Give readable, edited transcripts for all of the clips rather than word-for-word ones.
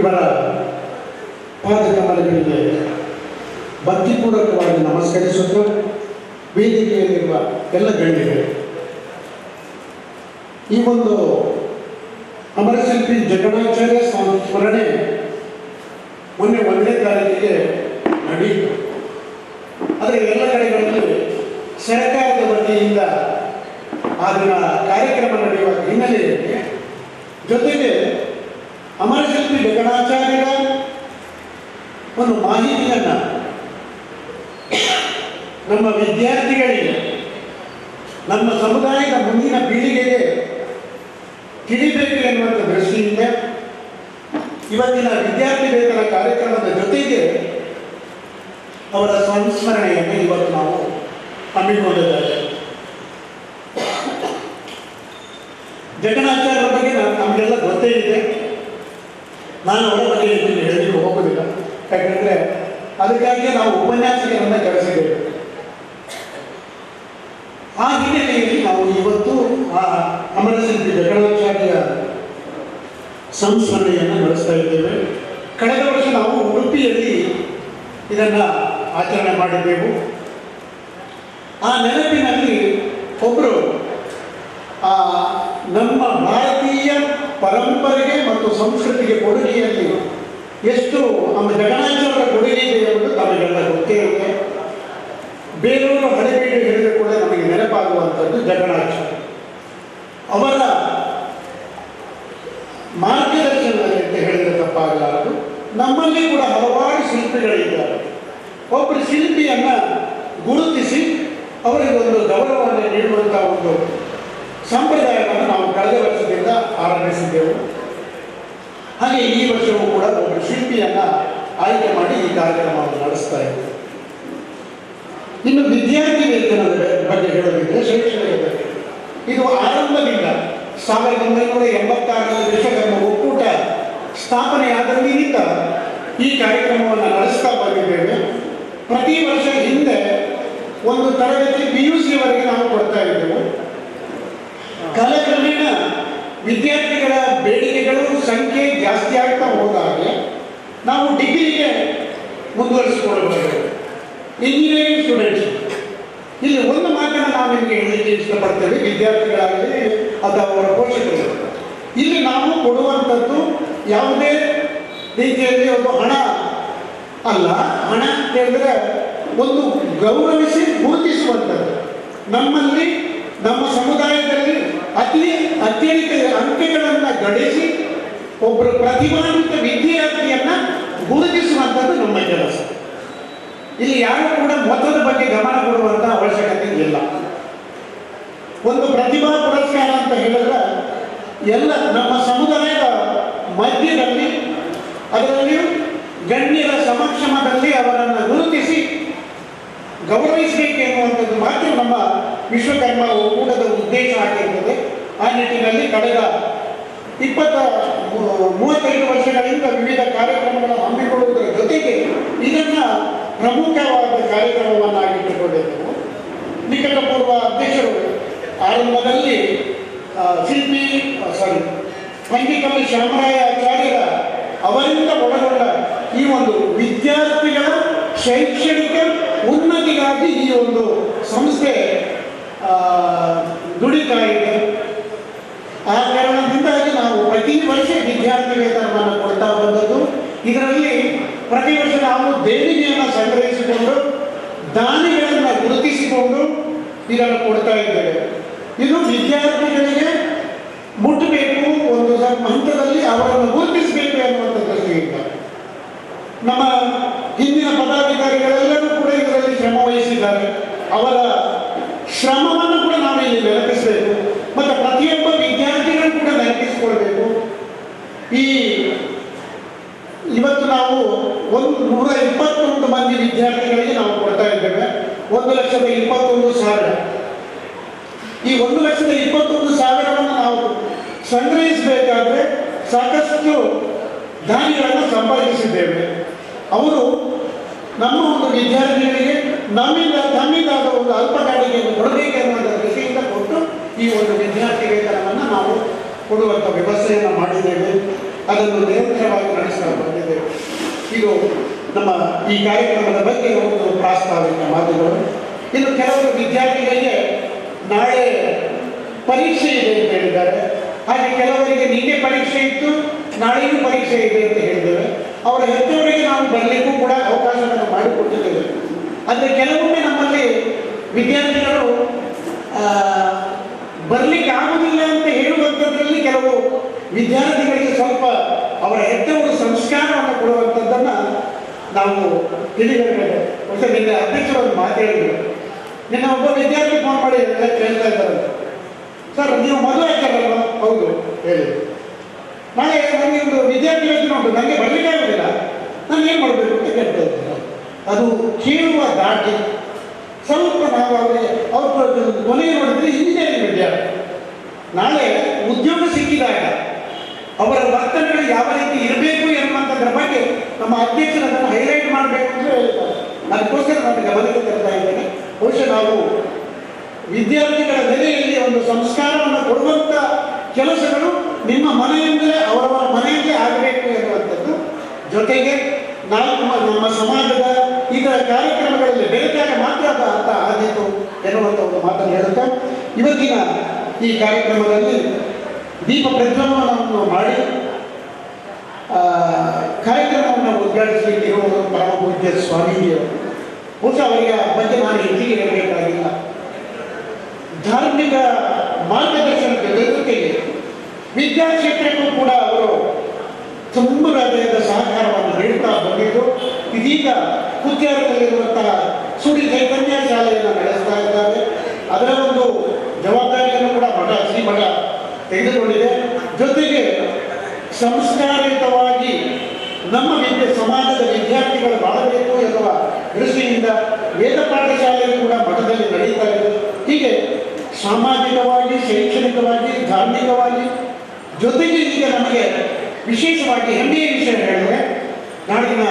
ಇವರ ಪಾದಕಮಲಗಳಿಗೆ ಭಕ್ತಿಪೂರ್ವಕವಾಗಿ ನಮಸ್ಕರಿಸುತ್ತಾ ವೇದಿಕೆಯಲ್ಲಿರುವ ಎಲ್ಲ ಗಣ್ಯರು ಈ ಒಂದು ಅಮರಶಿಲ್ಪಿ ಜಗಣಾಚಾರ್ಯ ಸ್ಮರಣೆ ಮೊನ್ನೆ 1ನೇ ತಾರೀಕಿಗೆ ನಡೆಯಿತು. ಆದರೆ ಎಲ್ಲ ಕಡೆಗಳಲ್ಲಿ ಸರ್ಕಾರದ ವತಿಯಿಂದ ಅದನ್ನ ಕಾರ್ಯಕ್ರಮ ನಡೆಯುವ ಹಿನ್ನೆಲೆಯಲ್ಲಿ ಜೊತೆಗೆ ಅಮರಶಿಲ್ಪಿ ಜಗಣಾಚಾರ್ಯರ ಒಂದು ಮಾಹಿತಿಯನ್ನು ನಮ್ಮ ವಿದ್ಯಾರ್ಥಿಗಳಿಗೆ, ನಮ್ಮ ಸಮುದಾಯದ ಮುಂದಿನ ಪೀಳಿಗೆಗೆ ತಿಳಿಬೇಕು ಎನ್ನುವಂಥ ದೃಷ್ಟಿಯಿಂದ ಇವತ್ತಿನ ವಿದ್ಯಾರ್ಥಿ ವೇತನ ಕಾರ್ಯಕ್ರಮದ ಜೊತೆಗೆ ಅವರ ಸಂಸ್ಮರಣೆಯನ್ನು ಇವತ್ತು ನಾವು ಹಮ್ಮಿಕೊಂಡಿದ್ದೇವೆ. ಜಗಣಾಚಾರ್ಯರ ಬಗ್ಗೆ ನಮಗೆಲ್ಲ ಗೊತ್ತೇ ಇದೆ. ನಾನು ಅವರ ಬಗ್ಗೆ ಹೇಳಲಿಕ್ಕೆ ಹೋಗೋದಿಲ್ಲ, ಯಾಕಂದರೆ ಅದಕ್ಕಾಗಿ ನಾವು ಉಪನ್ಯಾಸಕರನ್ನು ಕರೆಸಿದ್ದೇವೆ. ಆ ಹಿನ್ನೆಲೆಯಲ್ಲಿ ನಾವು ಇವತ್ತು ಆ ಅಮರಶಿಲ್ಪಿ ಜಗಣಾಚಾರ್ಯ ಸಂಸ್ಮರಣೆಯನ್ನು ನಡೆಸ್ತಾ ಇದ್ದೇವೆ. ಕಳೆದ ವರ್ಷ ನಾವು ಉಡುಪಿಯಲ್ಲಿ ಇದನ್ನು ಆಚರಣೆ ಮಾಡಿದ್ದೆವು. ಆ ನೆನಪಿನಲ್ಲಿ ಒಬ್ಬರು ನಮ್ಮ ಭಾರತೀಯ ಪರಂಪರೆಗೆ ಮತ್ತು ಸಂಸ್ಕೃತಿಗೆ ಕೊಡುಗೆಯಲ್ಲಿ ಎಷ್ಟು ನಮ್ಮ ಜಗಣಾಚಾರ್ಯರ ಕೊಡುಗೆ ಇದೆ ಎಂಬುದು ತಮಗೆಲ್ಲ ಗೊತ್ತೇ ಇದೆ. ಬೇಲೂರು ಹಳೆಬೀಡು ಹೇಳಿದ ಕೂಡ ನಮಗೆ ನೆನಪಾಗುವಂಥದ್ದು ಜಗಣಾಚಾರ್ಯ. ಅವರ ಮಾರ್ಗದರ್ಶನದಲ್ಲಿ ಅಂತ ಹೇಳಿದರೆ ತಪ್ಪಾಗಲಾರದು. ನಮ್ಮಲ್ಲಿ ಕೂಡ ಹಲವಾರು ಶಿಲ್ಪಿಗಳಿದ್ದಾರೆ. ಒಬ್ಬರು ಶಿಲ್ಪಿಯನ್ನು ಗುರುತಿಸಿ ಅವರಿಗೆ ಒಂದು ಗೌರವವನ್ನು ನೀಡುವಂಥ ಒಂದು ಸಂಪ್ರದಾಯವನ್ನು ನಾವು ಕಳೆದ ವರ್ಷದಿಂದ ಆರಂಭಿಸಿದ್ದೆವು. ಹಾಗೆ ಈ ವರ್ಷವೂ ಕೂಡ ಒಬ್ಬರು ಶಿಲ್ಪಿಯನ್ನು ಆಯ್ಕೆ ಮಾಡಿ ಈ ಕಾರ್ಯಕ್ರಮವನ್ನು ನಡೆಸ್ತಾ ಇದ್ದೇವೆ. ಇನ್ನು ವಿದ್ಯಾರ್ಥಿ ವೇತನದ ಬಗ್ಗೆ ಹೇಳೋದಿದ್ರೆ ಶೈಕ್ಷಣಿಕ ಬಗ್ಗೆ ಇದು ಆರಂಭದಿಂದ 1986ರಲ್ಲಿ ವಿಶ್ವಕರ್ಮ ಒಕ್ಕೂಟ ಸ್ಥಾಪನೆಯಾದಂದಿನಿಂದ ಈ ಕಾರ್ಯಕ್ರಮವನ್ನು ನಡೆಸ್ತಾ ಬಂದಿದ್ದೇವೆ. ಪ್ರತಿ ವರ್ಷ ಹಿಂದೆ ಒಂದು ತರಗತಿ PUCವರೆಗೆ ನಾವು ಕೊಡ್ತಾ ಇದ್ದೆವು. ಕಾಲಕ್ರಮೇಣ ವಿದ್ಯಾರ್ಥಿಗಳ ಬೇಡಿಕೆಗಳು ಸಂಖ್ಯೆ ಜಾಸ್ತಿ ಆಗ್ತಾ ಹೋದಾಗೆ ನಾವು ಡಿಗ್ರಿಗೆ ಮುಂದುವರಿಸಿಕೊಳ್ಳಬಹುದು. ಇಂಜಿನಿಯರಿಂಗ್ ಸ್ಟೂಡೆಂಟ್ಸ್ ಇಲ್ಲಿ ಒಂದು ಮಾತನ್ನು ನಾವು ನಿಮಗೆ ಹೇಳಲಿಕ್ಕೆ ಇಷ್ಟಪಡ್ತೇವೆ, ವಿದ್ಯಾರ್ಥಿಗಳಾಗಲಿ ಅಥವಾ ಅವರ ಪೋಷಕರು. ಇಲ್ಲಿ ನಾವು ಕೊಡುವಂಥದ್ದು ಯಾವುದೇ ರೀತಿಯಲ್ಲಿ ಒಂದು ಹಣ ಅಲ್ಲ. ಹಣ ಅಂತ ಹೇಳಿದ್ರೆ ಒಂದು ಗೌರವಿಸಿ ಗುರುತಿಸುವಂಥದ್ದು. ನಮ್ಮಲ್ಲಿ ನಮ್ಮ ಸಮುದಾಯದಲ್ಲಿ ಅತ್ಯಧಿಕ ಅಂಕೆಗಳನ್ನು ಗಳಿಸಿ ಒಬ್ಬರು ಪ್ರತಿಭಾನ್ವಿತ ವಿದ್ಯಾರ್ಥಿಯನ್ನು ಗುರುತಿಸುವಂಥದ್ದು ನಮ್ಮ ಕೆಲಸ. ಇಲ್ಲಿ ಯಾರು ಕೂಡ ಮೊತ್ತದ ಬಗ್ಗೆ ಗಮನ ಕೊಡುವಂಥ ಅವಶ್ಯಕತೆ ಇಲ್ಲ. ಒಂದು ಪ್ರತಿಭಾ ಪುರಸ್ಕಾರ ಅಂತ ಹೇಳಿದ್ರೆ ಎಲ್ಲ ನಮ್ಮ ಸಮುದಾಯದ ಮಧ್ಯದಲ್ಲಿ, ಅದರಲ್ಲಿಯೂ ಗಣ್ಯರ ಸಮಕ್ಷಮದಲ್ಲಿ ಅವರನ್ನು ಗುರುತಿಸಿ ಗೌರವಿಸಬೇಕು ಎನ್ನುವಂಥದ್ದು ಮಾತ್ರ ನಮ್ಮ ವಿಶ್ವಕರ್ಮ ಒಕ್ಕೂಟದ ಉದ್ದೇಶ ಆಗಿರ್ತದೆ. ಆ ನಿಟ್ಟಿನಲ್ಲಿ ಕಳೆದ 35 ವರ್ಷಗಳಿಂದ ವಿವಿಧ ಕಾರ್ಯಕ್ರಮಗಳನ್ನು ಹಮ್ಮಿಕೊಳ್ಳುವುದರ ಜೊತೆಗೆ ಇದನ್ನು ಪ್ರಮುಖವಾದ ಕಾರ್ಯಕ್ರಮವನ್ನಾಗಿಟ್ಟುಕೊಂಡಿದ್ದೆವು. ನಿಕಟಪೂರ್ವ ಅಧ್ಯಕ್ಷರು ಆರಂಭದಲ್ಲಿ ಪಂಡಿಕಲ್ಲಿ ಶ್ಯಾಮರಾಯ ಆಚಾರ್ಯರ ಅವರಿಂದ ಒಳಗೊಂಡ ಈ ಒಂದು ವಿದ್ಯಾರ್ಥಿಗಳ ಶೈಕ್ಷಣಿಕ ಉನ್ನತಿಗಾಗಿ ಈ ಒಂದು ಸಂಸ್ಥೆ ದುಡಿತಾ ಇದೆ. ಆ ಕಾರಣದಿಂದಾಗಿ ನಾವು ಪ್ರತಿ ವರ್ಷ ವಿದ್ಯಾರ್ಥಿ ವೇತನವನ್ನು ಕೊಡ್ತಾ ಬಂದದ್ದು. ಇದರಲ್ಲಿ ಪ್ರತಿ ವರ್ಷ ನಾವು ದೇಣಿಗೆಯನ್ನು ಸಂಗ್ರಹಿಸಿಕೊಂಡು ದಾನಿಗಳನ್ನು ಗುರುತಿಸಿಕೊಂಡು ಇದನ್ನು ಕೊಡ್ತಾ ಇದ್ದೇವೆ. ಇದು ವಿದ್ಯಾರ್ಥಿಗಳಿಗೆ ಮುಟ್ಟಬೇಕು, ಒಂದು ಹಂತದಲ್ಲಿ ಅವರನ್ನು ಗುರುತಿಸಬೇಕು ಎನ್ನುವಂಥ ದೃಷ್ಟಿಯಿಂದ ನಮ್ಮ ಹಿಂದಿನ ಪದಾಧಿಕಾರಿಗಳೆಲ್ಲರೂ ಕೂಡ ಇದರಲ್ಲಿ ಶ್ರಮ ವಹಿಸಿದ್ದಾರೆ. ಅವರ ಶ್ರಮವನ್ನು ಕೂಡ ನಾವು ಇಲ್ಲಿ ನೆನಪಿಸಬೇಕು ಮತ್ತು ಪ್ರತಿಯೊಬ್ಬ ವಿದ್ಯಾರ್ಥಿಗಳು ಕೂಡ ನೆನಪಿಸಿಕೊಳ್ಬೇಕು. ಇವತ್ತು ನಾವು 121 ಮಂದಿ ವಿದ್ಯಾರ್ಥಿಗಳಿಗೆ ನಾವು ಕೊಡ್ತಾ ಇದ್ದೇವೆ 1,21,000. ಈ 1,21,000 ನಾವು ಸಂಗ್ರಹಿಸಬೇಕಾದ್ರೆ ಸಾಕಷ್ಟು ದಾನಿಗಳನ್ನು ಸಂಪಾದಿಸಿದ್ದೇವೆ. ಅವರು ನಮ್ಮ ಒಂದು ವಿದ್ಯಾರ್ಥಿಗಳಿಗೆ ತಮ್ಮಿಂದಾದ ಒಂದು ಅಲ್ಪ ಕಾಣಿಕೆಯನ್ನು ಕೊಡಬೇಕು ಎನ್ನುವಂಥ ದೃಷ್ಟಿಯಿಂದ ಕೊಟ್ಟು ಈ ಒಂದು ವಿದ್ಯಾರ್ಥಿ ವೇತನವನ್ನು ನಾವು ಕೊಡುವಂಥ ವ್ಯವಸ್ಥೆಯನ್ನು ಮಾಡಿದ್ದೇವೆ. ಅದನ್ನು ನಿರಂತರವಾಗಿ ನಡೆಸ್ತಾ ಬಂದಿದ್ದೇವೆ. ಇದು ನಮ್ಮ ಈ ಕಾರ್ಯಕ್ರಮದ ಬಗ್ಗೆ ಒಂದು ಪ್ರಾಸ್ತಾವಿಕ ಮಾತುಗಳು. ಇನ್ನು ಕೆಲವರು ವಿದ್ಯಾರ್ಥಿಗಳಿಗೆ ನಾಳೆ ಪರೀಕ್ಷೆ ಇದೆ ಅಂತ ಹೇಳಿದ್ದಾರೆ. ಹಾಗೆ ಕೆಲವರಿಗೆ ನಿನ್ನೆ ಪರೀಕ್ಷೆ ಇತ್ತು, ನಾಳೆಯೂ ಪರೀಕ್ಷೆ ಇದೆ ಅಂತ ಹೇಳಿದ್ದೇವೆ. ಅವರ ಹೆತ್ತವರಿಗೆ ನಾವು ಬರಲಿಕ್ಕೂ ಕೂಡ ಅವಕಾಶವನ್ನು ಮಾಡಿಕೊಟ್ಟಿದ್ದೇವೆ. ಆದರೆ ಕೆಲವೊಮ್ಮೆ ನಮ್ಮಲ್ಲಿ ವಿದ್ಯಾರ್ಥಿಗಳು ಬರಲಿಕ್ಕೆ ಆಗುವುದಿಲ್ಲ ಅಂತ ಹೇಳುವಂಥದ್ರಲ್ಲಿ ಕೆಲವು ವಿದ್ಯಾರ್ಥಿಗಳಿಗೆ ಸ್ವಲ್ಪ ಅವರ ಹೆತ್ತವರು ಸಂಸ್ಕಾರವನ್ನು ಕೊಡುವಂಥದ್ದನ್ನು ನಾವು ತಿಳಿದಿರಬೇಕು. ಮತ್ತೆ ನಿನ್ನೆ ಅಧ್ಯಕ್ಷರು ಒಂದು ಮಾತು ಹೇಳಿದರು. ನಿನ್ನ ಒಬ್ಬ ವಿದ್ಯಾರ್ಥಿ ಫೋನ್ ಮಾಡಿ ಎಲ್ಲ ಕೇಳ್ತಾ ಇದ್ದಾರೆ, ಸರ್ ನೀವು ಮದುವೆ ಆಗ್ತಾರಲ್ವ? ಹೌದು ಹೇಳಿ. ನಾಳೆ ನನಗೆ ಒಂದು ವಿದ್ಯಾರ್ಥಿ ಯೋಜನೆ ಉಂಟು, ನನಗೆ ಬರಲಿಕ್ಕೆ ಆಗೋದಿಲ್ಲ, ನಾನು ಏನು ಮಾಡಬೇಕು ಅಂತ ಕೇಳ್ತಾ ಇದ್ದಾರೆ. ಅದು ಕೇಳುವ ದಾಟಿ ಸ್ವಲ್ಪ ನಾವು ಅವರಿಗೆ ಅವ್ರ ಕೊನೆಗೆ ನೋಡಿದ್ರೆ ಇಂಜಿನಿಯರಿಂಗ್ ವಿದ್ಯಾರ್ಥಿ ನಾಳೆ ಉದ್ಯೋಗ ಸಿಕ್ಕಿದಾಗ ಅವರ ವರ್ತನೆಗಳು ಯಾವ ರೀತಿ ಇರಬೇಕು ಎನ್ನುವಂಥದ್ರ ಬಗ್ಗೆ ನಮ್ಮ ಅಧ್ಯಕ್ಷರು ಅದನ್ನು ಹೈಲೈಟ್ ಮಾಡಬೇಕು ಅಂತ ಹೇಳ್ತಾರೆ. ಅದಕ್ಕೋಸ್ಕರ ನಾನು ಗಮನಕ್ಕೆ ತರ್ತಾ ಇದ್ದೇನೆ. ಬಹುಶಃ ನಾವು ವಿದ್ಯಾರ್ಥಿಗಳ ನೆಲೆಯಲ್ಲಿ ಒಂದು ಸಂಸ್ಕಾರವನ್ನು ಕೊಡುವಂಥ ಕೆಲಸಗಳು ನಿಮ್ಮ ಮನೆಯಿಂದಲೇ ಅವರವರ ಮನೆಯಲ್ಲೇ ಆಗಬೇಕು ಎನ್ನುವಂಥದ್ದು. ಜೊತೆಗೆ ನಾವು ನಮ್ಮ ಸಮಾಜದ ಇತರ ಕಾರ್ಯಕ್ರಮಗಳಲ್ಲಿ ಬೆರೆತಾಗ ಮಾತ್ರ ಅದು ಅರ್ಥ ಆದೀತು ಎನ್ನುವಂಥ ಒಂದು ಮಾತನ್ನು ಹೇಳುತ್ತಾ ಇವತ್ತಿನ ಈ ಕಾರ್ಯಕ್ರಮದಲ್ಲಿ ದೀಪ ಪ್ರಜ್ವಲನವನ್ನು ಮಾಡಿ ಕಾರ್ಯಕ್ರಮವನ್ನು ಉದ್ಘಾಟಿಸಲಿಕ್ಕೆ ಇರುವುದು ಪರಮ ಪೂಜ್ಯ ಸ್ವಾಮೀಜಿಯವರು. ಬಹುಶಃ ಅವರಿಗೆ ಬಗ್ಗೆ ನಾನು ಹೆಚ್ಚಿಗೆ ಹೇಳಬೇಕಾಗಿಲ್ಲ. ಧಾರ್ಮಿಕ ಮಾರ್ಗದರ್ಶನದ ಜೊತೆಗೆ ವಿದ್ಯಾಕ್ಷೇತ್ರಕ್ಕೂ ಕೂಡ ಅವರು ತುಂಬ ಹೃದಯದ ಸಹಕಾರವನ್ನು ನೀಡುತ್ತಾ ಬಂದಿದ್ದು ಇದೀಗ ಕುತ್ಯಾರದಲ್ಲಿರುವಂತಹ ಸುಡಿ ಚೈತನ್ಯ ಶಾಲೆಯನ್ನು ನಡೆಸ್ತಾ ಇದ್ದಾರೆ. ಅದರ ಒಂದು ಜವಾಬ್ದಾರಿಯನ್ನು ಕೂಡ ಶ್ರೀಮಠ ತೆಗೆದುಕೊಂಡಿದೆ. ಜೊತೆಗೆ ಸಂಸ್ಕಾರಯುತವಾಗಿ ನಮ್ಮ ಸಮಾಜದ ವಿದ್ಯಾರ್ಥಿಗಳು ಬಾಳಬೇಕು ಎನ್ನುವ ದೃಷ್ಟಿಯಿಂದ ವೇದ ಪಾಠಶಾಲೆಯೂ ಕೂಡ ಮಠದಲ್ಲಿ ನಡೀತಾ ಇದೆ. ಹೀಗೆ ಸಾಮಾಜಿಕವಾಗಿ, ಶೈಕ್ಷಣಿಕವಾಗಿ, ಧಾರ್ಮಿಕವಾಗಿ, ಜೊತೆಗೆ ಈಗ ನಮಗೆ ವಿಶೇಷವಾಗಿ ಹೆಮ್ಮೆಯ ವಿಷಯ ಹೇಳಿದ್ರೆ ನಾಡಿನ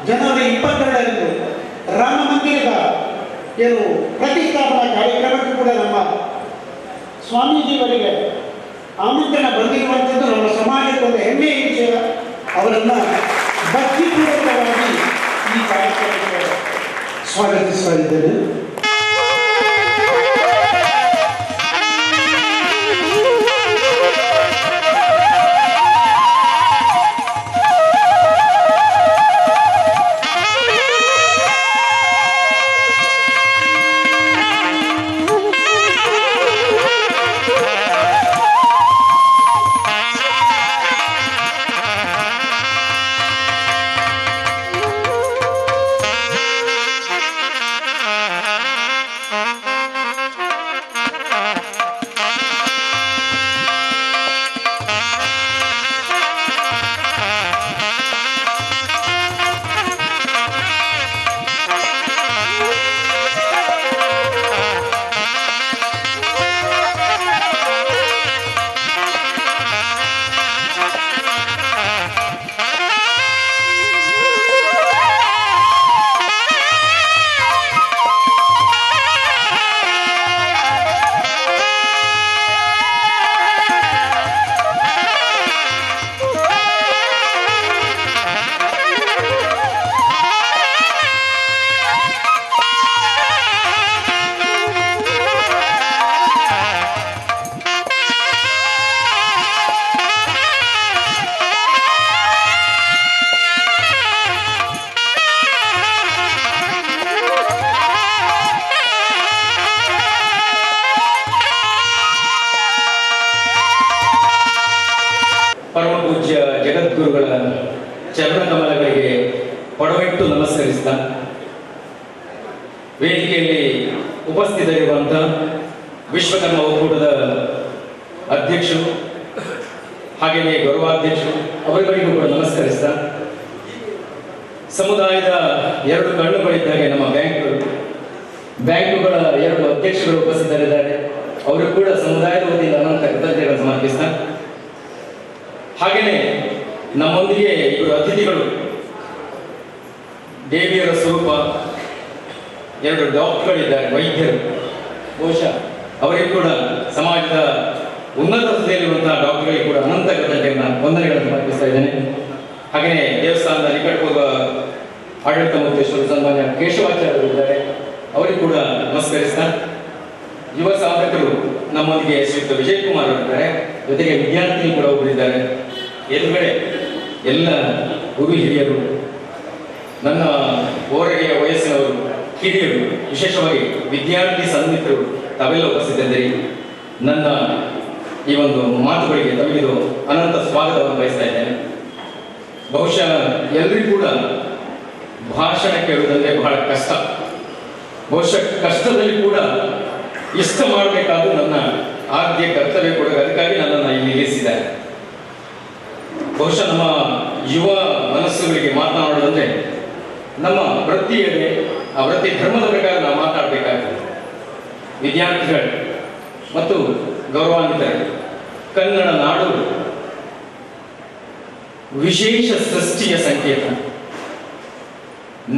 ಜನವರಿ 22ರಂದು ರಾಮ ಮಂದಿರದ ಏನು ಪ್ರತಿಷ್ಠಾಪನಾ ಕಾರ್ಯಕ್ರಮಕ್ಕೂ ಕೂಡ ನಮ್ಮ ಸ್ವಾಮೀಜಿಯವರಿಗೆ ಆಮಂತ್ರಣ ಬಂದಿರುವಂಥದ್ದು ನಮ್ಮ ಸಮಾಜಕ್ಕೆ ಒಂದು ಹೆಮ್ಮೆಯ ವಿಷಯ. ಅವರನ್ನು ಭಕ್ತಿಪೂರ್ವಕವಾಗಿ ಈ ಕಾರ್ಯಕ್ರಮಕ್ಕೆ ಸ್ವಾಗತಿಸ್ತಾ ಇದ್ದೇನೆ. ಪರಮ ಪೂಜ್ಯ ಜಗದ್ಗುರುಗಳ ಚರಣಕಮಲಗಳಿಗೆ ಪಡವಿಟ್ಟು ನಮಸ್ಕರಿಸಿದ ವೇದಿಕೆಯಲ್ಲಿ ಉಪಸ್ಥಿತರಿರುವಂಥ ವಿಶ್ವಕರ್ಮ ಒಕ್ಕೂಟದ ಅಧ್ಯಕ್ಷರು ಹಾಗೆಯೇ ಗೌರವಾಧ್ಯಕ್ಷರು ಅವರುಗಳಿಗೂ ಕೂಡ ನಮಸ್ಕರಿಸಿದ ಸಮುದಾಯದ ಎರಡು ಕಣ್ಣುಗಳಿದ್ದಾಗ ನಮ್ಮ ಬ್ಯಾಂಕುಗಳ ಎರಡು ಅಧ್ಯಕ್ಷರು ಉಪಸ್ಥಿತರಿದ್ದಾರೆ. ಅವರು ಕೂಡ ಸಮುದಾಯದ ವತಿಯಿಂದ ಅನಂತ ಕೃತಜ್ಞತೆಗಳನ್ನು ಸಮರ್ಪಿಸಿದ ಹಾಗೆಯೇ ನಮ್ಮೊಂದಿಗೆ ಇಬ್ಬರು ಅತಿಥಿಗಳು ದೇವಿಯರ ಸ್ವರೂಪ ಎರಡು ಡಾಕ್ಟರ್ಗಳಿದ್ದಾರೆ, ವೈದ್ಯರು. ಬಹುಶಃ ಅವರಿಗೂ ಕೂಡ ಸಮಾಜದ ಉನ್ನತ ಹುದ್ದೆಯಲ್ಲಿರುವಂತಹ ಡಾಕ್ಟರ್ಗಳಿಗೆ ಕೂಡ ಅನಂತ ಕೃತಜ್ಞತೆಯನ್ನು ವಂದನೆಗಳನ್ನು ಸಮರ್ಪಿಸ್ತಾ ಇದ್ದೇನೆ. ಹಾಗೆಯೇ ದೇವಸ್ಥಾನದ ನಿಕಟಪೂರ್ವ ಆಡಳಿತ ಮುಖ್ಯಸ್ಥರು ಸನ್ಮಾನ್ಯ ಕೇಶವಾಚಾರ್ಯರು ಇದ್ದಾರೆ, ಅವರಿಗೆ ಕೂಡ ನಮಸ್ಕರಿಸ್ತಾ, ಯುವ ಸಾಧಕರು ನಮ್ಮೊಂದಿಗೆ ಶ್ರೀಯುತ ವಿಜಯ್ ಕುಮಾರ್ ಅವರಿದ್ದಾರೆ, ಜೊತೆಗೆ ವಿದ್ಯಾರ್ಥಿನಿ ಕೂಡ ಒಬ್ಬರಿದ್ದಾರೆ. ಎದುರುಗಡೆ ಎಲ್ಲ ಗುರು ಹಿರಿಯರು, ನನ್ನ ಓರಗೆಯ ವಯಸ್ಸಿನವರು, ಹಿರಿಯರು, ವಿಶೇಷವಾಗಿ ವಿದ್ಯಾರ್ಥಿ ಸನ್ಮಿತ್ರರು ತಾವೆಲ್ಲ ಉಪಸ್ಥಿತಿದ್ದರೆ ನನ್ನ ಈ ಒಂದು ಮಾತುಗಳಿಗೆ ತಮಗಿದು ಅನಂತ ಸ್ವಾಗತವನ್ನು ಬಯಸ್ತಾ ಇದ್ದೇನೆ. ಬಹುಶಃ ಎಲ್ಲರಿಗೂ ಕೂಡ ಭಾಷಣ ಕೇಳುವುದಂದ್ರೆ ಬಹಳ ಕಷ್ಟ. ಬಹುಶಃ ಕಷ್ಟದಲ್ಲಿ ಕೂಡ ಇಷ್ಟ ಮಾಡಬೇಕಾದ್ರೂ ನನ್ನ ಆದ್ಯ ಕರ್ತವ್ಯ ಕೂಡ, ಅದಕ್ಕಾಗಿ ನನ್ನನ್ನು ಇಲ್ಲಿ ನಿಲ್ಲಿಸಿದ್ದಾರೆ. ಬಹುಶಃ ನಮ್ಮ ಯುವ ಮನಸ್ಸುಗಳಿಗೆ ಮಾತನಾಡುವುದಂದ್ರೆ ನಮ್ಮ ವೃತ್ತಿಯಲ್ಲಿ ಆ ವೃತ್ತಿ ಧರ್ಮದ ಪ್ರಕಾರ ನಾವು ಮಾತಾಡಬೇಕಾಗ್ತದೆ. ವಿದ್ಯಾರ್ಥಿಗಳು ಮತ್ತು ಗೌರವಾನ್ವಿತರು, ಕನ್ನಡ ನಾಡು ವಿಶೇಷ ಸೃಷ್ಟಿಯ ಸಂಕೇತ.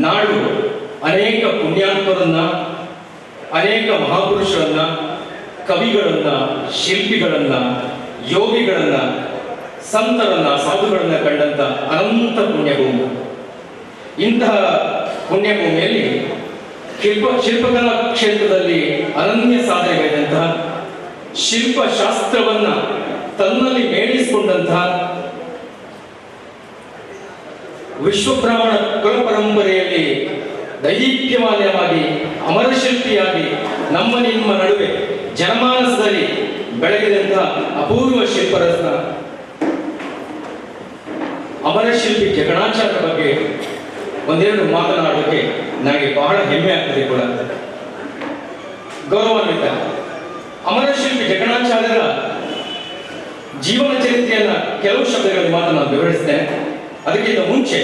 ನಾಡು ಅನೇಕ ಪುಣ್ಯಾತ್ಮರನ್ನ, ಅನೇಕ ಮಹಾಪುರುಷರನ್ನ, ಕವಿಗಳನ್ನ, ಶಿಲ್ಪಿಗಳನ್ನ, ಯೋಗಿಗಳನ್ನ, ಸಂತರನ್ನ, ಸಾಧುಗಳನ್ನ ಕಂಡಂತ ಅನಂತ ಪುಣ್ಯಭೂಮಿ. ಇಂತಹ ಪುಣ್ಯಭೂಮಿಯಲ್ಲಿ ಶಿಲ್ಪಕಲಾ ಕ್ಷೇತ್ರದಲ್ಲಿ ಅನನ್ಯ ಸಾಧನೆಗೈದಂತಹ, ಶಿಲ್ಪಶಾಸ್ತ್ರವನ್ನ ತನ್ನಲ್ಲಿ ಮೇಳಿಸಿಕೊಂಡಂತಹ, ವಿಶ್ವಬ್ರಾಹ್ಮಣ ಕುಲ ಪರಂಪರೆಯಲ್ಲಿ ದೈದೀಪ್ಯಮಾನ್ಯವಾಗಿ ಅಮರಶಿಲ್ಪಿಯಾಗಿ ನಮ್ಮ ನಿಮ್ಮ ನಡುವೆ ಜನಮಾನಸದಲ್ಲಿ ಬೆಳಗಿದಂತಹ ಅಪೂರ್ವ ಶಿಲ್ಪರತ್ನ ಅಮರಶಿಲ್ಪಿ ಜಗಣಾಚಾರ್ಯರ ಬಗ್ಗೆ ಒಂದೆರಡು ಮಾತನಾಡೋದಕ್ಕೆ ನನಗೆ ಬಹಳ ಹೆಮ್ಮೆ ಆಗ್ತದೆ ಕೂಡ, ಗೌರವಾನ್ವಿತ. ಅಮರಶಿಲ್ಪಿ ಜಗಣಾಚಾರ್ಯರ ಜೀವನ ಚರಿತ್ರೆಯನ್ನ ಕೆಲವು ಶಬ್ದಗಳಲ್ಲಿ ಮಾತನಾಡಿ ವಿವರಿಸ್ತೇನೆ. ಅದಕ್ಕಿಂತ ಮುಂಚೆ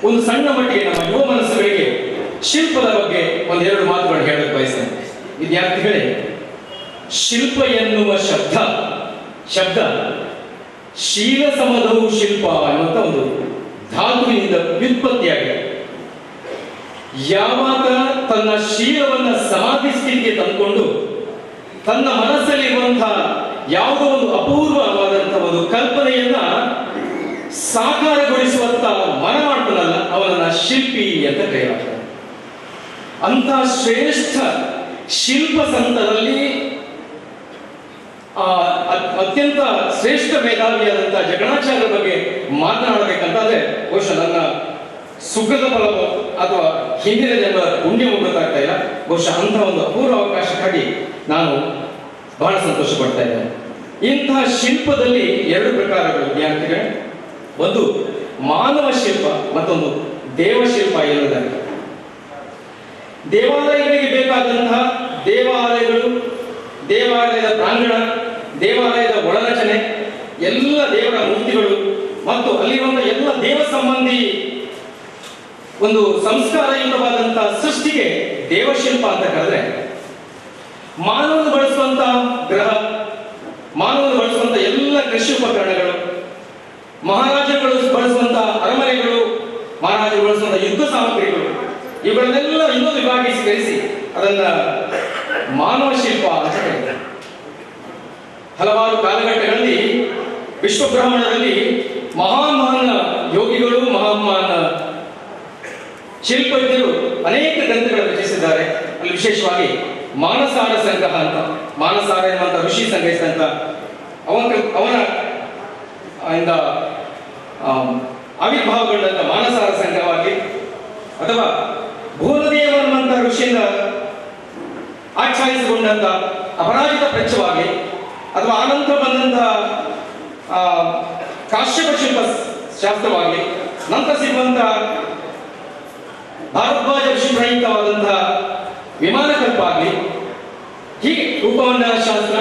ಒಂದು ಸಣ್ಣ ಮಟ್ಟಿಗೆ ನಮ್ಮ ಯುವ ಮನಸ್ಸುಗಳಿಗೆ ಶಿಲ್ಪದ ಬಗ್ಗೆ ಒಂದೆರಡು ಮಾತುಗಳನ್ನು ಹೇಳಕ್ಕೆ ಬಯಸ್ತೇನೆ. ವಿದ್ಯಾರ್ಥಿಗಳೇ, ಶಿಲ್ಪ ಎನ್ನುವ ಶಬ್ದ ಶೀಲ ಸಮಧವು ಶಿಲ್ಪ ಅನ್ನುವಂಥ ಒಂದು ಧಾತುವಿನಿಂದ ವ್ಯುತ್ಪತ್ತಿಯಾಗಿದೆ. ಯಾವಾಗ ತನ್ನ ಶೀಲವನ್ನ ಸಮಾಧಿ ಸ್ಥಿತಿಗೆ ತಂದುಕೊಂಡು ತನ್ನ ಮನಸ್ಸಲ್ಲಿರುವಂತಹ ಯಾವುದೋ ಒಂದು ಅಪೂರ್ವವಾದಂತಹ ಒಂದು ಕಲ್ಪನೆಯನ್ನ ಸಾಕಾರಗೊಳಿಸುವಂತ ಮನ ಮಾಡ್ತಾನಲ್ಲ, ಅವನನ್ನ ಶಿಲ್ಪಿ ಅಂತ ಕರೆಯಲಾಗ್ತದೆ. ಅಂತಹ ಶ್ರೇಷ್ಠ ಶಿಲ್ಪ ಸಂತರಲ್ಲಿ ಅತ್ಯಂತ ಶ್ರೇಷ್ಠ ಮೇಧಾವಿಯಾದಂತಹ ಜಗಣಾಚಾರ್ಯರ ಬಗ್ಗೆ ಮಾತನಾಡಬೇಕಂತಾದ್ರೆ ಬಹುಶಃ ನನ್ನ ಸುಖದ ಫಲವೋ ಅಥವಾ ಹಿಂದಿನ ಜನ್ಮದ ಪುಣ್ಯವೋ ಗೊತ್ತಾಗ್ತಾ ಇಲ್ಲ. ಬಹುಶಃ ಅಂತಹ ಒಂದು ಅಪೂರ್ವ ಅವಕಾಶಕ್ಕಾಗಿ ನಾನು ಬಹಳ ಸಂತೋಷ ಪಡ್ತಾ ಇದ್ದೇನೆ. ಇಂತಹ ಶಿಲ್ಪದಲ್ಲಿ ಎರಡು ಪ್ರಕಾರಗಳು ವಿದ್ಯಾರ್ಥಿಗಳೇ, ಒಂದು ಮಾನವ ಶಿಲ್ಪ, ಮತ್ತೊಂದು ದೇವಶಿಲ್ಪ ಎನ್ನುವುದಾಗಿ. ದೇವಾಲಯಗಳಿಗೆ ಬೇಕಾದಂತಹ ದೇವಾಲಯಗಳು, ದೇವಾಲಯದ ಪ್ರಾಂಗಣ, ದೇವಾಲಯದ ಒಳರಚನೆ, ಎಲ್ಲ ದೇವರ ಮೂರ್ತಿಗಳು ಮತ್ತು ಅಲ್ಲಿರುವಂತಹ ಎಲ್ಲ ದೇವ ಸಂಬಂಧಿ ಒಂದು ಸಂಸ್ಕಾರಯುತವಾದಂತಹ ಸೃಷ್ಟಿಗೆ ದೇವಶಿಲ್ಪ ಅಂತ ಕರೆದ್ರೆ, ಮಾನವನು ಬಳಸುವಂತಹ ಗ್ರಹ, ಮಾನವನು ಬಳಸುವಂತಹ ಎಲ್ಲ ಕೃಷಿ ಉಪಕರಣಗಳು, ಮಹಾರಾಜಗಳು ಬಳಸುವಂತಹ ಅರಮನೆಗಳು, ಮಹಾರಾಜರು ಬಳಸುವಂತಹ ಯುದ್ಧ ಸಾಮಗ್ರಿಗಳು, ಇವುಗಳನ್ನೆಲ್ಲ ಇನ್ನೊಂದು ವಿಭಾಗೀಕರಿಸಿ ಅದನ್ನ ಮಾನವ ಶಿಲ್ಪ ಅಂತ ಕರೀತಾರೆ. ಹಲವಾರು ಕಾಲಘಟ್ಟಗಳಲ್ಲಿ ವಿಶ್ವಬ್ರಾಹ್ಮಣರಲ್ಲಿ ಮಹಾನ್ ಯೋಗಿಗಳು, ಮಹಾನ್ ಶಿಲ್ಪಜ್ಞರು ಅನೇಕ ಗ್ರಂಥಗಳನ್ನು ರಚಿಸಿದ್ದಾರೆ. ಅಲ್ಲಿ ವಿಶೇಷವಾಗಿ ಮಾನಸಾರ ಸಂಗ್ರಹ ಅಂತ, ಮಾನಸಾರ ಎನ್ನುವಂತ ಋಷಿ ಸಂಗ್ರಹಿಸಿದಂತ ಅವನ ಇಂದ ಆವಿರ್ಭಾವಗೊಂಡಂತ ಮಾನಸಾರ ಸಂಗ್ರಹವಾಗಿ, ಅಥವಾ ಭೂಲದೇವ ಅನ್ನುವಂತ ಋಷಿಯಿಂದ ಆಚ್ಛಾಯಿಸಿಕೊಂಡಂತ ಅಪರಾಜಿತ ಪ್ರಚ್ಛವಾಗಿ, ಅಥವಾ ಆನಂತರ ಬಂದಂತಹ ಕಾಶ್ಯಪ ಶಿಲ್ಪ ಶಾಸ್ತ್ರವಾಗಿ, ನಂತರ ಸಿಗುವಂತಹ ಭಾರದ್ವಾಜ ಋಷಿ ಪ್ರಯುಕ್ತವಾದಂತಹ ವಿಮಾನ ಕಲ್ಪ ಆಗಲಿ, ಹೀಗೆ ರೂಪಮಂಡಲ ಶಾಸ್ತ್ರ,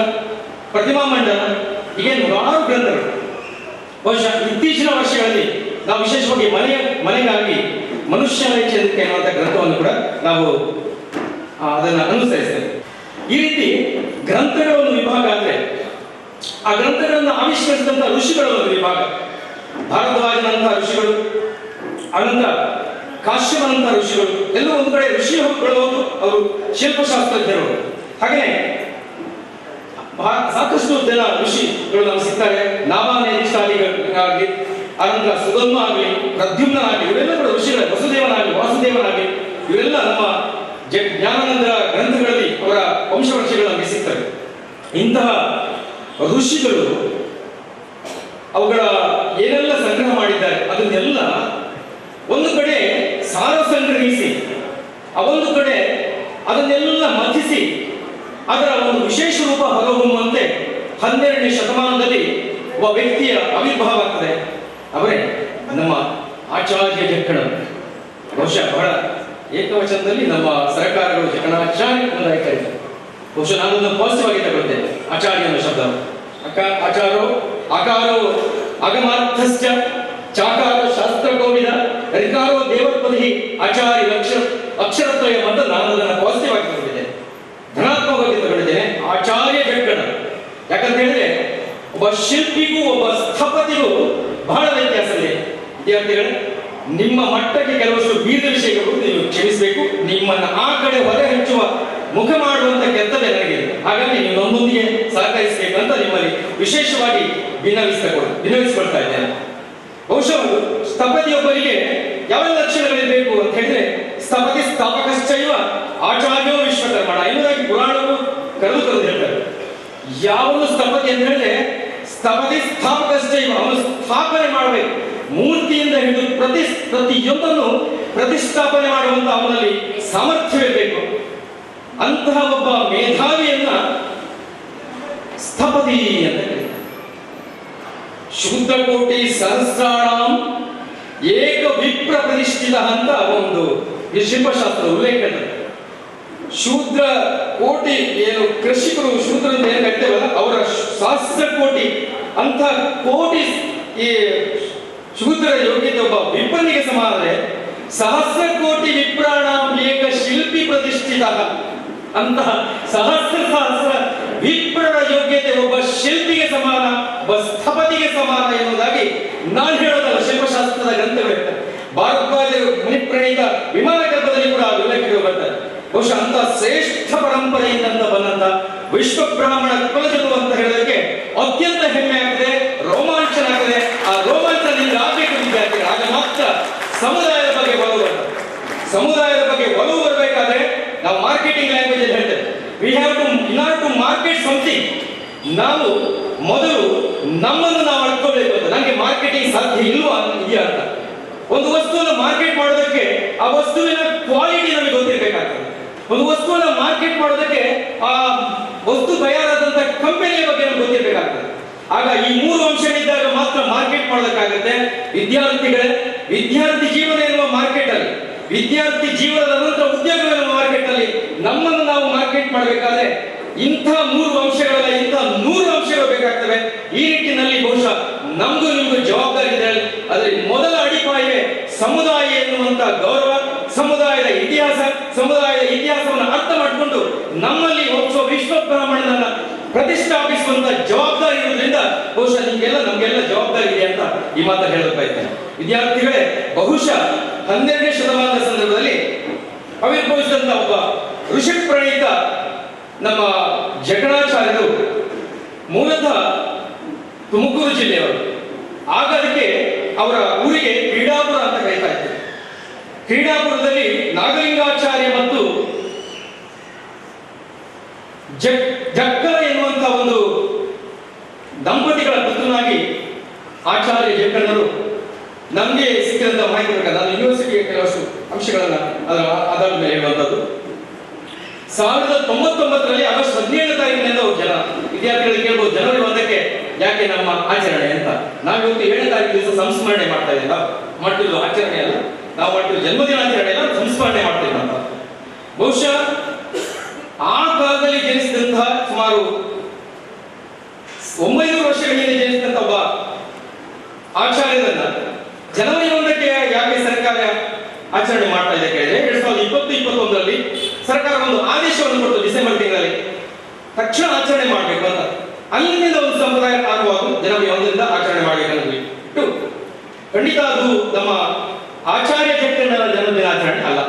ಪ್ರತಿಮಾ ಮಂಡಲ, ಹೀಗೆ ನೂರಾರು ಗ್ರಂಥಗಳು. ಬಹುಶಃ ಇತ್ತೀಚಿನ ವರ್ಷಗಳಲ್ಲಿ ನಾವು ವಿಶೇಷವಾಗಿ ಮನೆಗಾಗಿ ಮನುಷ್ಯ ಚರಿತ್ರೆ ಎನ್ನುವಂಥ ಗ್ರಂಥವನ್ನು ಕೂಡ ನಾವು ಅದನ್ನು ಅನುಸರಿಸ್ತೇವೆ. ಈ ರೀತಿ ಗ್ರಂಥಗಳ ಒಂದು ವಿಭಾಗ ಅಂದ್ರೆ ಆ ಗ್ರಂಥಗಳನ್ನು ಆವಿಷ್ಕರಿಸಿದಂತಹ ಋಷಿಗಳ ಒಂದು ವಿಭಾಗ. ಭಾರದ್ವಾಜನಂತಹ ಋಷಿಗಳು, ಅನಂತ ಕಾಶ್ಯಪನಂತಹ ಋಷಿಗಳು, ಎಲ್ಲರೂ ಒಂದು ಕಡೆ ಋಷಿಗಳು ಅವರು ಶಿಲ್ಪಶಾಸ್ತ್ರಜ್ಞರು. ಹಾಗೆಯೇ ಸಾಕಷ್ಟು ಜನ ಋಷಿಗಳು ನಮ್ಗೆ ಸಿಗ್ತಾರೆ. ನಾಭಾನೇರಿಷ್ಟಾದಿಗಳಾಗಲಿ, ಅನಂತರ ಸುಧನ್ಮ ಆಗಲಿ, ಪ್ರದ್ಯುಮ್ನ ಆಗಲಿ, ಇವರೆಲ್ಲ ಕೂಡ ಋಷಿಗಳ, ವಸುದೇವನಾಗಲಿ, ವಾಸುದೇವನಾಗಲಿ, ಇವರೆಲ್ಲ ನಮ್ಮ ಜ್ಞಾನಾನಂದರ ಗ್ರಂಥಗಳಲ್ಲಿ ಅವರ ವಂಶವರ್ಷಗಳು ನಮಗೆ ಸಿಗ್ತವೆ. ಇಂತಹ ಋಷಿಗಳು ಅವುಗಳ ಏನೆಲ್ಲ ಸಂಗ್ರಹ ಮಾಡಿದ್ದಾರೆ ಅದನ್ನೆಲ್ಲ ಒಂದು ಕಡೆ ಸಾರ ಸಂಗ್ರಹಿಸಿ, ಒಂದು ಕಡೆ ಅದನ್ನೆಲ್ಲ ಮಥಿಸಿ ಅದರ ಒಂದು ವಿಶೇಷ ರೂಪ ಹೊರಹೊಮ್ಮುವಂತೆ 12ನೇ ಶತಮಾನದಲ್ಲಿ ಒಬ್ಬ ವ್ಯಕ್ತಿಯ ಆವಿರ್ಭಾವ ಆಗ್ತದೆ. ಅವರೇ ನಮ್ಮ ಆಚಾರ್ಯ ಜಕ್ಕಣರು. ಬಹುಶಃ ಬಹಳ ಏಕವಚನದಲ್ಲಿ ನಮ್ಮ ಸರ್ಕಾರಗಳು ಜಕಣಾಚಾರ್ಯ ಎಂಬುದಾಗಿ ಕರೀತಾರೆ. ಬಹುಶಃ ನಾನೊಂದು ಪಾಸಿಟಿವ್ ಆಗಿ ತಗೊಳ್ತೇನೆ ಆಚಾರ್ಯ ಅನ್ನೋ ಶಬ್ದ. ಆಚಾರೋ ಆಕಾರೋ ಆಗಮಾರ್ಥಶ್ಚ ಚಾಕಾರ ಶಾಸ್ತ್ರ ಕೋವಿದ ರಿಕಾರೋ ದೇವತ್ಪದಿ ಆಚಾರ್ಯ ಅಕ್ಷರತ್ರಯ ಅಂತ ನಾನು ಅದನ್ನು ಪಾಸಿಟಿವ್ ಆಗಿ ತಗೊಂಡಿದ್ದೇನೆ, ಧನಾತ್ಮಕವಾಗಿ ತಗೊಂಡಿದ್ದೇನೆ. ಆಚಾರ್ಯ ಜಕ್ಕಣ. ಯಾಕಂತ ಹೇಳಿದ್ರೆ ಒಬ್ಬ ಶಿಲ್ಪಿಗೂ ಒಬ್ಬ ಸ್ಥಪತಿಗೂ ಬಹಳ ವ್ಯತ್ಯಾಸ ಇದೆ. ವಿದ್ಯಾರ್ಥಿಗಳೇ, ನಿಮ್ಮ ಮಟ್ಟಕ್ಕೆ ಕೆಲವಷ್ಟು ಬೀದ ವಿಷಯಗಳು ನೀವು ಕ್ಷಮಿಸಬೇಕು. ನಿಮ್ಮನ್ನ ಆ ಕಡೆ ಹೊರೆ ಹಚ್ಚುವ ಮುಖ ಮಾಡುವಂತ ಕೆತ್ತನೆ ನನಗೆ, ಹಾಗಾಗಿ ನೀವು ನನ್ನೊಂದಿಗೆ ಸಹಕರಿಸಬೇಕಂತ ನಿಮ್ಮಲ್ಲಿ ವಿಶೇಷವಾಗಿ ವಿನವಿಸಿಕೊಳ್ತಾ ಇದ್ದೇನೆ. ಬಹುಶಃ ಸ್ಥಪತಿಯೊಬ್ಬರಿಗೆ ಯಾವೆಲ್ಲ ಲಕ್ಷಣಗಳಿರಬೇಕು ಅಂತ ಹೇಳಿದ್ರೆ, ಸ್ಥಪತಿ ಸ್ಥಾಪಕಶ್ಚೈವ ಆಚಾರ್ಯೋ ವಿಶ್ವಕರ್ಮಣ ಎನ್ನುವುದಾಗಿ ಪುರಾಣವು ಕರೆದು ಹೇಳ್ತಾರೆ. ಯಾವನು ಸ್ಥಪತಿ ಅಂತ ಹೇಳಿದ್ರೆ ಸ್ಥಪತಿ ಸ್ಥಾಪಕಶ್ಚೈವ, ಅವನು ಸ್ಥಾಪನೆ ಮಾಡಬೇಕು. ಮೂರ್ತಿಯಿಂದ ಹಿಡಿದು ಪ್ರತಿಯೊಂದನ್ನು ಪ್ರತಿಷ್ಠಾಪನೆ ಮಾಡುವಂತ ಅವನಲ್ಲಿ ಸಾಮರ್ಥ್ಯವಿರಬೇಕು. ಅಂತಹ ಒಬ್ಬ ಮೇಧಾವಿಯನ್ನ ಸ್ಥಪತಿ ಅಂತ ಕರೀತಾರೆ. ಶೂದ್ರಕೋಟಿ ಸಹಸ್ರಾಣಂ ಏಕ ವಿಪ್ರ ಪ್ರತಿಷ್ಠಿತ ಅಂತ ಒಂದು ಈ ಶಿಲ್ಪಶಾಸ್ತ್ರ ಉಲ್ಲೇಖ ಇದೆ. ಶೂದ್ರ ಕೋಟಿ ಏನು ಕೃಷಿಕರು ಶೂದ್ರ ಅಂತ ಏನು ಕರಿತೇವಲ್ಲ, ಅವರ ಸಹಸ್ರ ಕೋಟಿ ಅಂತ ಕೋಟಿ ಈ ಶೂದ್ರ ಯೋಗ್ಯತೆ ಒಬ್ಬ ವಿಪ್ರನಿಗೆ ಸಮಾನವೇ. ಸಹಸ್ರ ಕೋಟಿ ವಿಪ್ರಾಣ ಏಕ ಶಿಲ್ಪಿ ಪ್ರತಿಷ್ಠಿತ ಅಂತಹ ಸಹಸ್ರ ವಿಪ್ರರ ಯೋಗ್ಯತೆ ಒಬ್ಬ ಶಿಲ್ಪಿಗೆ ಸಮಾನ, ಒಬ್ಬ ಸ್ಥಪತಿಗೆ ಸಮಾನ ಎನ್ನುವುದಾಗಿ ನಾನು ಹೇಳೋದಲ್ಲ, ಶಿಲ್ಪಶಾಸ್ತ್ರದ ಗ್ರಂಥಗಳು ಹೇಳ್ತಾರೆ. ಭಾರದ್ವಾಜರು ಮುನಿಪ್ರಣೀತ ವಿಮಾನ ಗರ್ಭದಲ್ಲಿ ಕೂಡ ಉಲ್ಲೇಖಗಳು ಬರ್ತಾರೆ. ಬಹುಶಃ ಅಂತ ಶ್ರೇಷ್ಠ ಪರಂಪರೆಯಿಂದ ಬಂದಂತ ವಿಶ್ವ ಬ್ರಾಹ್ಮಣ ಕುಲಜರು ಅಂತ ಹೇಳೋದಕ್ಕೆ ಅತ್ಯಂತ ಹೆಮ್ಮೆ ಆಗ್ತದೆ, ರೋಮಾಂಚನ ಆಗ್ತದೆ. ಆ ರೋಮಾಂಚನ ನಿಮ್ಗೆ ಆಗ್ಬೇಕು ವಿದ್ಯಾರ್ಥಿಗಳು. ಆಗ ಮಾತ್ರ ಸಮುದಾಯದ ಬಗ್ಗೆ ಒಲವು ಬರ್ತದೆ. ಸಮುದಾಯದ ಬಗ್ಗೆ ಒಲವು ಬರಬೇಕಾದ್ರೆ ನಾವು ಮಾರ್ಕೆಟಿಂಗ್ ಲ್ಯಾಂಗ್ವೇಜ್ ಅಲ್ಲಿ ಹೇಳ್ತೇವೆ, we have to in order to market something, ನಾವು ಮೊದಲು ನಮ್ಮನ್ನು ನಾವು ಅಳ್ಕೋಬೇಕು ಅಂತ. ನನಗೆ ಮಾರ್ಕೆಟಿಂಗ್ ಸಾಧ್ಯ ಇಲ್ವಾ ಇದೆಯಾ ಅಂತ. ಒಂದು ವಸ್ತುವನ್ನು ಮಾರ್ಕೆಟ್ ಮಾಡೋದಕ್ಕೆ ಆ ವಸ್ತುವಿನ ಕ್ವಾಲಿಟಿ ನಮಗೆ ಗೊತ್ತಿರಬೇಕಾಗ್ತದೆ. ಒಂದು ವಸ್ತುವನ್ನ ಮಾರ್ಕೆಟ್ ಮಾಡೋದಕ್ಕೆ ಆ ವಸ್ತು ತಯಾರಾದಂತ ಕಂಪನಿಯ ಬಗ್ಗೆ ನಮ್ಗೆ ಗೊತ್ತಿರಬೇಕಾಗ್ತದೆ. ಆಗ ಈ 3 ಅಂಶಗಳಿದ್ದಾಗ ಮಾತ್ರ ಮಾರ್ಕೆಟ್ ಮಾಡೋದಕ್ಕಾಗುತ್ತೆ. ವಿದ್ಯಾರ್ಥಿಗಳೇ, ವಿದ್ಯಾರ್ಥಿ ಜೀವನ ಎನ್ನುವ ಮಾರ್ಕೆಟ್ ಅಲ್ಲಿ, ವಿದ್ಯಾರ್ಥಿ ಜೀವನದ ನಂತರ ಉದ್ಯೋಗವೆನ್ನುವ ಮಾರ್ಕೆಟ್ ಅಲ್ಲಿ ನಮ್ಮನ್ನು ನಾವು ಮಾರ್ಕೆಟ್ ಮಾಡಬೇಕಾದ್ರೆ ಇಂಥ 3 ಅಂಶಗಳಲ್ಲ, ಇಂಥ 100 ಅಂಶಗಳು ಬೇಕಾಗ್ತವೆ. ಈ ನಿಟ್ಟಿನಲ್ಲಿ ಬಹುಶಃ ನಮ್ಗೂ ನಿಮ್ಗೂ ಜವಾಬ್ದಾರಿ ಇದೆ. ಅದರಲ್ಲಿ ಮೊದಲ ಅಡಿಪಾಯವೇ ಸಮುದಾಯ ಎನ್ನುವಂತ ಗೌರವ, ಸಮುದಾಯದ ಇತಿಹಾಸವನ್ನು ಅರ್ಥ ಮಾಡಿಕೊಂಡು ನಮ್ಮಲ್ಲಿ ಒಬ್ಬ ವಿಶ್ವ ಬ್ರಾಹ್ಮಣನನ್ನ ಪ್ರತಿಷ್ಠಾಪಿಸುವಂತ ಜವಾಬ್ದಾರಿ ಇರುವುದರಿಂದ ಬಹುಶಃ ನಮ್ಗೆಲ್ಲ ಜವಾಬ್ದಾರಿ ಇದೆ ಅಂತ ಈ ಮಾತನ್ನು ಹೇಳತಾ ಇದ್ದೇನೆ. ವಿದ್ಯಾರ್ಥಿಗಳೇ, ಬಹುಶಃ 12ನೇ ಶತಮಾನದ ಸಂದರ್ಭದಲ್ಲಿ ಆವಿರ್ಭವಿಸಿದಂತ ಒಬ್ಬ ಋಷಿ ಪ್ರಣೀತ ನಮ್ಮ ಜಕಣಾಚಾರ್ಯರು ಮೂಲತಃ ತುಮಕೂರು ಜಿಲ್ಲೆಯವರು. ಆಗ ಅದಕ್ಕೆ ಅವರ ಊರಿಗೆ ಕ್ರೀಡಾಪುರ ಅಂತ ಕರೀತಾ ಇದ್ದಾರೆ. ಕ್ರೀಡಾಪುರದಲ್ಲಿ ನಾಗಲಿಂಗಾಚಾರ್ಯ ಮತ್ತು ಜಕ್ಕಲ ಎನ್ನುವಂತ ಒಂದು ದಂಪತಿಗಳ ಪುತ್ರನಾಗಿ ಆಚಾರ್ಯ ಜಕ್ಕಣ್ಣರು ನಮಗೆ ಸಿಕ್ಕಿದಂತ ಮಾಹಿತಿ ಪ್ರಕಾರ, ನಾನು ಯೂನಿವರ್ಸಿಟಿಯ ಕೆಲವಷ್ಟು ಅಂಶಗಳನ್ನ ಆಧಾರದ ಮೇಲೆ ಹೇಳುವಂಥದ್ದು. 1999ರಲ್ಲಿ ಆಗಸ್ಟ್ 17ನೇ ತಾರೀಕಿನಿಂದ ಜನ ವಿದ್ಯಾರ್ಥಿಗಳಿಗೆ ಕೇಳ್ಬೋದು, ಜನವರಿ 1ಕ್ಕೆ ಯಾಕೆ ನಮ್ಮ ಆಚರಣೆ ಅಂತ. ನಾವಿವತ್ತು 7ನೇ ತಾರೀಕು ದಿವಸ ಸಂಸ್ಮರಣೆ ಮಾಡ್ತಾ ಇದ್ದೀವಿ. ಮಾಡ್ತಿದ್ದು ಆಚರಣೆ ಅಲ್ಲ, ನಾವು ಮಾಡ್ತಿದ್ದು ಜನ್ಮದಿನಾಚರಣೆ ಅಲ್ಲ, ಸಂಸ್ಮರಣೆ ಮಾಡ್ತಿದ್ದ ಅಂತ. ಬಹುಶಃ ಆ ಕಾಲದಲ್ಲಿ ಜನಿಸಿದಂತಹ ಸುಮಾರು 900 ವರ್ಷಗಳ ಹಿಂದೆ ಜನಿಸಿದಂತ ಒಬ್ಬ ಆಚಾರ್ಯರನ್ನ ಜನವರಿ 1ಕ್ಕೆ ಯಾಕೆ ಸರ್ಕಾರ ಆಚರಣೆ ಮಾಡ್ತಾ ಇದೆ ಕೇಳಿದ್ರೆ, 2020-21ರಲ್ಲಿ ಸರ್ಕಾರ ಒಂದು ಆದೇಶವನ್ನು ಕೊಟ್ಟು ಡಿಸೆಂಬರ್ ತಿಂಗಳಲ್ಲಿ ತಕ್ಷಣ ಆಚರಣೆ ಮಾಡಬೇಕು ಅಂತ. ಅಲ್ಲಿಂದ ಒಂದು ಸಂಪ್ರದಾಯ ಆಗುವಾಗ ಜನವರಿ 1ರಿಂದ ಆಚರಣೆ ಮಾಡಬೇಕಂದ್ಬಿಟ್ಟು, ಖಂಡಿತ ಅದು ನಮ್ಮ ಆಚಾರ್ಯ ಜಕ್ಕಣ್ಣರ ಜನ್ಮದಿನಾಚರಣೆ ಅಲ್ಲ.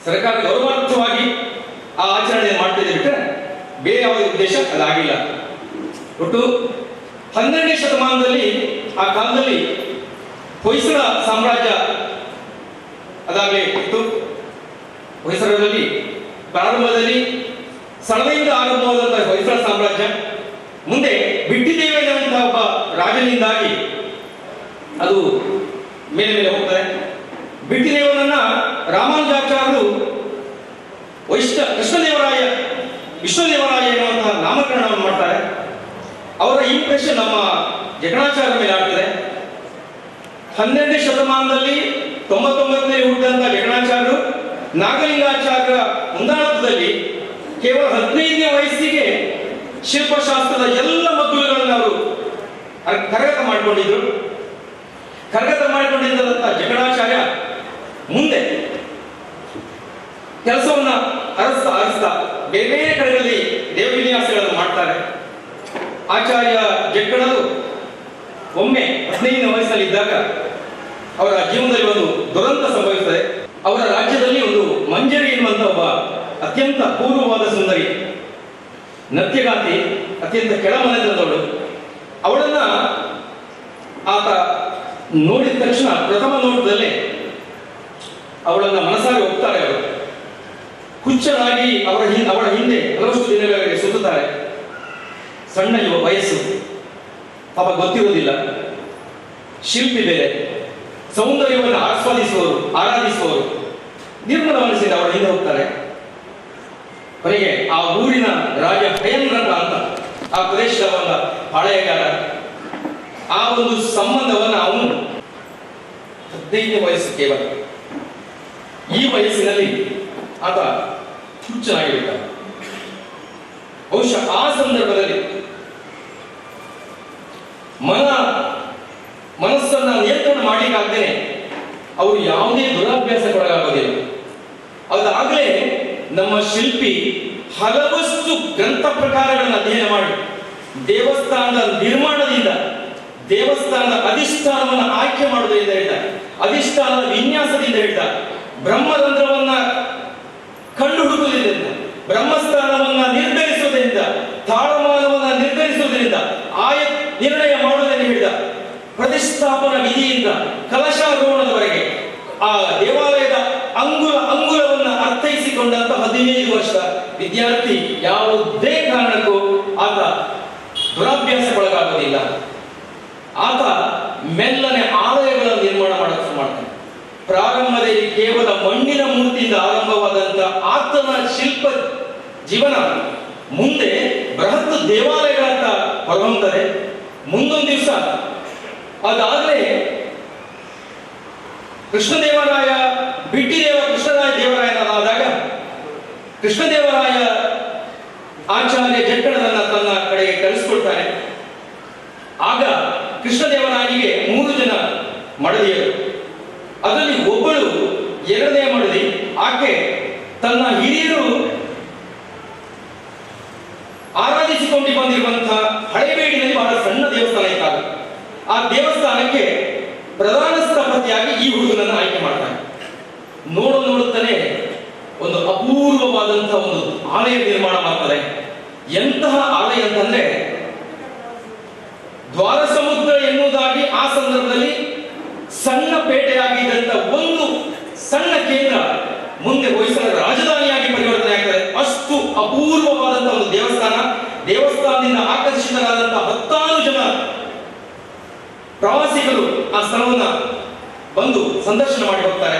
ಸರ್ಕಾರ ಗೌರವಾರ್ಥವಾಗಿ ಆ ಆಚರಣೆ ಮಾಡ್ತಿದೆ ಬಿಟ್ಟರೆ ಬೇರೆ ಯಾವುದೇ ಉದ್ದೇಶ ಅದಾಗಿಲ್ಲ. ಒಟ್ಟು 12ನೇ ಶತಮಾನದಲ್ಲಿ ಆ ಕಾಲದಲ್ಲಿ ಹೊಯ್ಸಳ ಸಾಮ್ರಾಜ್ಯ ಅದಾಗಲೇ ಇತ್ತು. ಹೊಯ್ಸಳರಲ್ಲಿ ಪ್ರಾರಂಭದಲ್ಲಿ ಸಳವೆಯಿಂದ ಆರಂಭವಾದಂತಹ ಹೊಯ್ಸಳ ಸಾಮ್ರಾಜ್ಯ ಮುಂದೆ ಬಿಟ್ಟಿದೇವ ಎನ್ನುವಂತಹ ಒಬ್ಬ ರಾಜನಿಂದಾಗಿ ಅದು ಮೇಲೆ ಮೇಲೆ ಹೋಗ್ತಾರೆ. ಬಿಟ್ಟಿದೇವನನ್ನ ರಾಮಾನುಜಾಚಾರ್ಯರು ಕೃಷ್ಣದೇವರಾಯ ವಿಶ್ವದೇವರಾಯ ಎನ್ನುವಂತಹ ನಾಮಕರಣವನ್ನು ಮಾಡ್ತಾರೆ. ಅವರ ಇಂಪ್ರೆಷನ್ ನಮ್ಮ ಜಕಣಾಚಾರ್ಯ ಮೇಲೆ ಆಗ್ತದೆ. 12ನೇ ಶತಮಾನದಲ್ಲಿ 99ನೇ ಹುಟ್ಟಿದಂತಹ ಜಕಣಾಚಾರ್ಯರು ನಾಗಲಿಂಗಾಚಾರ್ಯರ ಮುಂದಾಳತ್ವದಲ್ಲಿ ಕೇವಲ 15ನೇ ವಯಸ್ಸಿಗೆ ಶಿಲ್ಪಶಾಸ್ತ್ರದ ಎಲ್ಲ ಮಗ್ಗುಲುಗಳನ್ನು ಅವರು ಕರಗತ ಮಾಡಿಕೊಂಡಿದ್ರು. ಕರಗತ ಮಾಡಿಕೊಂಡಿದ್ದಂತಹ ಜಕಣಾಚಾರ್ಯ ಮುಂದೆ ಕೆಲಸವನ್ನ ಅರಸ್ತಾ ಬೇರೆ ಬೇರೆ ಕಡೆಗಳಲ್ಲಿ ದೇವವಿನ್ಯಾಸಗಳನ್ನು ಮಾಡ್ತಾರೆ. ಆಚಾರ್ಯ ಜಕ್ಕಣರು ಒಮ್ಮೆ 15ನೇ ವಯಸ್ಸಲ್ಲಿದ್ದಾಗ ಅವರ ಜೀವನದಲ್ಲಿ ಒಂದು ದುರಂತ ಸಂಭವಿಸುತ್ತದೆ. ಅವರ ರಾಜ್ಯದಲ್ಲಿ ಒಂದು ಮಂಜರಿ ಎನ್ನುವಂತ ಒಬ್ಬ ಅತ್ಯಂತ ಅಪೂರ್ವವಾದ ಸುಂದರಿ ನೃತ್ಯಗಾತಿ, ಅತ್ಯಂತ ಕೆಳಮನೆತನದವಳು. ಅವಳನ್ನ ಆತ ನೋಡಿದ ತಕ್ಷಣ ಪ್ರಥಮ ನೋಟದಲ್ಲೇ ಅವಳನ್ನ ಮನಸಾರಿ ಒಪ್ತಾರೆ. ಅವರು ಹುಚ್ಚರಾಗಿ ಅವಳ ಹಿಂದೆ ಹಲವಷ್ಟು ದಿನಗಳಿಗೆ ಸುತ್ತುತ್ತಾರೆ. ಸಣ್ಣ ವಯಸ್ಸು, ಪಾಪ ಗೊತ್ತಿರುವುದಿಲ್ಲ. ಶಿಲ್ಪಿ ಬೇರೆ, ಸೌಂದರ್ಯವನ್ನು ಆರಾಧಿಸುವವರು ನಿರ್ಮಲ ಮನಸ್ಸಿಂದ ಅವರ ಹಿಂದೆ ಹೋಗ್ತಾರೆ. ಕೊನೆಗೆ ಆ ಊರಿನ ರಾಜ ಭಯಂಕರ ಅಂತ ಆ ಪ್ರದೇಶದ ಒಂದು ಪಾಳೆಯಗಾರ, ಆ ಒಂದು ಸಂಬಂಧವನ್ನು ಅವನು 15ನೇ ವಯಸ್ಸು ಕೇವಲ, ಈ ವಯಸ್ಸಿನಲ್ಲಿ ಆತ ಹುಚ್ಚನಾಗಿರುತ್ತಾನೆ. ಬಹುಶಃ ಆ ಸಂದರ್ಭದಲ್ಲಿ ಮನಸ್ಸನ್ನ ನಿಯಂತ್ರಣ ಮಾಡಲಿಕ್ಕಾಗ್ದೇನೆ ಅವರು ಯಾವುದೇ ದುರಾಭ್ಯಾಸಕ್ಕೊಳಗಾಗೋದಿಲ್ಲ. ಅದಾಗಲೇ ನಮ್ಮ ಶಿಲ್ಪಿ ಹಲವಷ್ಟು ಗ್ರಂಥ ಪ್ರಕಾರಗಳನ್ನು ಅಧ್ಯಯನ ಮಾಡಿ ದೇವಸ್ಥಾನದ ನಿರ್ಮಾಣದಿಂದ, ದೇವಸ್ಥಾನದ ಅಧಿಷ್ಠಾನವನ್ನು ಆಯ್ಕೆ ಮಾಡುವುದರಿಂದ ಹಿಡಿದ, ಅಧಿಷ್ಠಾನದ ವಿನ್ಯಾಸದಿಂದ ಹಿಡಿದ, ಬ್ರಹ್ಮರಂಧ್ರವನ್ನ ಕಂಡು ಹುಡುಕುವುದರಿಂದ, ಬ್ರಹ್ಮಸ್ಥಾನವನ್ನ ನಿರ್ಧರಿಸುವುದರಿಂದ, ತಾಳಮಾನವನ್ನ ನಿರ್ಧರಿಸುವುದರಿಂದ, ನಿರ್ಣಯ ಮಾಡುವುದನ್ನು ಹಿಡಿದ, ಪ್ರತಿಷ್ಠಾಪನಾ ವಿಧಿಯಿಂದ ಕಲಶಾರೋಹಣದವರೆಗೆ ಆ ದೇವಾಲಯದ ಅಂಗುಲವನ್ನ ಅರ್ಥೈಸಿಕೊಂಡಂತ 15 ವರ್ಷದ ವಿದ್ಯಾರ್ಥಿ ಯಾವುದೇ ಕಾರಣಕ್ಕೂ ಆತ ದುರಾಭ್ಯಾಸಕ್ಕೊಳಗಾಗುವುದಿಲ್ಲ. ಆತ ಮೆಲ್ಲನೆ ಆಲಯಗಳ ನಿರ್ಮಾಣ ಮಾಡಕ್ಕೆ ಶುರು ಮಾಡ್ತಾನೆ. ಪ್ರಾರಂಭದಲ್ಲಿ ಕೇವಲ ಮಣ್ಣಿನ ಮೂರ್ತಿಯಿಂದ ಆರಂಭವಾದಂತ ಆತನ ಶಿಲ್ಪ ಜೀವನ ಮುಂದೆ ಬೃಹತ್ ದೇವಾಲಯಗಳಂತ ಹೊರಹೊಮ್ಮುತ್ತದೆ. ಮುಂದೊಂದು ದಿವಸ ಅದಾಗಲೇ ಕೃಷ್ಣದೇವರಾಯ ಕೃಷ್ಣರಾಯ ದೇವರಾಯನಾದಾಗ ಕೃಷ್ಣದೇವರಾಯ ಆಚಾರ್ಯ ಜಕ್ಕಣನನ್ನ ತನ್ನ ಕಡೆಗೆ ಕಳಿಸಿಕೊಳ್ತಾನೆ. ಆಗ ಕೃಷ್ಣದೇವರಾಯನಿಗೆ 3 ಜನ ಮಡದಿಯರು. ಅದರಲ್ಲಿ ಒಬ್ಬಳು 2ನೇ ಮಡದಿ. ಆಕೆ ತನ್ನ ಹಿರಿಯರು ಆರಾಧಿಸಿಕೊಂಡು ಬಂದಿರುವಂತಹ ಹಳೆಬೇಡಿನಲ್ಲಿ ಬಹಳ ಸಣ್ಣ ದೇವಸ್ಥಾನ ಇದ್ದಾಗ ಆ ದೇವಸ್ಥಾನಕ್ಕೆ ಪ್ರಧಾನ ಸ್ಥಪತಿಯಾಗಿ ಈ ಹುಡುಗನನ್ನು ಆಯ್ಕೆ ಮಾಡ್ತಾನೆ. ನೋಡುತ್ತಾನೆ ಒಂದು ಅಪೂರ್ವವಾದಂತಹ ಒಂದು ಆಲಯ ನಿರ್ಮಾಣ ಮಾಡ್ತಾರೆ. ಎಂತಹ ಆಲಯ ಅಂತಂದ್ರೆ ದ್ವಾರ ಸಮುದ್ರ ಎನ್ನುವುದಾಗಿ ಆ ಸಂದರ್ಭದಲ್ಲಿ ಸಣ್ಣ ಪೇಟೆಯಾಗಿದ್ದಂತ ಒಂದು ಸಣ್ಣ ಕೇಂದ್ರ ಮುಂದೆ ಹೊಯ್ಸಳ ರಾಜಧಾನಿಯಾಗಿ ಪರಿವರ್ತನೆ ಆಗ್ತದೆ. ಅಷ್ಟು ಅಪೂರ್ವವಾದಂತಹ ಒಂದು ದೇವಸ್ಥಾನದಿಂದ ಆಕರ್ಷಿತರಾದಂತಹ 10 ಜನ ಪ್ರವಾಸಿಗರು ಆ ಸ್ಥಳವನ್ನ ಬಂದು ಸಂದರ್ಶನ ಮಾಡಿ ಹೋಗ್ತಾರೆ.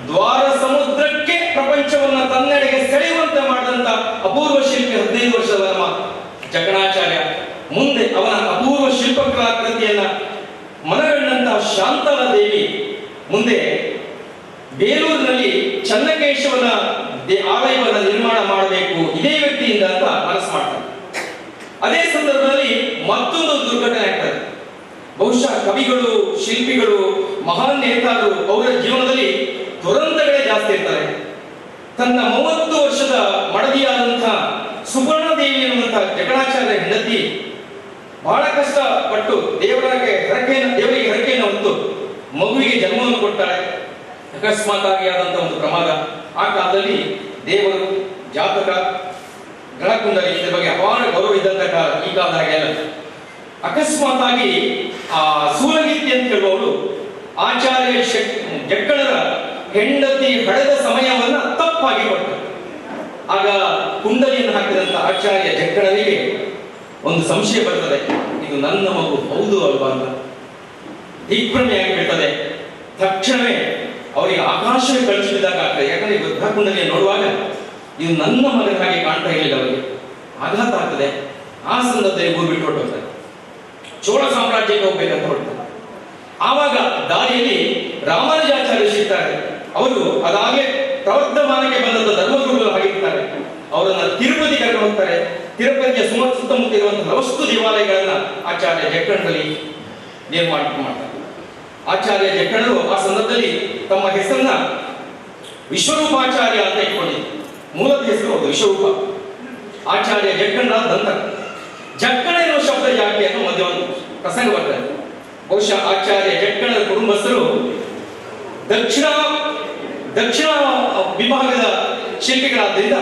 ದ್ವಾರ ಸಮುದ್ರಕ್ಕೆ ಪ್ರಪಂಚವನ್ನ ತನ್ನೆಡೆಗೆ ಸೆಳೆಯುವಂತೆ ಮಾಡಿದಂತ ಅಪೂರ್ವ ಶಿಲ್ಪಿ 15 ವರ್ಷದ ನಮ್ಮ ಜಕಣಾಚಾರ್ಯ. ಮುಂದೆ ಅವನ ಅಪೂರ್ವ ಶಿಲ್ಪಕಲಾಕೃತಿಯನ್ನ ಮನಗಂಡಂತಹ ಶಾಂತಲ ದೇವಿ ಮುಂದೆ ಬೇಲೂರಿನಲ್ಲಿ ಚನ್ನಕೇಶವನ ಆಲಯವನ್ನ ನಿರ್ಮಾಣ ಮಾಡಬೇಕು ಇದೇ ವ್ಯಕ್ತಿಯಿಂದ ಅಂತ ಮನಸ್ಸು ಮಾಡ್ತಾರೆ. ಅದೇ ಸಂದರ್ಭದಲ್ಲಿ ಮತ್ತೊಂದು ದುರ್ಘಟನೆ ಆಗ್ತದೆ. ಬಹುಶಃ ಕವಿಗಳು, ಶಿಲ್ಪಿಗಳು, ಮಹಾನ್ ನೇತಾರರು ಅವರ ಜೀವನದಲ್ಲಿ ದುರಂತಗಳೇ ಜಾಸ್ತಿ ಇರ್ತಾರೆ. ತನ್ನ 30 ವರ್ಷದ ಮಡದಿಯಾದಂತಹ ಸುವರ್ಣದೇವಿ ಎನ್ನುವಂತಹ ಜಕಣಾಚಾರ್ಯ ಹೆಂಡತಿ ಬಹಳ ಕಷ್ಟಪಟ್ಟು ದೇವರಿಗೆ ಹರಕೆಯನ್ನು ಹೊತ್ತು ಮಗುವಿಗೆ ಜನ್ಮವನ್ನು ಕೊಡ್ತಾಳೆ. ಅಕಸ್ಮಾತ್ ಆಗಿ ಆದಂತಹ ಒಂದು ಪ್ರಮಾದ. ಆ ಕಾಲದಲ್ಲಿ ದೇವರು, ಜಾತಕ ಗಣಕುಂಡಲಿ ಇದ್ರ ಬಗ್ಗೆ ಅಪಾರ ಗೌರವ ಇದ್ದಂತ ಕಾಲ, ಈ ಕಾಲದ ಹಾಗೆಲ್ಲ. ಅಕಸ್ಮಾತ್ ಆಗಿ ಆ ಸೂಲಗೀತಿ ಅಂತ ಹೇಳುವವಳು ಆಚಾರ್ಯ ಜಕ್ಕಣರ ಹೆಂಡತಿ ಹಡೆದ ಸಮಯವನ್ನ ತಪ್ಪಾಗಿ ಕೊಟ್ಟರು. ಆಗ ಕುಂಡಲಿಯನ್ನು ಹಾಕಿದಂತ ಆಚಾರ್ಯ ಜಕ್ಕಣನಿಗೆ ಒಂದು ಸಂಶಯ ಬರ್ತದೆ, ಇದು ನನ್ನ ಮಗು ಹೌದು ಅಲ್ವಾ ಅಂತ. ದಿಗ್ಭ್ರಮೆಯಾಗಿ ಬಿಡ್ತದೆ. ತಕ್ಷಣವೇ ಅವರಿಗೆ ಆಕಾಶವೇ ಕಳಿಸಿದಾಗ ಆಗ್ತದೆ. ಯಾಕಂದ್ರೆ ವೃದ್ಧ ಕುಂಡಲಿಯನ್ನು ನೋಡುವಾಗ ಇದು ನನ್ನ ಮಗನ ಹಾಗೆ ಕಾಣ್ತಾ ಇರಲಿಲ್ಲ ಅವರಿಗೆ. ಆಘಾತ ಆಗ್ತದೆ. ಆ ಸಂದರ್ಭದಲ್ಲಿ ಊರು ಬಿಟ್ಟು ಹೊರಟೋಗ್ತಾರೆ. ಚೋಳ ಸಾಮ್ರಾಜ್ಯಕ್ಕೆ ಹೋಗ್ಬೇಕಂತ ಹೊರಡ್ತಾರೆ. ಆವಾಗ ದಾರಿಯಲ್ಲಿ ರಾಮಾನುಜಾಚಾರ್ಯ ಸಿಗ್ತಾರೆ. ಅವರು ಅದಾಗಲೇ ಪ್ರವರ್ಧಮಾನಕ್ಕೆ ಬಂದಂತ ಧರ್ಮಗುರುಗಳು ಆಗಿರ್ತಾರೆ. ಅವರನ್ನ ತಿರುಪತಿ ಕರ್ಕೊಂಡು ಹೋಗ್ತಾರೆ. ತಿರುಪತಿಯ ಸುತ್ತಮುತ್ತ ಇರುವಂತಹ ವಸ್ತು ದೇವಾಲಯಗಳನ್ನ ಆಚಾರ್ಯ ಜಕ್ಕಣದಲ್ಲಿ ನಿರ್ಮಾಣ ಮಾಡ್ತಾರೆ. ಆಚಾರ್ಯ ಜಕ್ಕಣರು ಆ ಸಂದರ್ಭದಲ್ಲಿ ತಮ್ಮ ಹೆಸರನ್ನ ವಿಶ್ವರೂಪಾಚಾರ್ಯ ಅಂತ ಇಟ್ಕೊಂಡಿದ್ರು. ಮೂಲದ ಹೆಸರು ಅದು ವಿಶ್ವರೂಪ. ಆಚಾರ್ಯ ಜಕ್ಕಣರ ದಂತ. ಜಕ್ಕಣ ಎನ್ನುವ ಶಬ್ದ ಯಾಕೆ ಅನ್ನೋ ಮಧ್ಯ ಒಂದು ಪ್ರಸಂಗ ಬರ್ತದೆ. ಬಹುಶಃ ಆಚಾರ್ಯ ಜಕ್ಕಣರ ಕುಟುಂಬಸ್ಥರು ದಕ್ಷಿಣ ವಿಭಾಗದ ಶಿಲ್ಪಿಗಳಾದ್ರಿಂದ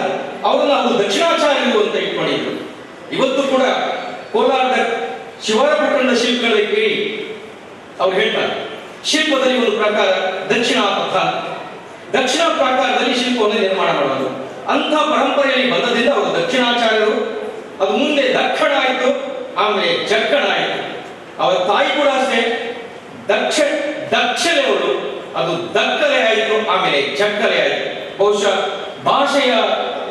ಅವರನ್ನು ನಾವು ದಕ್ಷಿಣಾಚಾರ್ಯರು ಅಂತ ಇಟ್ಕೊಂಡಿದ್ರು. ಇವತ್ತು ಕೂಡ ಕೋಲಾರದ ಶಿವಾರ ಪಟ್ಟಣದ ಶಿಲ್ಪಿಗಳಲ್ಲಿ ಕೇಳಿ ಅವ್ರು ಹೇಳ್ತಾರೆ, ಶಿಲ್ಪದಲ್ಲಿ ಒಂದು ಪ್ರಕಾರ ದಕ್ಷಿಣ ಪಥ, ದಕ್ಷಿಣ ಪ್ರಾಕಾರದಲ್ಲಿ ಶಿಲ್ಪವನ್ನು ನಿರ್ಮಾಣ ಮಾಡೋದು. ಅಂಥ ಪರಂಪರೆಯಲ್ಲಿ ಬಂದದಿಂದ ಅವರು ದಕ್ಷಿಣಾಚಾರ್ಯರು. ಅದು ಮುಂದೆ ದಕ್ಕಣ ಆಯಿತು, ಆಮೇಲೆ ಜಕ್ಕಣ ಆಯಿತು. ಅವರ ತಾಯಿ ಕೂಡ ಅಷ್ಟೇ ದಕ್ಷಲೆ ಅವಳು, ಅದು ದಕ್ಕಲೆ ಆಯಿತು, ಆಮೇಲೆ ಜಕ್ಕಲೆ ಆಯಿತು. ಬಹುಶಃ ಭಾಷೆಯ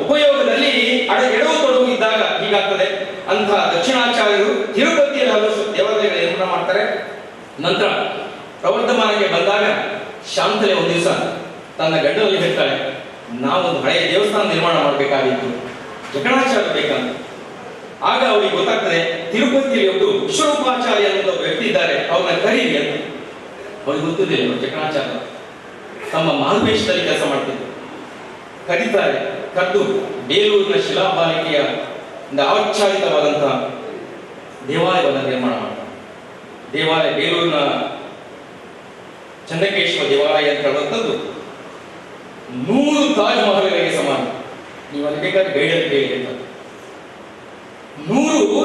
ಉಪಯೋಗದಲ್ಲಿ ಎಡವು ತೊಡವು ಇದ್ದಾಗ ಹೀಗಾಗ್ತದೆ. ಅಂತಹ ದಕ್ಷಿಣಾಚಾರ್ಯರು ತಿರುಪತಿಯಲ್ಲಿ ಹಲವು ದೇವಾಲಯಗಳ ನಿರ್ಮಾಣ ಮಾಡ್ತಾರೆ. ನಂತರ ಪ್ರವರ್ಧಮಾನಕ್ಕೆ ಬಂದಾಗ ಶಾಂತಲೆ ಒಂದು ದಿವಸ ತನ್ನ ಗಂಡನಲ್ಲಿ ಹೇಳ್ತಾಳೆ, ನಾವೊಂದು ಹಳೆಯ ದೇವಸ್ಥಾನ ನಿರ್ಮಾಣ ಮಾಡಬೇಕಾಗಿತ್ತು, ಜಕ್ಕಣಾಚಾರ್ಯ ಬೇಕಂತ. ಆಗ ಅವರಿಗೆ ಗೊತ್ತಾಗ್ತದೆ, ತಿರುಪತಿಯಲ್ಲಿ ಒಬ್ಬರು ವಿಶ್ವರೂಪಾಚಾರ್ಯ ಅನ್ನೋ ಒಬ್ಬ ವ್ಯಕ್ತಿ ಇದ್ದಾರೆ, ಅವ್ರನ್ನ ಕರೀರಿ ಅಂತ. ಅವ್ರಿಗೆ ಗೊತ್ತಿರಲಿಲ್ಲ ಜಕ್ಕಣಾಚಾರ್ಯ ತಮ್ಮ ಮಾಲ್ವೇಶದಲ್ಲಿ ಕೆಲಸ ಮಾಡ್ತಿದ್ರು. ಕರೀತಾರೆ. ಕದ್ದು ಬೇಲೂರಿನ ಶಿಲಾಬಾಲಿಕೆಯ ಒಂದು ಆಚ್ಛಾದಿತವಾದಂತಹ ದೇವಾಲಯವನ್ನು ನಿರ್ಮಾಣ ಮಾಡ್ತಾರೆ. ದೇವಾಲಯ ಬೇಲೂರಿನ ಚನ್ನಕೇಶ್ವರ ದೇವಾಲಯ ಅಂತ ಹೇಳುವಂಥದ್ದು 100 ತಾಜ್ ಮಹಲ್ಗಳಿಗೆ ಸಮಾನ. ನೀವು ಅಲ್ಲಿ ಬೇಕಾದ್ರೆ ಗೈಡಲ್ಲಿ ಕೇಳಿ ಅಂತ. 100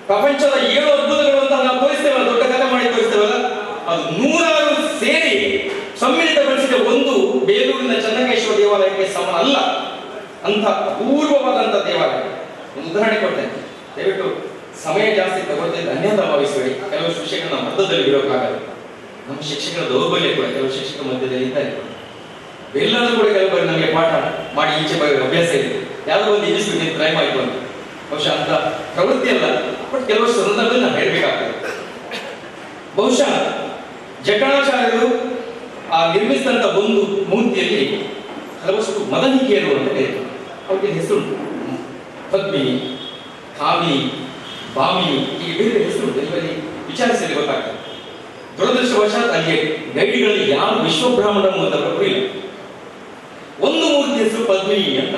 ಪ್ರಪಂಚದ 7 ಅದ್ಭುತಗಳು ಅಂತ ನಾವು ತೋರಿಸ್ತೇವಲ್ಲ, ದೊಡ್ಡ ಕಥೆ ಮಾಡಿ ತೋರಿಸ್ತೇವಲ್ಲ, ಅದು 100 ಸೇರಿ ಸಮ್ಮಿಳಿತಗೊಳಿಸಿದ ಒಂದು ಬೇಲೂರಿನ ಚನ್ನಕೇಶ್ವರ ದೇವಾಲಯಕ್ಕೆ ಸಮ ಅಲ್ಲ. ಅಂತ ಅಪೂರ್ವವಾದಂಥ ದೇವಾಲಯ. ಒಂದು ಉದಾಹರಣೆ ಕೊಡ್ತೇನೆ, ದಯವಿಟ್ಟು ಸಮಯ ಜಾಸ್ತಿ ತಗೊಳ್ತೇನೆ, ಅನ್ಯತಾ ಭಾವಿಸಬೇಡಿ. ಕೆಲವು ಶಿಕ್ಷಕರನ್ನ ಮಧ್ಯದಲ್ಲಿ ಬಿಡೋಕ್ಕಾಗಲ್ಲ. ನಮ್ಮ ಶಿಕ್ಷಕರ ದೌರ್ಬಲ್ಯ ಕೂಡ ಕೆಲವು ಶಿಕ್ಷಕರ ಮಧ್ಯದಲ್ಲಿ ಇದ್ದಾರೆ. ಎಲ್ಲರೂ ಕೂಡ ಕೆಲವರು ನಮಗೆ ಪಾಠ ಮಾಡಿ ಈಚೆ ಬರೋ ಅಭ್ಯಾಸ ಇದೆ. ಯಾವುದೋ ಒಂದು ಇಂಗ್ಲಿಷ್ ಟ್ರೈ ಮಾಡಿತು ಅಂತ. ಬಹುಶಃ ಅಂತ ಪ್ರವೃತ್ತಿ ಅಲ್ಲ, ಬಟ್ ಕೆಲವು ಸಂದರ್ಭದಲ್ಲಿ ನಾವು ಹೇಳಬೇಕಾಗ್ತದೆ. ಬಹುಶಃ ಜಕ್ಕಣಾಚಾರ್ಯರು ಆ ನಿರ್ಮಿಸಿದಂಥ ಒಂದು ಮೂರ್ತಿಯಲ್ಲಿ ಹಲವಷ್ಟು ಮದನಿಕೆಯರು ಅಂತ ಕರೀತಾರೆ. ಅವ್ರಿಗೆ ಹೆಸರು ಪದ್ಮಿನಿ, ಕಾಮಿನಿ, ಬಾಮಿನಿ, ಹೀಗೆ ಬೇರೆ ಹೆಸರು ಇವರಲ್ಲಿ ವಿಚಾರಿಸಲಿ ಗೊತ್ತಾಗ್ತದೆ. ದುರದೃಷ್ಟವಶಾತ್ ಅಲ್ಲಿಗೆ ಗೈಡ್ಗಳಲ್ಲಿ ಯಾರು ವಿಶ್ವಬ್ರಾಹ್ಮಣ ಮೂಲದವರು ಇಲ್ಲ. ಒಂದು ಮೂರ್ತಿ ಹೆಸರು ಪದ್ಮಿನಿ ಅಂತ.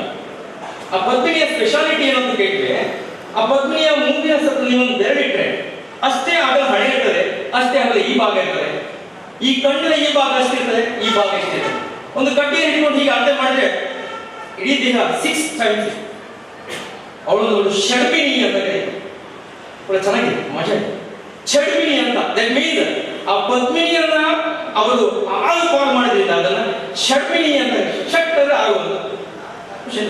ಆ ಪದ್ಮಿನಿಯ ಸ್ಪೆಷಾಲಿಟಿ ಏನಂತ ಕೇಳಿದ್ರೆ, ಆ ಪದ್ಮಿನಿಯ ಮೂಗಿನ ಸತ್ತು ನೀವೊಂದು ಬೆರಳಿಟ್ರೆ ಅಷ್ಟೇ ಆಗಲ ಹಣೆ ಇರ್ತದೆ, ಅಷ್ಟೇ ಆಗಲ ಈ ಭಾಗ ಇರ್ತದೆ. ಈ ಕಣ್ಣಿನ ಈ ಭಾಗ ಅಷ್ಟಿರ್ತದೆ, ಈ ಭಾಗ ಎಷ್ಟಿರ್ತದೆ. ಒಂದು ಕಡ್ಡಿ ಹಿಡಿಕೊಂಡು ಹೀಗೆ ಅರ್ಥ ಮಾಡಿದ್ರೆ ಇಡೀ ದೇಹ 6 ಟೈಮ್ಸ್. ಅವಳೊಂದು ಷಡ್ಮಿನಿ ಅಂತ ಕರೀತಾರೆ. ಕೂಡ ಚೆನ್ನಾಗಿದೆ, ಮಜಾ ಇದೆ. ಷಡ್ಮಿನಿ ಅಂತ ದಟ್ ಮೀನ್ಸ್ ಆ ಪದ್ಮಿನಿಯನ್ನ ಅವರು ಆಳು ಪಾಲು ಮಾಡಿದ್ರಿಂದ ಅದನ್ನ ಷಡ್ಮಿನಿ ಅಂತ, ಷಟ್ ಅಂದ್ರೆ ಆಗುವುದು.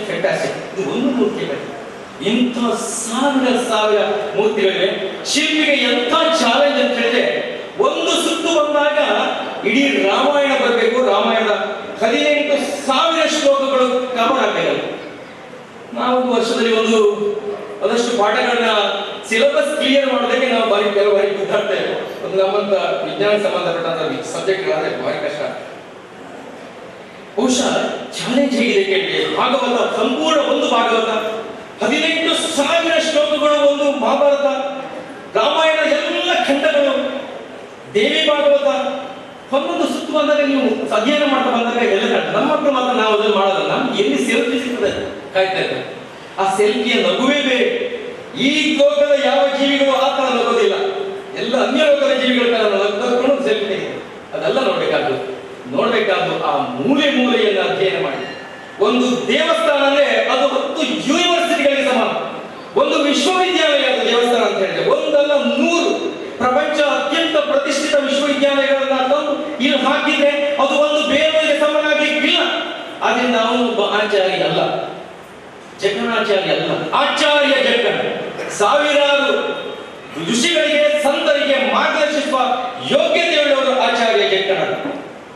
ಫ್ಯಾಂಟಾಸ್ಟಿಕ್. ಇದು ಒಂದು ಮೂರ್ತಿ ಬೇರೆ, ಇಂಥ ಸಾವಿರ ಮೂರ್ತಿಗಳಿವೆ. ಶಿಲ್ಪಿಗೆ ಎಂಥ ಚಾಲೆಂಜ್ ಅಂತ ಹೇಳಿದ್ರೆ, ಒಂದು ಸುತ್ತು ಬಂದಾಗ ಇಡೀ ರಾಮಾಯಣ ಬರಬೇಕು. ರಾಮಾಯಣದ 18,000 ಶ್ಲೋಕಗಳು ಕವರ್ ಆಗಬೇಕು. ನಾವು ವರ್ಷದಲ್ಲಿ ಒಂದಷ್ಟು ಪಾಠಗಳನ್ನ ಸಿಲೆಬಸ್ ಕ್ಲಿಯರ್ ಮಾಡೋದಕ್ಕೆ ನಾವು ಕೆಲವು ಬಾರಿ ಗುದ್ದಾಡ್ತೇವೆ. ಒಂದು ನಮ್ಮಂತ ವಿಜ್ಞಾನ ಸಂಬಂಧಪಟ್ಟಂತ ಸಬ್ಜೆಕ್ಟ್ಗಳಾದ್ರೆ ಭಾರಿ ಕಷ್ಟ. ಬಹುಶಃ ಚಾಲೆಂಜ್ ಹೇಗಿದೆ ಕೇಳಿದ್ರೆ, ಭಾಗವತ ಸಂಪೂರ್ಣ ಒಂದು ಭಾಗವತ, 18,000 ಶ್ಲೋಕಗಳು ಒಂದು ಮಹಾಭಾರತ, ರಾಮಾಯಣ ಎಲ್ಲ ಖಂಡಗಳು, ದೇವಿ ಭಾಗವತ. ಒಂದೊಂದು ಸುತ್ತು ಬಂದಾಗ ನೀವು ಅಧ್ಯಯನ ಮಾಡ್ತಾ ಬಂದಾಗ ಎಲ್ಲ ನಮ್ಮ ಮಕ್ಕಳು ಮಾತ್ರ ನಾವು ಅದನ್ನು ಮಾಡೋದಲ್ಲ. ಎಲ್ಲಿ ಸೆಲ್ಫಿ ಸಿಗ್ತದೆ ಕಾಯ್ತಾ ಇದ್ದಾರೆ. ಆ ಸೆಲ್ಫಿಯ ನಗುವೇ ಬೇರೆ. ಈ ಲೋಕದ ಯಾವ ಜೀವಿಗಳು ಆ ತರ ನಗೋದಿಲ್ಲ. ಎಲ್ಲ ಅನ್ಯ ಲೋಕದ ಜೀವಿಗಳ ತರ ನಗ್ಕೊಂಡು ಸೆಲ್ಫಿ ತೆಗೆದು ಅದೆಲ್ಲ ನೋಡ್ಬೇಕಾದ್ದು ಆ ಮೂಲೆಯನ್ನು ಅಧ್ಯಯನ ಮಾಡಿ ಒಂದು ದೇವಸ್ಥಾನ ಅಂದ್ರೆ ಅದು 10 ಯೂನಿವರ್ಸಿಟಿಗಳಿಗೆ ಸಮಾನ. ಒಂದು ವಿಶ್ವವಿದ್ಯಾಲಯ ಅದು ದೇವಸ್ಥಾನ ಅಂತ ಹೇಳಿದ್ರೆ ಒಂದಲ್ಲ 100 ಪ್ರಪಂಚ ಅತ್ಯಂತ ಪ್ರತಿಷ್ಠಿತ ವಿಶ್ವವಿದ್ಯಾಲಯಗಳನ್ನ ತಂದು ಇಲ್ಲಿ ಹಾಕಿದ್ರೆ ಅದು ಒಂದು ಬೇರೆಯವರಿಗೆ ಸಮಾನ ಆಗ್ಲಿಕ್ಕಿಲ್ಲ. ಆದ್ರಿಂದ ಅವನು ಒಬ್ಬ ಆಚಾರ್ಯ ಅಲ್ಲ, ಜಕಣಾಚಾರ್ಯ ಅಲ್ಲ, ಆಚಾರ್ಯ ಜಕಣ. ಸಾವಿರಾರು ಋಷಿಗಳಿಗೆ ಸಂತರಿಗೆ ಮಾರ್ಗದರ್ಶಿಸುವ ಯೋಗ್ಯತೆಯುಳ್ಳವರು ಆಚಾರ್ಯ ಜಕಣ.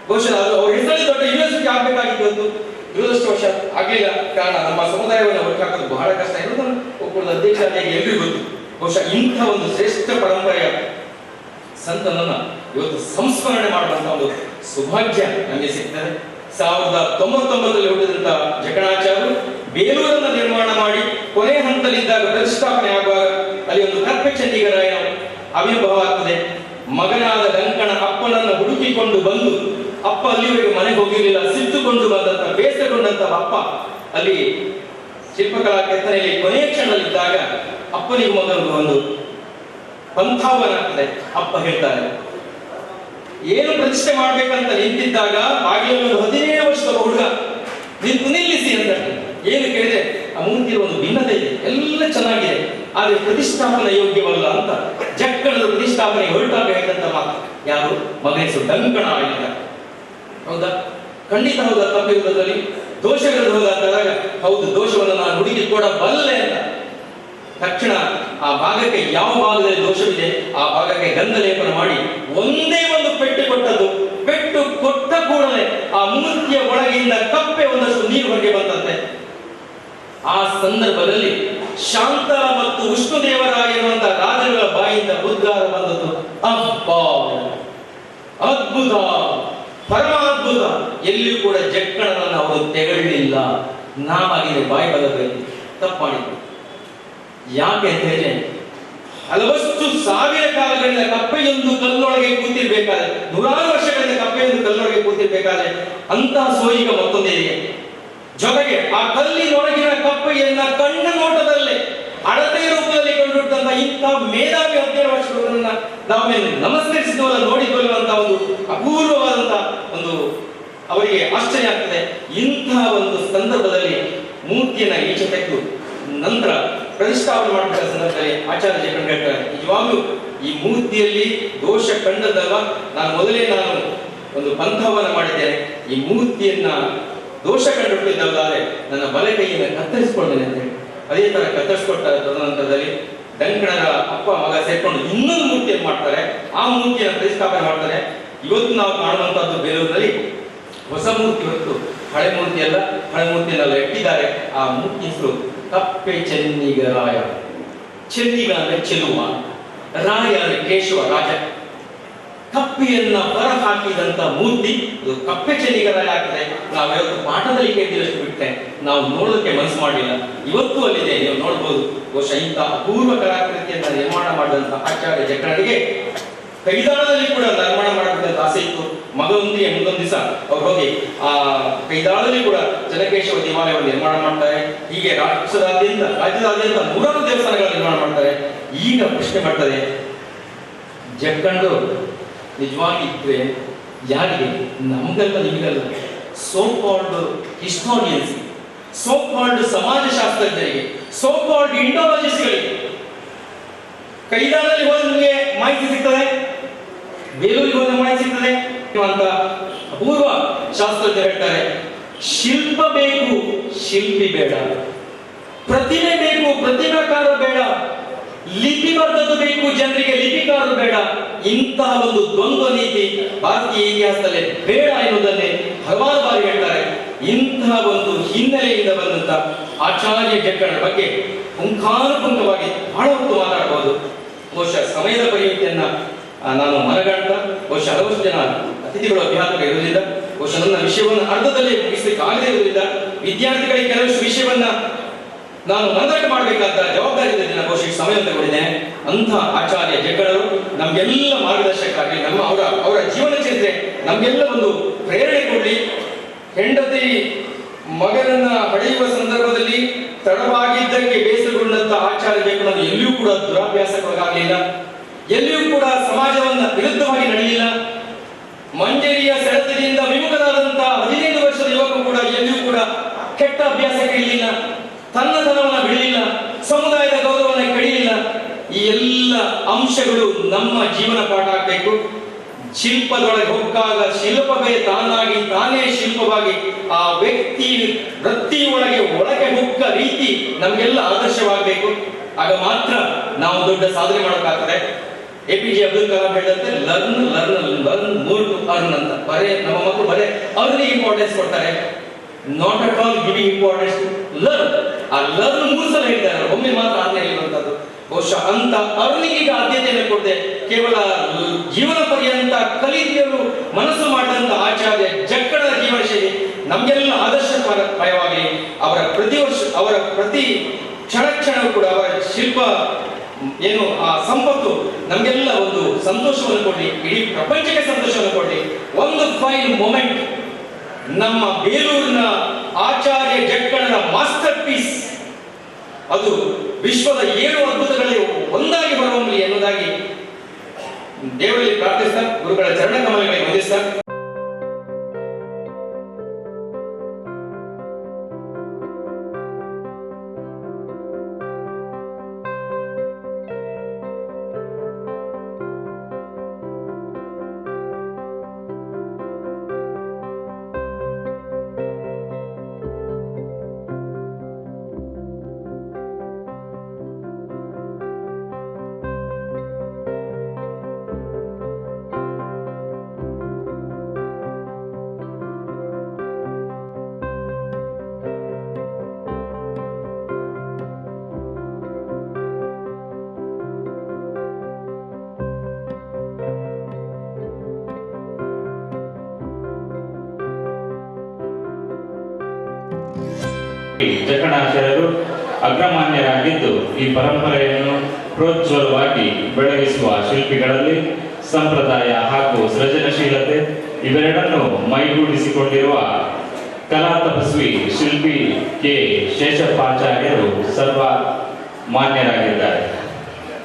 ಬಹುಶಃ ಅದು ಅವ್ರ ಹೆಸರಲ್ಲಿ ದೊಡ್ಡ ಯೂನಿವರ್ಸಿಟಿ ಆಗ್ಬೇಕಾಗಿತ್ತು, ದುರದೃಷ್ಟವಶ ಆಗ್ಲಿಲ್ಲ. ಕಾರಣ ನಮ್ಮ ಸಮುದಾಯವನ್ನು ಒಟ್ಟಾಕೋದು ಬಹಳ ಕಷ್ಟ ಇರೋದು ಒಬ್ಬರು ಅಧ್ಯಕ್ಷರಾಗಿ ಎಲ್ರಿಗೂ ಗೊತ್ತು. ಬಹುಶಃ ಇಂಥ ಒಂದು ಶ್ರೇಷ್ಠ ಪರಂಪರೆಯ ಸಂತನನ್ನ ಇವತ್ತು ಸಂಸ್ಮರಣೆ ಮಾಡುವಂತ ಒಂದು ಸೌಭಾಗ್ಯ ನಮಗೆ ಸಿಗ್ತದೆ. 1099ರಲ್ಲಿ ಹುಟ್ಟಿದಂತ ಜಕಣಾಚಾರ್ಯರು ಬೇಲೂರನ್ನ ನಿರ್ಮಾಣ ಮಾಡಿ ಕೊನೆ ಹಂತದಲ್ಲಿದ್ದಾಗ ಪ್ರತಿಷ್ಠಾಪನೆ ಆಗುವಾಗ ಅಲ್ಲಿ ಒಂದು ಕಪ್ಪೆ ಚಂಡಿಗರಾಯನ ಆವಿರ್ಭಾವ ಆಗ್ತದೆ. ಮಗನಾದ ಲಂಕಣ ಅಪ್ಪನನ್ನು ಹುಡುಕಿಕೊಂಡು ಬಂದು, ಅಪ್ಪ ಅಲ್ಲಿವರೆಗೆ ಮನೆಗೆ ಹೋಗಿರಲಿಲ್ಲ, ಸಿಟ್ಟುಕೊಂಡು ಬಂದಂತ ಬೇಸರಗೊಂಡಂತ ಅಪ್ಪ ಅಲ್ಲಿ ಶಿಲ್ಪಕಲಾ ಕೆತ್ತನೆಯಲ್ಲಿ ಕೊನೆಯ ಕ್ಷಣದಲ್ಲಿದ್ದಾಗ ಅಪ್ಪನಿಗೆ ಮಗನಿಗೆ ಒಂದು ಪಂಥಾವನ ಆಗ್ತದೆ. ಅಪ್ಪ ಹೇಳ್ತಾರೆ, ಏನು ಪ್ರತಿಷ್ಠೆ ಮಾಡ್ಬೇಕಂತ ನಿಂತಿದ್ದಾಗ ಬಾಗಿಲಲ್ಲಿ ಒಂದು 17 ವರ್ಷದ ಹುಡುಗ ನಿಲ್ಲಿಸಿ ಅಂತ. ಏನು ಕೇಳಿದ್ರೆ ಆ ಮೂರ್ತಿಯ ಒಂದು ಭಿನ್ನತೆ ಇದೆ, ಎಲ್ಲ ಚೆನ್ನಾಗಿದೆ, ಆದ್ರೆ ಪ್ರತಿಷ್ಠಾಪನೆ ಯೋಗ್ಯವಲ್ಲ ಅಂತ ಜಕ್ಕಣದ ಪ್ರತಿಷ್ಠಾಪನೆ ಹೊರಟಾಗ ಹೇಳಿದಂತ ಮಾತು ಯಾರು? ಮಗ ಹೆಸರು ಲಂಕಣ ಆಗಿದ್ದ. ಹೌದಾ? ಖಂಡಿತ ಹೌದಾ? ತಪ್ಪಿರುವುದರಲ್ಲಿ ದೋಷಗಳು ಹೋದಾಗ ಹೌದು, ದೋಷವನ್ನು ನಾನು ಹುಡುಕಿ ಕೂಡ ಬಲ್ಲೆ ಅಂತ ತಕ್ಷಣ ಆ ಭಾಗಕ್ಕೆ ಯಾವ ಭಾಗದಲ್ಲಿ ದೋಷವಿದೆ ಆ ಭಾಗಕ್ಕೆ ಗಂಧ ಲೇಪನ ಮಾಡಿ ಒಂದೇ ಒಂದು ಪೆಟ್ಟು ಕೊಟ್ಟದ್ದು. ಪೆಟ್ಟು ಕೊಟ್ಟ ಕೂಡಲೇ ಆ ಮೂರ್ತಿಯ ಒಳಗಿಂದ ಕಪ್ಪೆ ಒಂದಷ್ಟು ನೀರು ಹೊರಗೆ ಬಂದಂತೆ. ಆ ಸಂದರ್ಭದಲ್ಲಿ ಶಾಂತ ಮತ್ತು ವಿಷ್ಣುದೇವರಾಯ ಎನ್ನುವಂತ ರಾಜರುಗಳ ಬಾಯಿಂದ ಉದ್ಗಾರ ಬಂದದ್ದು, ಅಬ್ಬಾ ಅದ್ಭುತ, ಪರಮಾದ್ಭುತ. ಎಲ್ಲಿಯೂ ಕೂಡ ಜಕ್ಕಣನನ್ನು ಅವರು ತೆಗೊಳ್ಳಿಲ್ಲ. ನಾವಾಗಿದೆ ಬಾಯಿ ಬದಬೇಕು, ತಪ್ಪು ಮಾಡಿದ್ರು. ಯಾಕೆ ಅಂತ ಹೇಳಿದ್ರೆ ಹಲವಷ್ಟು ಸಾವಿರ ಕಾಲಗಳಿಂದ ಕಪ್ಪೆಯೊಂದು ಕಲ್ಲೊಳಗೆ ಕೂತಿರ್ಬೇಕಾದ್ರೆ, 100 ವರ್ಷಗಳಿಂದ ಕಪ್ಪೆಯೊಂದು ಕಲ್ಲೊಳಗೆ ಕೂತಿರ್ಬೇಕಾದ್ರೆ ಅಂತಹ ಸೋಯಿಗ ಮತ್ತೊಂದಿದೆ. ಜೊತೆಗೆ ಆ ಕಲ್ಲಿನೊಳಗಿನ ಕಪ್ಪೆಯನ್ನ ಕಣ್ಣ ನೋಟದಲ್ಲೇ ಅಳತೆಯ ರೂಪದಲ್ಲಿ ಕಂಡುಹಿಡಿದಂತ ಇಂಥ ಮೇಧಾವಿ 17 ವರ್ಷಗಳನ್ನ ನಾವೇನು ನಮಸ್ಕರಿಸಿದವಲ್ಲ, ನೋಡಿದ್ವಲ್ಲ ಅಂತ ಒಂದು ಅಪೂರ್ವವಾದಂತ ಒಂದು ಅವರಿಗೆ ಆಶ್ಚರ್ಯ ಆಗ್ತದೆ. ಇಂತಹ ಒಂದು ಸಂದರ್ಭದಲ್ಲಿ ಮೂರ್ತಿಯನ್ನ ಈಚೆ ತೆಗೆದು ನಂತರ ಪ್ರತಿಷ್ಠಾಪನೆ ಮಾಡಿದ ಸಂದರ್ಭದಲ್ಲಿ ಆಚಾರ್ಯ ಜಕಣ ಹೇಳ್ತಾರೆ, ನಿಜವಾಗ್ಲೂ ಈ ಮೂರ್ತಿಯಲ್ಲಿ ದೋಷ ಕಂಡದಲ್ವ, ನಾನು ಒಂದು ಪಂಥವನ್ನು ಮಾಡಿದ್ದೇನೆ, ಈ ಮೂರ್ತಿಯನ್ನ ದೋಷ ಕಂಡುಹಿಡಿದವರಾದ್ರೆ ನನ್ನ ಬಲ ಕೈಯಿಂದ ಕತ್ತರಿಸಿಕೊಂಡೇನೆ ಅಂತ ಹೇಳಿ ಅದೇ ತರ ಕತ್ತರಿಸಿಕೊಟ್ಟ ತದನಂತರದಲ್ಲಿ ಲಂಕಣರ ಅಪ್ಪ ಮಗ ಸೇರ್ಕೊಂಡು ಇನ್ನೊಂದು ಮೂರ್ತಿಯನ್ನು ಮಾಡ್ತಾರೆ. ಆ ಮೂರ್ತಿಯನ್ನು ಪ್ರತಿಷ್ಠಾಪನೆ ಮಾಡ್ತಾರೆ. ಇವತ್ತು ನಾವು ಕಾಣುವಂತಹದ್ದು ಬೇಲೂರಿನಲ್ಲಿ ಹೊಸ ಮೂರ್ತಿ ಹೊರತು ಹಳೆ ಮೂರ್ತಿ ಅಲ್ಲ, ಹಳೆ ಮೂರ್ತಿಯನ್ನೆಲ್ಲ ಇಟ್ಟಿದ್ದಾರೆ. ಆ ಮೂರ್ತಿ ಹೆಸರು ಕಪ್ಪೆ ಚೆನ್ನಿಗರಾಯ. ಚೆನ್ನಿಗ ಅಂದ್ರೆ ಚೆಲುವ, ರಾಯ ಅಂದ್ರೆ ಕೇಶವ ರಾಜ. ಕಪ್ಪೆಯನ್ನ ಹೊರ ಹಾಕಿದಂತ ಮೂರ್ತಿ ಅದು ಕಪ್ಪೆ ಚೆನ್ನಿಗರಾಯ ಆಗ್ತದೆ. ನಾವು ಇವತ್ತು ಪಾಠದಲ್ಲಿ ಕೇಳಿದಷ್ಟು ಬಿಟ್ಟರೆ ನಾವು ನೋಡೋದಕ್ಕೆ ಮನಸ್ಸು ಮಾಡಲಿಲ್ಲ. ಇವತ್ತು ಅಲ್ಲಿದೆ, ನೀವು ನೋಡ್ಬೋದು. ಬಹುಶಃ ಇಂಥ ಅಪೂರ್ವ ಕಲಾಕೃತಿಯನ್ನ ನಿರ್ಮಾಣ ಮಾಡಿದಂತ ಆಚಾರ್ಯ ಜಕಣರಿಗೆ ಕೈದಾಳದಲ್ಲಿ ಕೂಡ ನಿರ್ಮಾಣ ಮಾಡಬೇಕಂತ ಆಸೆ ಇತ್ತು. ಮಗದೊಂದಿಗೆ ಮುಂದೊಂದು ದಿವಸ ಅವ್ರು ಹೋಗಿ ಆ ಕೈದಾಳದಲ್ಲಿ ಕೂಡ ಜನಕೇಶವ ದೇವಾಲಯವನ್ನು ನಿರ್ಮಾಣ ಮಾಡ್ತಾರೆ. ಹೀಗೆ ರಾಜ್ಯದಾದ್ಯಂತ 100 ದೇವಸ್ಥಾನಗಳ ನಿರ್ಮಾಣ ಮಾಡ್ತಾರೆ. ಈಗ ಪ್ರಶ್ನೆ ಮಾಡ್ತಾರೆ, ಜಕ್ಕಂಡು ನಿಜವಾಗಿ ಇದ್ರೆ ಯಾರಿಗೆ? ನಮಗಲ್ಲ, ನಿಮಗಲ್ಲ, so called historians, so called ಸಮಾಜಶಾಸ್ತ್ರಜ್ಞರಿಗೆ, ಸೋ ಕಾಲ್ಡ್ ಇಂಡಾಲಜಿಸ್ಟ್ಗಳಿಗೆ. ಕೈದಾಳದಲ್ಲಿ ಹೋದ್ರೆ ನಿಮಗೆ ಮಾಹಿತಿ ಸಿಗ್ತದೆ, ಬೇಲೂರಿಗೆ ಹೋದ್ರೆ ಮಾಹಿತಿ ಸಿಗ್ತದೆ ಅಂತ ಅಪೂರ್ವ ಶಾಸ್ತ್ರಜ್ಞರು ಹೇಳ್ತಾರೆ. ಶಿಲ್ಪ ಬೇಕು, ಶಿಲ್ಪಿ ಬೇಡ. ಪ್ರತಿಮೆ ಬೇಕು, ಪ್ರತಿಭಾಕಾರ ಬೇಡ. ಲಿಪಿ ಬರೆದದ್ದು ಬೇಕು, ಜನರಿಗೆ ಲಿಪಿಕಾರರು ಬೇಡ. ಇಂತಹ ಒಂದು ದ್ವಂದ್ವ ನೀತಿ ಭಾರತೀಯ ಇತಿಹಾಸದಲ್ಲಿ ಬೇಡ ಎನ್ನುವುದನ್ನೇ ಹಲವಾರು ಬಾರಿ ಹೇಳ್ತಾರೆ. ಇಂತಹ ಒಂದು ಹಿನ್ನೆಲೆಯಿಂದ ಬಂದಂತ ಆಚಾರ್ಯ ಜಕ್ಕಣರ ಬಗ್ಗೆ ಪುಂಖಾನುಪುಂಖವಾಗಿ ಬಹಳ ಹೊತ್ತು ಮಾತಾಡಬಹುದು. ಬಹುಶಃ ಸಮಯದ ಪರಿಮಿತಿಯನ್ನ ನಾನು ಮನಗಂಡ, ಬಹುಶಃ ಹಲವಷ್ಟು ಜನ ಅತಿಥಿಗಳು ಅಭ್ಯಾಸಗಳು ಇರುವುದಿಲ್ಲ, ಬಹುಶಃ ನನ್ನ ವಿಷಯವನ್ನು ಅರ್ಧದಲ್ಲೇ ಮುಗಿಸಲಿಕ್ಕೆ ಆಗದೇ ಇರುವುದಿಲ್ಲ. ವಿದ್ಯಾರ್ಥಿಗಳಿಗೆ ಕೆಲವಷ್ಟು ವಿಷಯವನ್ನ ನಾನು ಮನದಟ್ಟು ಮಾಡಬೇಕಾದ ಜವಾಬ್ದಾರಿ ದಿನ ಬಹುಶಃ ಸಮಯ ತಗೊಂಡಿದ್ದೇನೆ. ಅಂಥ ಆಚಾರ್ಯ ಜಕ್ಕಣರು ನಮ್ಗೆಲ್ಲ ಮಾರ್ಗದರ್ಶಕರಾಗಿ, ಅವರ ಜೀವನ ಚರಿತ್ರೆ ನಮ್ಗೆಲ್ಲ ಒಂದು ಪ್ರೇರಣೆ ಕೊಡಲಿ. ಹೆಂಡತಿ ಮಗನನ್ನ ಪಡೆಯುವ ಸಂದರ್ಭದಲ್ಲಿ ತಡವಾಗಿದ್ದಕ್ಕೆ ಬೇಸರಗೊಂಡಂತ ಆಚಾರ್ಯ ಜಕ್ಕಣರು ಎಲ್ಲಿಯೂ ಕೂಡ ದುರಾಭ್ಯಾಸಕ್ಕೊಳಗಾಗಲಿಲ್ಲ, ಎಲ್ಲಿಯೂ ಕೂಡ ಸಮಾಜವನ್ನ ವಿರುದ್ಧವಾಗಿ ನಡೆಯಲಿಲ್ಲ. ಮಂಜರಿಯ ಸೆಳೆತದಿಂದ ವಿಮುಖರಾದಂತಹ 15 ವರ್ಷದ ಯುವಕ ಕೂಡ ಎಲ್ಲಿಯೂ ಕೂಡ ಅಭ್ಯಾಸಕ್ಕೆ ಇಳಿಲಿಲ್ಲ, ತನ್ನತನವನ್ನು ಬಿಡಲಿಲ್ಲ, ಸಮುದಾಯದ ಗೌರವವನ್ನು ಕಡಿಲಿಲ್ಲ. ಈ ಎಲ್ಲ ಅಂಶಗಳು ನಮ್ಮ ಜೀವನ ಪಾಠ ಆಗಬೇಕು. ಶಿಲ್ಪದೊಳಗೆ ಹೊಕ್ಕಾಗ ಶಿಲ್ಪವೇ ತಾನೇ ಶಿಲ್ಪವಾಗಿ ಆ ವ್ಯಕ್ತಿ ವೃತ್ತಿಯೊಳಗೆ ಹೊಕ್ಕ ರೀತಿ ನಮಗೆಲ್ಲ ಆದರ್ಶವಾಗಬೇಕು. ಆಗ ಮಾತ್ರ ನಾವು ದೊಡ್ಡ ಸಾಧನೆ ಮಾಡೋಕ್ಕಾಗ್ತದೆ. APJ ಅಬ್ದುಲ್ ಕಲಾಂ ಹೇಳಿದಂತೆ ಲರ್ನ್ ಮೋರ್ ಟು ಅರ್ನ್ ಅಂತ. ನಮ್ಮ ಮಕ್ಕಳು ಅವ್ರಿಗೆ ಇಂಪಾರ್ಟೆನ್ಸ್ ಕೊಡ್ತಾರೆ, not at all giving importance to learn. ಆ ಲರ್ನ್ 3 ಸಲ ಹೇಳ್ತಾರೆ, ಒಮ್ಮೆ ಮಾತ್ರ ಅರ್ನ್ ಹೇಳುವಂಥದ್ದು. ಬಹುಶಃ ಅಂತ ಅರ್ನಿಗೆ ಆದ್ಯತೆಯನ್ನು ಕೊಡದೆ ಕೇವಲ ಜೀವನ ಪರ್ಯಂತ ಕಲಿಯಲು ಮನಸ್ಸು ಮಾಡಿದಂತ ಆಚಾರ್ಯ ಜಕ್ಕಣದ ಜೀವನ ಶೈಲಿ ನಮಗೆಲ್ಲ ಆದರ್ಶಪ್ರಾಯವಾಗಿ ಅವರ ಪ್ರತಿ ಕ್ಷಣವೂ ಕೂಡ ಅವರ ಶಿಲ್ಪ ಏನು ಆ ಸಂಪತ್ತು ನಮಗೆಲ್ಲ ಒಂದು ಸಂತೋಷವನ್ನು ಕೊಡಲಿ, ಇಡೀ ಪ್ರಪಂಚಕ್ಕೆ ಸಂತೋಷವನ್ನು ಕೊಡಲಿ. ಒಂದು ಫೈನ್ ಮೊಮೆಂಟ್ ನಮ್ಮ ಬೇಲೂರಿನ ಆಚಾರ್ಯ ಜಕ್ಕಣನ ಮಾಸ್ಟರ್ ಪೀಸ್, ಅದು ವಿಶ್ವದ 7 ಅದ್ಭುತಗಳಲ್ಲಿ ಒಂದಾಗಿ ಹೊರಹೊಮ್ಮಲಿ ಎನ್ನುವುದಾಗಿ ದೇವರಲ್ಲಿ ಪ್ರಾರ್ಥಿಸ್ತಾ, ಗುರುಗಳ ಚರಣ ಕಮಲಗಳಿಗೆ ವಂದಿಸ್ತಾ, ಜಕ್ಕಣಾಚಾರ್ಯರು ಅಗ್ರಮಾನ್ಯರಾಗಿದ್ದು ಈ ಪರಂಪರೆಯನ್ನು ಪ್ರೋಜ್ವಲವಾಗಿ ಬೆಳಗಿಸುವ ಶಿಲ್ಪಿಗಳಲ್ಲಿ ಸಂಪ್ರದಾಯ ಹಾಗೂ ಸೃಜನಶೀಲತೆ ಇವೆರಡನ್ನು ಮೈಗೂಡಿಸಿಕೊಂಡಿರುವ ಕಲಾ ತಪಸ್ವಿ ಶಿಲ್ಪಿ ಕೆ ಶೇಷಪ್ಪಾಚಾರ್ಯರು ಸರ್ವ ಮಾನ್ಯರಾಗಿದ್ದಾರೆ.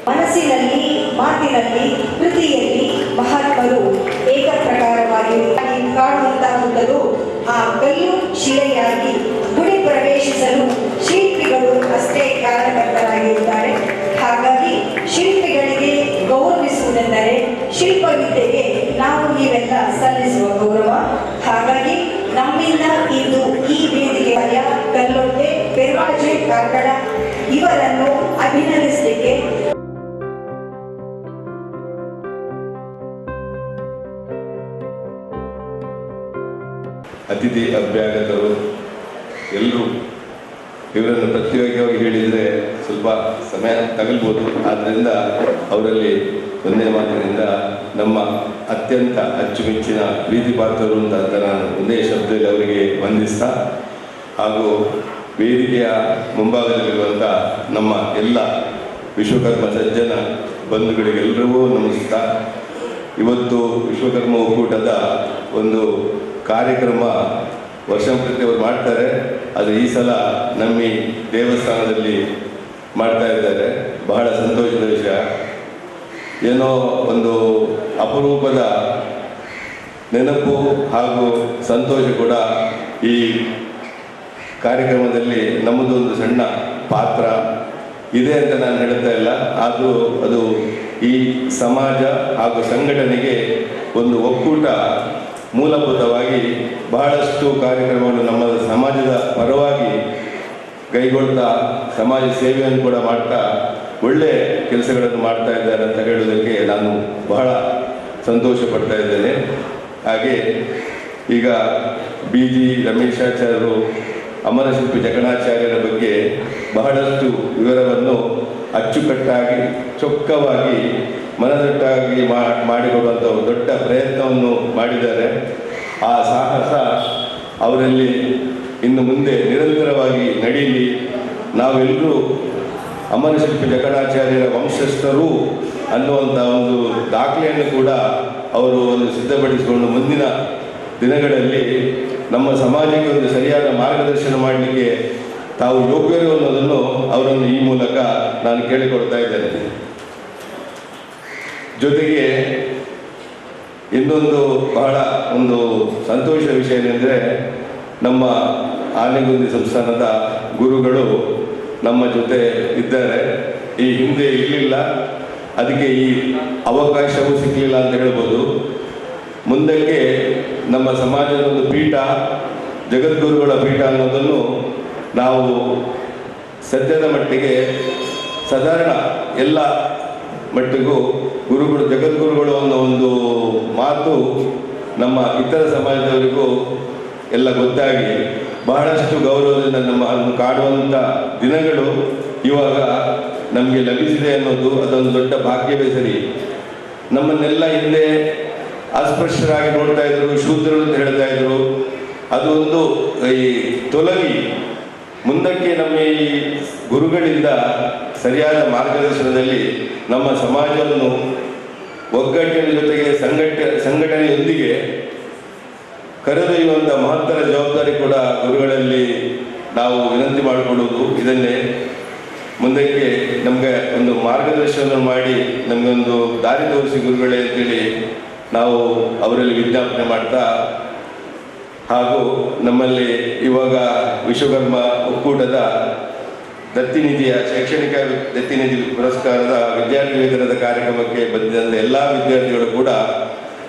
ಮನಸ್ಸಿನಲ್ಲಿ, ಮಾತಿನಲ್ಲಿ, ಕೃತಿಯಲ್ಲಿ ಮಹಾತ್ಮರು ಏಕಪ್ರಕಾರವಾಗಿ ಕಾಣುವಂತಾಗುತ್ತಲೂ ಆ ಕಲ್ಲು ಶಿಲೆಯಾಗಿ ಗುಡಿ ಪ್ರವೇಶಿಸಲು ಶಿಲ್ಪಿಗಳು ಅಷ್ಟೇ ಕಾರಣಕರ್ತರಾಗಿರುತ್ತಾರೆ. ಹಾಗಾಗಿ ಶಿಲ್ಪಿಗಳಿಗೆ ಗೌರವಿಸುವುದೆಂದರೆ ಶಿಲ್ಪವಿದ್ಯೆಗೆ ನಾವು ನೀವೆಲ್ಲ ಸಲ್ಲಿಸುವ ಗೌರವ. ಹಾಗಾಗಿ ನಮ್ಮಿಂದ ಇಂದು ಈ ವೇದಿಕೆಯ ಕಲ್ಲೊಟ್ಟೆ, ಪೆರ್ವಾಜೆ ಕಾರ್ಕಳ ಇವರನ್ನು ಅಭಿನಂದಿಸಲಿಕ್ಕೆ ಅತಿಥಿ ಅಭ್ಯಾಗತರು ಎಲ್ಲರೂ ಇವರನ್ನು ಪ್ರತ್ಯೇಕವಾಗಿ ಹೇಳಿದರೆ ಸ್ವಲ್ಪ ಸಮಯ ತಗಲ್ಬೋದು. ಆದ್ದರಿಂದ ಅವರಲ್ಲಿ ಒಂದೇ ಮಾತಿನಿಂದ ನಮ್ಮ ಅತ್ಯಂತ ಅಚ್ಚುಮೆಚ್ಚಿನ ಪ್ರೀತಿ ಪಾತ್ರರು ಅಂತ ನಾನು ಒಂದೇ ಶಬ್ದದಲ್ಲಿ ಅವರಿಗೆ ವಂದಿಸ್ತಾ, ಹಾಗೂ ವೇದಿಕೆಯ ಮುಂಭಾಗದಲ್ಲಿರುವಂಥ ನಮ್ಮ ಎಲ್ಲ ವಿಶ್ವಕರ್ಮ ಸಜ್ಜನ ಬಂಧುಗಳಿಗೆಲ್ಲರಿಗೂ ನಮಸ್ಕಾರ. ಇವತ್ತು ವಿಶ್ವಕರ್ಮ ಒಕ್ಕೂಟದ ಒಂದು ಕಾರ್ಯಕ್ರಮ ವರ್ಷಂಪ್ರತಿ ಅವರು ಮಾಡ್ತಾರೆ. ಅದು ಈ ಸಲ ನಮ್ಮ ಈ ದೇವಸ್ಥಾನದಲ್ಲಿ ಮಾಡ್ತಾ ಇದ್ದಾರೆ. ಬಹಳ ಸಂತೋಷದ ವಿಷಯ. ಏನೋ ಒಂದು ಅಪರೂಪದ ನೆನಪು ಹಾಗೂ ಸಂತೋಷ ಕೂಡ ಈ ಕಾರ್ಯಕ್ರಮದಲ್ಲಿ ನಮ್ಮದೊಂದು ಸಣ್ಣ ಪಾತ್ರ ಇದೆ ಅಂತ ನಾನು ಹೇಳ್ತಾ ಇಲ್ಲ. ಆದರೂ ಅದು ಈ ಸಮಾಜ ಹಾಗೂ ಸಂಘಟನೆಗೆ ಒಂದು ಒಕ್ಕೂಟ ಮೂಲಭೂತವಾಗಿ ಬಹಳಷ್ಟು ಕಾರ್ಯಕ್ರಮಗಳು ನಮ್ಮ ಸಮಾಜದ ಪರವಾಗಿ ಕೈಗೊಳ್ತಾ ಸಮಾಜ ಸೇವೆಯನ್ನು ಕೂಡ ಮಾಡ್ತಾ ಒಳ್ಳೆ ಕೆಲಸಗಳನ್ನು ಮಾಡ್ತಾ ಇದ್ದಾರೆ ಅಂತ ಹೇಳೋದಕ್ಕೆ ನಾನು ಬಹಳ ಸಂತೋಷ ಪಡ್ತಾ ಇದ್ದೇನೆ. ಹಾಗೆ ಈಗ BG ರಮೇಶಾಚಾರ್ಯರು ಅಮರಶಿಲ್ಪಿ ಜಕ್ಕಣಾಚಾರ್ಯರ ಬಗ್ಗೆ ಬಹಳಷ್ಟು ವಿವರವನ್ನು ಅಚ್ಚುಕಟ್ಟಾಗಿ ಚೊಕ್ಕವಾಗಿ ಮನದಟ್ಟಾಗಿ ಮಾಡಿಕೊಡುವಂಥ ದೊಡ್ಡ ಪ್ರಯತ್ನವನ್ನು ಮಾಡಿದ್ದಾರೆ. ಆ ಸಾಹಸ ಅವರಲ್ಲಿ ಇನ್ನು ಮುಂದೆ ನಿರಂತರವಾಗಿ ನಡೀಲಿ. ನಾವೆಲ್ಲರೂ ಅಮರಶಿಲ್ಪಿ ಜಕ್ಕಣಾಚಾರ್ಯರ ವಂಶಸ್ಥರು ಅನ್ನುವಂಥ ಒಂದು ದಾಖಲೆಯನ್ನು ಕೂಡ ಅವರು ಒಂದು ಸಿದ್ಧಪಡಿಸಿಕೊಂಡು ಮುಂದಿನ ದಿನಗಳಲ್ಲಿ ನಮ್ಮ ಸಮಾಜಕ್ಕೆ ಒಂದು ಸರಿಯಾದ ಮಾರ್ಗದರ್ಶನ ಮಾಡಲಿಕ್ಕೆ ತಾವು ಯೋಗ್ಯರು ಅನ್ನೋದನ್ನು ಅವರನ್ನು ಈ ಮೂಲಕ ನಾನು ಕೇಳಿಕೊಡ್ತಾ ಇದ್ದೇನೆ. ಜೊತೆಗೆ ಇನ್ನೊಂದು ಬಹಳ ಒಂದು ಸಂತೋಷದ ವಿಷಯ ಏನೆಂದರೆ, ನಮ್ಮ ಆನೆಗುಂದಿ ಸಂಸ್ಥಾನದ ಗುರುಗಳು ನಮ್ಮ ಜೊತೆ ಇದ್ದಾರೆ. ಈ ಹಿಂದೆ ಇರಲಿಲ್ಲ, ಅದಕ್ಕೆ ಈ ಅವಕಾಶವೂ ಸಿಗಲಿಲ್ಲ ಅಂತ ಹೇಳ್ಬೋದು. ಮುಂದಕ್ಕೆ ನಮ್ಮ ಸಮಾಜದ ಒಂದು ಪೀಠ, ಜಗದ್ಗುರುಗಳ ಪೀಠ ಅನ್ನೋದನ್ನು ನಾವು ಸದ್ಯದ ಮಟ್ಟಿಗೆ ಸಾಧಾರಣ ಎಲ್ಲ ಮಟ್ಟಿಗೂ ಗುರುಗಳು, ಜಗದ್ಗುರುಗಳು ಅನ್ನೋ ಒಂದು ಮಾತು ನಮ್ಮ ಇತರ ಸಮಾಜದವರಿಗೂ ಎಲ್ಲ ಗೊತ್ತಾಗಿ ಬಹಳಷ್ಟು ಗೌರವದಿಂದ ನಮ್ಮನ್ನು ಕಾಡುವಂಥ ದಿನಗಳು ಇವಾಗ ನಮಗೆ ಲಭಿಸಿದೆ ಅನ್ನೋದು ಅದೊಂದು ದೊಡ್ಡ ಭಾಗ್ಯವೇ ಸರಿ. ನಮ್ಮನ್ನೆಲ್ಲ ಹಿಂದೆ ಅಸ್ಪೃಶ್ಯರಾಗಿ ನೋಡ್ತಾ ಇದ್ರು, ಶೂದ್ರರು ಅಂತ ಹೇಳ್ತಾ ಇದ್ರು. ಅದು ಒಂದು ಈ ತೊಲಗಿ ಮುಂದಕ್ಕೆ ನಮ್ಮ ಈ ಗುರುಗಳಿಂದ ಸರಿಯಾದ ಮಾರ್ಗದರ್ಶನದಲ್ಲಿ ನಮ್ಮ ಸಮಾಜವನ್ನು ಒಗ್ಗಟ್ಟಿನ ಜೊತೆಗೆ ಸಂಘಟನೆಯೊಂದಿಗೆ ಕರೆದೊಯ್ಯುವಂಥ ಮಹತ್ತರ ಜವಾಬ್ದಾರಿ ಕೂಡ ಗುರುಗಳಲ್ಲಿ ನಾವು ವಿನಂತಿ ಮಾಡಿಕೊಳ್ಳುವುದು. ಇದನ್ನೇ ಮುಂದಕ್ಕೆ ನಮಗೆ ಒಂದು ಮಾರ್ಗದರ್ಶನ ಮಾಡಿ ನಮಗೊಂದು ದಾರಿ ತೋರಿಸಿ ಗುರುಗಳೇ ಅಂತೇಳಿ ನಾವು ಅವರಲ್ಲಿ ವಿಜ್ಞಾಪನೆ ಮಾಡ್ತಾ, ಹಾಗೂ ನಮ್ಮಲ್ಲಿ ಇವಾಗ ವಿಶ್ವಕರ್ಮ ಒಕ್ಕೂಟದ ದತ್ತಿನಿಧಿಯ ಶೈಕ್ಷಣಿಕ ದತ್ತಿನಿಧಿ ಪುರಸ್ಕಾರದ ವಿದ್ಯಾರ್ಥಿ ವೇತನದ ಕಾರ್ಯಕ್ರಮಕ್ಕೆ ಬಂದಿದ್ದಂಥ ಎಲ್ಲ ವಿದ್ಯಾರ್ಥಿಗಳು ಕೂಡ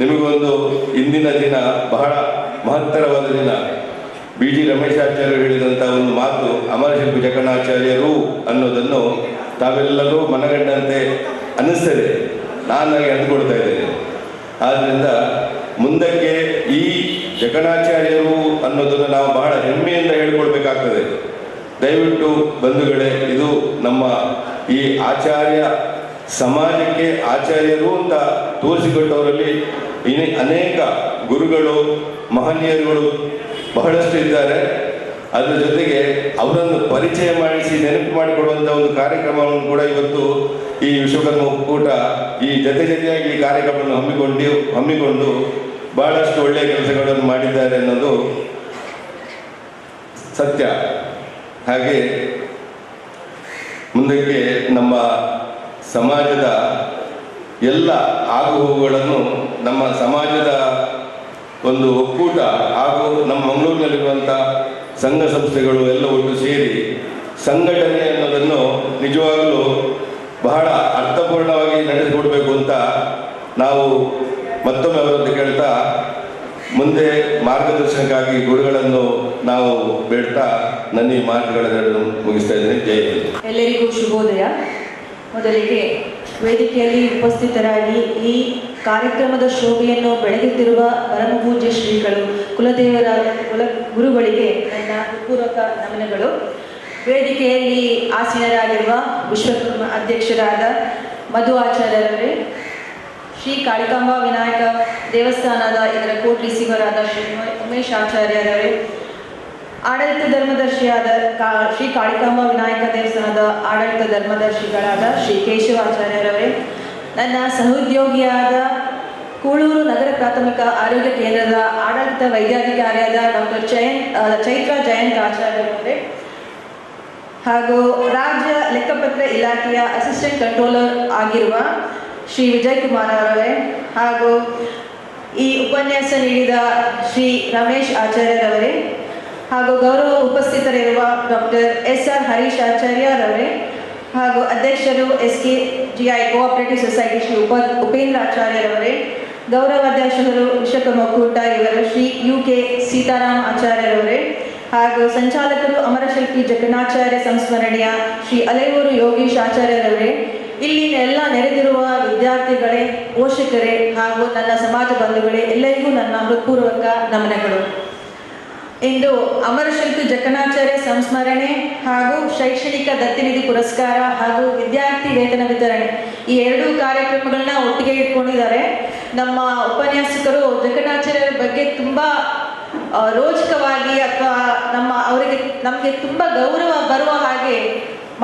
ನಿಮಗೊಂದು ಇಂದಿನ ದಿನ ಬಹಳ ಮಹತ್ತರವಾದ ದಿನ. ಬಿ ಜಿ ರಮೇಶಾಚಾರ್ಯರು ಹೇಳಿದಂಥ ಒಂದು ಮಾತು, ಅಮರಶಿಲ್ಪಿ ಜಕಣಾಚಾರ್ಯರು ಅನ್ನೋದನ್ನು ತಾವೆಲ್ಲರೂ ಮನಗಂಡಂತೆ ಅನ್ನಿಸ್ತದೆ, ನಾನಾಗಿ ಅಂದುಕೊಳ್ತಾ ಇದ್ದೇನೆ. ಆದ್ದರಿಂದ ಮುಂದಕ್ಕೆ ಈ ಜಕಣಾಚಾರ್ಯರು ಅನ್ನೋದನ್ನು ನಾವು ಬಹಳ ಹೆಮ್ಮೆಯಿಂದ ಹೇಳ್ಕೊಳ್ಬೇಕಾಗ್ತದೆ. ದಯವಿಟ್ಟು ಬಂಧುಗಳೇ, ಇದು ನಮ್ಮ ಈ ಆಚಾರ್ಯ ಸಮಾಜಕ್ಕೆ ಆಚಾರ್ಯರು ಅಂತ ತೋರಿಸಿಕೊಟ್ಟವರಲ್ಲಿ ಅನೇಕ ಗುರುಗಳು, ಮಹನೀಯರುಗಳು ಬಹಳಷ್ಟು ಇದ್ದಾರೆ. ಅದರ ಜೊತೆಗೆ ಅವರನ್ನು ಪರಿಚಯ ಮಾಡಿಸಿ ನೆನಪು ಮಾಡಿಕೊಡುವಂಥ ಒಂದು ಕಾರ್ಯಕ್ರಮವನ್ನು ಕೂಡ ಇವತ್ತು ಈ ವಿಶ್ವಕರ್ಮ ಒಕ್ಕೂಟ ಈ ಜೊತೆಯಾಗಿ ಈ ಕಾರ್ಯಕ್ರಮವನ್ನು ಹಮ್ಮಿಕೊಂಡು ಬಹಳಷ್ಟು ಒಳ್ಳೆಯ ಕೆಲಸಗಳನ್ನು ಮಾಡಿದ್ದಾರೆ ಅನ್ನೋದು ಸತ್ಯ. ಹಾಗೆ ಮುಂದಕ್ಕೆ ನಮ್ಮ ಸಮಾಜದ ಎಲ್ಲ ಆಗುಹೋಗುಗಳನ್ನು ನಮ್ಮ ಸಮಾಜದ ಒಂದು ಒಕ್ಕೂಟ ಹಾಗೂ ನಮ್ಮ ಮಂಗಳೂರಿನಲ್ಲಿರುವಂಥ ಸಂಘ ಸಂಸ್ಥೆಗಳು ಎಲ್ಲ ಒಟ್ಟು ಸೇರಿ ಸಂಘಟನೆ ಅನ್ನೋದನ್ನು ನಿಜವಾಗಲೂ ಬಹಳ ಅರ್ಥಪೂರ್ಣವಾಗಿ ನಡೆಸಿಕೊಡ್ಬೇಕು ಅಂತ ನಾವು ಮತ್ತೊಮ್ಮೆ ಅವರನ್ನು ಕೇಳ್ತಾ, ಮುಂದೆ ಮಾರ್ಗದರ್ಶನಕ್ಕಾಗಿ ಗುರುಗಳನ್ನು ನಾವು ಬೇಡ್ತಾ ನನ್ನ ಈ ಮಾತುಗಳನ್ನು ಮುಗಿಸ್ತಾ ಇದ್ದೇನೆ. ಜೈ ಹಿಂದ್. ಎಲ್ಲರಿಗೂ ಶುಭೋದಯ. ಮೊದಲಿಗೆ ವೇದಿಕೆಯಲ್ಲಿ ಉಪಸ್ಥಿತರಾಗಿ ಈ ಕಾರ್ಯಕ್ರಮದ ಶೋಭೆಯನ್ನು ಬೆಳಗುತ್ತಿರುವ ಪರಮಪೂಜ್ಯ ಶ್ರೀಗಳು ಕುಲದೇವರ ಗುರುಗಳಿಗೆ ನನ್ನ ಪೂರ್ವಕ ನಮನಗಳು. ವೇದಿಕೆಯಲ್ಲಿ ಆಸೀನರಾಗಿರುವ ವಿಶ್ವಕರ್ಮ ಅಧ್ಯಕ್ಷರಾದ ಮಧು ಆಚಾರ್ಯರವರೇ, ಶ್ರೀ ಕಾಳಿಕಾಂಬಾ ವಿನಾಯಕ ದೇವಸ್ಥಾನದ ಇದರ ಕೋಟ್ ರಿಸೀವರಾದ ಶ್ರೀ ಉಮೇಶ್ ಆಚಾರ್ಯರವರೇ, ಆಡಳಿತ ಧರ್ಮದರ್ಶಿಯಾದ ಶ್ರೀ ಕಾಳಿಕಾಂಬಾ ವಿನಾಯಕ ದೇವಸ್ಥಾನದ ಆಡಳಿತ ಧರ್ಮದರ್ಶಿಗಳಾದ ಶ್ರೀ ಕೇಶವಾಚಾರ್ಯರವರೇ, ನನ್ನ ಸಹೋದ್ಯೋಗಿಯಾದ ಕೂಳೂರು ನಗರ ಪ್ರಾಥಮಿಕ ಆರೋಗ್ಯ ಕೇಂದ್ರದ ಆಡಳಿತ ವೈದ್ಯಾಧಿಕಾರಿಯಾದ ಡಾಕ್ಟರ್ ಚೈತ್ರ ಜಯಂತ್ ಆಚಾರ್ಯರವರೇ, ಹಾಗೂ ರಾಜ್ಯ ಲೆಕ್ಕಪತ್ರ ಇಲಾಖೆಯ ಅಸಿಸ್ಟೆಂಟ್ ಕಂಟ್ರೋಲರ್ ಆಗಿರುವ ಶ್ರೀ ವಿಜಯ್ ಕುಮಾರ್ ಅವರವರೇ, ಹಾಗೂ ಈ ಉಪನ್ಯಾಸ ನೀಡಿದ ಶ್ರೀ ರಮೇಶ್ ಆಚಾರ್ಯರವರೇ, ಹಾಗೂ ಗೌರವ ಉಪಸ್ಥಿತರಿರುವ ಡಾಕ್ಟರ್ SR ಹರೀಶ್ ಆಚಾರ್ಯರವರೇ, ಹಾಗೂ ಅಧ್ಯಕ್ಷರು SKGI cooperative society Shri Upendra ಆಚಾರ್ಯರವರೇ, ಗೌರವಾಧ್ಯಕ್ಷರು ವಿಶ್ವಕರ್ಮ ಒಕ್ಕೂಟ ಇವರು ಶ್ರೀ UK ಸೀತಾರಾಮ್ ಆಚಾರ್ಯರವರೇ, ಹಾಗೂ ಸಂಚಾಲಕರು ಅಮರಶಿಲ್ಪಿ ಜಕಣಾಚಾರ್ಯ ಸಂಸ್ಮರಣೆಯ ಶ್ರೀ ಅಲೆಯೂರು ಯೋಗೀಶ್ ಆಚಾರ್ಯರವರೇ, ಇಲ್ಲಿ ಎಲ್ಲ ನೆರೆದಿರುವ ವಿದ್ಯಾರ್ಥಿಗಳೇ, ಪೋಷಕರೇ ಹಾಗೂ ನನ್ನ ಸಮಾಜ ಬಂಧುಗಳೇ, ಎಲ್ಲರಿಗೂ ನನ್ನ ಹೃತ್ಪೂರ್ವಕ ನಮನಗಳು. ಇಂದು ಅಮರಶಿಲ್ಪಿ ಜಕಣಾಚಾರ್ಯ ಸಂಸ್ಮರಣೆ ಹಾಗೂ ಶೈಕ್ಷಣಿಕ ದತ್ತಿನಿಧಿ ಪುರಸ್ಕಾರ ಹಾಗೂ ವಿದ್ಯಾರ್ಥಿ ವೇತನ ವಿತರಣೆ ಈ ಎರಡೂ ಕಾರ್ಯಕ್ರಮಗಳನ್ನ ಒಟ್ಟಿಗೆ ಇಟ್ಕೊಂಡಿದ್ದಾರೆ. ನಮ್ಮ ಉಪನ್ಯಾಸಕರು ಜಕಣಾಚಾರ್ಯರ ಬಗ್ಗೆ ತುಂಬ ರೋಚಕವಾಗಿ ಅಥವಾ ನಮಗೆ ತುಂಬ ಗೌರವ ಬರುವ ಹಾಗೆ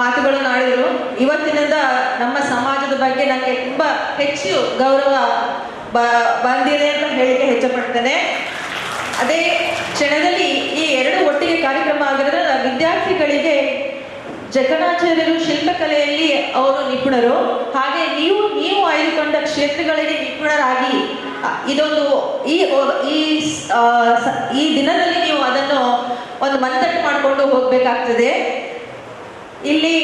ಮಾತುಗಳನ್ನು ಆಡಿದರು. ಇವತ್ತಿನಿಂದ ನಮ್ಮ ಸಮಾಜದ ಬಗ್ಗೆ ನನಗೆ ತುಂಬ ಹೆಚ್ಚು ಗೌರವ ಬಂದಿದೆ ಅಂತ ಹೇಳಿಕೆ ಹೆಚ್ಚಪಡ್ತೇನೆ. ಅದೇ ಕ್ಷಣದಲ್ಲಿ ಈ ಎರಡು ಒಟ್ಟಿಗೆ ಕಾರ್ಯಕ್ರಮ ಆಗಿರೋದ್ರಿಂದ ವಿದ್ಯಾರ್ಥಿಗಳಿಗೆ ಜಕಣಾಚಾರ್ಯರು ಶಿಲ್ಪಕಲೆಯಲ್ಲಿ ಅವರು ನಿಪುಣರು, ಹಾಗೆ ನೀವು ಆಯ್ದುಕೊಂಡ ಕ್ಷೇತ್ರಗಳಿಗೆ ನಿಪುಣರಾಗಿ ಇದೊಂದು ಈ ದಿನದಲ್ಲಿ ನೀವು ಅದನ್ನು ಒಂದು ಮಂತಟ್ಟು ಮಾಡಿಕೊಂಡು ಹೋಗಬೇಕಾಗ್ತದೆ. ಇಲ್ಲಿ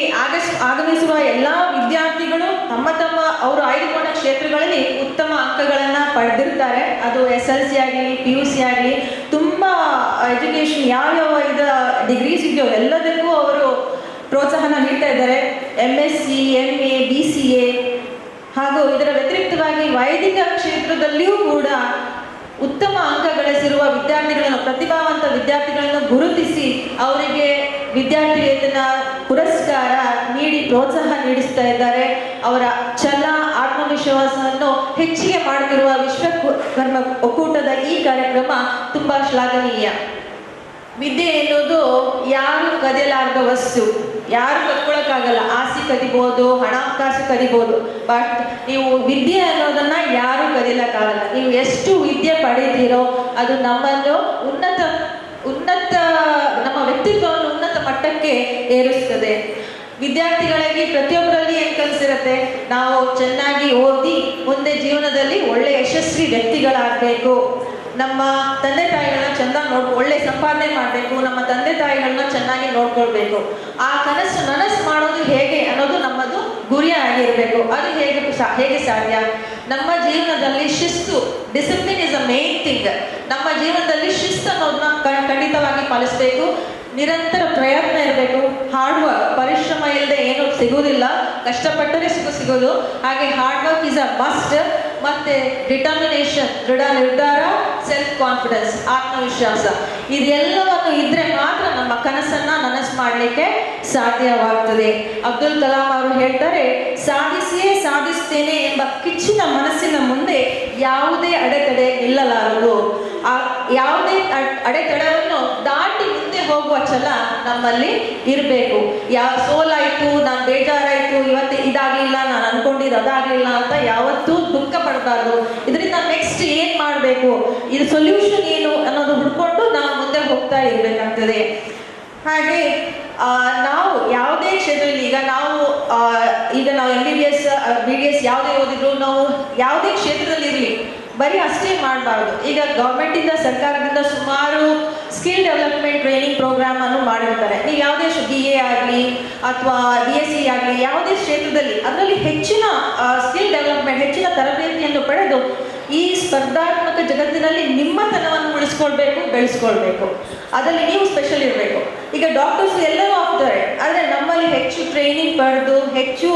ಆಗಮಿಸುವ ಎಲ್ಲ ವಿದ್ಯಾರ್ಥಿಗಳು ತಮ್ಮ ಅವರು ಆಯ್ದುಕೊಂಡ ಕ್ಷೇತ್ರಗಳಲ್ಲಿ ಉತ್ತಮ ಅಂಕಗಳನ್ನು ಪಡೆದಿರ್ತಾರೆ. ಅದು SLC ಆಗಲಿ PUC ಆಗಲಿ ತುಂಬ ಎಜುಕೇಷನ್ ಯಾವ್ಯಾವ ಡಿಗ್ರೀಸ್ ಇದೆಯೋ ಎಲ್ಲದಕ್ಕೂ ಅವರು ಪ್ರೋತ್ಸಾಹನ ನೀಡ್ತಾ ಇದ್ದಾರೆ. MSc MA BCA ಹಾಗೂ ಇದರ ವ್ಯತಿರಿಕ್ತವಾಗಿ ವೈದಿಕ ಕ್ಷೇತ್ರದಲ್ಲಿಯೂ ಕೂಡ ಉತ್ತಮ ಅಂಕ ಗಳಿಸಿರುವ ವಿದ್ಯಾರ್ಥಿಗಳನ್ನು, ಪ್ರತಿಭಾವಂತ ವಿದ್ಯಾರ್ಥಿಗಳನ್ನು ಗುರುತಿಸಿ ಅವರಿಗೆ ವಿದ್ಯಾರ್ಥಿ ವೇತನ ಪುರಸ್ಕಾರ ನೀಡಿ ಪ್ರೋತ್ಸಾಹ ನೀಡಿಸ್ತಾ ಇದ್ದಾರೆ. ಅವರ ಛಲ ಆತ್ಮವಿಶ್ವಾಸವನ್ನು ಹೆಚ್ಚಿಗೆ ಮಾಡುತ್ತಿರುವ ವಿಶ್ವಕರ್ಮ ಒಕ್ಕೂಟದ ಈ ಕಾರ್ಯಕ್ರಮ ತುಂಬ ಶ್ಲಾಘನೀಯ. ವಿದ್ಯೆ ಎನ್ನುವುದು ಯಾರು ಕದಿಯಲಾರದ ವಸ್ತು, ಯಾರು ಕದ್ಕೊಳಕ್ಕಾಗಲ್ಲ. ಆಸ್ತಿ ಕದಿಬೋದು, ಹಣಕಾಸು ಕದಿಬೋದು, ಬಟ್ ನೀವು ವಿದ್ಯೆ ಅನ್ನೋದನ್ನ ಯಾರು ಕದಿಯಲಕ್ಕಾಗಲ್ಲ. ನೀವು ಎಷ್ಟು ವಿದ್ಯೆ ಪಡೀತೀರೋ ಅದು ನಮ್ಮನ್ನು ಉನ್ನತ ನಮ್ಮ ವ್ಯಕ್ತಿತ್ವವನ್ನು ಉನ್ನತ ಮಟ್ಟಕ್ಕೆ ಏರಿಸ್ತದೆ. ವಿದ್ಯಾರ್ಥಿಗಳಿಗೆ ಪ್ರತಿಯೊಬ್ಬರಲ್ಲಿ ಏನು ಕನಸಿರುತ್ತೆ, ನಾವು ಚೆನ್ನಾಗಿ ಓದಿ ಮುಂದೆ ಜೀವನದಲ್ಲಿ ಒಳ್ಳೆ ಯಶಸ್ವಿ ವ್ಯಕ್ತಿಗಳಾಗಬೇಕು, ನಮ್ಮ ತಂದೆ ತಾಯಿಗಳನ್ನ ಚೆನ್ನಾಗಿ ಒಳ್ಳೆ ಸಂಪಾದನೆ ಮಾಡಬೇಕು, ನಮ್ಮ ತಂದೆ ತಾಯಿಗಳನ್ನ ಚೆನ್ನಾಗಿ ನೋಡ್ಕೊಳ್ಬೇಕು. ಆ ಕನಸು ನನಸು ಮಾಡೋದು ಹೇಗೆ ಅನ್ನೋದು ನಮ್ಮದು ಗುರಿ ಆಗಿರಬೇಕು. ಅದು ಹೇಗೆ ಸಾಧ್ಯ? ನಮ್ಮ ಜೀವನದಲ್ಲಿ ಶಿಸ್ತು, discipline is a main thing. ನಮ್ಮ ಜೀವನದಲ್ಲಿ ಶಿಸ್ತು ಅನ್ನೋದನ್ನ ಖಂಡಿತವಾಗಿ ಪಾಲಿಸಬೇಕು. ನಿರಂತರ ಪ್ರಯತ್ನ ಇರಬೇಕು. ಹಾರ್ಡ್ ವರ್ಕ್, ಪರಿಶ್ರಮ ಇಲ್ಲದೆ ಏನು ಸಿಗುವುದಿಲ್ಲ, ಕಷ್ಟಪಟ್ಟರೆ ಸಿಗೋದು. ಹಾಗೆ hard work is a must. ಮತ್ತೆ ಡಿಟರ್ಮಿನೇಷನ್, ದೃಢ ನಿರ್ಧಾರ, ಸೆಲ್ಫ್ ಕಾನ್ಫಿಡೆನ್ಸ್, ಆತ್ಮವಿಶ್ವಾಸ, ಇದೆಲ್ಲವನ್ನು ಇದ್ರೆ ಮಾತ್ರ ನಮ್ಮ ಕನಸನ್ನ ನನಸು ಮಾಡಲಿಕ್ಕೆ ಸಾಧ್ಯವಾಗ್ತದೆ. ಅಬ್ದುಲ್ ಕಲಾಂ ಅವರು ಹೇಳ್ತಾರೆ, ಸಾಧಿಸಿಯೇ ಸಾಧಿಸ್ತೇನೆ ಎಂಬ ಕಿಚ್ಚಿನ ಮನಸ್ಸಿನ ಮುಂದೆ ಯಾವುದೇ ಅಡೆತಡೆ ನಿಲ್ಲಲಾರದು. ಆ ಯಾವುದೇ ಅಡೆತಡೆಯನ್ನು ದಾಟಿ ಮುಂದೆ ಹೋಗುವ ಛಲ ನಮ್ಮಲ್ಲಿ ಇರಬೇಕು. ಸೋಲಾಯ್ತು, ನಾನು ಬೇಜಾರಾಯ್ತು, ಇವತ್ತು ಇದಾಗಲಿಲ್ಲ, ನಾನು ಅನ್ಕೊಂಡಿದ್ದು ಅದಾಗಲಿಲ್ಲ ಅಂತ ಯಾವತ್ತೂ ದುಃಖ ಪಡಬಾರ್ದು. ಇದರಿಂದ ನೆಕ್ಸ್ಟ್ ಏನು ಮಾಡಬೇಕು, ಇದು ಸೊಲ್ಯೂಷನ್ ಏನು ಅನ್ನೋದು ಹುಡ್ಕೊಂಡು ನಾವು ಮುಂದೆ ಹೋಗ್ತಾ ಇರಬೇಕಾಗ್ತದೆ. ಹಾಗೆ ನಾವು ಯಾವುದೇ ಕ್ಷೇತ್ರದಲ್ಲಿ ಈಗ ನಾವು MBBS BDS ಯಾವುದೇ ಓದಿದ್ರು, ನಾವು ಯಾವುದೇ ಕ್ಷೇತ್ರದಲ್ಲಿ ಇರಲಿ, ಬರೀ ಅಷ್ಟೇ ಮಾಡಬಾರ್ದು. ಈಗ ಗೌರ್ಮೆಂಟಿಂದ, ಸರ್ಕಾರದಿಂದ ಸುಮಾರು ಸ್ಕಿಲ್ ಡೆವಲಪ್ಮೆಂಟ್ ಟ್ರೈನಿಂಗ್ ಪ್ರೋಗ್ರಾಮ್ ಅನ್ನು ಮಾಡಿರ್ತಾರೆ. ನೀವು ಯಾವುದೇ BA ಆಗಲಿ ಅಥವಾ BSc ಆಗಲಿ ಯಾವುದೇ ಕ್ಷೇತ್ರದಲ್ಲಿ ಅದರಲ್ಲಿ ಹೆಚ್ಚಿನ ಸ್ಕಿಲ್ ಡೆವಲಪ್ಮೆಂಟ್, ಹೆಚ್ಚಿನ ತರಬೇತಿಯನ್ನು ಪಡೆದು ಈ ಸ್ಪರ್ಧಾತ್ಮಕ ಜಗತ್ತಿನಲ್ಲಿ ನಿಮ್ಮತನವನ್ನು ಉಳಿಸ್ಕೊಳ್ಬೇಕು, ಬೆಳೆಸ್ಕೊಳ್ಬೇಕು. ಅದರಲ್ಲಿ ನೀವು ಸ್ಪೆಷಲ್ ಇರಬೇಕು. ಈಗ ಡಾಕ್ಟರ್ಸ್ ಎಲ್ಲರೂ ಆಗ್ತಾರೆ, ಆದರೆ ನಮ್ಮಲ್ಲಿ ಹೆಚ್ಚು ಟ್ರೈನಿಂಗ್ ಪಡೆದು ಹೆಚ್ಚು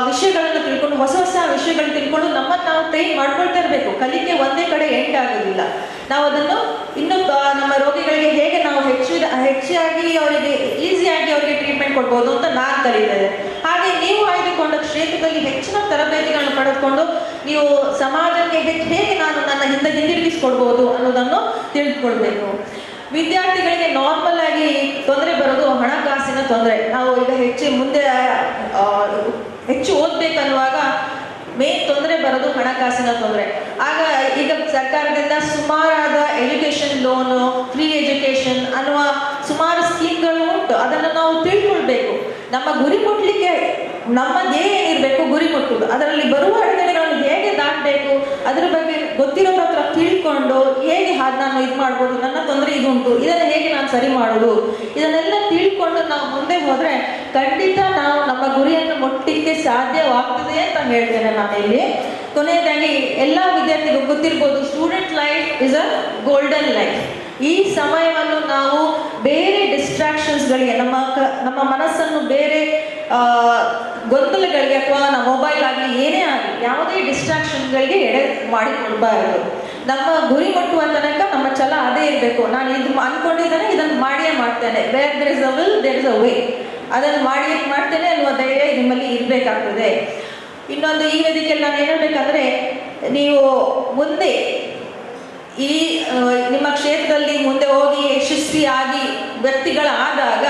ವಿಷಯಗಳನ್ನು ತಿಳ್ಕೊಂಡು, ಹೊಸ ವಿಷಯಗಳನ್ನು ತಿಳ್ಕೊಂಡು ನಮ್ಮನ್ನು ನಾವು ಟ್ರೈನ್ ಮಾಡ್ಕೊಳ್ತಾ ಇರಬೇಕು. ಕಲಿಕೆ ಒಂದೇ ಕಡೆ ಎಂಡ್ ಆಗೋದಿಲ್ಲ. ನಾವು ಅದನ್ನು ಇನ್ನು ನಮ್ಮ ರೋಗಿಗಳಿಗೆ ಹೇಗೆ ನಾವು ಹೆಚ್ಚಾಗಿ ಅವರಿಗೆ ಈಸಿಯಾಗಿ ಅವರಿಗೆ ಟ್ರೀಟ್ಮೆಂಟ್ ಕೊಡ್ಬೋದು ಅಂತ ನಾನು ಕಲಿತೇನೆ. ಹಾಗೆ ನೀವು ಆಯ್ದುಕೊಂಡ ಕ್ಷೇತ್ರದಲ್ಲಿ ಹೆಚ್ಚಿನ ತರಬೇತಿಗಳನ್ನು ಪಡೆದುಕೊಂಡು ನೀವು ಸಮಾಜಕ್ಕೆ ಹೇಗೆ ನಾನು ನನ್ನ ಹಿಂದಿರುಗಿಸ್ಕೊಡ್ಬೋದು ಅನ್ನೋದನ್ನು ತಿಳಿದುಕೊಳ್ಬೇಕು. ವಿದ್ಯಾರ್ಥಿಗಳಿಗೆ ನಾರ್ಮಲ್ ಆಗಿ ತೊಂದರೆ ಬರೋದು ಹಣಕಾಸಿನ ತೊಂದರೆ. ನಾವು ಈಗ ಹೆಚ್ಚು ಓದ್ಬೇಕನ್ನುವಾಗ ಮೇನ್ ತೊಂದರೆ ಬರೋದು ಹಣಕಾಸಿನ ತೊಂದರೆ. ಆಗ ಈಗ ಸರ್ಕಾರದಿಂದ ಸುಮಾರಾದ ಎಜುಕೇಷನ್ ಲೋನು, ಫ್ರೀ ಎಜುಕೇಷನ್ ಅನ್ನುವ ಸುಮಾರು ಸ್ಕೀಮ್ಗಳು ಉಂಟು. ಅದನ್ನು ನಾವು ತಿಳ್ಕೊಳ್ಬೇಕು. ನಮ್ಮ ಗುರಿ ಮುಟ್ಲಿಕ್ಕೆ ನಮ್ಮದೇ ಏನಿರಬೇಕು, ಗುರಿ ಮುಟ್ಟುವುದು. ಅದರಲ್ಲಿ ಬರುವ ಅಡೆತಡೆಗಳನ್ನು ಹೇಗೆ ದಾಟಬೇಕು, ಅದರ ಬಗ್ಗೆ ಗೊತ್ತಿರೋದ್ರ ಹತ್ರ ತಿಳ್ಕೊಂಡು ಹೇಗೆ ನಾನು ಇದು ಮಾಡ್ಬೋದು, ನನ್ನ ತೊಂದರೆ ಇದುಂಟು, ಇದನ್ನು ಹೇಗೆ ನಾನು ಸರಿ ಮಾಡೋದು, ಇದನ್ನೆಲ್ಲ ತಿಳ್ಕೊಂಡು ನಾವು ಮುಂದೆ ಹೋದರೆ ಖಂಡಿತ ನಾವು ನಮ್ಮ ಗುರಿಯನ್ನು ಮುಟ್ಟಲಿಕ್ಕೆ ಸಾಧ್ಯವಾಗ್ತದೆ ಅಂತ ಹೇಳ್ತೇನೆ ನಾನು ಇಲ್ಲಿ. ಕೊನೆಯದಾಗಿ ಎಲ್ಲ ವಿದ್ಯಾರ್ಥಿಗಳು ಗೊತ್ತಿರ್ಬೋದು, student life is a golden life. ಈ ಸಮಯವನ್ನು ನಾವು ಬೇರೆ ಡಿಸ್ಟ್ರಾಕ್ಷನ್ಸ್ಗಳಿಗೆ, ನಮ್ಮ ಮನಸ್ಸನ್ನು ಬೇರೆ ಗೊಂದಲಗಳಿಗೆ ಅಥವಾ ನಮ್ಮ ಮೊಬೈಲ್ ಆಗಲಿ ಏನೇ ಆಗಲಿ ಯಾವುದೇ ಡಿಸ್ಟ್ರಾಕ್ಷನ್ಗಳಿಗೆ ಎಡೆ ಮಾಡಿಕೊಡ್ಬಾರದು. ನಮ್ಮ ಗುರಿ ಮುಟ್ಟುವ ತನಕ ನಮ್ಮ ಛಲ ಅದೇ ಇರಬೇಕು. ನಾನು ಇದು ಅಂದ್ಕೊಂಡಿದ್ದೇನೆ, ಇದನ್ನು ಮಾಡಿಯೇ ಮಾಡ್ತೇನೆ. Where there is a will there is a way. ಅದನ್ನು ಮಾಡ್ತೇನೆ ಅನ್ನುವ ಧೈರ್ಯ ನಿಮ್ಮಲ್ಲಿ ಇರಬೇಕಾಗ್ತದೆ. ಇನ್ನೊಂದು, ಈ ವೇದಿಕೆಯಲ್ಲಿ ನಾನು ಏನು ಹೇಳಬೇಕಂದ್ರೆ, ನೀವು ಮುಂದೆ ನಿಮ್ಮ ಕ್ಷೇತ್ರದಲ್ಲಿ ಮುಂದೆ ಹೋಗಿ ಯಶಸ್ವಿಯಾಗಿ ವ್ಯಕ್ತಿಗಳಾದಾಗ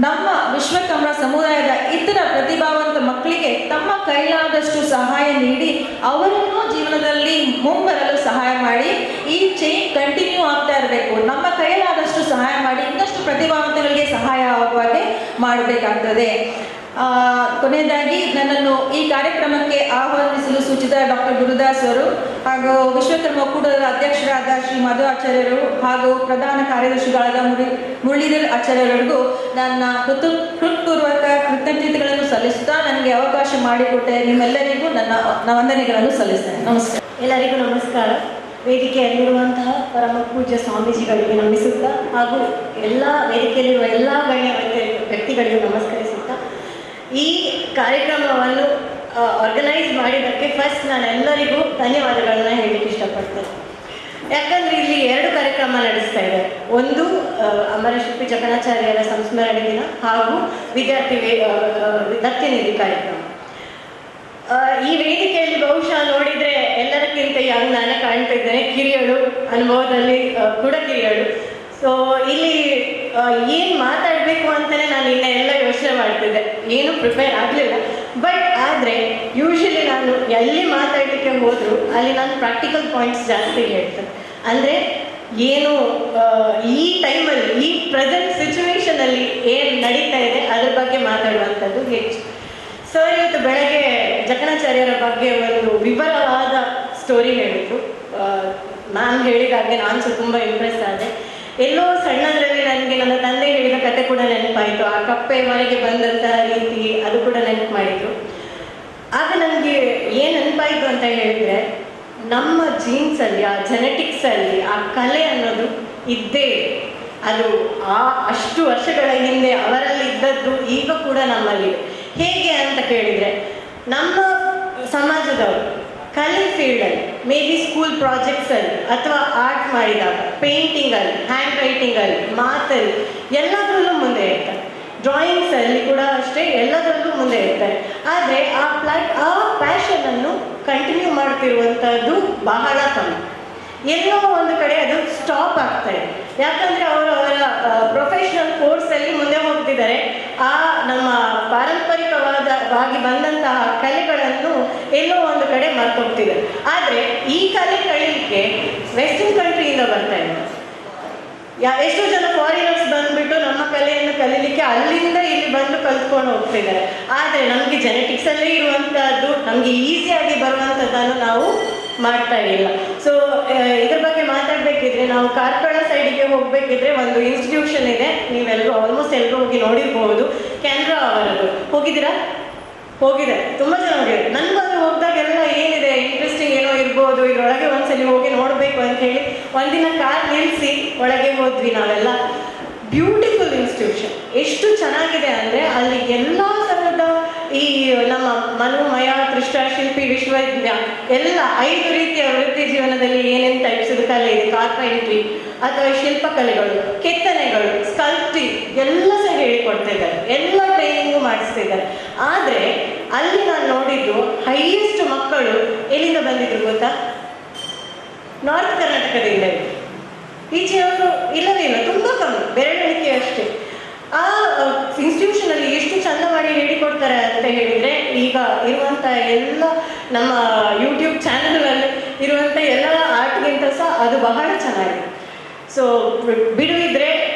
ನಮ್ಮ ವಿಶ್ವಕರ್ಮ ಸಮುದಾಯದ ಇತರ ಪ್ರತಿಭಾವಂತ ಮಕ್ಕಳಿಗೆ ತಮ್ಮ ಕೈಲಾದಷ್ಟು ಸಹಾಯ ನೀಡಿ ಅವರನ್ನು ಜೀವನದಲ್ಲಿ ಮುಂಬರಲು ಸಹಾಯ ಮಾಡಿ ಈ ಚೈನ್ ಕಂಟಿನ್ಯೂ ಆಗ್ತಾ ಇರಬೇಕು. ನಮ್ಮ ಕೈಲಾದಷ್ಟು ಸಹಾಯ ಮಾಡಿ ಇನ್ನಷ್ಟು ಪ್ರತಿಭಾವಂತಗಳಿಗೆ ಸಹಾಯ ಆಗುವ ಹಾಗೆ ಮಾಡಬೇಕಾಗ್ತದೆ. ಕೊನೆಯದಾಗಿ ನನ್ನನ್ನು ಈ ಕಾರ್ಯಕ್ರಮಕ್ಕೆ ಆಹ್ವಾನಿಸಲು ಸೂಚಿಸಿದ ಡಾಕ್ಟರ್ ಗುರುದಾಸ್ ಅವರು ಹಾಗೂ ವಿಶ್ವಕರ್ಮ ಒಕ್ಕೂಟದ ಅಧ್ಯಕ್ಷರಾದ ಶ್ರೀ ಮಧು ಆಚಾರ್ಯರು ಹಾಗೂ ಪ್ರಧಾನ ಕಾರ್ಯದರ್ಶಿಗಳಾದ ಮುರಳೀಧರ್ ಆಚಾರ್ಯರಿಗೂ ನನ್ನ ಹೃತ್ಪೂರ್ವಕ ಕೃತಜ್ಞತೆಗಳನ್ನು ಸಲ್ಲಿಸುತ್ತಾ ನನಗೆ ಅವಕಾಶ ಮಾಡಿಕೊಟ್ಟೆ ನಿಮ್ಮೆಲ್ಲರಿಗೂ ನನ್ನ ವಂದನೆಗಳನ್ನು ಸಲ್ಲಿಸ್ತೇನೆ. ನಮಸ್ಕಾರ. ಎಲ್ಲರಿಗೂ ನಮಸ್ಕಾರ. ವೇದಿಕೆಯಲ್ಲಿರುವಂತಹ ಪರಮ ಪೂಜ್ಯ ಸ್ವಾಮೀಜಿಗಳಿಗೆ ನಮಿಸುತ್ತಾ ಹಾಗೂ ಎಲ್ಲ ವೇದಿಕೆಯಲ್ಲಿರುವ ಎಲ್ಲ ಗಣ್ಯ ವ್ಯಕ್ತಿಗಳಿಗೂ ನಮಸ್ಕರಿಸುತ್ತಾ ಈ ಕಾರ್ಯಕ್ರಮವನ್ನು ಆರ್ಗನೈಸ್ ಮಾಡಿದ್ದಕ್ಕೆ ಫಸ್ಟ್ ನಾನು ಎಲ್ಲರಿಗೂ ಧನ್ಯವಾದಗಳನ್ನ ಹೇಳಲಿಕ್ಕೆ ಇಷ್ಟಪಡ್ತೇನೆ. ಯಾಕಂದರೆ ಇಲ್ಲಿ 2 ಕಾರ್ಯಕ್ರಮ ನಡೆಸ್ತಾ ಇದ್ದಾರೆ. ಒಂದು ಅಮರಶಿಲ್ಪಿ ಜಕಣಾಚಾರ್ಯರ ಸಂಸ್ಮರಣೆ ದಿನ ಹಾಗೂ ವಿದ್ಯಾರ್ಥಿ ದತ್ತಿನಿಧಿ ಕಾರ್ಯಕ್ರಮ. ಈ ವೇದಿಕೆಯಲ್ಲಿ ಬಹುಶಃ ನೋಡಿದರೆ ಎಲ್ಲರಕ್ಕಿಂತ ಯಂಗ್ ನಾನೇ ಕಾಣ್ತಾ ಇದ್ದೇನೆ. ಕಿರಿಯಳು, ಅನುಭವದಲ್ಲಿ ಕೂಡ ಕಿರಿಯಳು. ಸೊ ಇಲ್ಲಿ ಏನು ಮಾತಾಡಬೇಕು ಅಂತಲೇ ನಾನು ಎಲ್ಲ ಯೋಚನೆ ಮಾಡ್ತಿದ್ದೆ, ಏನು ಪ್ರಿಪೇರ್ ಆಗಲಿಲ್ಲ. ಬಟ್ ಆದರೆ ಯೂಶಲಿ ನಾನು ಎಲ್ಲಿ ಮಾತಾಡಲಿಕ್ಕೆ ಹೋದರೂ ಅಲ್ಲಿ ನಾನು ಪ್ರಾಕ್ಟಿಕಲ್ ಪಾಯಿಂಟ್ಸ್ ಜಾಸ್ತಿ ಹೇಳ್ತೇನೆ. ಅಂದರೆ ಏನು ಈ ಟೈಮಲ್ಲಿ, ಈ ಪ್ರೆಸೆಂಟ್ ಸಿಚುವೇಶನಲ್ಲಿ ಏನು ನಡೀತಾ ಇದೆ ಅದ್ರ ಬಗ್ಗೆ ಮಾತಾಡುವಂಥದ್ದು ಹೆಚ್ಚು. ಸರ್ ಇವತ್ತು ಬೆಳಗ್ಗೆ ಜಕಣಾಚಾರ್ಯರ ಬಗ್ಗೆ ಒಂದು ವಿವರವಾದ ಸ್ಟೋರಿ ಹೇಳಿದ್ರು. ಮ್ಯಾಮ್ ಹೇಳಿದಾಗೆ ನಾನು ಸಹ ತುಂಬ ಇಂಪ್ರೆಸ್ ಆದೆ. ಎಲ್ಲೋ ಸಣ್ಣದರಲ್ಲಿ ನನಗೆ ನನ್ನ ತಂದೆ ಹೇಳಿದ ಕತೆ ಕೂಡ ನೆನಪಾಯಿತು. ಆ ಕಪ್ಪೆ ಮನೆಗೆ ಬಂದಂತಹ ರೀತಿ ಅದು ಕೂಡ ನೆನಪು ಮಾಡಿದ್ರು. ಆಗ ನನಗೆ ಏನು ನೆನಪಾಯಿತು ಅಂತ ಹೇಳಿದರೆ, ನಮ್ಮ ಜೀನ್ಸಲ್ಲಿ, ಆ ಜೆನೆಟಿಕ್ಸಲ್ಲಿ ಆ ಕಲೆ ಅನ್ನೋದು ಇದ್ದೇ ಇದೆ. ಅದು ಅಷ್ಟು ವರ್ಷಗಳ ಹಿಂದೆ ಅವರಲ್ಲಿ ಇದ್ದದ್ದು ಈಗ ಕೂಡ ನಮ್ಮಲ್ಲಿ. ಹೇಗೆ ಅಂತ ಕೇಳಿದರೆ, ನಮ್ಮ ಸಮಾಜದವರು ಕಲೆ ಫೀಲ್ಡಲ್ಲಿ ಮೇ ಬಿ ಸ್ಕೂಲ್ ಪ್ರಾಜೆಕ್ಟ್ಸಲ್ಲಿ ಅಥವಾ ಆರ್ಟ್ ಮಾಡಿದಾಗ, ಪೇಂಟಿಂಗಲ್ಲಿ, ಹ್ಯಾಂಡ್ ರೈಟಿಂಗಲ್ಲಿ, ಮಾತಲ್ಲಿ ಎಲ್ಲದರಲ್ಲೂ ಮುಂದೆ ಇರ್ತಾರೆ. ಡ್ರಾಯಿಂಗ್ಸಲ್ಲಿ ಕೂಡ ಅಷ್ಟೇ, ಎಲ್ಲದರಲ್ಲೂ ಮುಂದೆ ಇರ್ತಾರೆ. ಆದರೆ ಆ ಪ್ಯಾಷನನ್ನು ಕಂಟಿನ್ಯೂ ಮಾಡ್ತಿರುವಂಥದ್ದು ಬಹಳ ಕಮ್ಮಿ. ಎಲ್ಲೋ ಒಂದು ಕಡೆ ಅದು ಸ್ಟಾಪ್ ಆಗ್ತಾರೆ. ಯಾಕಂದರೆ ಅವರ ಪ್ರೊಫೆಷ್ನಲ್ ಕೋರ್ಸಲ್ಲಿ ಮುಂದೆ ಹೋಗ್ತಿದ್ದಾರೆ. ಆ ನಮ್ಮ ಪಾರಂಪರಿಕವಾಗಿ ಬಂದಂತಹ ಕಲೆಗಳನ್ನು ಎಲ್ಲೋ ಒಂದು ಕಡೆ ಮರ್ತೋಗ್ತಿದ್ದಾರೆ. ಆದರೆ ಈ ಕಲೆ ಕಳೀಲಿಕ್ಕೆ ವೆಸ್ಟರ್ನ್ ಕಂಟ್ರಿಯಿಂದ ಬರ್ತಾ ಇದ್ದಾರೆ. ಎಷ್ಟೋ ಜನ ಫಾರಿನರ್ಸ್ ಬಂದುಬಿಟ್ಟು ನಮ್ಮ ಕಲೆಯನ್ನು ಕಲೀಲಿಕ್ಕೆ ಅಲ್ಲಿಂದ ಇಲ್ಲಿ ಬಂದು ಕಲ್ತ್ಕೊಂಡು ಹೋಗ್ತಿದ್ದಾರೆ. ಆದರೆ ನಮಗೆ ಜೆನೆಟಿಕ್ಸಲ್ಲೇ ಇರುವಂಥದ್ದು, ನಮಗೆ ಈಸಿಯಾಗಿ ಬರುವಂಥದ್ದನ್ನು ನಾವು ಮಾಡ್ತಾ ಇಲ್ಲ. ಸೊ ಇದ್ರ ಬಗ್ಗೆ ಮಾತಾಡಬೇಕಿದ್ರೆ ನಾವು ಕಾರ್ಕಳ ಸೈಡಿಗೆ ಹೋಗಬೇಕಿದ್ರೆ ಒಂದು ಇನ್ಸ್ಟಿಟ್ಯೂಷನ್ ಇದೆ, ನೀವೆಲ್ಲರೂ ಆಲ್ಮೋಸ್ಟ್ ಎಲ್ಲರೂ ಹೋಗಿ ನೋಡಿರ್ಬೋದು. ಕ್ಯಾನ್ರಾ ಅವರದ್ದು. ಹೋಗಿದ್ದೀರಾ? ಹೋಗಿದ್ದಾರೆ, ತುಂಬ ಜನ ಹೋಗಿದ್ದಾರೆ. ನನಗೂ ಹೋಗಿದಾಗೆಲ್ಲ ಏನಿದೆ ಇಂಟ್ರೆಸ್ಟಿಂಗ್ ಏನೋ ಇರ್ಬೋದು, ಇದರೊಳಗೆ ಒಂದ್ಸಲಿ ಹೋಗಿ ನೋಡಬೇಕು ಅಂತ ಹೇಳಿ ಒಂದಿನ ಕಾರ್ ನಿಲ್ಲಿಸಿ ಒಳಗೆ ಹೋದ್ವಿ ನಾವೆಲ್ಲ. Beautiful institution. ಎಷ್ಟು ಚೆನ್ನಾಗಿದೆ ಅಂದರೆ ಅಲ್ಲಿ ಎಲ್ಲ ಥರದ ಈ ನಮ್ಮ ಮನೋಮಯ, ಕೃಷ್ಣ, ಶಿಲ್ಪಿ, ವಿಶ್ವವಿದ್ಯ ಎಲ್ಲ 5 ರೀತಿಯ ವೃತ್ತಿ ಜೀವನದಲ್ಲಿ ಏನೇನು ಟೈಪ್ಸದ ಕಲೆ ಇದೆ, ಕಾರ್ಪೆಂಟ್ರಿ ಅಥವಾ ಶಿಲ್ಪಕಲೆಗಳು, ಕೆತ್ತನೆಗಳು, ಸ್ಕಲ್ಪ್ಟಿಂಗ್ ಎಲ್ಲ ಸಹ ಹೇಳಿಕೊಡ್ತಾ ಇದ್ದಾರೆ. ಎಲ್ಲ ಟ್ರೈನಿಂಗು ಮಾಡಿಸ್ತಿದ್ದಾರೆ. ಆದರೆ ಅಲ್ಲಿ ನಾನು ನೋಡಿದ್ದು ಹೈಯೆಸ್ಟ್ ಮಕ್ಕಳು ಎಲ್ಲಿಂದ ಬಂದಿದ್ರು ಗೊತ್ತಾ? ನಾರ್ತ್ ಕರ್ನಾಟಕದಿಂದ. ಈಚೆಯವರು ಇಲ್ಲವೇ ಇಲ್ಲ, ತುಂಬ ಕಮ್ಮಿ, ಬೆರಳೆಣಿಕೆ ಅಷ್ಟೇ. ಆ ಇನ್ಸ್ಟಿಟ್ಯೂಷನಲ್ಲಿ ಎಷ್ಟು ಚಂದ ಮಾಡಿ ಹೇಳಿಕೊಡ್ತಾರೆ ಅಂತ ಹೇಳಿದರೆ, ಈಗ ಇರುವಂಥ ಎಲ್ಲ ನಮ್ಮ ಯೂಟ್ಯೂಬ್ ಚಾನಲ್ಗಳಲ್ಲಿ ಇರುವಂಥ ಎಲ್ಲ ಆರ್ಟ್ಗಿಂತ ಸಹ ಅದು ಬಹಳ ಚೆನ್ನಾಗಿದೆ. ಸೊ ಬಿಡುವಿದ್ರೆ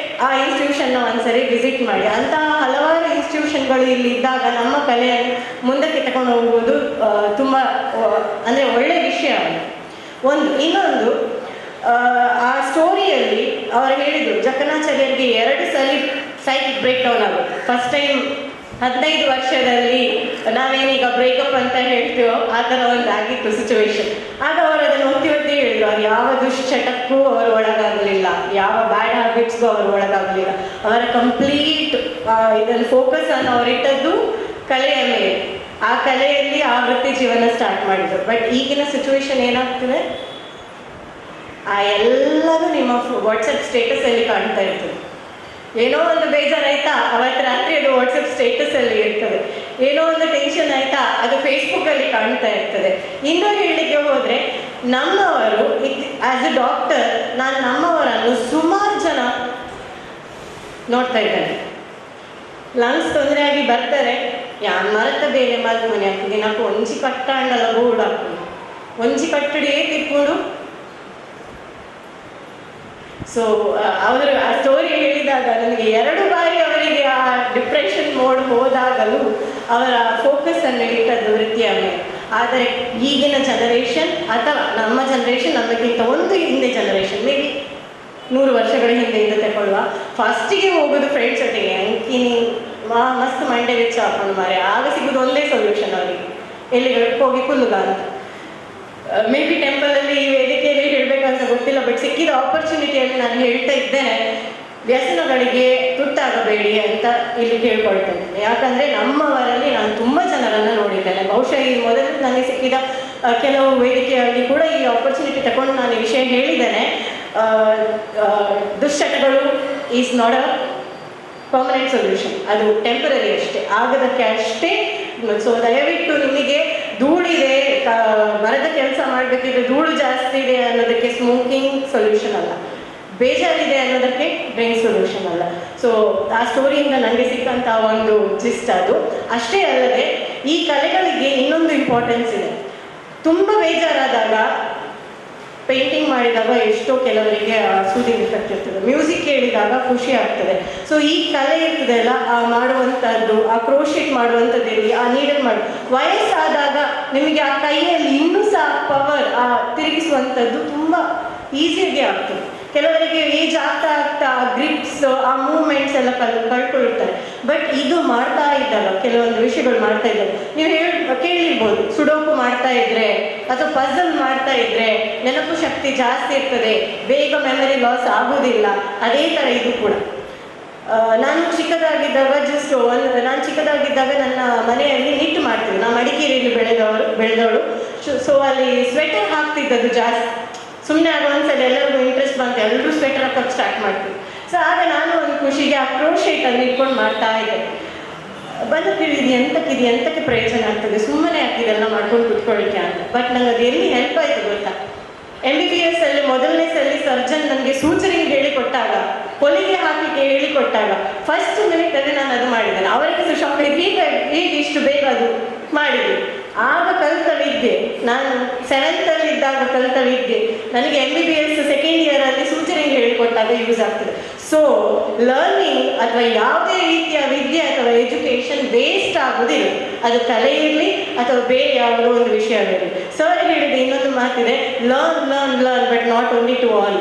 ಆ ಇನ್ಸ್ಟಿಟ್ಯೂಷನ್ನ ಒಂದ್ಸರಿ ವಿಸಿಟ್ ಮಾಡಿ. ಅಂತಹ ಹಲವಾರು ಇನ್ಸ್ಟಿಟ್ಯೂಷನ್ಗಳು ಇಲ್ಲಿ ಇದ್ದಾಗ ನಮ್ಮ ಕಲೆಯನ್ನು ಮುಂದಕ್ಕೆ ತಗೊಂಡು ಹೋಗ್ಬೋದು. ತುಂಬ ಅಂದರೆ ಒಳ್ಳೆಯ ವಿಷಯ ಒಂದು. ಇನ್ನೊಂದು, ಆ ಸ್ಟೋರಿಯಲ್ಲಿ ಅವರು ಹೇಳಿದರು, ಜಕಣಾಚಾರ್ಯರಿಗೆ 2 ಸಲ ಸೈಕಿಕ್ ಬ್ರೇಕ್ ಡೌನ್ ಆಗುತ್ತೆ. ಫಸ್ಟ್ ಟೈಮ್ 15 ವರ್ಷದಲ್ಲಿ ನಾವೇನೀಗ ಬ್ರೇಕಪ್ ಅಂತ ಹೇಳ್ತೀವೋ ಆ ಥರ ಒಂದು ಆಗಿತ್ತು ಸಿಚುವೇಶನ್. ಆಗ ಅವರು ಅದನ್ನು ಒತ್ತಿ ಹೇಳಿದರು, ಅವ್ರು ಯಾವ ದುಶ್ಚಟಕ್ಕೂ ಅವರು ಒಳಗಾಗಲಿಲ್ಲ, ಯಾವ ಬ್ಯಾಡ್ ಹ್ಯಾಬಿಟ್ಸ್ಗೂ ಅವರು ಒಳಗಾಗಲಿಲ್ಲ. ಅವರ ಕಂಪ್ಲೀಟ್ ಇದನ್ನು ಫೋಕಸ್ ಅನ್ನು ಅವರಿಟ್ಟದ್ದು ಕಲೆಯ ಮೇಲೆ. ಆ ಕಲೆಯಲ್ಲಿ ಆ ವೃತ್ತಿ ಜೀವನ ಸ್ಟಾರ್ಟ್ ಮಾಡಿದರು. ಬಟ್ ಈಗಿನ ಸಿಚುವೇಶನ್ ಏನಾಗ್ತದೆ, ಆ ಎಲ್ಲರೂ ನಿಮ್ಮ ವಾಟ್ಸಪ್ ಸ್ಟೇಟಸಲ್ಲಿ ಕಾಣ್ತಾ ಇರ್ತದೆ. ಏನೋ ಒಂದು ಬೇಜಾರಾಯ್ತಾ ಅವತ್ತು ರಾತ್ರಿ ಅದು ವಾಟ್ಸಪ್ ಸ್ಟೇಟಸಲ್ಲಿ ಇರ್ತದೆ. ಏನೋ ಒಂದು ಟೆನ್ಷನ್ ಆಯಿತಾ ಅದು ಫೇಸ್ಬುಕ್ಕಲ್ಲಿ ಕಾಣ್ತಾ ಇರ್ತದೆ. ಇನ್ನೂ ಹೇಳಲಿಕ್ಕೆ ಹೋದರೆ ನಮ್ಮವರು ಆ್ಯಸ್ ಎ ಡಾಕ್ಟರ್ ನಾನು ನಮ್ಮವರನ್ನು ಸುಮಾರು ಜನ ನೋಡ್ತಾ ಇದ್ದಾರೆ. ಲಂಗ್ಸ್ ತೊಂದರೆ ಆಗಿ ಬರ್ತಾರೆ, ಯಾನ್ ಮರತ ಬೇರೆ ಮಲ್ಮನೆ ಆಗ್ತದೆ, నాకు ಒಂಜಿ ಕಟ್ಟಾಂಡಲ ಬೋರ್ಡ್ ಆಗ್ತದೆ, ಒಂಜಿ ಕಟ್ಟಡಿ ತಿಕ್ಕೊಂಡು ಸೊ ಅವರು ಆ ಸ್ಟೋರಿ ಹೇಳಿದಾಗ ನನಗೆ 2 ಬಾರಿ ಅವರಿಗೆ ಆ ಡಿಪ್ರೆಷನ್ ಮೋಡ್ ಹೋದಾಗಲೂ ಅವರ ಫೋಕಸನ್ನು ಇಟ್ಟದ್ದು ವೃತ್ತಿಯ ಮೇಲೆ. ಆದರೆ ಈಗಿನ ಜನರೇಷನ್ ಅಥವಾ ನಮ್ಮ ಜನರೇಷನ್, ನಮಗಿಂತ ಒಂದು ಹಿಂದೆ ಜನರೇಷನ್, ಮೇ ಬಿ 100 ವರ್ಷಗಳ ಹಿಂದೆಯಿಂದ ತಗೊಳ್ಳುವ, ಫಸ್ಟಿಗೆ ಹೋಗೋದು ಫ್ರೆಂಡ್ಸ್ ಒಟ್ಟಿಗೆ ಅಂಕಿನಿ ಮಸ್ತ್ ಮಂಡೆ ವೆಚ್ಚ ಹಾಕೊಂಡು ಮಾರೆ, ಆಗ ಸಿಗೋದು ಒಂದೇ ಸೊಲ್ಯೂಷನ್ ಅವರಿಗೆ, ಎಲ್ಲಿಗೆ ಹೋಗಿ ಕುಲ್ಲುಗ ಅಂತ. ಮೇ ಬಿ ಟೆಂಪಲಲ್ಲಿ ಈ ವೇದಿಕೆಯಲ್ಲಿ ಹೇಳಬೇಕಂತ ಗೊತ್ತಿಲ್ಲ, ಬಟ್ ಸಿಕ್ಕಿದ ಆಪರ್ಚುನಿಟಿಯಲ್ಲಿ ನಾನು ಹೇಳ್ತಾ ಇದ್ದೇನೆ, ವ್ಯಸನಗಳಿಗೆ ತುತ್ತಾಗಬೇಡಿ ಅಂತ ಇಲ್ಲಿ ಕೇಳ್ಕೊಳ್ತೇನೆ. ಯಾಕಂದರೆ ನಮ್ಮವರಲ್ಲಿ ನಾನು ತುಂಬ ಜನರನ್ನು ನೋಡಿದ್ದೇನೆ. ಬಹುಶಃ ಈ ಮೊದಲು ನನಗೆ ಸಿಕ್ಕಿದ ಕೆಲವು ವೇದಿಕೆಯಲ್ಲಿ ಕೂಡ ಈ ಆಪರ್ಚುನಿಟಿ ತಗೊಂಡು ನಾನು ಈ ವಿಷಯ ಹೇಳಿದ್ದೇನೆ. ದುಶ್ಚಟಗಳು is not a permanent solution, ಅದು ಟೆಂಪರರಿ ಅಷ್ಟೇ, ಆಗದಕ್ಕೆ ಅಷ್ಟೇ. ಸೊ ದಯವಿಟ್ಟು ನಿಮಗೆ ಧೂಳಿದೆ, ಮರದ ಕೆಲಸ ಮಾಡಬೇಕಿದ್ರೆ ಧೂಳು ಜಾಸ್ತಿ ಇದೆ ಅನ್ನೋದಕ್ಕೆ ಸ್ಮೋಕಿಂಗ್ ಸೊಲ್ಯೂಷನ್ ಅಲ್ಲ, ಬೇಜಾರಿದೆ ಅನ್ನೋದಕ್ಕೆ ಡ್ರಿಂಕ್ ಸೊಲ್ಯೂಷನ್ ಅಲ್ಲ. ಸೊ ಆ ಸ್ಟೋರಿಯಿಂದ ನನಗೆ ಸಿಕ್ಕಂಥ ಒಂದು ಜಿಸ್ಟ್ ಅದು. ಅಷ್ಟೇ ಅಲ್ಲದೆ ಈ ಕಲೆಗಳಿಗೆ ಇನ್ನೊಂದು ಇಂಪಾರ್ಟೆನ್ಸ್ ಇದೆ. ತುಂಬ ಬೇಜಾರಾದಾಗ ಪೇಂಟಿಂಗ್ ಮಾಡಿದಾಗ ಎಷ್ಟೋ ಕೆಲವರಿಗೆ ಸೂದಿಂಗ್ ಇಫೆಕ್ಟ್ ಇರ್ತದೆ, ಮ್ಯೂಸಿಕ್ ಕೇಳಿದಾಗ ಖುಷಿ ಆಗ್ತದೆ. ಸೊ ಈ ಕಲೆ ಇರ್ತದಲ್ಲ, ಆ ಮಾಡುವಂಥದ್ದು, ಆ ಕ್ರೋಶೆಟ್ ಮಾಡುವಂಥದ್ದು ಇರಲಿ, ಆ ನೀಡಲ್ ಮಾಡಿ ವಯಸ್ಸಾದಾಗ ನಿಮಗೆ ಆ ಕೈಯಲ್ಲಿ ಇನ್ನೂ ಸಹ ಪವರ್ ಆ ತಿರುಗಿಸುವಂಥದ್ದು ತುಂಬ ಈಸಿಯಾಗಿ ಆಗ್ತದೆ. ಕೆಲವರಿಗೆ ಏಜ್ ಆಗ್ತಾ ಆಗ್ತಾ ಆ ಗ್ರಿಪ್ಸ್, ಆ ಮೂವ್ಮೆಂಟ್ಸ್ ಎಲ್ಲ ಕಳ್ಕೊಳ್ತಾರೆ. ಬಟ್ ಇದು ಮಾಡ್ತಾ ಇದ್ದಾಗ, ಕೆಲವೊಂದು ವಿಷಯಗಳು ಮಾಡ್ತಾ ಇದ್ದಾಗ ನೀವು ಕೇಳಿರ್ಬೋದು, ಸುಡೋಕು ಮಾಡ್ತಾ ಇದ್ರೆ ಅಥವಾ ಪಜಲ್ ಮಾಡ್ತಾ ಇದ್ರೆ ನೆನಪು ಶಕ್ತಿ ಜಾಸ್ತಿ ಇರ್ತದೆ, ಬೇಗ ಮೆಮರಿ ಲಾಸ್ ಆಗೋದಿಲ್ಲ. ಅದೇ ಥರ ಇದು ಕೂಡ. ನಾನು ಚಿಕ್ಕದಾಗಿದ್ದಾಗ ನಾನು ಚಿಕ್ಕದಾಗಿದ್ದಾಗ ನನ್ನ ಮನೆಯಲ್ಲಿ ನಿಟ್ಟು ಮಾಡ್ತಿದ್ದೆ. ನಾನು ಮಡಿಕೇರಿಯಲ್ಲಿ ಬೆಳೆದವಳು. ಸೊ ಅಲ್ಲಿ ಸ್ವೆಟರ್ ಹಾಕ್ತಿದ್ದದ್ದು ಜಾಸ್ತಿ. ಸುಮ್ಮನೆ ಆಗ ಒಂದ್ಸಲ ಎಲ್ಲರಿಗೂ ಇಂಟ್ರೆಸ್ಟ್ ಬಂತು, ಎಲ್ಲರೂ ಸ್ವೆಟರ್ ಹಾಕೋಕ್ಕೆ ಸ್ಟಾರ್ಟ್ ಮಾಡ್ತೀವಿ. ಸೊ ಆಗ ನಾನು ಒಂದು ಖುಷಿಗೆ ಆ ಕ್ರೋಶೆಟನ್ನು ಇಟ್ಕೊಂಡು ಮಾಡ್ತಾ ಇದ್ದೆ. ಬಂದು ಎಂತಕ್ಕೆ ಪ್ರಯೋಜನ ಆಗ್ತದೆ, ಸುಮ್ಮನೆ ಆಗ್ತಿದೆಲ್ಲ ಮಾಡ್ಕೊಂಡು ಕುತ್ಕೊಳ್ಳಿಕ್ಕೆ ಅಂತ. ಬಟ್ ನಂಗೆ ಅದು ಎಲ್ಲಿ ಹೆಲ್ಪ್ ಆಯಿತು ಗೊತ್ತಾ? MBBS ಅಲ್ಲಿ ಮೊದಲನೇ ಸಲ ಸರ್ಜನ್ ನನಗೆ ಸೂಚರಿಂಗ್ ಹೇಳಿಕೊಟ್ಟಾಗ, ಹೊಲಿಗೆ ಹಾಕಲಿಕ್ಕೆ ಹೇಳಿಕೊಟ್ಟಾಗ ಫಸ್ಟ್ ಮಿನಿಟಲ್ಲಿ ನಾನು ಅದು ಮಾಡಿದ್ದೇನೆ. ಅವರಿಗೆ ಶಾಕ್ ಹೇಗೆ ಇಷ್ಟು ಬೇಗ ಅದು ಮಾಡಿದೆ. ಆಗ ಕಲಿತ ವಿದ್ಯೆ, ನಾನು 7th ಇದ್ದಾಗ ಕಲಿತ ವಿದ್ಯೆ ನನಗೆ MBBS ಸೆಕೆಂಡ್ ಇಯರಲ್ಲಿ ಸೂಚರಿಂಗ್ ಹೇಳಿಕೊಟ್ಟಾಗ ಯೂಸ್ ಆಗ್ತದೆ. ಸೊ ಲರ್ನಿಂಗ್ ಅಥವಾ ಯಾವುದೇ ರೀತಿಯ ವಿದ್ಯೆ ಅಥವಾ ಎಜುಕೇಷನ್ ವೇಸ್ಟ್ ಆಗೋದಿಲ್ಲ, ಅದು ಕಲೆ ಇರಲಿ ಅಥವಾ ಬೇರೆ ಯಾವುದೋ ಒಂದು ವಿಷಯ ಇರಲಿ. ಸರ್ ಹೇಳಿದ ಇನ್ನೊಂದು ಮಾತಿದೆ, learn but not only to all.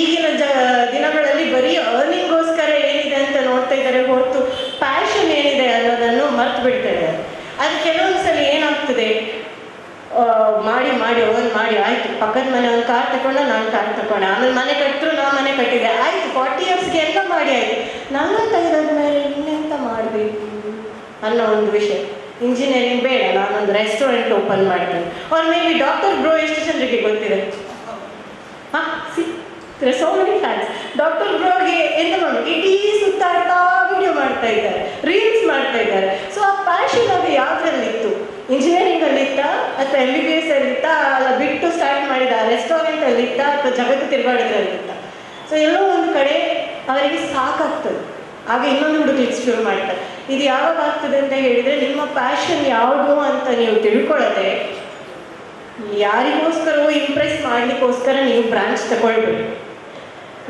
ಈಗಿನ ದಿನಗಳಲ್ಲಿ ಬರೀ ಅರ್ನಿಂಗ್ಗೋಸ್ಕರ ಏನಿದೆ ಅಂತ ನೋಡ್ತಾ ಇದ್ದಾರೆ ಹೊರತು ಪ್ಯಾಷನ್ ಏನಿದೆ ಅನ್ನೋದನ್ನು ಮರ್ತು ಬಿಡ್ತಾ ಇದ್ದಾರೆ. ಅದು ಕೆಲವೊಂದು ಸಲ ಏನಾಗ್ತದೆ, ಮಾಡಿ ಆಯಿತು, ಪಕ್ಕದ ಮನೆ ಒಂದು ಕಾರ್ ತಗೊಂಡು ನಾನು ಕಾರ್ ತಗೊಂಡೆ, ಆಮೇಲೆ ಮನೆ ಕಟ್ಟರು, ನಾನು ಮನೆ ಕಟ್ಟಿದೆ, ಆಯಿತು 40 ಇಯರ್ಸ್ಗೆ ಎಲ್ಲ ಮಾಡಿ ಆಯಿತು, 45 ಮೇಲೆ ಇನ್ನೆಂತ ಮಾಡಬೇಕು ಅನ್ನೋ ಒಂದು ವಿಷಯ. ಇಂಜಿನಿಯರಿಂಗ್ ಬೇಡ, ನಾನೊಂದು ರೆಸ್ಟೋರೆಂಟ್ ಓಪನ್ ಮಾಡ್ತೇನೆ. ಅವ್ರು ಮೇ ಬಿ ಡಾಕ್ಟರ್ ಬ್ರೋ ಎಷ್ಟು ಜನರಿಗೆ ಗೊತ್ತಿದೆ? So many fans. ಡಾಕ್ಟರ್ ಬ್ರೋಗೆ ಎಂತ ಮಾಡಿ ಇಡೀ ಸುತ್ತಾಡ್ತಾ ವಿಡಿಯೋ ಮಾಡ್ತಾ ಇದ್ದಾರೆ, ರೀಲ್ಸ್ ಮಾಡ್ತಾ ಇದ್ದಾರೆ. ಸೊ ಆ ಪ್ಯಾಷನ್ ಅದು ಯಾವುದ್ರಲ್ಲಿತ್ತು? ಇಂಜಿನಿಯರಿಂಗಲ್ಲಿತ್ತ ಅಥವಾ MBBS ಅಲ್ಲಿತ್ತ, ಅಲ್ಲ ಬಿಟ್ಟು ಸ್ಟಾರ್ಟ್ ಮಾಡಿದ ರೆಸ್ಟೋರೆಂಟಲ್ಲಿತ್ತ ಅಥವಾ ಜಗತ್ತು ತಿರುಗಾಡಿದ್ರಲ್ಲಿತ್ತ? ಸೊ ಎಲ್ಲೋ ಒಂದು ಕಡೆ ಅವರಿಗೆ ಸಾಕಾಗ್ತದೆ, ಆಗ ಇನ್ನೊಂದು ಹುಡುಕ್ಲಿಕ್ಕೆ ಶುರು ಮಾಡ್ತಾರೆ. ಇದು ಯಾವಾಗ ಆಗ್ತದೆ ಅಂತ ಹೇಳಿದರೆ, ನಿಮ್ಮ ಪ್ಯಾಷನ್ ಯಾವುದು ಅಂತ ನೀವು ತಿಳ್ಕೊಳ್ಳದೆ ಯಾರಿಗೋಸ್ಕರವೋ ಇಂಪ್ರೆಸ್ ಮಾಡಲಿಕ್ಕೋಸ್ಕರ ನೀವು ಬ್ರಾಂಚ್ ತಗೊಳ್ಬೇಡಿ.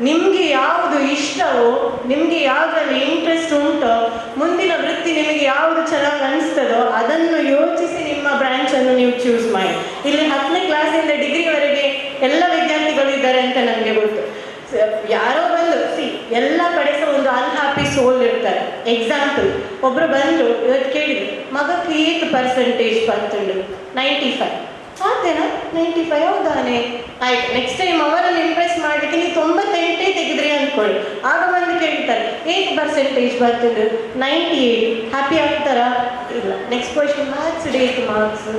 ನಿಮಗೆ ಯಾವುದು ಇಷ್ಟವೋ, ನಿಮಗೆ ಯಾವುದರಲ್ಲಿ ಇಂಟ್ರೆಸ್ಟ್ ಉಂಟೋ, ಮುಂದಿನ ವೃತ್ತಿ ನಿಮಗೆ ಯಾವುದು ಚೆನ್ನಾಗಿ ಅನಿಸ್ತದೋ ಅದನ್ನು ಯೋಚಿಸಿ ನಿಮ್ಮ ಬ್ರಾಂಚನ್ನು ನೀವು ಚೂಸ್ ಮಾಡಿ. ಇಲ್ಲಿ 10ನೇ ಕ್ಲಾಸಿಂದ ಡಿಗ್ರಿವರೆಗೆ ಎಲ್ಲ ವಿದ್ಯಾರ್ಥಿಗಳು ಇದ್ದಾರೆ ಅಂತ ನನಗೆ ಗೊತ್ತು. ಯಾರೋ ಬಂದು ಎಲ್ಲ ಕಡೆ ಸಹ ಒಂದು ಅನ್ಹ್ಯಾಪಿ ಸೋಲ್ ಇರ್ತಾರೆ. ಎಕ್ಸಾಂಪಲ್, ಒಬ್ಬರು ಬಂದರು, ಇವತ್ತು ಕೇಳಿದ್ರು, ಮಗಕ್ಕೆ 8% ಬಂತುಂಡು, 95 ಆತೇನಾ? 95 ಹೌದಾನೆ, ಆಯ್ತು. ನೆಕ್ಸ್ಟ್ ಟೈಮ್ ಅವರನ್ನು ಇಂಪ್ರೆಸ್ ಮಾಡಲಿಕ್ಕೆ ನೀವು 98 ತೆಗೆದ್ರಿ ಅಂದ್ಕೊಳ್ಳಿ. ಆಗ ಬಂದು ಕೇಳ್ತಾರೆ, 8% ಬರ್ತದೆ, 98 ಹ್ಯಾಪಿ ಆಗ್ತಾರಾ? ಇಲ್ಲ. ನೆಕ್ಸ್ಟ್ ಕ್ವಶನ್, ಮ್ಯಾಥ್ಸ್ 8 ಮಾರ್ಕ್ಸ್,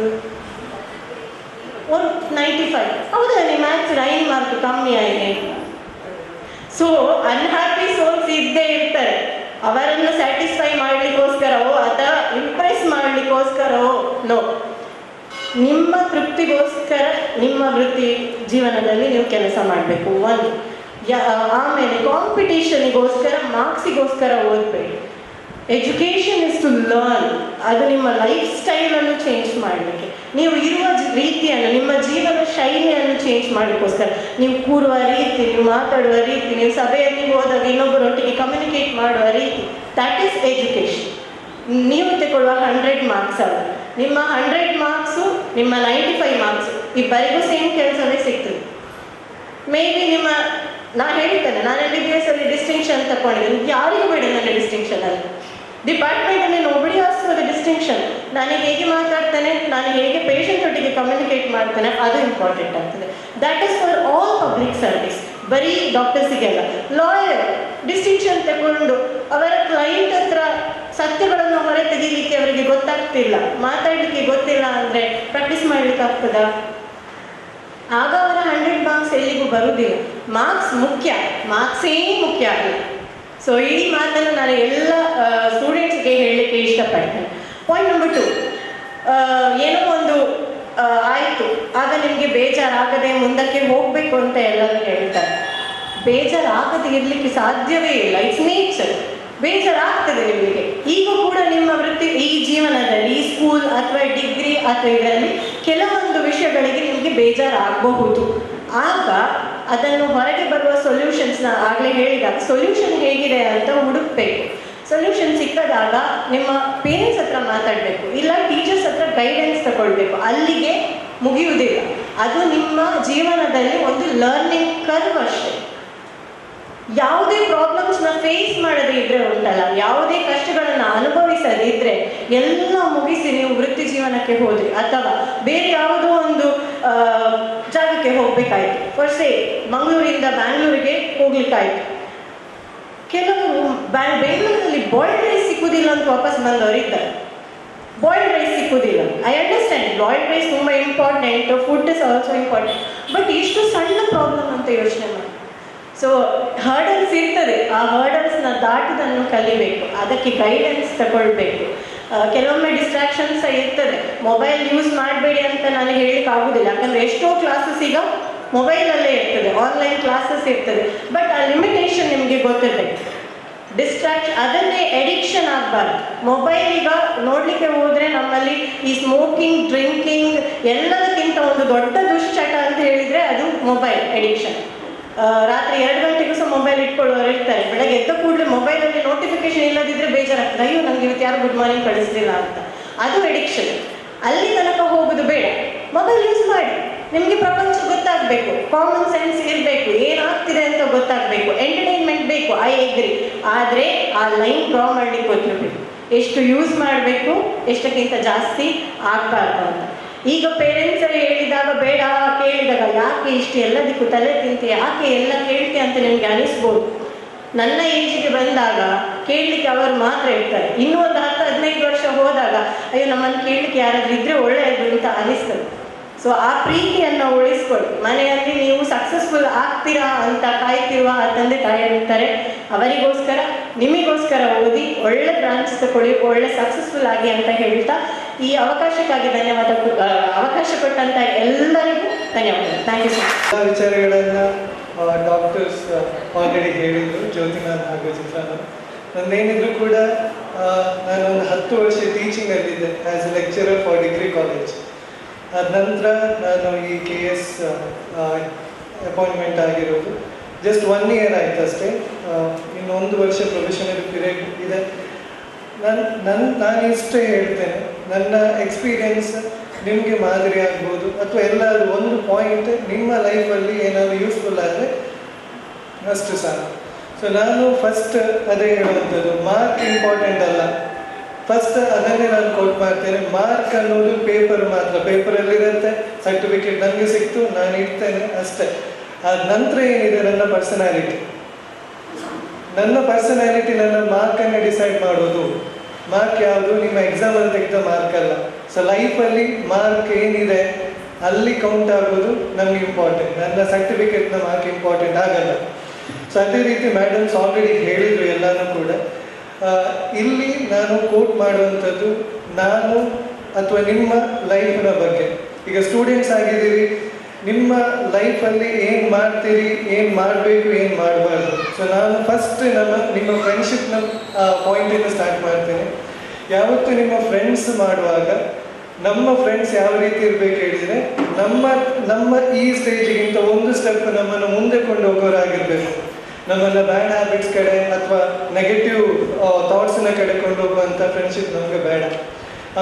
95 ಹೌದಾನೆ, ಮ್ಯಾಥ್ಸ್ 5 ಮಾರ್ಕ್ ಕಮ್ಮಿ ಆಗಿದೆ. ಸೊ ಅನ್ಹ್ಯಾಪಿ ಸೋಲ್ಸ್ ಇದ್ದೇ ಇರ್ತಾರೆ. ಅವರನ್ನು ಸ್ಯಾಟಿಸ್ಫೈ ಮಾಡಲಿಕ್ಕೋಸ್ಕರವೋ ಅಥವಾ ಇಂಪ್ರೆಸ್ ಮಾಡಲಿಕ್ಕೋಸ್ಕರವೋ ನೋ, ನಿಮ್ಮ ತೃಪ್ತಿಗೋಸ್ಕರ ನಿಮ್ಮ ವೃತ್ತಿ ಜೀವನದಲ್ಲಿ ನೀವು ಕೆಲಸ ಮಾಡಬೇಕು. ಒಂದು, ಆಮೇಲೆ ಕಾಂಪಿಟೇಷನಿಗೋಸ್ಕರ ಮಾರ್ಕ್ಸಿಗೋಸ್ಕರ ಓದಬೇಡಿ. Education is to learn. ಅದು ನಿಮ್ಮ ಲೈಫ್ ಸ್ಟೈಲನ್ನು ಚೇಂಜ್ ಮಾಡಲಿಕ್ಕೆ, ನೀವು ಇರುವ ರೀತಿಯನ್ನು, ನಿಮ್ಮ ಜೀವನ ಶೈಲಿಯನ್ನು ಚೇಂಜ್ ಮಾಡಲಿಕ್ಕೋಸ್ಕರ, ನೀವು ಕೂರುವ ರೀತಿ, ನೀವು ಮಾತಾಡುವ ರೀತಿ, ನೀವು ಸಭೆಯಲ್ಲಿ ಹೋದಾಗ ಇನ್ನೊಬ್ಬರೊಟ್ಟಿಗೆ ಕಮ್ಯುನಿಕೇಟ್ ಮಾಡುವ ರೀತಿ, ದಟ್ ಈಸ್ ಎಜುಕೇಷನ್. ನೀವು ತಗೊಳ್ಳುವ 100 ಮಾರ್ಕ್ಸ್ ಅಲ್ಲ, ನಿಮ್ಮ 100 ಮಾರ್ಕ್ಸು ನಿಮ್ಮ 95 ಮಾರ್ಕ್ಸು ಇಬ್ಬರಿಗೂ ಸೇಮ್ ಕೆಲಸವೇ ಸಿಗ್ತದೆ. ಮೇ ಬಿ ನಾನು ಹೇಳ್ತೇನೆ, ನಾನು MBBS ಅಲ್ಲಿ ಡಿಸ್ಟಿಂಕ್ಷನ್ ತಗೊಂಡಿದ್ದೇನೆ, ಯಾರಿಗೂ ಬೇಡ ನನ್ನ ಡಿಸ್ಟಿಂಕ್ಷನ್ ಅಲ್ಲಿ. ಡಿಪಾರ್ಟ್ಮೆಂಟಲ್ಲಿ nobody ask for the distinction. ನಾನು ಹೇಗೆ ಮಾತಾಡ್ತೇನೆ, ನಾನು ಹೇಗೆ ಪೇಷಂಟ್ ಒಟ್ಟಿಗೆ ಕಮ್ಯುನಿಕೇಟ್ ಮಾಡ್ತೇನೆ, ಅದು ಇಂಪಾರ್ಟೆಂಟ್ ಆಗ್ತದೆ. That is for all public service, ಬರೀ ಡಾಕ್ಟರ್ಸಿಗೆಲ್ಲ. ಲಾಯರ್ ಡಿಸ್ಟಿಂಕ್ಷನ್ ತಗೊಂಡು ಅವರ ಕ್ಲೈಂಟ್ ಹತ್ರ ಸತ್ಯಗಳನ್ನು ಹೊರ ತೆಗೀಲಿಕ್ಕೆ ಅವರಿಗೆ ಗೊತ್ತಾಗ್ತಿಲ್ಲ, ಮಾತಾಡಲಿಕ್ಕೆ ಗೊತ್ತಿಲ್ಲ ಅಂದರೆ ಪ್ರಾಕ್ಟೀಸ್ ಮಾಡಲಿಕ್ಕೆ ಆಗ್ತದಾ? ಆಗ ಅವರ 100 ಮಾರ್ಕ್ಸ್ ಎಲ್ಲಿಗೂ ಬರುವುದಿಲ್ಲ. ಮಾರ್ಕ್ಸ್ ಮುಖ್ಯ, ಮಾರ್ಕ್ಸೇ ಮುಖ್ಯ ಆಗಿಲ್ಲ. ಸೊ ಈ ಮಾತನ್ನು ನಾನು ಎಲ್ಲ ಸ್ಟೂಡೆಂಟ್ಸ್ಗೆ ಹೇಳಲಿಕ್ಕೆ ಇಷ್ಟಪಡ್ತೇನೆ. ಪಾಯಿಂಟ್ ನಂಬರ್ 2, ಏನೋ ಒಂದು ಆಯಿತು, ಆಗ ನಿಮಗೆ ಬೇಜಾರಾಗದೆ ಮುಂದಕ್ಕೆ ಹೋಗಬೇಕು ಅಂತ ಎಲ್ಲರೂ ಹೇಳ್ತಾರೆ. ಬೇಜಾರಾಗದೆ ಇರಲಿಕ್ಕೆ ಸಾಧ್ಯವೇ ಇಲ್ಲ, ಇಟ್ಸ್ ನೇಚರ್. ಬೇಜಾರಾಗ್ತದೆ ನಿಮಗೆ. ಈಗ ಕೂಡ ನಿಮ್ಮ ವೃತ್ತಿ, ಈ ಜೀವನದಲ್ಲಿ, ಈ ಸ್ಕೂಲ್ ಅಥವಾ ಡಿಗ್ರಿ ಅಥವಾ ಇದರಲ್ಲಿ ಕೆಲವೊಂದು ವಿಷಯಗಳಿಗೆ ನಿಮಗೆ ಬೇಜಾರಾಗಬಹುದು. ಆಗ ಅದನ್ನು ಹೊರಗೆ ಬರುವ ಸೊಲ್ಯೂಷನ್ಸ್ನ ಆಗಲೇ ಹೇಳಿದಾಗ ಸೊಲ್ಯೂಷನ್ ಹೇಗಿದೆ ಅಂತ ಹುಡುಕಬೇಕು. ಸೊಲ್ಯೂಷನ್ ಸಿಕ್ಕದಾಗ ನಿಮ್ಮ ಪೇರೆಂಟ್ಸ್ ಹತ್ರ ಮಾತಾಡಬೇಕು, ಇಲ್ಲ ಟೀಚರ್ಸ್ ಹತ್ರ ಗೈಡೆನ್ಸ್ ತಗೊಳ್ಬೇಕು. ಅಲ್ಲಿಗೆ ಮುಗಿಯುವುದಿಲ್ಲ, ಅದು ನಿಮ್ಮ ಜೀವನದಲ್ಲಿ ಒಂದು ಲರ್ನಿಂಗ್ ಕರ್ವ್ ಅಷ್ಟೇ. ಯಾವುದೇ ಪ್ರಾಬ್ಲಮ್ಸ್ನ ಫೇಸ್ ಮಾಡದೇ ಇದ್ರೆ ಉಂಟಲ್ಲ, ಯಾವುದೇ ಕಷ್ಟಗಳನ್ನು ಅನುಭವಿಸದೇ ಇದ್ರೆ ಎಲ್ಲ ಮುಗಿಸಿ ನೀವು ವೃತ್ತಿ ಜೀವನಕ್ಕೆ ಹೋದ್ರಿ ಅಥವಾ ಬೇರೆ ಯಾವುದೋ ಒಂದು ಜಾಗಕ್ಕೆ ಹೋಗ್ಬೇಕಾಯ್ತು, ಫಸ್ಟ್ ಮಂಗಳೂರಿಂದ ಬ್ಯಾಂಗ್ಳೂರಿಗೆ ಹೋಗ್ಲಿಕ್ಕಾಯ್ತು. ಕೆಲವರು ಬೆಂಗಳೂರಲ್ಲಿ ಬಾಯ್ಲ್ಡ್ ರೈಸ್ ಸಿಕ್ಕುದಿಲ್ಲ ಅಂತ ವಾಪಸ್ ಬಂದವರಿದ್ದಾರೆ. ಬಾಯ್ಲ್ಡ್ ರೈಸ್ ಸಿಕ್ಕುದಿಲ್ಲ, ಐ ಅಂಡರ್ಸ್ಟ್ಯಾಂಡ್, ಬಾಯ್ಲ್ಡ್ ರೈಸ್ ತುಂಬ important, food is also important, but ಇಷ್ಟು ಸಣ್ಣ ಪ್ರಾಬ್ಲಮ್ ಅಂತ ಯೋಚನೆ ಮಾಡಿ. ಸೊ ಹರ್ಡಲ್ಸ್ ಇರ್ತದೆ, ಆ ಹರ್ಡಲ್ಸ್ನ ದಾಟುವುದನ್ನು ಕಲಿಬೇಕು, ಅದಕ್ಕೆ ಗೈಡೆನ್ಸ್ ತಗೊಳ್ಬೇಕು. ಕೆಲವೊಮ್ಮೆ ಡಿಸ್ಟ್ರಾಕ್ಷನ್ಸ್ ಇರ್ತದೆ, ಮೊಬೈಲ್ ಯೂಸ್ ಮಾಡಬೇಡಿ ಅಂತ ನಾನು ಹೇಳಲಿಕ್ಕೆ ಆಗೋದಿಲ್ಲ, ಯಾಕಂದರೆ ಎಷ್ಟೋ ಕ್ಲಾಸಸ್ ಈಗ ಮೊಬೈಲಲ್ಲೇ ಇರ್ತದೆ, ಆನ್ಲೈನ್ ಕ್ಲಾಸಸ್ ಇರ್ತದೆ, ಬಟ್ ಆ ಲಿಮಿಟೇಷನ್ ನಿಮಗೆ ಗೊತ್ತಿರಬೇಕು. ಅದನ್ನೇ ಎಡಿಕ್ಷನ್ ಆಗಬಾರ್ದು. ಮೊಬೈಲ್ ಈಗ ನೋಡಲಿಕ್ಕೆ ಹೋದರೆ ನಮ್ಮಲ್ಲಿ ಈ ಸ್ಮೋಕಿಂಗ್, ಡ್ರಿಂಕಿಂಗ್ ಎಲ್ಲದಕ್ಕಿಂತ ಒಂದು ದೊಡ್ಡ ದುಶ್ಚಟ ಅಂತ ಹೇಳಿದರೆ ಅದು ಮೊಬೈಲ್ ಎಡಿಕ್ಷನ್. ರಾತ್ರಿ 2 ಗಂಟೆಗೂ ಸಹ ಮೊಬೈಲ್ ಇಟ್ಕೊಳ್ಳೋರು ಇರ್ತಾರೆ. ಬೆಳಗ್ಗೆ ಎದ್ದ ಕೂಡಲೇ ಮೊಬೈಲಲ್ಲಿ ನೋಟಿಫಿಕೇಶನ್ ಇಲ್ಲದಿದ್ದರೆ ಬೇಜಾರಾಗ್ತದೆ, ಅಯ್ಯೋ ನನಗೆ ಇವತ್ತು ಯಾರು ಗುಡ್ ಮಾರ್ನಿಂಗ್ ಕಳಿಸ್ಲಿಲ್ಲ ಅಂತ. ಅದು ಎಡಿಕ್ಷನ್. ಅಲ್ಲಿ ತನಕ ಹೋಗೋದು ಬೇಡ, ಮೊಬೈಲ್ ಯೂಸ್ ಮಾಡಿ. ನಿಮಗೆ ಪ್ರಪಂಚ ಗೊತ್ತಾಗಬೇಕು, ಕಾಮನ್ ಸೆನ್ಸ್ ಇರಬೇಕು, ಏನಾಗ್ತಿದೆ ಅಂತ ಗೊತ್ತಾಗಬೇಕು, ಎಂಟರ್ಟೈನ್ಮೆಂಟ್ ಬೇಕು, ಐ ಎಗ್ರಿ. ಆದರೆ ಆ ಲೈನ್ ಡ್ರಾ ಮಾಡಲಿಕ್ಕೆ ಗೊತ್ತಿರಬೇಕು, ಎಷ್ಟು ಯೂಸ್ ಮಾಡಬೇಕು, ಎಷ್ಟಕ್ಕಿಂತ ಜಾಸ್ತಿ ಆಗಬಾರ್ದು ಅಂತ. ಈಗ ಪೇರೆಂಟ್ಸ್ ಹೇಳಿದಾಗ ಬೇಡ, ಕೇಳಿದಾಗ ಯಾಕೆ ಇಷ್ಟು ಎಲ್ಲದಕ್ಕೂ ತಲೆ ತಿಂತಿ, ಯಾಕೆ ಎಲ್ಲ ಕೇಳ್ತಿ ಅಂತ ನಿಮಗೆ ಅನಿಸ್ಬೋದು. ನನ್ನ ಏಜಿಗೆ ಬಂದಾಗ ಕೇಳಲಿಕ್ಕೆ ಅವರು ಮಾತ್ರ ಇರ್ತಾರೆ. ಇನ್ನೂ ಒಂದು 10-15 ವರ್ಷ ಹೋದಾಗ ಅಯ್ಯೋ ನಮ್ಮನ್ನು ಕೇಳಲಿಕ್ಕೆ ಯಾರಾದರೂ ಇದ್ದರೆ ಒಳ್ಳೆಯದು ಅಂತ ಅನಿಸ್ತದೆ. ಸೊ ಆ ಪ್ರೀತಿಯನ್ನು ಉಳಿಸ್ಕೊಳ್ಳಿ. ಮನೆಯಲ್ಲಿ ನೀವು ಸಕ್ಸಸ್ಫುಲ್ ಆಗ್ತೀರಾ ಅಂತ ಕಾಯ್ತಿರುವ ಆ ತಂದೆ ತಾಯಿರ್ತಾರೆ, ಅವರಿಗೋಸ್ಕರ ನಿಮಗೋಸ್ಕರ ಓದಿ ಒಳ್ಳೆ ಬ್ರಾಂಚ್ ತಗೊಳ್ಳಿ, ಒಳ್ಳೆ ಸಕ್ಸಸ್ಫುಲ್ ಆಗಿ ಅಂತ ಹೇಳ್ತಾ ಈ ಅವಕಾಶಕ್ಕಾಗಿ ಅವಕಾಶ ಕೊಟ್ಟಂತ ಎಲ್ಲರಿಗೂ ಧನ್ಯವಾದ. Thank you sir. ಎಲ್ಲ ವಿಚಾರಗಳನ್ನು ಡಾಕ್ಟರ್ಸ್ ಆಲ್ರೆಡಿ ಹೇಳಿದರು, ಜ್ಯೋತಿನಾಥ್ ಹಾಗೂ ಚಿತ್ರಾನ. ನಂದೇನಿದ್ರು ಕೂಡ ನಾನೊಂದು 10 ವರ್ಷ ಟೀಚಿಂಗಲ್ಲಿದ್ದೆ as a lecturer for degree college. ಅದ ನಂತರ ನಾನು ಈ KS ಅಪಾಯಿಂಟ್ಮೆಂಟ್ ಆಗಿರೋದು ಜಸ್ಟ್ 1 ಇಯರ್ ಆಯ್ತು ಅಷ್ಟೇ. ಇನ್ನೊಂದು ವರ್ಷ ಪ್ರೊಫೆಷನಲ್ ಪೀರಿಯಡ್ ಇದೆ. ನಾನು ಇಷ್ಟೇ ಹೇಳ್ತೇನೆ, ನನ್ನ ಎಕ್ಸ್ಪೀರಿಯನ್ಸ್ ನಿಮಗೆ ಮಾದರಿ ಆಗ್ಬೋದು ಅಥವಾ ಎಲ್ಲಾದರೂ ಒಂದು ಪಾಯಿಂಟ್ ನಿಮ್ಮ ಲೈಫಲ್ಲಿ ಏನಾದರೂ ಯೂಸ್ಫುಲ್ ಆದರೆ ಅಷ್ಟು ಸಾಕು. ಸೊ ನಾನು ಫಸ್ಟ್ ಅದೇ ಹೇಳುವಂಥದ್ದು, ಮಾರ್ಕ್ ಇಂಪಾರ್ಟೆಂಟ್ ಅಲ್ಲ. ಫಸ್ಟ್ ಅದನ್ನೇ ನಾನು ಕೋಟ್ ಮಾಡ್ತೇನೆ. ಮಾರ್ಕ್ ಅನ್ನೋದು ಪೇಪರ್ ಮಾತ್ರ, ಪೇಪರಲ್ಲಿರುತ್ತೆ, ಸರ್ಟಿಫಿಕೇಟ್ ನನಗೆ ಸಿಕ್ತು, ನಾನು ಇಡ್ತೇನೆ ಅಷ್ಟೇ. ಆದ ನಂತರ ಏನಿದೆ ನನ್ನ ಪರ್ಸನಾಲಿಟಿ, ನನ್ನ ಮಾರ್ಕನ್ನು ಡಿಸೈಡ್ ಮಾಡೋದು. ಮಾರ್ಕ್ ಯಾವುದು? ನಿಮ್ಮ ಎಕ್ಸಾಮಲ್ಲಿ ತೆಗೆದ ಮಾರ್ಕ್ ಅಲ್ಲ. ಸೊ ಲೈಫಲ್ಲಿ ಮಾರ್ಕ್ ಏನಿದೆ ಅಲ್ಲಿ ಕೌಂಟ್ ಆಗೋದು ನಮ್ಗೆ ಇಂಪಾರ್ಟೆಂಟ್, ನನ್ನ ಸರ್ಟಿಫಿಕೇಟ್ನ ಮಾರ್ಕ್ ಇಂಪಾರ್ಟೆಂಟ್ ಆಗಲ್ಲ. ಸೊ ಅದೇ ರೀತಿ ಮೇಡಮ್ಸ್ ಆಲ್ರೆಡಿ ಹೇಳಿದರು ಎಲ್ಲನೂ ಕೂಡ. ಇಲ್ಲಿ ನಾನು ಕೋಟ್ ಮಾಡುವಂಥದ್ದು ನಾನು ಅಥವಾ ನಿಮ್ಮ ಲೈಫಿನ ಬಗ್ಗೆ. ಈಗ ಸ್ಟೂಡೆಂಟ್ಸ್ ಆಗಿದ್ದೀರಿ, ನಿಮ್ಮ ಲೈಫಲ್ಲಿ ಏನು ಮಾಡ್ತೀರಿ, ಏನು ಮಾಡಬೇಕು, ಏನು ಮಾಡಬಾರ್ದು. ಸೊ ಸೊ ನಾನು ಫಸ್ಟ್ ನಿಮ್ಮ ಫ್ರೆಂಡ್ಶಿಪ್ನ ಪಾಯಿಂಟಿಂದ ಸ್ಟಾರ್ಟ್ ಮಾಡ್ತೇನೆ. ಯಾವತ್ತು ನಿಮ್ಮ ಫ್ರೆಂಡ್ಸ್ ಮಾಡುವಾಗ ನಮ್ಮ ಫ್ರೆಂಡ್ಸ್ ಯಾವ ರೀತಿ ಇರಬೇಕು ಹೇಳಿದರೆ, ನಮ್ಮ ಈ ಸ್ಟೇಜಿಗಿಂತ ಒಂದು ಸ್ಟೆಪ್ ನಮ್ಮನ್ನು ಮುಂದೆ ಕೊಂಡು ಹೋಗೋರಾಗಿರ್ಬೇಕು. ನಮ್ಮನ್ನ ಬ್ಯಾಡ್ ಹ್ಯಾಬಿಟ್ಸ್ ಕಡೆ ಅಥವಾ ನೆಗೆಟಿವ್ ಥಾಟ್ಸ್ನ ಕಡೆ ಕೊಂಡೋಗುವಂಥ ಫ್ರೆಂಡ್ಶಿಪ್ ನಮಗೆ ಬೇಡ.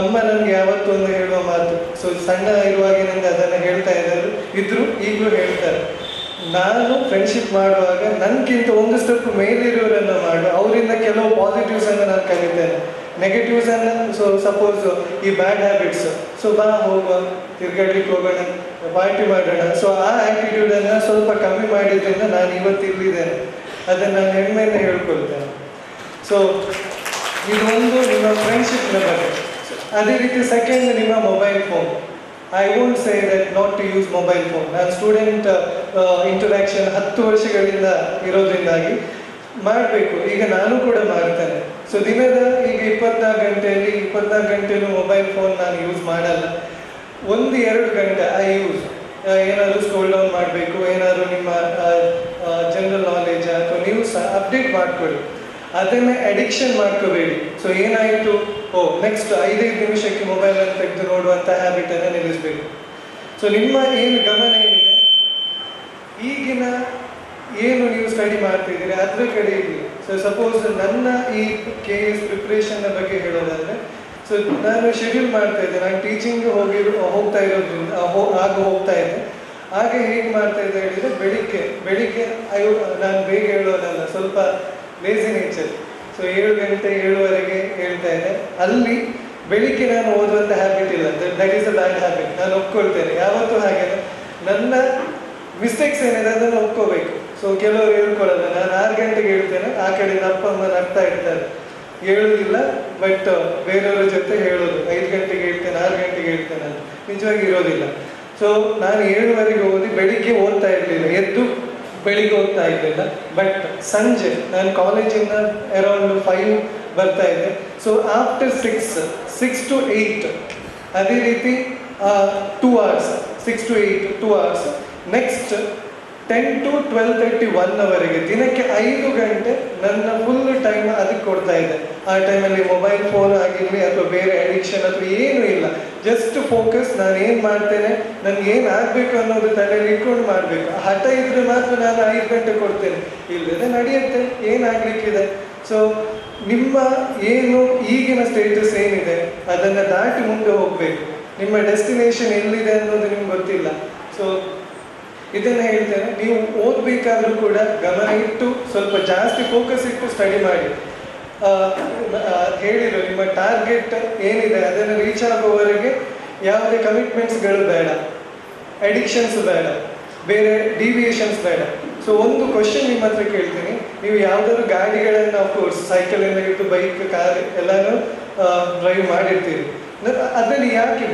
ಅಮ್ಮ ನನಗೆ ಯಾವತ್ತೂ ಒಂದು ಹೇಳುವ ಮಾತು, ಸೊ ಸಣ್ಣ ಇರುವಾಗಿನಿಂದ ಅದನ್ನು ಹೇಳ್ತಾ ಇದ್ರು ಈಗಲೂ ಹೇಳ್ತಾರೆ, ನಾನು ಫ್ರೆಂಡ್ಶಿಪ್ ಮಾಡುವಾಗ ನನಗಿಂತ ಒಂದು ಸ್ಟೆಪ್ ಮೇಲಿರುವವರನ್ನು ಮಾಡು, ಅವರಿಂದ ಕೆಲವು ಪಾಸಿಟಿವ್ಸನ್ನು ನಾನು ಕಲಿತೇನೆ, ನೆಗೆಟಿವ್ಸನ್ನು ಸೊ ಸಪೋಸ್ ಈ ಬ್ಯಾಡ್ ಹ್ಯಾಬಿಟ್ಸ್, ಸೊ ಬಾ ಹೋಗುವ ತಿರ್ಗಾಡ್ಲಿಕ್ಕೆ ಹೋಗೋಣ, ಪಾರ್ಟಿ ಮಾಡೋಣ, ಸೊ ಆ ಆ್ಯಟಿಟ್ಯೂಡನ್ನು ಸ್ವಲ್ಪ ಕಮ್ಮಿ ಮಾಡಿದ್ರಿಂದ ನಾನು ಇವತ್ತು ಇಲ್ಲಿದ್ದೇನೆ. ಅದನ್ನು ನಾನು ಹೆಮ್ಮೆಯಿಂದ ಹೇಳ್ಕೊಳ್ತೇನೆ. ಸೊ ಇದು ಒಂದು ನಿಮ್ಮ ಫ್ರೆಂಡ್ಶಿಪ್ನ ಬಗ್ಗೆ. ಅದೇ ರೀತಿ ಸೆಕೆಂಡ್, ನಿಮ್ಮ mobile phone. I won't say that not to use mobile phone. ನಾನು ಸ್ಟೂಡೆಂಟ್ ಇಂಟರಾಕ್ಷನ್ 10 ವರ್ಷಗಳಿಂದ ಇರೋದ್ರಿಂದಾಗಿ ಮಾಡಬೇಕು, ಈಗ ನಾನು ಕೂಡ ಮಾಡ್ತೇನೆ. ಸೊ ದಿನದ ಈಗ 24 ಗಂಟೆಯಲ್ಲೂ ಮೊಬೈಲ್ ಫೋನ್ ನಾನು ಯೂಸ್ ಮಾಡಲ್ಲ. 1-2 ಗಂಟೆ ಐ ಯೂಸ್, ಏನಾದರೂ ಸ್ಕ್ರೋಲ್ ಡೌನ್ ಮಾಡಬೇಕು, ಏನಾದರೂ ನಿಮ್ಮ ಜನರಲ್ ನಾಲೆಜ್ ಅಥವಾ ನ್ಯೂಸ್ ಅಪ್ಡೇಟ್ ಮಾಡ್ಕೊಳ್ಳಿ. ಅದನ್ನೇ ಅಡಿಕ್ಷನ್ ಮಾಡ್ಕೋಬೇಡಿ. ಸೊ ಏನಾಯಿತು, ನೆಕ್ಸ್ಟ್ 5 ನಿಮಿಷಕ್ಕೆ ಮೊಬೈಲನ್ನು ತೆಗೆದು ನೋಡುವಂಥ ಹ್ಯಾಬಿಟನ್ನು ನಿಲ್ಲಿಸಬೇಕು. ಸೊ ನಿಮ್ಮ ಏನು ಗಮನ ಏನಿದೆ, ಈಗಿನ ಏನು ನೀವು ಸ್ಟಡಿ ಮಾಡ್ತಿದ್ದೀರಿ ಅದ್ರ ಕಡೆ ಇರಲಿ. ಸೊ ಸಪೋಸ್ ನನ್ನ ಈ KS ಪ್ರಿಪ್ರೇಷನ್ನ ಬಗ್ಗೆ ಹೇಳೋದಾದರೆ, ಸೊ ನಾನು ಶೆಡ್ಯೂಲ್ ಮಾಡ್ತಾ ಇದ್ದೆ, ನಾನು ಟೀಚಿಂಗ್ ಹೋಗ್ತಾ ಇರೋದ್ರಿಂದ ಹೋಗ್ತಾ ಇದ್ದೆ. ಹಾಗೆ ಹೇಗೆ ಮಾಡ್ತಾ ಇದ್ದೆ ಹೇಳಿದರೆ, ಬೆಳಿಗ್ಗೆ ನಾನು ಬೇಗ ಹೇಳೋದಲ್ಲ, ಸ್ವಲ್ಪ ಲೇಸಿ ನೇಚರ್. ಸೊ 7 ಗಂಟೆ 7:15 ಹೇಳ್ತಾ ಇದ್ದೆ. ಅಲ್ಲಿ ಬೆಳಿಗ್ಗೆ ನಾನು ಓದುವಂಥ ಹ್ಯಾಬಿಟ್ ಇಲ್ಲ, that is a bad habit, ನಾನು ಒಪ್ಕೊಳ್ತೇನೆ. ಯಾವತ್ತೂ ಹಾಗೆ ನನ್ನ ಮಿಸ್ಟೇಕ್ಸ್ ಏನಿದೆ ಅದನ್ನು ಒಪ್ಕೋಬೇಕು. ಸೊ ಕೆಲವರು ಹೇಳ್ಕೊಳ್ಳೋದು, ನಾನು 6 ಗಂಟೆಗೆ ಹೇಳ್ತೇನೆ, ಆ ಕಡೆಯಿಂದ ಅಪ್ಪ ಅಮ್ಮ ನಗ್ತಾ ಇರ್ತಾರೆ, ಹೇಳೋದಿಲ್ಲ, ಬಟ್ ಬೇರೆಯವ್ರ ಜೊತೆ ಹೇಳೋದು 5 ಗಂಟೆಗೆ ಹೇಳ್ತೇನೆ 6 ಗಂಟೆಗೆ ಹೇಳ್ತೇನೆ ಅಂತ. ನಿಜವಾಗಿ ಇರೋದಿಲ್ಲ. ಸೊ ನಾನು 7:15 ಓದಿ ಬೆಳಿಗ್ಗೆ ಓದ್ತಾ ಇರಲಿಲ್ಲ, ಎದ್ದು ಬೆಳಿಗ್ಗೆ ಓದ್ತಾ ಇರಲಿಲ್ಲ. ಬಟ್ ಸಂಜೆ ನಾನು ಕಾಲೇಜಿಂದ ಅರೌಂಡ್ 5 ಬರ್ತಾ ಇದ್ದೆ. ಸೊ ಆಫ್ಟರ್ 6 to 8 ಅದೇ ರೀತಿ 2 hours, 6 to 8 2 hours. Next 10 to 12:30 1 ಅವರಿಗೆ ದಿನಕ್ಕೆ 5 ಗಂಟೆ ನನ್ನ ಫುಲ್ ಟೈಮ್ ಅದಕ್ಕೆ ಕೊಡ್ತಾ ಇದೆ. ಆ ಟೈಮಲ್ಲಿ ಮೊಬೈಲ್ ಫೋನ್ ಆಗಿರಲಿ ಅಥವಾ ಬೇರೆ ಅಡಿಕ್ಷನ್ ಅಥವಾ ಏನೂ ಇಲ್ಲ, ಜಸ್ಟ್ ಫೋಕಸ್. ನಾನು ಏನು ಮಾಡ್ತೇನೆ, ನನಗೆ ಏನು ಆಗಬೇಕು ಅನ್ನೋದು ತಲೆಯಲ್ಲಿ ಇಟ್ಕೊಂಡು ಮಾಡಬೇಕು. ಹಠ ಇದ್ರೆ ಮಾತ್ರ ನಾನು 5 ಗಂಟೆ ಕೊಡ್ತೇನೆ, ಇಲ್ಲದೆ ನಡೆಯುತ್ತೆ, ಏನಾಗಲಿಕ್ಕಿದೆ. ಸೊ ನಿಮ್ಮ ಏನು ಈಗಿನ ಸ್ಟೇಟಸ್ ಏನಿದೆ ಅದನ್ನು ದಾಟಿ ಮುಂದೆ ಹೋಗಬೇಕು. ನಿಮ್ಮ ಡೆಸ್ಟಿನೇಷನ್ ಎಲ್ಲಿದೆ ಅನ್ನೋದು ನಿಮ್ಗೆ ಗೊತ್ತಿಲ್ಲ. ಸೊ ಇದನ್ನು ಹೇಳ್ತೇನೆ, ನೀವು ಓದಬೇಕಾದ್ರೂ ಕೂಡ ಗಮನ ಇಟ್ಟು ಸ್ವಲ್ಪ ಜಾಸ್ತಿ ಫೋಕಸ್ ಇಟ್ಟು ಸ್ಟಡಿ ಮಾಡಿ. ಹೇಳಿರೋ ನಿಮ್ಮ ಟಾರ್ಗೆಟ್ ಏನಿದೆ ಅದನ್ನು ರೀಚ್ ಆಗುವವರೆಗೆ ಯಾವುದೇ ಕಮಿಟ್ಮೆಂಟ್ಸ್ಗಳು ಬೇಡ, ಅಡಿಕ್ಷನ್ಸ್ ಬೇಡ, ಬೇರೆ ಡಿವಿಯೇಷನ್ಸ್ ಬೇಡ. ಸೊ ಒಂದು ಕ್ವಶನ್ ನಿಮ್ಮ ಹತ್ರ ಕೇಳ್ತೀನಿ, ನೀವು ಯಾವುದಾದ್ರು ಗಾಡಿಗಳನ್ನು ಅಫ್ಕೋರ್ಸ್ ಸೈಕಲಿಂದ ಹಿಡಿದು ಬೈಕ್ ಕಾರ್ ಎಲ್ಲನೂ ಡ್ರೈವ್ ಮಾಡಿರ್ತೀರಿ. ಅದರಲ್ಲಿ ಯಾಕೆ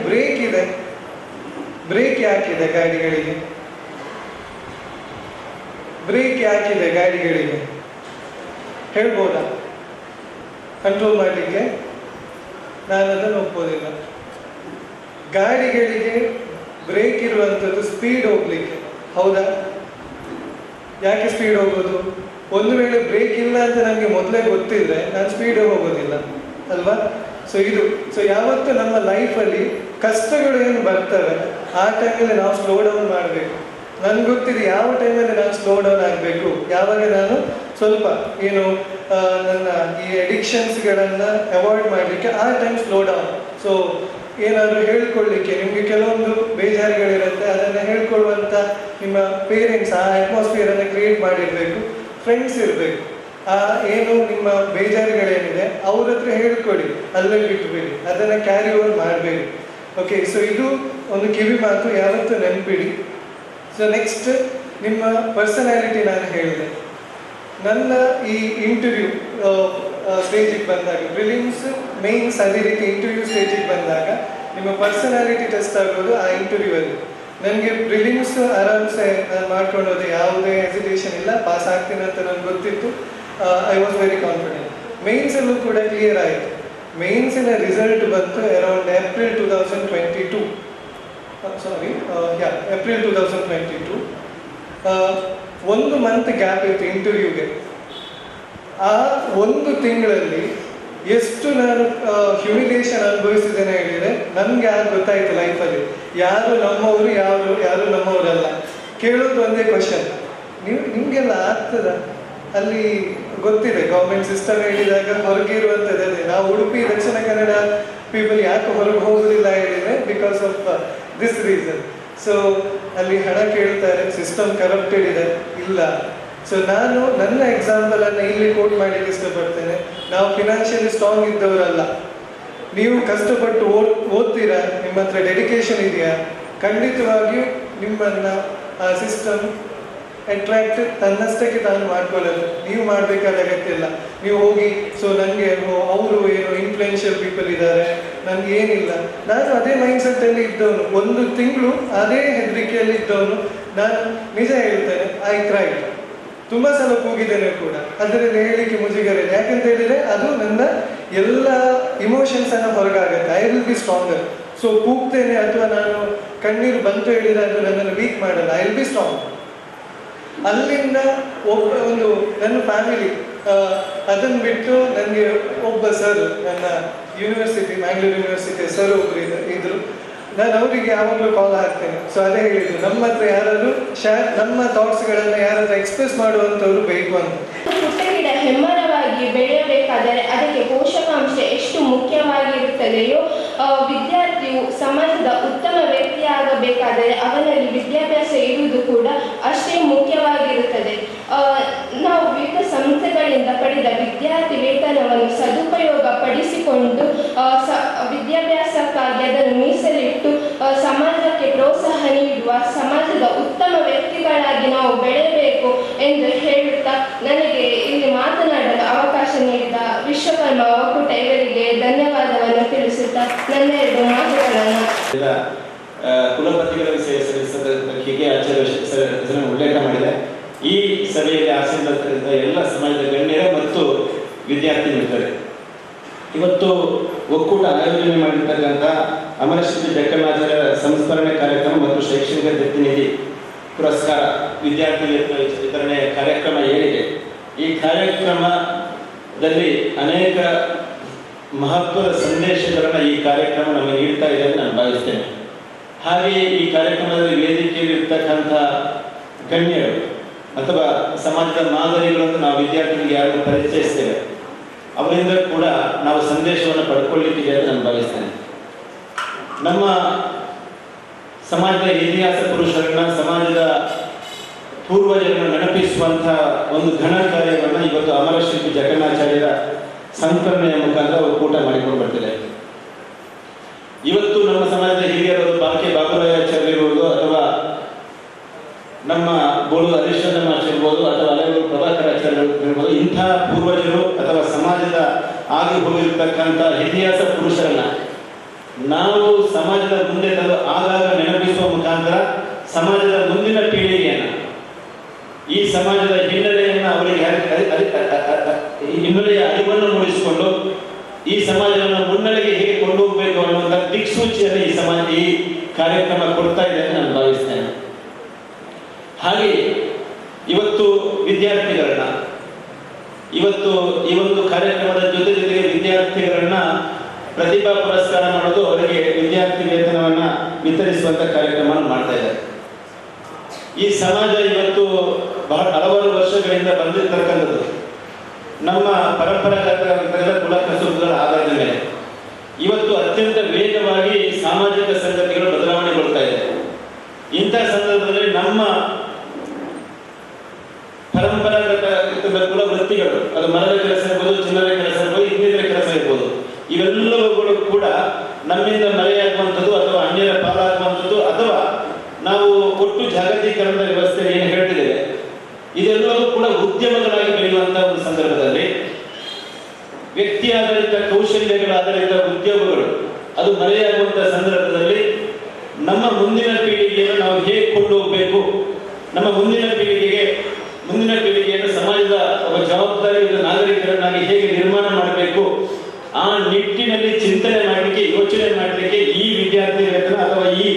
ಬ್ರೇಕ್ ಯಾಕಿದೆ ಗಾಡಿಗಳಿಗೆ? ಬ್ರೇಕ್ ಯಾಕಿದೆ ಗಾಡಿಗಳಿಗೆ ಹೇಳ್ಬೋದಾ? ಕಂಟ್ರೋಲ್ ಮಾಡಲಿಕ್ಕೆ? ನಾನು ಅದನ್ನು ಒಪ್ಪೋದಿಲ್ಲ. ಗಾಡಿಗಳಿಗೆ ಬ್ರೇಕ್ ಇರುವಂಥದ್ದು ಸ್ಪೀಡ್ ಹೋಗ್ಲಿಕ್ಕೆ, ಹೌದಾ? ಯಾಕೆ ಸ್ಪೀಡ್ ಹೋಗೋದು? ಒಂದು ವೇಳೆ ಬ್ರೇಕ್ ಇಲ್ಲ ಅಂತ ನನಗೆ ಮೊದಲೇ ಗೊತ್ತಿದ್ರೆ ನಾನು ಸ್ಪೀಡ್ ಹೋಗೋದಿಲ್ಲ ಅಲ್ವಾ? ಸೊ ಯಾವತ್ತು ನಮ್ಮ ಲೈಫಲ್ಲಿ ಕಷ್ಟಗಳು ಏನು ಬರ್ತವೆ ಆ ಟೈಮಲ್ಲಿ ನಾವು ಸ್ಲೋ ಡೌನ್ ಮಾಡಬೇಕು. ನನಗೆ ಗೊತ್ತಿದೆ ಯಾವ ಟೈಮಲ್ಲಿ ನಾನು ಸ್ಲೋ ಡೌನ್ ಆಗಬೇಕು, ಯಾವಾಗ ನಾನು ಸ್ವಲ್ಪ ಏನು ನನ್ನ ಈ ಅಡಿಕ್ಷನ್ಸ್ಗಳನ್ನು ಅವಾಯ್ಡ್ ಮಾಡಲಿಕ್ಕೆ ಆ ಟೈಮ್ ಸ್ಲೋ ಡೌನ್. ಸೊ ಏನಾದರೂ ಹೇಳ್ಕೊಳ್ಳಿಕ್ಕೆ ನಿಮಗೆ ಕೆಲವೊಂದು ಬೇಜಾರುಗಳಿರುತ್ತೆ, ಅದನ್ನು ಹೇಳ್ಕೊಳ್ಳುವಂಥ ನಿಮ್ಮ ಪೇರೆಂಟ್ಸ್ ಆ ಅಟ್ಮಾಸ್ಫಿಯರನ್ನು ಕ್ರಿಯೇಟ್ ಮಾಡಿರಬೇಕು, ಫ್ರೆಂಡ್ಸ್ ಇರಬೇಕು. ಆ ಏನು ನಿಮ್ಮ ಬೇಜಾರುಗಳೇನಿದೆ ಅವ್ರ ಹತ್ರ ಹೇಳ್ಕೊಳ್ಳಿ, ಅಲ್ಲೇ ಬಿಟ್ಟುಬಿಡಿ, ಅದನ್ನು ಕ್ಯಾರಿ ಓವರ್ ಮಾಡಬೇಡಿ. ಓಕೆ, ಸೊ ಇದು ಒಂದು ಕಿವಿ ಮಾತು, ಯಾವತ್ತೂ ನೆನಪಿಡಿ. ಸೊ ನೆಕ್ಸ್ಟ್ ನಿಮ್ಮ ಪರ್ಸನಾಲಿಟಿ ನಾನು ಹೇಳಿದೆ. ನನ್ನ ಈ ಇಂಟರ್ವ್ಯೂ ಸ್ಟೇಜಿಗೆ ಬಂದಾಗ, ಪ್ರಿಲಿಮ್ಸ್ ಮೇನ್ಸ್ ಅದೇ ರೀತಿ ಇಂಟರ್ವ್ಯೂ ಸ್ಟೇಜಿಗೆ ಬಂದಾಗ ನಿಮ್ಮ ಪರ್ಸನಾಲಿಟಿ ಟೆಸ್ಟ್ ಆಗೋದು ಆ ಇಂಟರ್ವ್ಯೂವಲ್ಲಿ. ನನಗೆ ಪ್ರಿಲಿಮ್ಸ್ ಆರಾಮ್ಸೆ ನಾನು ಮಾಡ್ಕೊಂಡು ಹೋದೆ, ಯಾವುದೇ ಹೆಸಿಟೇಷನ್ ಇಲ್ಲ, ಪಾಸ್ ಆಗ್ತೀನಿ ಅಂತ ನನಗೆ ಗೊತ್ತಿತ್ತು. I was very confident. ಮೇನ್ಸಲ್ಲೂ ಕೂಡ ಕ್ಲಿಯರ್ ಆಯಿತು. ಮೇನ್ಸಿನ ರಿಸಲ್ಟ್ ಬಂತು around April 2022. April 2022. 1 month gap ಇತ್ತು ಇಂಟರ್ವ್ಯೂಗೆ. ಆ ಒಂದು ತಿಂಗಳಲ್ಲಿ ಎಷ್ಟು ನಾನು ಹ್ಯೂಮಿಲಿಯೇಷನ್ ಅನುಭವಿಸಿದ್ದೇನೆ ಹೇಳಿದರೆ ನನಗೆ ಆಗ ಗೊತ್ತಾಯ್ತು ಲೈಫಲ್ಲಿ ಯಾರು ನಮ್ಮವರು ಯಾರು ನಮ್ಮವರಲ್ಲ. ಕೇಳೋದು ಒಂದೇ ಕ್ವಶನ್, ನಿಮಗೆಲ್ಲ ಆಗ್ತದ? ಅಲ್ಲಿ ಗೊತ್ತಿದೆ ಗೌರ್ಮೆಂಟ್ ಸಿಸ್ಟಮ್ ಹೇಳಿದಾಗ ಹೊರಗೆ ಇರುವಂಥದ್ದು ಅದೇ. ನಾವು ಉಡುಪಿ ದಕ್ಷಿಣ ಕನ್ನಡ ಪೀಪಲ್ ಯಾಕೆ ಹೊರಗೆ ಹೋಗೋದಿಲ್ಲ ಹೇಳಿದರೆ because of this reason. So ಅಲ್ಲಿ ಹಣ ಕೇಳ್ತಾರೆ, ಸಿಸ್ಟಮ್ ಕರಪ್ಟೆಡ್ ಇದೆ. ಇಲ್ಲ, ಸೊ ನಾನು ನನ್ನ ಎಕ್ಸಾಂಪಲನ್ನು ಇಲ್ಲಿ ಕೋಟ್ ಮಾಡಲಿಕ್ಕೆ ಇಷ್ಟಪಡ್ತೇನೆ. ನಾವು ಫಿನಾನ್ಷಿಯಲಿ ಸ್ಟ್ರಾಂಗ್ ಇದ್ದವರಲ್ಲ. ನೀವು ಕಷ್ಟಪಟ್ಟು ಓದ್ತೀರಾ, ನಿಮ್ಮ ಹತ್ರ ಡೆಡಿಕೇಶನ್ ಇದೆಯಾ, ಖಂಡಿತವಾಗಿಯೂ ನಿಮ್ಮನ್ನು ಆ ಸಿಸ್ಟಮ್ ಅಟ್ರಾಕ್ಟ್ ತನ್ನಷ್ಟಕ್ಕೆ ತಾನು ಮಾಡ್ಕೊಳ್ಳೋದು. ನೀವು ಮಾಡಬೇಕಾದ ಅಗತ್ಯ ಇಲ್ಲ. ನೀವು ಹೋಗಿ ಸೊ ನನಗೆ ಅವರು ಏನು ಇನ್ಫ್ಲುಯೆನ್ಷಿಯಲ್ ಪೀಪಲ್ ಇದ್ದಾರೆ, ನನಗೆ ಏನಿಲ್ಲ. ನಾನು ಅದೇ ಮೈಂಡ್ಸೆಟ್ಟಲ್ಲಿ ಇದ್ದವನು, ಒಂದು ತಿಂಗಳು ಅದೇ ಹೆದರಿಕೆಯಲ್ಲಿ ಇದ್ದವನು. ನಾನು ನಿಜ ಹೇಳ್ತೇನೆ, ಐ ಕ್ರೈಡ್. ತುಂಬ ಸಲ ಕೂಗಿದ್ದೇನೆ ಕೂಡ, ಅದರಲ್ಲಿ ಹೇಳಲಿಕ್ಕೆ ಮುಜುಗರ ಇದೆ. ಯಾಕಂತ ಹೇಳಿದರೆ ಅದು ನನ್ನ ಎಲ್ಲ ಇಮೋಷನ್ಸನ್ನು ಹೊರಗಾಗುತ್ತೆ. I will be stronger. So ಕೂಗ್ತೇನೆ ಅಥವಾ ನಾನು ಕಣ್ಣೀರು ಬಂತು ಹೇಳಿದರೆ ಅದು ನನ್ನನ್ನು ವೀಕ್ ಮಾಡಲ್ಲ. I will be strong. ಅಲ್ಲಿಂದ ಒಂದು ನನ್ನ ಫ್ಯಾಮಿಲಿ, ಅದನ್ನು ಬಿಟ್ಟು ನನಗೆ ಒಬ್ಬ ಸರ್, ನನ್ನ ಯೂನಿವರ್ಸಿಟಿ ಮ್ಯಾಂಗ್ಳೂರ್ ಯೂನಿವರ್ಸಿಟಿ ಸರ್ ಒಬ್ಬರು ಇದ್ರು. ನಾನು ಅವರಿಗೆ ಯಾವಾಗಲೂ ಕಾಲ್ ಹಾಕ್ತೇನೆ. ಸೊ ಅದೇ ಹೇಳಿದ್ರು, ನಮ್ಮ ಹತ್ರ ಯಾರಾದರೂ ನಮ್ಮ ಥಾಟ್ಸ್ಗಳನ್ನು ಯಾರಾದರೂ ಎಕ್ಸ್ಪ್ರೆಸ್ ಮಾಡುವಂಥವ್ರು ಬೇಕು ಅಂತ. ಪುಟ್ಟ ಗಿಡ ಹೆಮ್ಮರವಾಗಿ ಬೆಳೆಯಬೇಕಾದರೆ ಅದಕ್ಕೆ ಪೋಷಕಾಂಶ ಎಷ್ಟು ಮುಖ್ಯವಾಗಿರುತ್ತದೆಯೋ, ವಿದ್ಯಾರ್ಥಿಯು ಸಮಾಜದ ಉತ್ತಮ ವ್ಯಕ್ತಿಯಾಗಬೇಕಾದರೆ ಅವನಲ್ಲಿ ವಿದ್ಯಾಭ್ಯಾಸ ಇರುವುದು ಕೂಡ ಅಷ್ಟೇ ಮುಖ್ಯವಾಗಿರುತ್ತದೆ. ನಾವು ವಿವಿಧ ಸಂಸ್ಥೆಗಳಿಂದ ಪಡೆದ ವಿದ್ಯಾರ್ಥಿ ವೇತನವನ್ನು ಸದುಪಯೋಗ ಪಡಿಸಿಕೊಂಡು ವಿದ್ಯಾಭ್ಯಾಸಕ್ಕಾಗಿ ಅದನ್ನು ಮೀಸಲಿಟ್ಟು ಸಮಾಜಕ್ಕೆ ಪ್ರೋತ್ಸಾಹ ನೀಡುವ, ಸಮಾಜದ ಉತ್ತಮ ವ್ಯಕ್ತಿಗಳಾಗಿ ನಾವು ಬೆಳೆಯಬೇಕು ಎಂದು ಹೇಳುತ್ತಾ ನನಗೆ ಇಲ್ಲಿ ಮಾತನಾಡಲು ಅವಕಾಶ ನೀಡಿದ ವಿಶ್ವಕರ್ಮ ಒಕ್ಕೂಟ ಇವರಿಗೆ ಧನ್ಯವಾದವನ್ನು ತಿಳಿಸುತ್ತಾ ನನ್ನ 2 ಮಾತುಗಳನ್ನು ಕುಲಪತಿಗಳ ವಿಷಯ ಹೀಗೆ ಆಚಾರ್ಯ ಉಲ್ಲೇಖ ಮಾಡಿದೆ. ಈ ಸಭೆಯಲ್ಲಿ ಆಸೀನರಾದ ಎಲ್ಲ ಸಮಾಜದ ಗಣ್ಯರೇ ಮತ್ತು ವಿದ್ಯಾರ್ಥಿ ಮಿತ್ರರೇ, ಇವತ್ತು ಒಕ್ಕೂಟ ಆಯೋಜನೆ ಮಾಡಿರ್ತಕ್ಕಂಥ ಅಮರಶ್ರೀ ಜಕ್ಕಣ್ಣಾಚಾರ್ಯ ಸಂಸ್ಮರಣೆ ಕಾರ್ಯಕ್ರಮ ಮತ್ತು ಶೈಕ್ಷಣಿಕ ಪ್ರತಿನಿಧಿ ಪುರಸ್ಕಾರ ವಿದ್ಯಾರ್ಥಿ ವಿತರಣೆ ಕಾರ್ಯಕ್ರಮ ಏನಿದೆ, ಈ ಕಾರ್ಯಕ್ರಮದಲ್ಲಿ ಅನೇಕ ಮಹತ್ವದ ಸಂದೇಶಗಳನ್ನು ಈ ಕಾರ್ಯಕ್ರಮ ನಮಗೆ ನೀಡ್ತಾ ಇದೆ ಅಂತ ನಾನು ಭಾವಿಸ್ತೇನೆ. ಹಾಗೆಯೇ ಈ ಕಾರ್ಯಕ್ರಮದಲ್ಲಿ ವೇದಿಕೆಯಲ್ಲಿರ್ತಕ್ಕಂಥ ಗಣ್ಯರು ಅಥವಾ ಸಮಾಜದ ಮಾದರಿಗಳನ್ನು ನಾವು ವಿದ್ಯಾರ್ಥಿಗಳಿಗೆ ಯಾರನ್ನು ಪರಿಚಯಿಸ್ತೇವೆ, ಅವರಿಂದ ಕೂಡ ನಾವು ಸಂದೇಶವನ್ನು ಪಡ್ಕೊಳ್ಳಿಕ್ಕಿದೆ ಅಂತ ನಾನು ಭಾವಿಸ್ತೇನೆ. ನಮ್ಮ ಸಮಾಜದ ಇತಿಹಾಸ ಪುರುಷರನ್ನ, ಸಮಾಜದ ಪೂರ್ವಜರನ್ನು ನೆನಪಿಸುವಂಥ ಒಂದು ಘನ ಕಾರ್ಯವನ್ನು ಇವತ್ತು ಅಮರಶಿಲ್ಪಿ ಜಕ್ಕಣ್ಣಾಚಾರ್ಯರ ಸಂಸ್ಮರಣೆಯ ಮುಖಾಂತರ ಒಕ್ಕೂಟ ಮಾಡಿಕೊಂಡು ಬರ್ತಿದೆ. ಇವತ್ತು ನಮ್ಮ ಸಮಾಜದ ಹಿರಿಯರು ಬಾಕಿ ಬಾಬುರಾಯಾಚಾರ್ಯ ಇರ್ಬೋದು, ಅಥವಾ ನಮ್ಮ ಬೋಳು ಹರಿಶ್ಚಂದ್ರ ಮಾಸ್ಟರ್ ಇರ್ಬೋದು, ಅಥವಾ ಅಲೆಗಳು ಪ್ರಭಾಕರಾಚಾರ್ಯ ಇರ್ಬೋದು, ಇಂಥ ಪೂರ್ವಜರು ಅಥವಾ ಸಮಾಜದ ಆಗಿ ಹೋಗಿರ್ತಕ್ಕಂಥ ಇತಿಹಾಸ ಪುರುಷರನ್ನ ನಾವು ಸಮಾಜದ ಮುಂದೆ ತಂದು ಆಗಾಗ ನೆನಪಿಸುವ ಮುಖಾಂತರ ಸಮಾಜದ ಮುಂದಿನ ಪೀಳಿಗೆಯನ್ನು, ಈ ಸಮಾಜದ ಹಿನ್ನೆಲೆಯನ್ನು ಅವರಿಗೆ ಹಿನ್ನೆಲೆಯ ಅರಿವನ್ನು ಮೂಡಿಸಿಕೊಂಡು ಈ ಸಮಾಜವನ್ನು ಮುನ್ನಡೆಗೆ ಹೇಗೆ ಕೊಂಡು ಹೋಗಬೇಕು ಅನ್ನುವಂಥ ದಿಕ್ಸೂಚಿಯಲ್ಲಿ ಈ ಕಾರ್ಯಕ್ರಮ ಕೊಡ್ತಾ ಇದೆ ಅಂತ ನಾನು ಭಾವಿಸ್ತೇನೆ. ಹಾಗೆ ಇವತ್ತು ವಿದ್ಯಾರ್ಥಿಗಳನ್ನ, ಇವತ್ತು ಈ ಒಂದು ಕಾರ್ಯಕ್ರಮದ ಜೊತೆಗೆ ವಿದ್ಯಾರ್ಥಿಗಳನ್ನ ಪ್ರತಿಭಾ ಪುರಸ್ಕಾರ ಮಾಡೋದು, ಅವರಿಗೆ ವಿದ್ಯಾರ್ಥಿ ವೇತನವನ್ನ ವಿತರಿಸುವಂತ ಕಾರ್ಯಕ್ರಮ ಮಾಡ್ತಾ ಇದ್ದಾರೆ. ಈ ಸಮಾಜ ಇವತ್ತು ಹಲವಾರು ವರ್ಷಗಳಿಂದ ಬಂದಿರತಕ್ಕಂಥದ್ದು ನಮ್ಮ ಪರಂಪರಾಗತ ಕುಲ ಕಸುಬುಗಳ ಆಧಾರದ ಮೇಲೆ ಇವತ್ತು ಅತ್ಯಂತ ವೇಗವಾಗಿ ಸಾಮಾಜಿಕ ಸಂಗತಿಗಳು ಬದಲಾವಣೆಗೊಳ್ತಾ ಇದೆ. ಇಂಥ ಸಂದರ್ಭದಲ್ಲಿ ನಮ್ಮ ಪರಂಪರಾಗತ ಕುಲ ವೃತ್ತಿಗಳು, ಅದು ಮರದ ಕೆಲಸ ಇರ್ಬೋದು, ಚಿನ್ನದ ಕೆಲಸ ಇರ್ಬೋದು, ಇನ್ನಿತರ ಕೆಲಸ ಇರ್ಬೋದು, ಇವೆಲ್ಲವುಗಳು ಕೂಡ ನಮ್ಮಿಂದ ಮರೆಯಾಗುವಂಥದ್ದು ಅಥವಾ ಅನ್ಯರ ಪಾಲಾಗುವಂಥದ್ದು, ಅಥವಾ ನಾವು ಒಟ್ಟು ಜಾಗತೀಕರಣದ ವ್ಯವಸ್ಥೆ ಏನು ಹೇಳ್ತಿದ್ದೇವೆ, ಇದೆಲ್ಲವೂ ಕೂಡ ಉದ್ಯಮಗಳಾಗಿ ಬೆಳೆಯುವಂತಹ ಒಂದು ಸಂದರ್ಭದಲ್ಲಿ ವ್ಯಕ್ತಿ ಆಧಾರಿತ ಕೌಶಲ್ಯಗಳ ಆಧಾರಿತ ಉದ್ಯೋಗಗಳು ಅದು ಮರೆಯಾಗುವಂತಹ ಸಂದರ್ಭದಲ್ಲಿ ನಮ್ಮ ಮುಂದಿನ ಪೀಳಿಗೆಯನ್ನು ನಾವು ಹೇಗೆ ಕೊಂಡು ಹೋಗಬೇಕು, ನಮ್ಮ ಮುಂದಿನ ಪೀಳಿಗೆಯನ್ನು ಸಮಾಜದ ಒಬ್ಬ ಜವಾಬ್ದಾರಿಯುತ ನಾಗರಿಕರನ್ನಾಗಿ ಹೇಗೆ ನಿರ್ಮಾಣ ಮಾಡಬೇಕು, ಆ ನಿಟ್ಟಿನಲ್ಲಿ ಚಿಂತನೆ ಮಾಡಲಿಕ್ಕೆ, ಯೋಚನೆ ಮಾಡಲಿಕ್ಕೆ ಈ ವಿದ್ಯಾರ್ಥಿ ವೇತನ ಅಥವಾ ಈ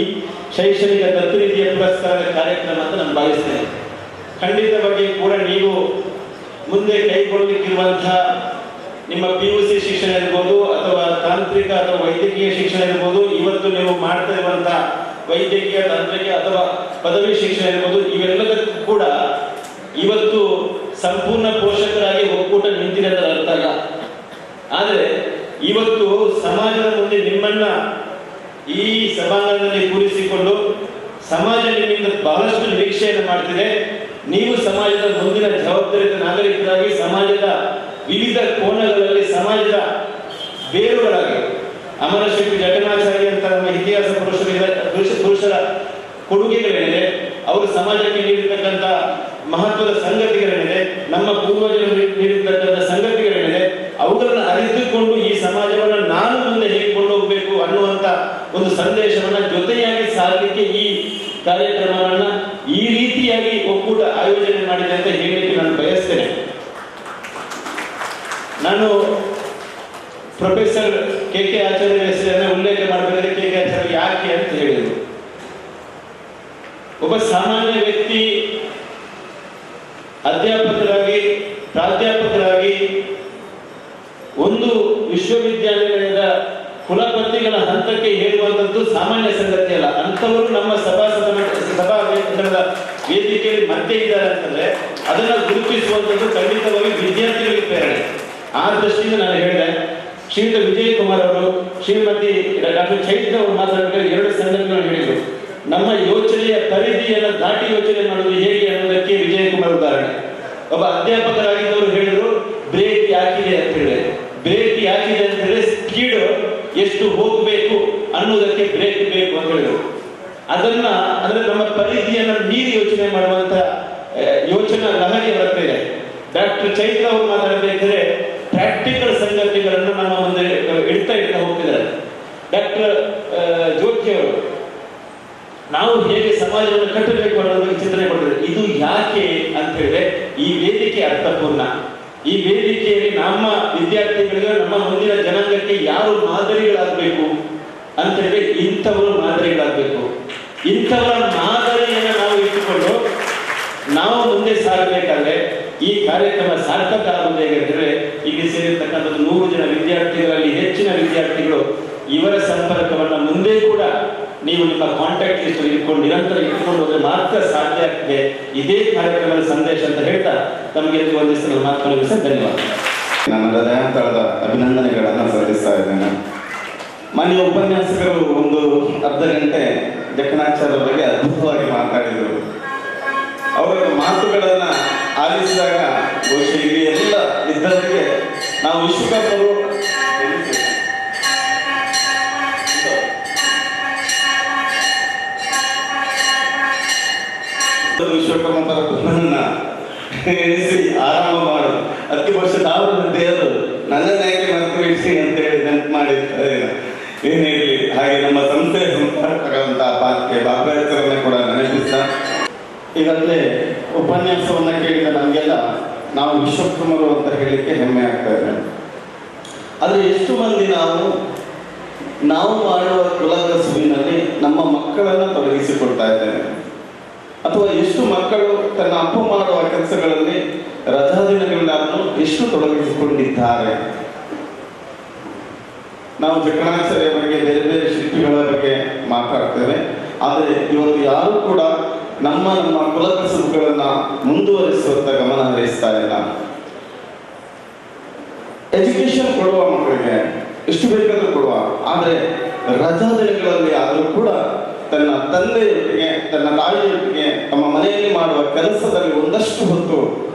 ಶೈಕ್ಷಣಿಕ ದತ್ತುನಿಧಿಯ ಪುರಸ್ಕಾರದ ಕಾರ್ಯಕ್ರಮ ಅಂತ ನಾನು ಭಾವಿಸ್ತೇನೆ. ಖಂಡಿತವಾಗಿ ಕೂಡ ನೀವು ಮುಂದೆ ಕೈಗೊಳ್ಳಲಿಕ್ಕಿರುವಂತಹ ನಿಮ್ಮ PUC ಶಿಕ್ಷಣ ಇರ್ಬೋದು ಅಥವಾ ತಾಂತ್ರಿಕ ಅಥವಾ ವೈದ್ಯಕೀಯ ಶಿಕ್ಷಣ ಇರ್ಬೋದು, ಇವತ್ತು ನೀವು ಮಾಡ್ತಾ ಇರುವಂತಹ ವೈದ್ಯಕೀಯ, ತಾಂತ್ರಿಕ ಅಥವಾ ಪದವಿ ಶಿಕ್ಷಣ ಇರ್ಬೋದು, ಇವೆಲ್ಲದಕ್ಕೂ ಕೂಡ ಇವತ್ತು ಸಂಪೂರ್ಣ ಪೋಷಕರಾಗಿ ಒಕ್ಕೂಟ ನಿಂತಿರೋದರ ಅರ್ಥ ಅಲ್ಲ. ಆದರೆ ಇವತ್ತು ಸಮಾಜದ ಮುಂದೆ ನಿಮ್ಮನ್ನ ಈ ಸಭಾಂಗಣದಲ್ಲಿ ಕೂರಿಸಿಕೊಂಡು ಸಮಾಜ ನಿಮ್ಮಿಂದ ಬಹಳಷ್ಟು ನಿರೀಕ್ಷೆಯನ್ನು ಮಾಡ್ತಿದೆ. ನೀವು ಸಮಾಜದ ಮುಂದಿನ ಜವಾಬ್ದಾರಿತ ನಾಗರಿಕರಾಗಿ ಸಮಾಜದ ವಿವಿಧ ಕೋನಗಳಲ್ಲಿ ಸಮಾಜದ ಬೇರುಗಳಾಗಿ ಅಮರಶಕ್ತಿ ಜಟನಾಚಾರ್ಯ ಅಂತ ನಮ್ಮ ಇತಿಹಾಸ ಪುರುಷರ ಕೊಡುಗೆಗಳೇನಿದೆ, ಅವರು ಸಮಾಜಕ್ಕೆ ನೀಡಿರ್ತಕ್ಕಂಥ ಮಹತ್ವದ ಸಂಗತಿಗಳೇನಿದೆ, ನಮ್ಮ ಪೂರ್ವಜರು ನೀಡಿರ್ತಕ್ಕಂಥ ಸಂಗತಿಗಳೇನಿದೆ, ಅವುಗಳನ್ನು ಅರಿತುಕೊಂಡು ಈ ಸಮಾಜವನ್ನು ನಾನು ಮುಂದೆ ಹೇಗಿಕೊಂಡು ಹೋಗಬೇಕು ಅನ್ನುವಂತ ಒಂದು ಸಂದೇಶವನ್ನ ಜೊತೆಯಾಗಿ ಸಾರಲಿಕ್ಕೆ ಈ ಕಾರ್ಯಕ್ರಮವನ್ನ ಈ ರೀತಿಯಾಗಿ ಒಕ್ಕೂಟ ಆಯೋಜನೆ ಮಾಡಿದೆ ಅಂತ ಹೇಳಲಿಕ್ಕೆ ನಾನು ಬಯಸ್ತೇನೆ. ನಾನು ಪ್ರೊಫೆಸರ್ KK ಆಚಾರ್ಯ ಹೆಸರನ್ನ ಉಲ್ಲೇಖ ಮಾಡಬೇಕಾದ್ರೆ KK ಆಚಾರ್ಯ ಯಾಕೆ ಅಂತ ಹೇಳಿದರು. ಒಬ್ಬ ಸಾಮಾನ್ಯ ವ್ಯಕ್ತಿ ಅಧ್ಯಾಪಕರಾಗಿ, ಪ್ರಾಧ್ಯಾಪಕರಾಗಿ ಒಂದು ವಿಶ್ವವಿದ್ಯಾನಿಲಯದ ಕುಲಪತಿಗಳ ಹಂತಕ್ಕೆ ಹೇಳುವಂಥದ್ದು ಸಾಮಾನ್ಯ ಸಂಗತಿ ಅಲ್ಲ. ಅಂಥವರು ನಮ್ಮ ಸಭಾ ವೇದಿಕೆಯಲ್ಲಿ ಮಧ್ಯೆ ಇದ್ದಾರೆ ಅಂತಂದ್ರೆ ಅದನ್ನ ಗುರುತಿಸುವಂಥದ್ದು ಖಂಡಿತವಾಗಿ ವಿದ್ಯಾರ್ಥಿಗಳಿಗೆ ಪ್ರೇರಣೆ. ಆ ದೃಷ್ಟಿಯಿಂದ ನಾನು ಹೇಳಿದೆ. ಶ್ರೀಯುತ ವಿಜಯ್ ಕುಮಾರ್ ಅವರು, ಶ್ರೀಮತಿ ಡಾಕ್ಟರ್ ಚೈತ್ರ ಅವರು ಮಾತಾಡಬೇಕಾದ್ರೆ ಎರಡು ಸಂಗತಿಗಳನ್ನು ಹೇಳಿದರು. ನಮ್ಮ ಯೋಚನೆಯ ಪರಿಧಿಯನ್ನು ದಾಟಿ ಯೋಚನೆ ಮಾಡುವುದು ಹೇಗೆ ಅನ್ನೋದಕ್ಕೆ ವಿಜಯ್ ಕುಮಾರ್ ಉದಾಹರಣೆ. ಒಬ್ಬ ಅಧ್ಯಾಪಕರಾಗಿದ್ದವರು ಹೇಳಿದ್ರು, ಬ್ರೇಕ್ ಯಾಕಿದೆ ಅಂತ ಹೇಳಿದ್ರೆ, ಬ್ರೇಕ್ ಯಾಕಿದೆ ಅಂತ ಹೇಳಿದ್ರೆ ಸ್ಪೀಡ್ ಎಷ್ಟು ಹೋಗಬೇಕು ಅನ್ನೋದಕ್ಕೆ ಬ್ರೇಕ್ ಬೇಕು ಅಂತ ಹೇಳಿದ್ರು. ಅದನ್ನ ಅಂದ್ರೆ ನಮ್ಮ ಪರಿಧಿಯನ್ನು ಮೀರಿ ಯೋಚನೆ ಮಾಡುವಂತ ಯೋಚನಾ ಲಹರಿ ಅವರ ಹತ್ರ ಇದೆ. ಡಾಕ್ಟರ್ ಚೈತ್ರ ಅವರು ಮಾತಾಡಬೇಕಾದ್ರೆ ಪ್ರಾಕ್ಟಿಕಲ್ ಸಂಗತಿಗಳನ್ನು ನಮ್ಮ ಮುಂದೆ ಇಡ್ತಾ ಹೋಗ್ತಿದ್ದಾರೆ. ಡಾಕ್ಟರ್ ಜ್ಯೋತಿ ಅವರು ನಾವು ಹೇಗೆ ಸಮಾಜವನ್ನು ಕಟ್ಟಬೇಕು ಅನ್ನೋದಕ್ಕೆ ಚಿಂತನೆ ಮಾಡಿದ್ದಾರೆ. ಇದು ಯಾಕೆ ಅಂತ ಹೇಳಿದ್ರೆ ಈ ವೇದಿಕೆ ಅರ್ಥಪೂರ್ಣ. ಈ ವೇದಿಕೆಯಲ್ಲಿ ನಮ್ಮ ವಿದ್ಯಾರ್ಥಿಗಳಿಗೆ, ನಮ್ಮ ಮುಂದಿನ ಜನಾಂಗಕ್ಕೆ ಯಾರು ಮಾದರಿಗಳಾಗಬೇಕು ಅಂತ ಹೇಳಿದ್ರೆ ಇಂಥವರು ಮಾದರಿಗಳಾಗಬೇಕು. ಇಂಥವರ ಮಾದರಿಯನ್ನು ನಾವು ಇಟ್ಟುಕೊಂಡು ನಾವು ಮುಂದೆ ಸಾಗಬೇಕಾದ್ರೆ ಈ ಕಾರ್ಯಕ್ರಮ ಸಾರ್ಥಕ ಆಗುವುದು ಹೇಗೆಂದರೆ, ಇಲ್ಲಿ ಸೇರಿರ್ತಕ್ಕಂಥದ್ದು 100 ಜನ ವಿದ್ಯಾರ್ಥಿಗಳಲ್ಲಿ ಹೆಚ್ಚಿನ ವಿದ್ಯಾರ್ಥಿಗಳು ಇವರ ಸಂಪರ್ಕವನ್ನು ಮುಂದೆ ಕೂಡ ನೀವು ನಿಮ್ಮ ಕಾಂಟ್ಯಾಕ್ಟ್ ಲಿಸ್ಟ್ ಇಟ್ಕೊಂಡು ನಿರಂತರ ಇಟ್ಕೊಂಡು ಹೋದ್ರೆ ಮಾತ್ರ ಸಾಧ್ಯ ಆಗ್ತದೆ. ಇದೇ ಕಾರ್ಯಕ್ರಮದ ಸಂದೇಶ ಅಂತ ಹೇಳ್ತಾ ತಮಗೆ ಒಂದಿಷ್ಟು ಮಾತುಗಳು ಧನ್ಯವಾದ. ನನ್ನ ಹೃದಯಾಂತರದ ಅಭಿನಂದನೆಗಳನ್ನು ಸಲ್ಲಿಸ್ತಾ ಇದ್ದೇನೆ. ಮಾನ್ಯ ಉಪನ್ಯಾಸಕರು ಒಂದು ಅರ್ಧ ಗಂಟೆ ಜಕಣಾಚಾರ್ಯ ಬಗ್ಗೆ ಅದ್ಭುತವಾಗಿ ಮಾತಾಡಿದರು. ಅವರ ಮಾತುಗಳನ್ನ ಆಲಿಸಿದಾಗ ಬಹುಶಃ ಇಲ್ಲಿ ಎಲ್ಲ ಇದ್ದವರಿಗೆ ನಾವು ವಿಶ್ವಕರ್ಮರು ವಿಶ್ವಕರ್ಮ ಪರಬ್ರಹ್ಮನ್ನ ಎಣಿಸಿ ಆರಂಭ ಮಾಡೋದು. ಅದಕ್ಕೆ ಬಹುಶಃ ದೇವರು ನನ್ನನ್ನು ಯಾಕೆ ಮರೆತು ಇಡಿಸಿ ಅಂತ ಹೇಳಿ ನೆನಪು ಮಾಡಿರ್ತಾರೆ. ಏನೇ ಇರಲಿ, ಹಾಗೆ ನಮ್ಮ ಸಂಸ್ಥೆಯ ಸಂಪರ್ಕಗಳಂತಹ ಪಾತ್ರಕ್ಕೆ ಬಾಬಾಚಾರ್ಯರನ್ನ ಕೂಡ ನೆನಪಿಸ್ತಾ, ಈಗಾಗಲೇ ಉಪನ್ಯಾಸವನ್ನ ಕೇಳಿದ ನಮಗೆಲ್ಲ ನಾವು ವಿಶ್ವಕರ್ಮರು ಅಂತ ಹೇಳಲಿಕ್ಕೆ ಹೆಮ್ಮೆ ಆಗ್ತಾ ಇದೆ. ಆದರೆ ಎಷ್ಟು ಮಂದಿ ನಾವು ಮಾಡುವ ಕುಲಕಸುಬಿನಲ್ಲಿ ನಮ್ಮ ಮಕ್ಕಳನ್ನು ತೊಡಗಿಸಿಕೊಳ್ತಾ ಇದ್ದೇವೆ? ಅಥವಾ ಎಷ್ಟು ಮಕ್ಕಳು ತನ್ನ ಅಪ್ಪ ಮಾಡುವ ಕೆಲಸಗಳಲ್ಲಿ ರಜಾ ದಿನಗಳನ್ನಾದರೂ ಎಷ್ಟು ತೊಡಗಿಸಿಕೊಂಡಿದ್ದಾರೆ? ನಾವು ಜಕಣಾಚಾರ್ಯ ಬಗ್ಗೆ, ಬೇರೆ ಬೇರೆ ಶಿಲ್ಪಿಗಳ ಬಗ್ಗೆ ಮಾತಾಡ್ತೇವೆ. ಆದರೆ ಇವತ್ತು ಯಾರು ಕೂಡ ನಮ್ಮ ಕುಲಕಸುಬುಗಳನ್ನ ಮುಂದುವರಿಸುವಂತ ಗಮನ ಹರಿಸ್ತಾ ಇಲ್ಲ. ಎಜುಕೇಶನ್ ಕೊಡುವ ಮಕ್ಕಳಿಗೆ ಎಷ್ಟು ಬೇಕಾದ್ರೂ ಕೊಡುವ, ಆದರೆ ರಜಾ ದಿನಗಳಲ್ಲಿ ಆದರೂ ಕೂಡ ತನ್ನ ತಂದೆಯೊಟ್ಟಿಗೆ, ತನ್ನ ತಾಯಿಯೊಟ್ಟಿಗೆ, ತಮ್ಮ ಮನೆಯಲ್ಲಿ ಮಾಡುವ ಕೆಲಸದಲ್ಲಿ ಒಂದಷ್ಟು ಹೊತ್ತು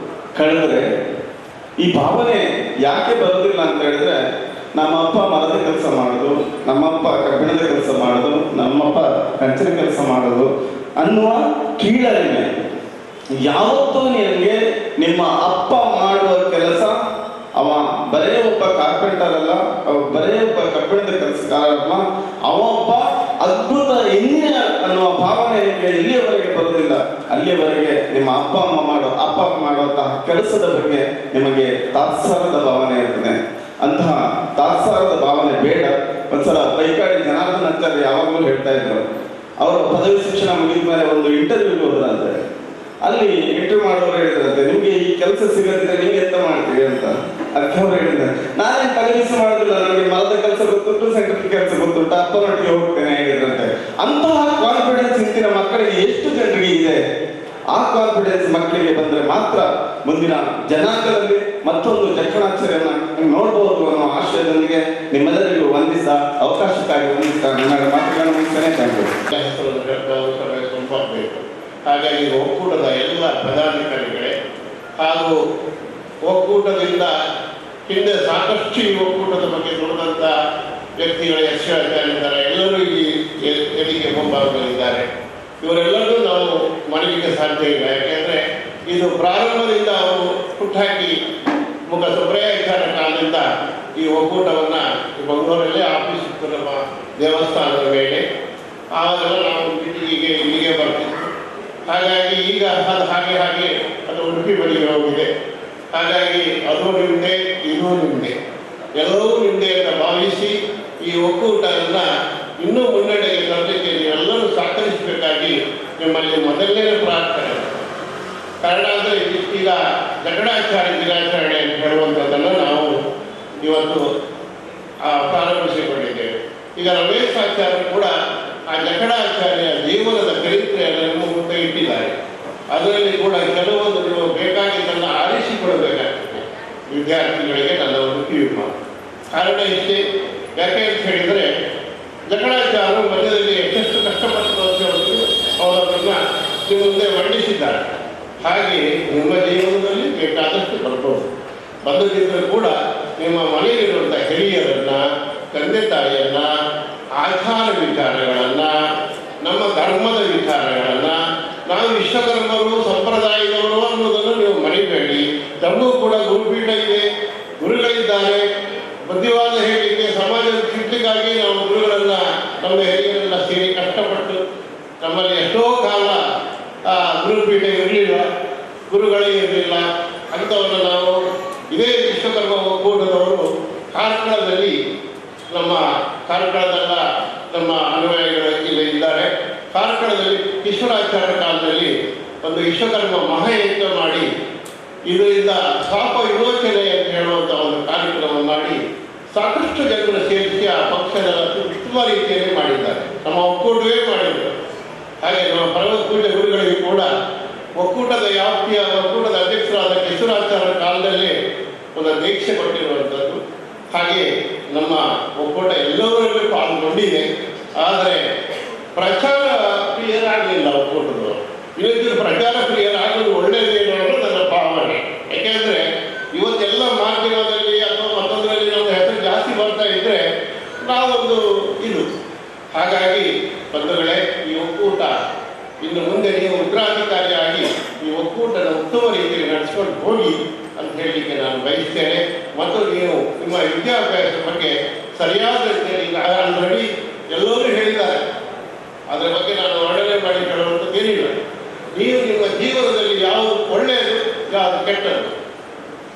ಕಳೆದರೆ ಈ ಭಾವನೆ ಯಾಕೆ ಬರೋದಿಲ್ಲ ಅಂತ ಹೇಳಿದ್ರೆ, ನಮ್ಮ ಅಪ್ಪ ಮರದ ಕೆಲಸ ಮಾಡೋದು, ನಮ್ಮಪ್ಪ ಕಬ್ಬಿಣದ ಕೆಲಸ ಮಾಡೋದು, ನಮ್ಮಪ್ಪ ಕಂಚಿನ ಕೆಲಸ ಮಾಡೋದು ಅನ್ನುವ ಕೀಳರಿಮೆ. ಯಾವತ್ತೂ ನಿನಗೆ ನಿಮ್ಮ ಅಪ್ಪ ಮಾಡುವ ಕೆಲಸ, ಅವ ಬರೇ ಒಬ್ಬ ಕಾರ್ಪೆಂಟರ್ ಅಲ್ಲ, ಅವ ಬರೇ ಒಬ್ಬ ಕಬ್ಬಿಣದ ಕೆಲಸಗಾರ ಅಲ್ಲ, ಅವ ಒಬ್ಬ ಅದ್ಭುತ ಇಂಜಿನಿಯರ್ ಅನ್ನುವ ಭಾವನೆ ನಿಮಗೆ ಎಲ್ಲಿಯವರೆಗೆ ಬರೋದಿಲ್ಲ, ಅಲ್ಲಿಯವರೆಗೆ ನಿಮ್ಮ ಅಪ್ಪ ಮಾಡುವಂತಹ ಕೆಲಸದ ಬಗ್ಗೆ ನಿಮಗೆ ತಾತ್ಸಾರದ ಭಾವನೆ ಇರ್ತದೆ. ಅಂತಹ ತಾತ್ಸಾರದ ಭಾವನೆ ಬೇಡ. ಒಂದ್ಸಲ ಬೈಕಾಡಿ ಜನಾರ್ದನ್ ಆಚಾರ್ಯ ಯಾವಾಗಲೂ ಹೇಳ್ತಾ ಇದ್ರು, ಅವರು ಪದವಿ ಶಿಕ್ಷಣ ಮುಗಿದ ಮೇಲೆ ಒಂದು ಇಂಟರ್ವ್ಯೂಗೆ ಹೋದ್ರಂತೆ. ಅಲ್ಲಿ ಇಂಟರ್ವ್ಯೂ ಮಾಡೋರು ಹೇಳಿದ್ರಂತೆ, ನಿಮ್ಗೆ ಈ ಕೆಲಸ ಸಿಗದಿದ್ರೆ ನೀವು ಎಂತ ಮಾಡ್ತೀರಿ ಅಂತ. ಅದಕ್ಕೆ ಅವ್ರು ಹೇಳಿದ್ದಾರೆ, ನಾನೇನು ತಲೆಬಿಸಿ ಮಾಡೋದಿಲ್ಲ, ನನಗೆ ಮರದ ಕೆಲಸ ಗೊತ್ತುಂಟು, ಸೆಕ್ರೆಟರಿ ಕೆಲಸ ಗೊತ್ತುಂಟು, ಅಪ್ಪನೊಟ್ಟಿಗೆ ಹೋಗ್ತೇನೆ ಹೇಳಿದ್ರಂತೆ. ಅಂತಹ ಕಾನ್ಫಿಡೆನ್ಸ್ ಇಂದಿನ ಮಕ್ಕಳಿಗೆ ಎಷ್ಟು ಜನರಿಗೆ ಇದೆ? ಆ ಕಾನ್ಫಿಡೆನ್ಸ್ ಮಕ್ಕಳಿಗೆ ಬಂದ್ರೆ ಮಾತ್ರ ಮುಂದಿನ ಜನಾಂಗದಲ್ಲಿ ಮತ್ತೊಂದು ಜಕ್ಕಣಾಚಾರ್ಯನ ನೋಡಬಹುದು ಅನ್ನೋ ಆಶಯದೊಂದಿಗೆ ನಿಮ್ಮೆಲ್ಲರಿಗೂ ವಂದಿಸ ಅವಕಾಶಕ್ಕಾಗಿ ವಂದಿಸ್ತಾ ನನ್ನ ಮಾತುಗಳನ್ನು ಮುಗಿಸ್ತೇನೆ. ಸ್ವಲ್ಪ ಬೇಕು. ಹಾಗಾಗಿ ಒಕ್ಕೂಟದ ಎಲ್ಲ ಪದಾಧಿಕಾರಿಗಳೇ ಹಾಗೂ ಒಕ್ಕೂಟದಿಂದ ಹಿಂದೆ ಸಾಕಷ್ಟು ಈ ಒಕ್ಕೂಟದ ಬಗ್ಗೆ ದುಡಿದಂಥ ವ್ಯಕ್ತಿಗಳು ಯಶಸ್ವಿಯಾಗಿದ್ದಾರೆ. ಎಲ್ಲರೂ ಈ ಎಲ್ಲಿಗೆ ಮುಂಭಾಗದಲ್ಲಿದ್ದಾರೆ. ಇವರೆಲ್ಲರೂ ನಾವು ಮನವಿಗೆ ಸಾಧ್ಯ ಇಲ್ಲ. ಯಾಕೆಂದರೆ ಇದು ಪ್ರಾರಂಭದಿಂದ ಅವರು ಹುಟ್ಟಾಕಿ ಮುಖ ಸುಬ್ರಹ್ಮಣ್ಯಾಚಾರ್ಯ ಕಾಲದಿಂದ ಈ ಒಕ್ಕೂಟವನ್ನು ಮಂಗಳೂರಲ್ಲೇ ಆಫೀಸ್ ಇತ್ತು ನಮ್ಮ ದೇವಸ್ಥಾನದ ಮೇಲೆ. ಆವಾಗ ನಾವು ಇಲ್ಲಿಗೆ ಬರ್ತಿತ್ತು. ಹಾಗಾಗಿ ಈಗ ಅದು ಹಾಗೆ ಅದು ಉಡುಪಿ ಬಳಿಗೆ ಹೋಗಿದೆ. ಹಾಗಾಗಿ ಅದು ನಿಮ್ಮದೇ, ಇದೂ ನಿಮ್ಮದೇ, ಎಲ್ಲವೂ ನಿಮ್ಮದೇ ಅಂತ ಭಾವಿಸಿ ಈ ಒಕ್ಕೂಟವನ್ನು ಇನ್ನೂ ಮುನ್ನಡೆಗೆ ತರಲಿಕ್ಕೆ ನೀವೆಲ್ಲರೂ ಸಹಕರಿಸಬೇಕಾಗಿ ನಿಮ್ಮಲ್ಲಿ ಮೊದಲನೇ ಪ್ರಾರ್ಥನೆ. ಕಾರಣ ಅಂದರೆ ಈಗ ಜಗಣಾಚಾರ್ಯ ದಿನಾಚರಣೆ ಅಂತ ಹೇಳುವಂಥದ್ದನ್ನು ನಾವು ಇವತ್ತು ಪ್ರಾರಂಭಿಸಿಕೊಂಡಿದ್ದೇವೆ. ಈಗ ರಮೇಶ್ ಆಚಾರ್ಯ ಕೂಡ ಆ ಜಗಣಾಚಾರ್ಯ ಜೀವನದ ಚರಿತ್ರೆಯನ್ನು ನಿಮ್ಮ ಮುಂದೆ ಇಟ್ಟಿದ್ದಾರೆ. ಅದರಲ್ಲಿ ಕೂಡ ಕೆಲವೊಂದು ನೀವು ಬೇಕಾಗಿದ್ದನ್ನು ಆರಿಸಿಕೊಡಬೇಕಾಗ್ತದೆ ವಿದ್ಯಾರ್ಥಿಗಳಿಗೆ. ನನ್ನ ಒಂದು ಕಿವಿಮಾತು. ಕಾರಣ ಇಷ್ಟೇ. ಯಾಕೆ ಅಂತ ಹೇಳಿದರೆ, ಜಗಣಾಚಾರ್ಯರು ಮಧ್ಯದಲ್ಲಿ ಎಷ್ಟು ಕಷ್ಟಪಟ್ಟು ಅವರನ್ನು ನಿಮ್ಮ ಮುಂದೆ ಮಂಡಿಸಿದ್ದಾರೆ. ಹಾಗೆ ನಿಮ್ಮ ಜೀವನದಲ್ಲಿ ಬೇಕಾದಷ್ಟು ಬರ್ಬೋದು. ಬಂದದಿದ್ದರೂ ಕೂಡ ನಿಮ್ಮ ಮನೆಯಲ್ಲಿರುವಂಥ ಹಿರಿಯರನ್ನು, ತಂದೆ ತಾಯಿಯನ್ನು, ಆಚಾರ ವಿಚಾರಗಳನ್ನು, ನಮ್ಮ ಧರ್ಮದ ವಿಚಾರಗಳನ್ನು, ನಾವು ವಿಶ್ವಕರ್ಮರು ಸಂಪ್ರದಾಯದವರು ಅನ್ನೋದನ್ನು ನೀವು ಮರಿಬೇಡಿ. ತಮಗೂ ಕೂಡ ಗುರುಪೀಠ ಇದೆ, ಗುರುಗಳಿದ್ದಾರೆ. ಬುದ್ಧಿವಾದ ಹೇಳಿಕೆ ಸಮಾಜದ ಶಿಕ್ಷೆಗಾಗಿ ನಾವು ಗುರುಗಳನ್ನು, ನಮ್ಮ ಹಿರಿಯರೆಲ್ಲ ಸೇರಿ ಕಷ್ಟಪಟ್ಟು ನಮ್ಮಲ್ಲಿ ಎಷ್ಟೋ ಕಾಲ ಗುರುಪೀಠ ಇರಲಿಲ್ಲ, ಗುರುಗಳೇ ಇರಲಿಲ್ಲ. ಅಂಥವನ್ನು ನಾವು ಇದೇ ವಿಶ್ವಕರ್ಮ ಒಕ್ಕೂಟದವರು ಕಾರ್ಕಳದಲ್ಲಿ, ನಮ್ಮ ಕಾರ್ಕಳದಲ್ಲ ನಮ್ಮ ಅನುಯಾಯಿಗಳು ಇಲ್ಲಿ ಇದ್ದಾರೆ. ಕಾರ್ಕಳದಲ್ಲಿ ಈಶ್ವರಾಚಾರ್ಯ ಕಾಲದಲ್ಲಿ ಒಂದು ವಿಶ್ವಕರ್ಮ ಮಹಾಯಜ್ಞ ಮಾಡಿ ಇದರಿಂದ ಶಾಪ ವಿಮೋಚನೆ ಅಂತ ಹೇಳುವಂಥ ಒಂದು ಕಾರ್ಯಕ್ರಮ ಮಾಡಿ ಸಾಕಷ್ಟು ಜನರು ಸೇರಿಸಿ ಆ ಪಕ್ಷದ ಉತ್ತಮ ರೀತಿಯಲ್ಲಿ ಮಾಡಿದ್ದಾರೆ. ನಮ್ಮ ಒಕ್ಕೂಟವೇ ಮಾಡಿದರು. ಹಾಗೆ ನಮ್ಮ ಪರಮ ಪೂಜ್ಯ ಗುರುಗಳಿಗೆ ಕೂಡ ಒಕ್ಕೂಟದ ವ್ಯಾಪ್ತಿಯ ಒಕ್ಕೂಟದ ಅಧ್ಯಕ್ಷರಾದ ಈಶ್ವರಾಚಾರ್ಯ ಕಾಲದಲ್ಲಿ ಒಂದು ದೀಕ್ಷೆ ಕೊಟ್ಟಿರುವಂಥದ್ದು. ಹಾಗೆ ನಮ್ಮ ಒಕ್ಕೂಟ ಎಲ್ಲವರಲ್ಲೂ ಪಾಲ್ಗೊಂಡಿದೆ. ಆದರೆ ಪ್ರಚಾರ ಪ್ರಿಯರಾಗಲಿಲ್ಲ ಒಕ್ಕೂಟದವರು. ಇವತ್ತಿನ ಪ್ರಚಾರ ಪ್ರಿಯರಾಗೋದು ಒಳ್ಳೆಯದೇನೋ ಅನ್ನೋದು ನನ್ನ ಭಾವನೆ. ಯಾಕೆಂದರೆ ಇವತ್ತೆಲ್ಲ ಮಾಧ್ಯಮದಲ್ಲಿ ಅಥವಾ ಮತ್ತೊಂದರಲ್ಲಿ ನಮ್ಮ ಹೆಸರು ಜಾಸ್ತಿ ಬರ್ತಾ ಇದ್ದರೆ ನಾವೊಂದು ಇದು. ಹಾಗಾಗಿ ಬಂಧುಗಳೇ, ಈ ಒಕ್ಕೂಟ ಇನ್ನು ಮುಂದೆ ನೀವು ಉತ್ತರಾಧಿಕಾರಿಯಾಗಿ ಈ ಒಕ್ಕೂಟದ ಉತ್ತಮ ರೀತಿಯಲ್ಲಿ ನಡೆಸ್ಕೊಂಡು ಹೋಗಿ ಅಂತ ಹೇಳಲಿಕ್ಕೆ ನಾನು ಬಯಸ್ತೇನೆ. ಮತ್ತು ನೀವು ನಿಮ್ಮ ವಿದ್ಯಾಭ್ಯಾಸದ ಬಗ್ಗೆ ಸರಿಯಾದ ರೀತಿಯಲ್ಲಿ ಈಗ ಆಲ್ರೆಡಿ ಎಲ್ಲರೂ ಹೇಳಿದ್ದಾರೆ. ಅದರ ಬಗ್ಗೆ ನಾನು ವರ್ಣನೆ ಮಾಡಿ ಹೇಳುವಂಥದ್ದು ಏನಿಲ್ಲ. ನೀವು ನಿಮ್ಮ ಜೀವನದಲ್ಲಿ ಯಾವುದು ಒಳ್ಳೆಯದು, ಯಾವುದು ಕೆಟ್ಟದ್ದು,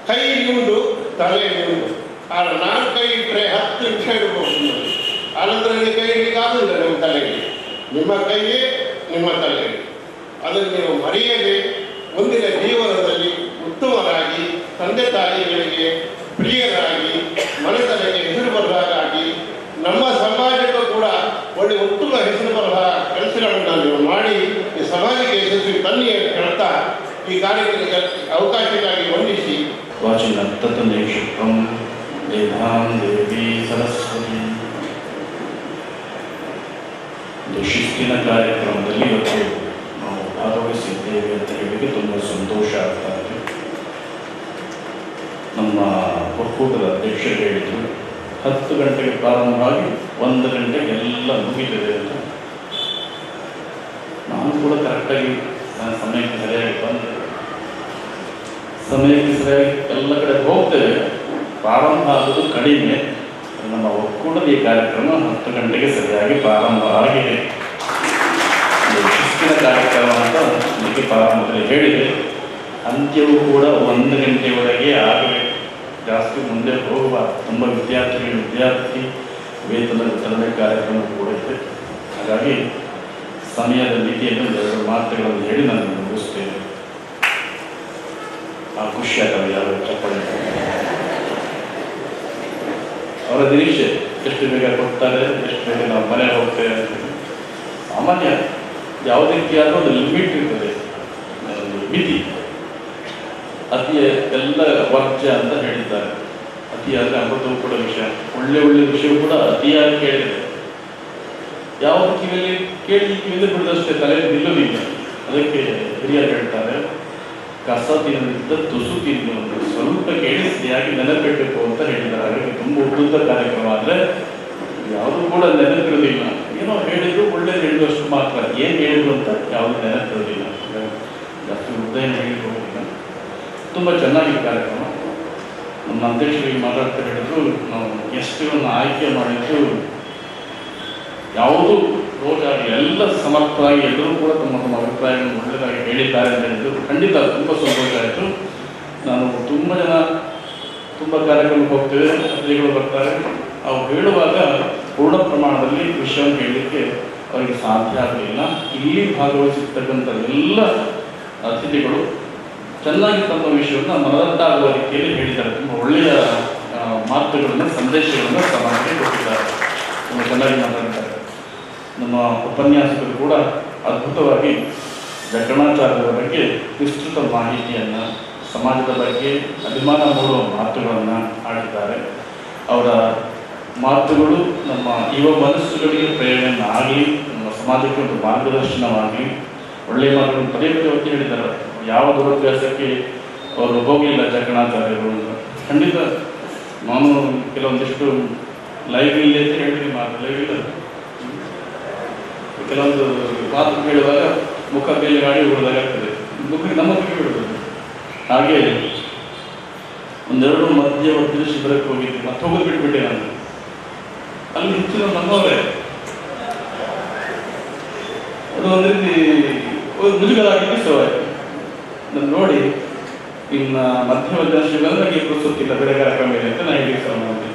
ಕೈ ನಿಂದು ತಲೆ ನಿಂದು. ಆದರೆ ನಾನು ಕೈ ಇಟ್ಟರೆ 10 ನಿಮಿಷ ಇಡಬಹುದು. ಆನಂತರ ನೀವು ಕೈ ಹಿಡಿಗಾಗಲಿಲ್ಲ ನಿಮ್ಮ ತಲೆಗೆ. ನಿಮ್ಮ ಕೈಯೇ ನಿಮ್ಮ ತಲೆ. ಅದನ್ನು ನೀವು ಮರೆಯದೆ ಮುಂದಿನ ಜೀವನದಲ್ಲಿ ಉತ್ತಮರಾಗಿ, ತಂದೆ ತಾಯಿಗಳಿಗೆ ಪ್ರಿಯರಾಗಿ, ಮನೆತನಕ್ಕೆ ಹೆಸರು ಬರಹಾಗಾಗಿ, ನಮ್ಮ ಸಮಾಜಕ್ಕೂ ಕೂಡ ಒಳ್ಳೆ ಉತ್ತಮ ಹೆಸರು ಬರಹ ಕೆಲಸಗಳನ್ನು ನೀವು ಮಾಡಿ ಈ ಸಮಾಜಕ್ಕೆ ಯಶಸ್ವಿ ತನ್ನಿ ಅಂತ ಹೇಳ್ತಾ ಈ ಕಾರ್ಯಕ್ರಮಕ್ಕೆ ಅವಕಾಶಕ್ಕಾಗಿ ವಂದಿಸಿ ವಾಚಿನತ್ತನೇಶಂ ದೇವಾಂ ದೇವಿ ಸರಸ್ವತಿ. ಒಂದು ಶಿಸ್ತಿನ ಕಾರ್ಯಕ್ರಮದಲ್ಲಿ ಇವತ್ತು ನಾವು ಭಾಗವಹಿಸಿದ್ದೇವೆ ಅಂತ ಹೇಳಿಕ್ಕೆ ತುಂಬ ಸಂತೋಷ ಆಗ್ತಾ ಇದೆ. ನಮ್ಮ ಒಕ್ಕೂಟದ ಅಧ್ಯಕ್ಷರು ಹೇಳಿದರು 10 ಗಂಟೆಗೆ ಪ್ರಾರಂಭ ಆಗಿ 1 ಗಂಟೆಗೆ ಎಲ್ಲ ಮುಗಿದಿದೆ ಅಂತ. ನಾನು ಕೂಡ ಕರೆಕ್ಟಾಗಿ ನಾನು ಸಮಯಕ್ಕೆ ಸರಿಯಾಗಿ ಬಂದೆ, ಸಮಯಕ್ಕೆ ಸರಿಯಾಗಿ ಎಲ್ಲ ಕಡೆ ಹೋಗ್ತೇವೆ. ಪ್ರಾರಂಭ ಆಗೋದು ಕಡಿಮೆ. ನಮ್ಮ ಒಕ್ಕೂಟದ ಈ ಕಾರ್ಯಕ್ರಮ 10 ಗಂಟೆಗೆ ಸರಿಯಾಗಿ ಪ್ರಾರಂಭ ಆಗಿದೆ. ಶಿಸ್ತಿನ ಕಾರ್ಯಕ್ರಮ ಅಂತ ಅದಕ್ಕೆ ಪ್ರಾರಂಭದಲ್ಲಿ ಹೇಳಿದೆ. ಅಂತ್ಯವೂ ಕೂಡ 1 ಗಂಟೆಯೊಳಗೆ ಆಗಬೇಕು. ಜಾಸ್ತಿ ಮುಂದೆ ಹೋಗುವ ತುಂಬ ವಿದ್ಯಾರ್ಥಿ ವೇತನ ವಿತರಣೆ ಕಾರ್ಯಕ್ರಮ ಕೂಡ ಇದೆ. ಹಾಗಾಗಿ ಸಮಯದ ಮಿತಿಯನ್ನು 2 ಮಾತುಗಳನ್ನು ಹೇಳಿ ನಾನು ಮುಗಿಸ್ತೇನೆ. ಖುಷಿಯಾಗಲ್ಲ ಯಾರು ಚಪ್ಪಳೆ. ಅವರ ನಿರೀಕ್ಷೆ ಎಷ್ಟು ಬೇಗ ಕೊಡ್ತಾರೆ, ಎಷ್ಟು ಬೇಗ ನಾವು ಮನೆ ಹೋಗ್ತೇವೆ ಅಂತ. ಸಾಮಾನ್ಯ ಯಾವುದಕ್ಕೆ ಆದರೂ ಒಂದು ಲಿಮಿಟ್ ಇರ್ತದೆ, ಒಂದು ಮಿತಿ. ಅತಿ ಎಲ್ಲ ವರ್ಜ್ಯ ಅಂತ ಹೇಳಿದ್ದಾರೆ. ಅತಿಯಾದರೆ ಅಮೃತವೂ ಕೂಡ ವಿಷಯ. ಒಳ್ಳೆ ಒಳ್ಳೆ ವಿಷಯವೂ ಕೂಡ ಅತಿಯಾಗಿ ಕೇಳಿದೆ. ಯಾವ ಕಿವಿಯಲ್ಲಿ ಕಿವಿಯಲ್ಲಿ ಬಿಡದಷ್ಟೇ ತಲೆ ನಿಲ್ಲೋದಿಲ್ಲ. ಅದಕ್ಕೆ ಹಿರಿಯರು ಹೇಳ್ತಾರೆ, ಕಸ ತಿನ್ನದಿದ್ದ ತುಸು ತಿನ್ನು, ಸ್ವಲ್ಪ ಕೇಳಿ ಸರಿಯಾಗಿ ನೆನಪಿಡಬೇಕು ಅಂತ ಹೇಳಿದ್ದಾರೆ. ಹಾಗಾಗಿ ತುಂಬ ಉದ್ದುದ್ದ ಕಾರ್ಯಕ್ರಮ ಆದರೆ ಯಾವುದೂ ಕೂಡ ನೆನಪಿರೋದಿಲ್ಲ. ಏನೋ ಹೇಳಿದ್ರು ಒಳ್ಳೇದು ಹೇಳಿದಷ್ಟು ಮಾತ್ರ, ಏನು ಹೇಳಿದ್ರು ಅಂತ ಯಾವುದು ನೆನಪಿರೋದಿಲ್ಲ. ಜಾಸ್ತಿ ಉದ್ದ ಏನು ಹೇಳಿರೋದಿಲ್ಲ. ತುಂಬ ಚೆನ್ನಾಗಿದೆ ಕಾರ್ಯಕ್ರಮ. ನಮ್ಮ ಅಧ್ಯಕ್ಷರಿಗೆ ಮಾತಾಡ್ತಾ ಹೇಳಿದ್ರು, ನಾವು ಗೆಸ್ಟ್ಗಳನ್ನು ಆಯ್ಕೆ ಮಾಡಿದ್ದು ಯಾವುದು ರೋಜ್ ಆಗಲಿ ಎಲ್ಲ ಸಮರ್ಥವಾಗಿ ಎಲ್ಲರೂ ಕೂಡ ತಮ್ಮ ತಮ್ಮ ಅಭಿಪ್ರಾಯವನ್ನು ಒಳ್ಳೆಯದಾಗಿ ಹೇಳಿದ್ದಾರೆ ಅಂತ ಹೇಳಿದ್ರು. ಖಂಡಿತ ತುಂಬ ಸಂತೋಷ ಆಯಿತು. ನಾನು ತುಂಬ ಜನ ತುಂಬ ಕಾರ್ಯಕ್ರಮಕ್ಕೆ ಹೋಗ್ತೇವೆ, ಅತಿಥಿಗಳು ಬರ್ತಾರೆ. ಅವ್ರು ಹೇಳುವಾಗ ಪೂರ್ಣ ಪ್ರಮಾಣದಲ್ಲಿ ವಿಷಯವನ್ನು ಹೇಳಲಿಕ್ಕೆ ಅವರಿಗೆ ಸಾಧ್ಯ ಆಗಲಿಲ್ಲ. ಇಲ್ಲಿ ಭಾಗವಹಿಸಿರ್ತಕ್ಕಂಥ ಎಲ್ಲ ಅತಿಥಿಗಳು ಚೆನ್ನಾಗಿ ತಮ್ಮ ವಿಷಯವನ್ನು ಮನದಟ್ಟಾಗುವ ರೀತಿಯಲ್ಲಿ ಹೇಳಿದ್ದಾರೆ. ತುಂಬ ಒಳ್ಳೆಯ ಮಾತುಗಳನ್ನು, ಸಂದೇಶಗಳನ್ನು ಸಮಾಜಕ್ಕೆ ಕೊಟ್ಟಿದ್ದಾರೆ. ತುಂಬ ಚೆನ್ನಾಗಿ ಮಾತಾಡ್ತಾರೆ. ನಮ್ಮ ಉಪನ್ಯಾಸಕರು ಕೂಡ ಅದ್ಭುತವಾಗಿ ಜಕಣಾಚಾರ್ಯರ ಬಗ್ಗೆ ವಿಸ್ತೃತ ಮಾಹಿತಿಯನ್ನು, ಸಮಾಜದ ಬಗ್ಗೆ ಅಭಿಮಾನ ಮೂಡುವ ಮಾತುಗಳನ್ನು ಆಡಿದ್ದಾರೆ. ಅವರ ಮಾತುಗಳು ನಮ್ಮ ಯುವ ಮನಸ್ಸುಗಳಿಗೆ ಪ್ರೇರಣೆಯನ್ನು ಆಗಲಿ, ನಮ್ಮ ಸಮಾಜಕ್ಕೆ ಒಂದು ಮಾರ್ಗದರ್ಶನವಾಗಲಿ. ಒಳ್ಳೆಯ ಮಾತುಗಳನ್ನು ಪದೇ ಪದೇ ಒತ್ತಿ ಹೇಳಿದ್ದಾರೆ. ಯಾವ ದುರಭ್ಯಾಸಕ್ಕೆ ಅವರು ಹೋಗಲಿಲ್ಲ ಜಕಣಾಚಾರ್ಯರು. ಖಂಡಿತ ನಾನು ಕೆಲವೊಂದಿಷ್ಟು ಲೈವ್ ಇಲ್ಲ ಅಂತ ಹೇಳ್ತೀನಿ, ಮಾತು ಲೈವ್ ಇಲ್ಲ. ಕೆಲವೊಂದು ಮಾತು ಕೇಳುವಾಗ ಮುಖ ಮೇಲೆ ಮಾಡಿ ಬಿಡೋದಾಗ್ತದೆ, ಮುಖಕ್ಕೆ ನಮ್ಮ ಮುಖಕ್ಕೆ ಬಿಡೋದು. ಹಾಗೆ ಒಂದೆರಡು ಮಧ್ಯವರ್ತಿ ಶಿಬಿರಕ್ಕೆ ಹೋಗಿದ್ದೆ, ಮತ್ತೆ ಹೋಗೋದು ಬಿಟ್ಬಿಟ್ಟೆ ನಾನು. ಅಲ್ಲಿ ಹೆಚ್ಚಿನ ನಮ್ಮವರೇ. ಅದು ಒಂದು ರೀತಿ ಮುಜುಗರಾಗಿ ಶುರುವಾಯಿತು. ನಾನು ನೋಡಿ ಇನ್ನು ಮಧ್ಯವರ್ತಿ ಶಿಬಿರ ನನಗೆ ಗೊತ್ತಿಲ್ಲ, ಬೇರೆ ಕಾರ್ಯಕ್ರಮ ಇದೆ ಅಂತ ನಾನು ಹೇಳಿ ಮಾಡಿದೆ.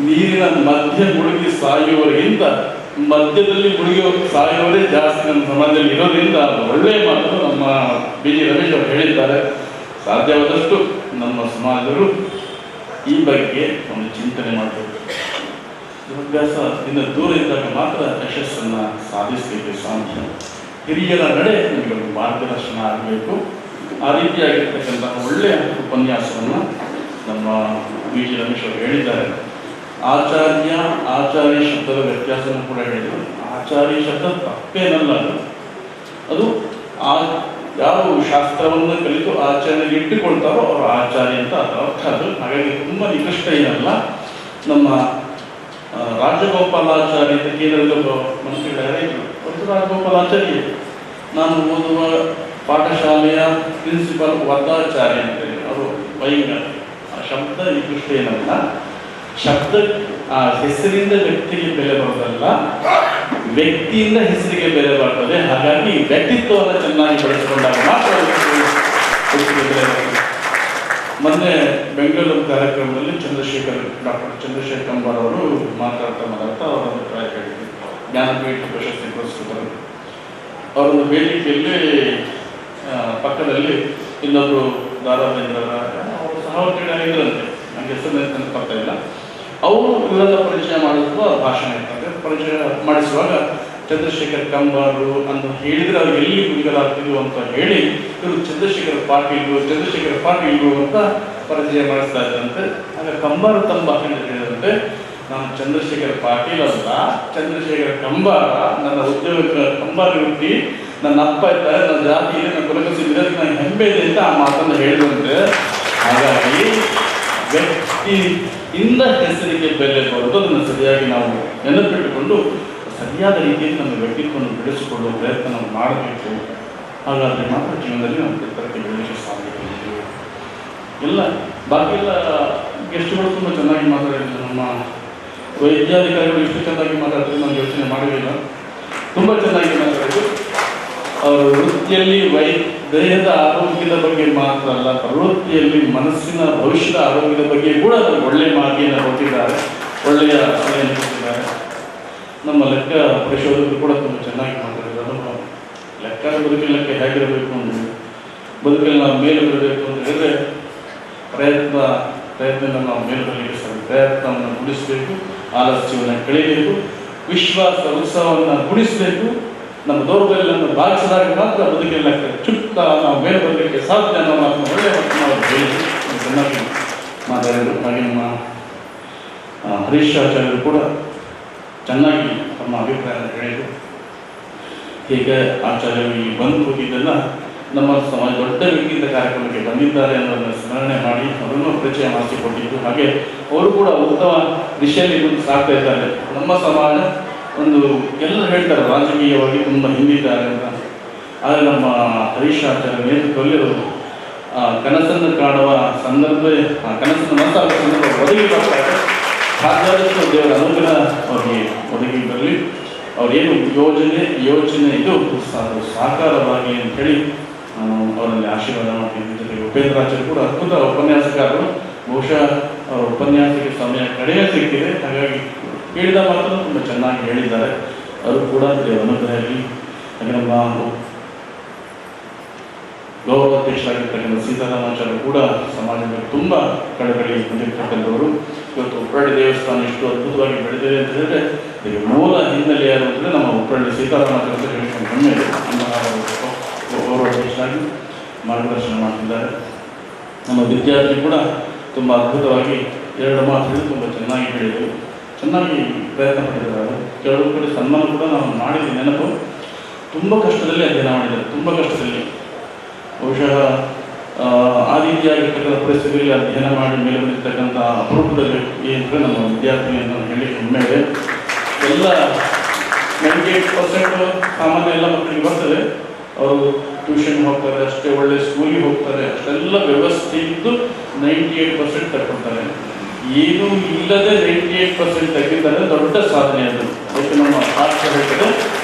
ನೀರಿನ ಮಧ್ಯ ಮುಳುಗಿ ಸಾಯುವವರಿಗಿಂತ ಮಧ್ಯದಲ್ಲಿ ಮುಳುಗಿ ಸಾಯುವವರೇ ಜಾಸ್ತಿ ನಮ್ಮ ಸಮಾಜದಲ್ಲಿ ಇರೋದ್ರಿಂದ ಒಳ್ಳೆಯ ಮಾತು ನಮ್ಮ ಬಿ ಜಿ ರಮೇಶ್ ಅವರು ಹೇಳಿದ್ದಾರೆ. ಸಾಧ್ಯವಾದಷ್ಟು ನಮ್ಮ ಸಮಾಜರು ಈ ಬಗ್ಗೆ ಒಂದು ಚಿಂತನೆ ಮಾಡಬೇಕು. ದುರಭ್ಯಾಸದಿಂದ ದೂರ ಇದ್ದಾಗ ಮಾತ್ರ ಯಶಸ್ಸನ್ನು ಸಾಧಿಸಲಿಕ್ಕೆ ಸಾಧ್ಯ. ಹಿರಿಯರ ನಡೆ ನಮಗೆ ಒಂದು ಮಾರ್ಗದರ್ಶನ ಆಗಬೇಕು. ಆ ರೀತಿಯಾಗಿರ್ತಕ್ಕಂಥ ಒಳ್ಳೆಯ ಉಪನ್ಯಾಸವನ್ನು ನಮ್ಮ ಬಿ ಜಿ ರಮೇಶ್ ಅವರು ಹೇಳಿದ್ದಾರೆ. ಆಚಾರ್ಯ ಶಬ್ದದ ವ್ಯತ್ಯಾಸವನ್ನು ಕೂಡ ಹೇಳಿದರು. ಆಚಾರ್ಯ ಶಬ್ದ ತಪ್ಪೇನಲ್ಲ, ಅದು ಯಾವ ಶಾಸ್ತ್ರವನ್ನು ಕಲಿತು ಆಚರಣೆಗೆ ಇಟ್ಟುಕೊಳ್ತಾರೋ ಅವರು ಆಚಾರ್ಯ ಅಂತ ಅರ್ಥ ಅದು. ಹಾಗಾಗಿ ತುಂಬ ನಿಕೃಷ್ಟ ಏನಲ್ಲ. ನಮ್ಮ ರಾಜಗೋಪಾಲಾಚಾರ್ಯ ಅಂತ ಕೇಂದ್ರದ ಮಂತ್ರಿಗಳೇ ಇದ್ದರು. ಒಂದು ರಾಜಗೋಪಾಲಾಚಾರ್ಯ ನಾನು ಓದುವ ಪಾಠಶಾಲೆಯ ಪ್ರಿನ್ಸಿಪಾಲ್ ವರ್ಧಾಚಾರ್ಯ ಅಂತೇಳಿ ಅವರು ವೈಂಗ. ಆ ಶಬ್ದ ನಿಕೃಷ್ಟ ಏನಲ್ಲ. ಶಬ್ದ ಆ ಹೆಸರಿಂದ ವ್ಯಕ್ತಿಗೆ ಬೆಲೆ ಬರೋದಲ್ಲ, ವ್ಯಕ್ತಿಯಿಂದ ಹೆಸರಿಗೆ ಬೆಲೆ ಬರ್ತದೆ. ಹಾಗಾಗಿ ವ್ಯಕ್ತಿತ್ವವನ್ನು ಚೆನ್ನಾಗಿ ಬೆಳೆಸಿಕೊಂಡಾಗ ಮಾತ್ರ ಬೆಲೆ ಬರ್ತದೆ. ಮೊನ್ನೆ ಬೆಂಗಳೂರು ಕಾರ್ಯಕ್ರಮದಲ್ಲಿ ಡಾಕ್ಟರ್ ಚಂದ್ರಶೇಖರ್ ಕಂಬಾರ್ ಅವರು ಮಾತಾಡ್ತಾ ಅವರ ಅಭಿಪ್ರಾಯ ಹೇಳಿದ್ರು. ಜ್ಞಾನಪೀಠ ಪ್ರಶಸ್ತಿ ಪುರಸ್ಕೃತರು. ಅವರೊಂದು ವೇದಿಕೆಯಲ್ಲಿ ಪಕ್ಕದಲ್ಲಿ ಇನ್ನೊಬ್ಬರು ದಾರಾಬೇಂದ್ರರ ಅವರು ಸಹವರ್ತಿಗಳಾಗಿದ್ದರಂತೆ, ನನಗೆ ಹೆಸರು ನೆನಪು ಬರ್ತಾ ಇಲ್ಲ. ಅವರು ಇವರೆಲ್ಲ ಪರಿಚಯ ಮಾಡಿಸುವ ಭಾಷಣ ಇರ್ತದೆ. ಪರಿಚಯ ಮಾಡಿಸುವಾಗ ಚಂದ್ರಶೇಖರ್ ಕಂಬಾರು ಅಂತ ಹೇಳಿದರೆ ಅವ್ರು ಎಲ್ಲಿ ಮುಗಿಗಲಾಗ್ತಿದ್ವು ಅಂತ ಹೇಳಿ ಇವರು ಚಂದ್ರಶೇಖರ್ ಪಾಟೀಲ್ರು ಅಂತ ಪರಿಚಯ ಮಾಡಿಸ್ತಾ ಇದ್ದಂತೆ. ಆಗ ಕಂಬಾರು ತಮ್ಮ ಭಾಷೆಯಲ್ಲಿ ಹೇಳಿದಂತೆ, ನಾನು ಚಂದ್ರಶೇಖರ್ ಪಾಟೀಲ್ ಅಲ್ಲ, ಚಂದ್ರಶೇಖರ್ ಕಂಬಾರ. ನನ್ನ ಉದ್ಯೋಗ ಕಂಬಾರ ವೃತ್ತಿ, ನನ್ನ ಅಪ್ಪ ಇದ್ದಾರೆ, ನನ್ನ ಜಾತಿ ಇದೆ, ನನ್ನ ಕುಲಕಸಿದ್ರೆ ಅದಕ್ಕೆ ನನಗೆ ಹೆಮ್ಮೆ ಇದೆ ಅಂತ ಆ ಮಾತನ್ನು ಹೇಳಿದಂತೆ. ಹಾಗಾಗಿ ವ್ಯಕ್ತಿಯಿಂದ ಹೆಸರಿಗೆ ಬೆಲೆ ಬರೋದು, ಅದನ್ನು ಸರಿಯಾಗಿ ನಾವು ನೆನಪಿಟ್ಟುಕೊಂಡು ಸರಿಯಾದ ರೀತಿಯಲ್ಲಿ ನಮ್ಮ ವ್ಯಕ್ತಿತ್ವವನ್ನು ಬೆಳೆಸಿಕೊಳ್ಳುವ ಪ್ರಯತ್ನ ನಾವು ಮಾಡಬೇಕು. ಹಾಗಾದರೆ ಮಾತ್ರ ಜೀವನದಲ್ಲಿ ನಾವು ಎತ್ತರಕ್ಕೆ ಬೆಳೆಯಲಿಕ್ಕೆ ಸಾಧ್ಯ. ಎಲ್ಲ ಬಾಕಿ ಎಲ್ಲ ಗೆಸ್ಟ್ಗಳು ತುಂಬ ಚೆನ್ನಾಗಿ ಮಾತಾಡಿದ್ರು. ನಮ್ಮ ವೈದ್ಯಾಧಿಕಾರಿಗಳು ಎಷ್ಟು ಚೆನ್ನಾಗಿ ಮಾತಾಡಿದ್ರು ನಾನು ಯೋಚನೆ ಮಾಡಲಿಲ್ಲ. ತುಂಬ ಚೆನ್ನಾಗಿ ಮಾತಾಡಿದ್ರು. ಅವರು ವೃತ್ತಿಯಲ್ಲಿ ದೇಹದ ಆರೋಗ್ಯದ ಬಗ್ಗೆ ಮಾತ್ರ ಅಲ್ಲ, ಪ್ರವೃತ್ತಿಯಲ್ಲಿ ಮನಸ್ಸಿನ ಭವಿಷ್ಯದ ಆರೋಗ್ಯದ ಬಗ್ಗೆ ಕೂಡ ಒಳ್ಳೆಯ ಮಾಹಿತಿಯನ್ನು ಕೊಟ್ಟಿದ್ದಾರೆ, ಒಳ್ಳೆಯ ಸಲಹೆಯನ್ನು ಕೊಟ್ಟಿದ್ದಾರೆ. ನಮ್ಮ ಲೆಕ್ಕ ಪರಿಶೋಧಕರು ಕೂಡ ತುಂಬ ಚೆನ್ನಾಗಿ ಮಾತಾಡಿದ್ದಾರೆ. ಲೆಕ್ಕ ಬದುಕಿನ ಲೆಕ್ಕ ಹೇಗಿರಬೇಕು ಅಂದರೆ ಬದುಕಲ್ಲಿ ನಾವು ಮೇಲೆ ಬರಬೇಕು ಅಂತ ಹೇಳಿದ್ರೆ ಪ್ರಯತ್ನ ನಾವು ಮೇಲೆ ಬರಲಿಕ್ಕೆ ಸಾಧ್ಯ. ಪ್ರಯತ್ನವನ್ನು ಗುಣಿಸಬೇಕು, ಆಲಸ್ಯವನ್ನು ಕಳೀಬೇಕು, ವಿಶ್ವಾಸ ಉತ್ಸವವನ್ನು ಗುಣಿಸಬೇಕು. ನಮ್ಮ ದೌರ್ಬಲ್ಯವನ್ನು ಭಾಗಿಸಿದಾಗ ಮಾತ್ರ ಬದುಕಲ್ಲಿ ಚುಟ್ಟ ನಾವು ಮೇಲೆ ಬರಲಿಕ್ಕೆ ಸಾಧ್ಯ ಅನ್ನೋ ಮಾತನ್ನು ಒಳ್ಳೆಯ ಮಾತು ನಾವು ಹೇಳಿದ್ರು, ಚೆನ್ನಾಗಿ ಮಾತಾಡಿದರು. ಹಾಗೆ ನಮ್ಮ ಹರೀಶ್ ಆಚಾರ್ಯರು ಕೂಡ ಚೆನ್ನಾಗಿ ತಮ್ಮ ಅಭಿಪ್ರಾಯ ಹೇಳಿದರು. ಹೀಗೆ ಆಚಾರ್ಯರು ಈ ಬಂದು ಹೋಗಿದ್ದೆಲ್ಲ ನಮ್ಮ ಸಮಾಜ ದೊಡ್ಡ ವ್ಯಕ್ತಿಯಿಂದ ಕಾರ್ಯಕ್ರಮಕ್ಕೆ ಬಂದಿದ್ದಾರೆ ಅನ್ನೋದನ್ನು ಸ್ಮರಣೆ ಮಾಡಿ ಅವರನ್ನು ಪರಿಚಯ ಮಾಡಿಸಿಕೊಟ್ಟಿದ್ದು. ಹಾಗೆ ಅವರು ಕೂಡ ಉತ್ತಮ ದಿಶೆಯಲ್ಲಿ ಮುಂದೆ ಸಾಗ್ತಾ ಇದ್ದಾರೆ. ನಮ್ಮ ಸಮಾಜ ಒಂದು ಎಲ್ಲರೂ ಹೇಳ್ತಾರೆ ರಾಜಕೀಯವಾಗಿ ತುಂಬ ಹಿಂದಿದ್ದಾರೆ ಅಂತ. ಆದರೆ ನಮ್ಮ ಹರೀಶ್ ಆಚಾರ್ಯ ನೇತೃತ್ವದಲ್ಲಿ ಅವರು ಕನಸನ್ನು ಕಾಣುವ ಸಂದರ್ಭ, ಕನಸನ್ನು ಮಾತಾಡುವ ಸಂದರ್ಭ ಒದಗಿ ಬರ್ತಾರೆ. ಸಾಧ್ಯವಾದಷ್ಟು ದೇವರ ಅನುಗ್ರಹ ಅವರಿಗೆ ಒದಗಿ ಬರಲಿ. ಅವರೇನು ಯೋಚನೆ ಇದು ಸಾಕಾರವಾಗಿ ಅಂತೇಳಿ ಅವರಲ್ಲಿ ಆಶೀರ್ವಾದ ಮಾಡ್ತೀನಿ. ಜೊತೆಗೆ ಉಪೇಂದ್ರಾಚಾರ್ಯ ಕೂಡ ಅದ್ಭುತ ಉಪನ್ಯಾಸಕಾರರು. ಬಹುಶಃ ಅವರ ಉಪನ್ಯಾಸಕ್ಕೆ ಸಮಯ ಕಡಿಮೆ ಸಿಗ್ತಿದೆ, ಹಾಗಾಗಿ ಹೇಳಿದ ಮಾತನ್ನು ತುಂಬ ಚೆನ್ನಾಗಿ ಹೇಳಿದ್ದಾರೆ. ಅವರು ಕೂಡ ದೇವರ ಅನುಗ್ರಹ ಇರಲಿ. ಹಾಗೆ ನಮ್ಮ ಗೌರವಾಧ್ಯಕ್ಷರಾಗಿರ್ತಕ್ಕಂಥ ಸೀತಾರಾಮಾಚಾರ್ಯ ಕೂಡ ಸಮಾಜದಲ್ಲಿ ತುಂಬ ಕಳಕಳಿ ಹೊಂದಿರ್ತಕ್ಕಂಥವರು. ಇವತ್ತು ಉಪ್ಪಳ್ಳಿ ದೇವಸ್ಥಾನ ಎಷ್ಟು ಅದ್ಭುತವಾಗಿ ಬೆಳೆದಿದೆ ಅಂತ ಹೇಳಿದ್ರೆ ಇದಕ್ಕೆ ಮೂಲ ಹಿನ್ನೆಲೆ ಯಾರು ಅಂತಂದರೆ ನಮ್ಮ ಉಪ್ಪಳ್ಳಿ ಸೀತಾರಾಮಾಚಾರ್ಯ ಅಂತ ಹೇಳ್ಕೊಂಡು ಹೆಮ್ಮೆ ಇದೆ. ನಮ್ಮ ಗೌರವಾಧ್ಯಕ್ಷರಾಗಿ ಮಾರ್ಗದರ್ಶನ ಮಾಡ್ತಿದ್ದಾರೆ. ನಮ್ಮ ವಿದ್ಯಾರ್ಥಿ ಕೂಡ ತುಂಬ ಅದ್ಭುತವಾಗಿ ಎರಡು ಮಾತು ಹೇಳಿ ತುಂಬ ಚೆನ್ನಾಗಿ ಹೇಳಿದರು, ಚೆನ್ನಾಗಿ ಪ್ರಯತ್ನ ಪಟ್ಟಿದ್ದಾರೆ. ಕೆಲವು ಕಡೆ ಸನ್ಮಾನ ಕೂಡ ನಾವು ಮಾಡಿದ ನೆನಪು. ತುಂಬ ಕಷ್ಟದಲ್ಲಿ ಅಧ್ಯಯನ ಮಾಡಿದ್ದಾರೆ, ತುಂಬ ಕಷ್ಟದಲ್ಲಿ. ಬಹುಶಃ ಆ ರೀತಿಯಾಗಿರ್ತಕ್ಕಂಥ ಪರಿಸ್ಥಿತಿಯಲ್ಲಿ ಅಧ್ಯಯನ ಮಾಡಿ ಮೇಲೆ ಬಂದಿರ್ತಕ್ಕಂಥ ಅಪರೂಪದ ವ್ಯಕ್ತಿ ಅಂದರೆ ನಮ್ಮ ವಿದ್ಯಾರ್ಥಿಯನ್ನು ಹೇಳಿ ಹೆಮ್ಮೆ ಇದೆ. ಎಲ್ಲ 98% ಸಾಮಾನ್ಯ ಎಲ್ಲ ಮಕ್ಕಳಿಗೆ ಬರ್ತದೆ. ಅವರು ಟ್ಯೂಷನ್ ಹೋಗ್ತಾರೆ, ಅಷ್ಟೇ ಒಳ್ಳೆ ಸ್ಕೂಲಿಗೆ ಹೋಗ್ತಾರೆ, ಅಷ್ಟೆಲ್ಲ ವ್ಯವಸ್ಥೆ ಇದ್ದು 98% ತಗೊಳ್ತಾರೆ. ಏನೂ ಇಲ್ಲದೆ 98% ತೆಗೆದಿದ್ದಾರೆ, ದೊಡ್ಡ ಸಾಧನೆ ಅದು. ಅದಕ್ಕೆ ನಮ್ಮ ಶಾಸ್ತ್ರ ಹೇಳ್ತಾರೆ,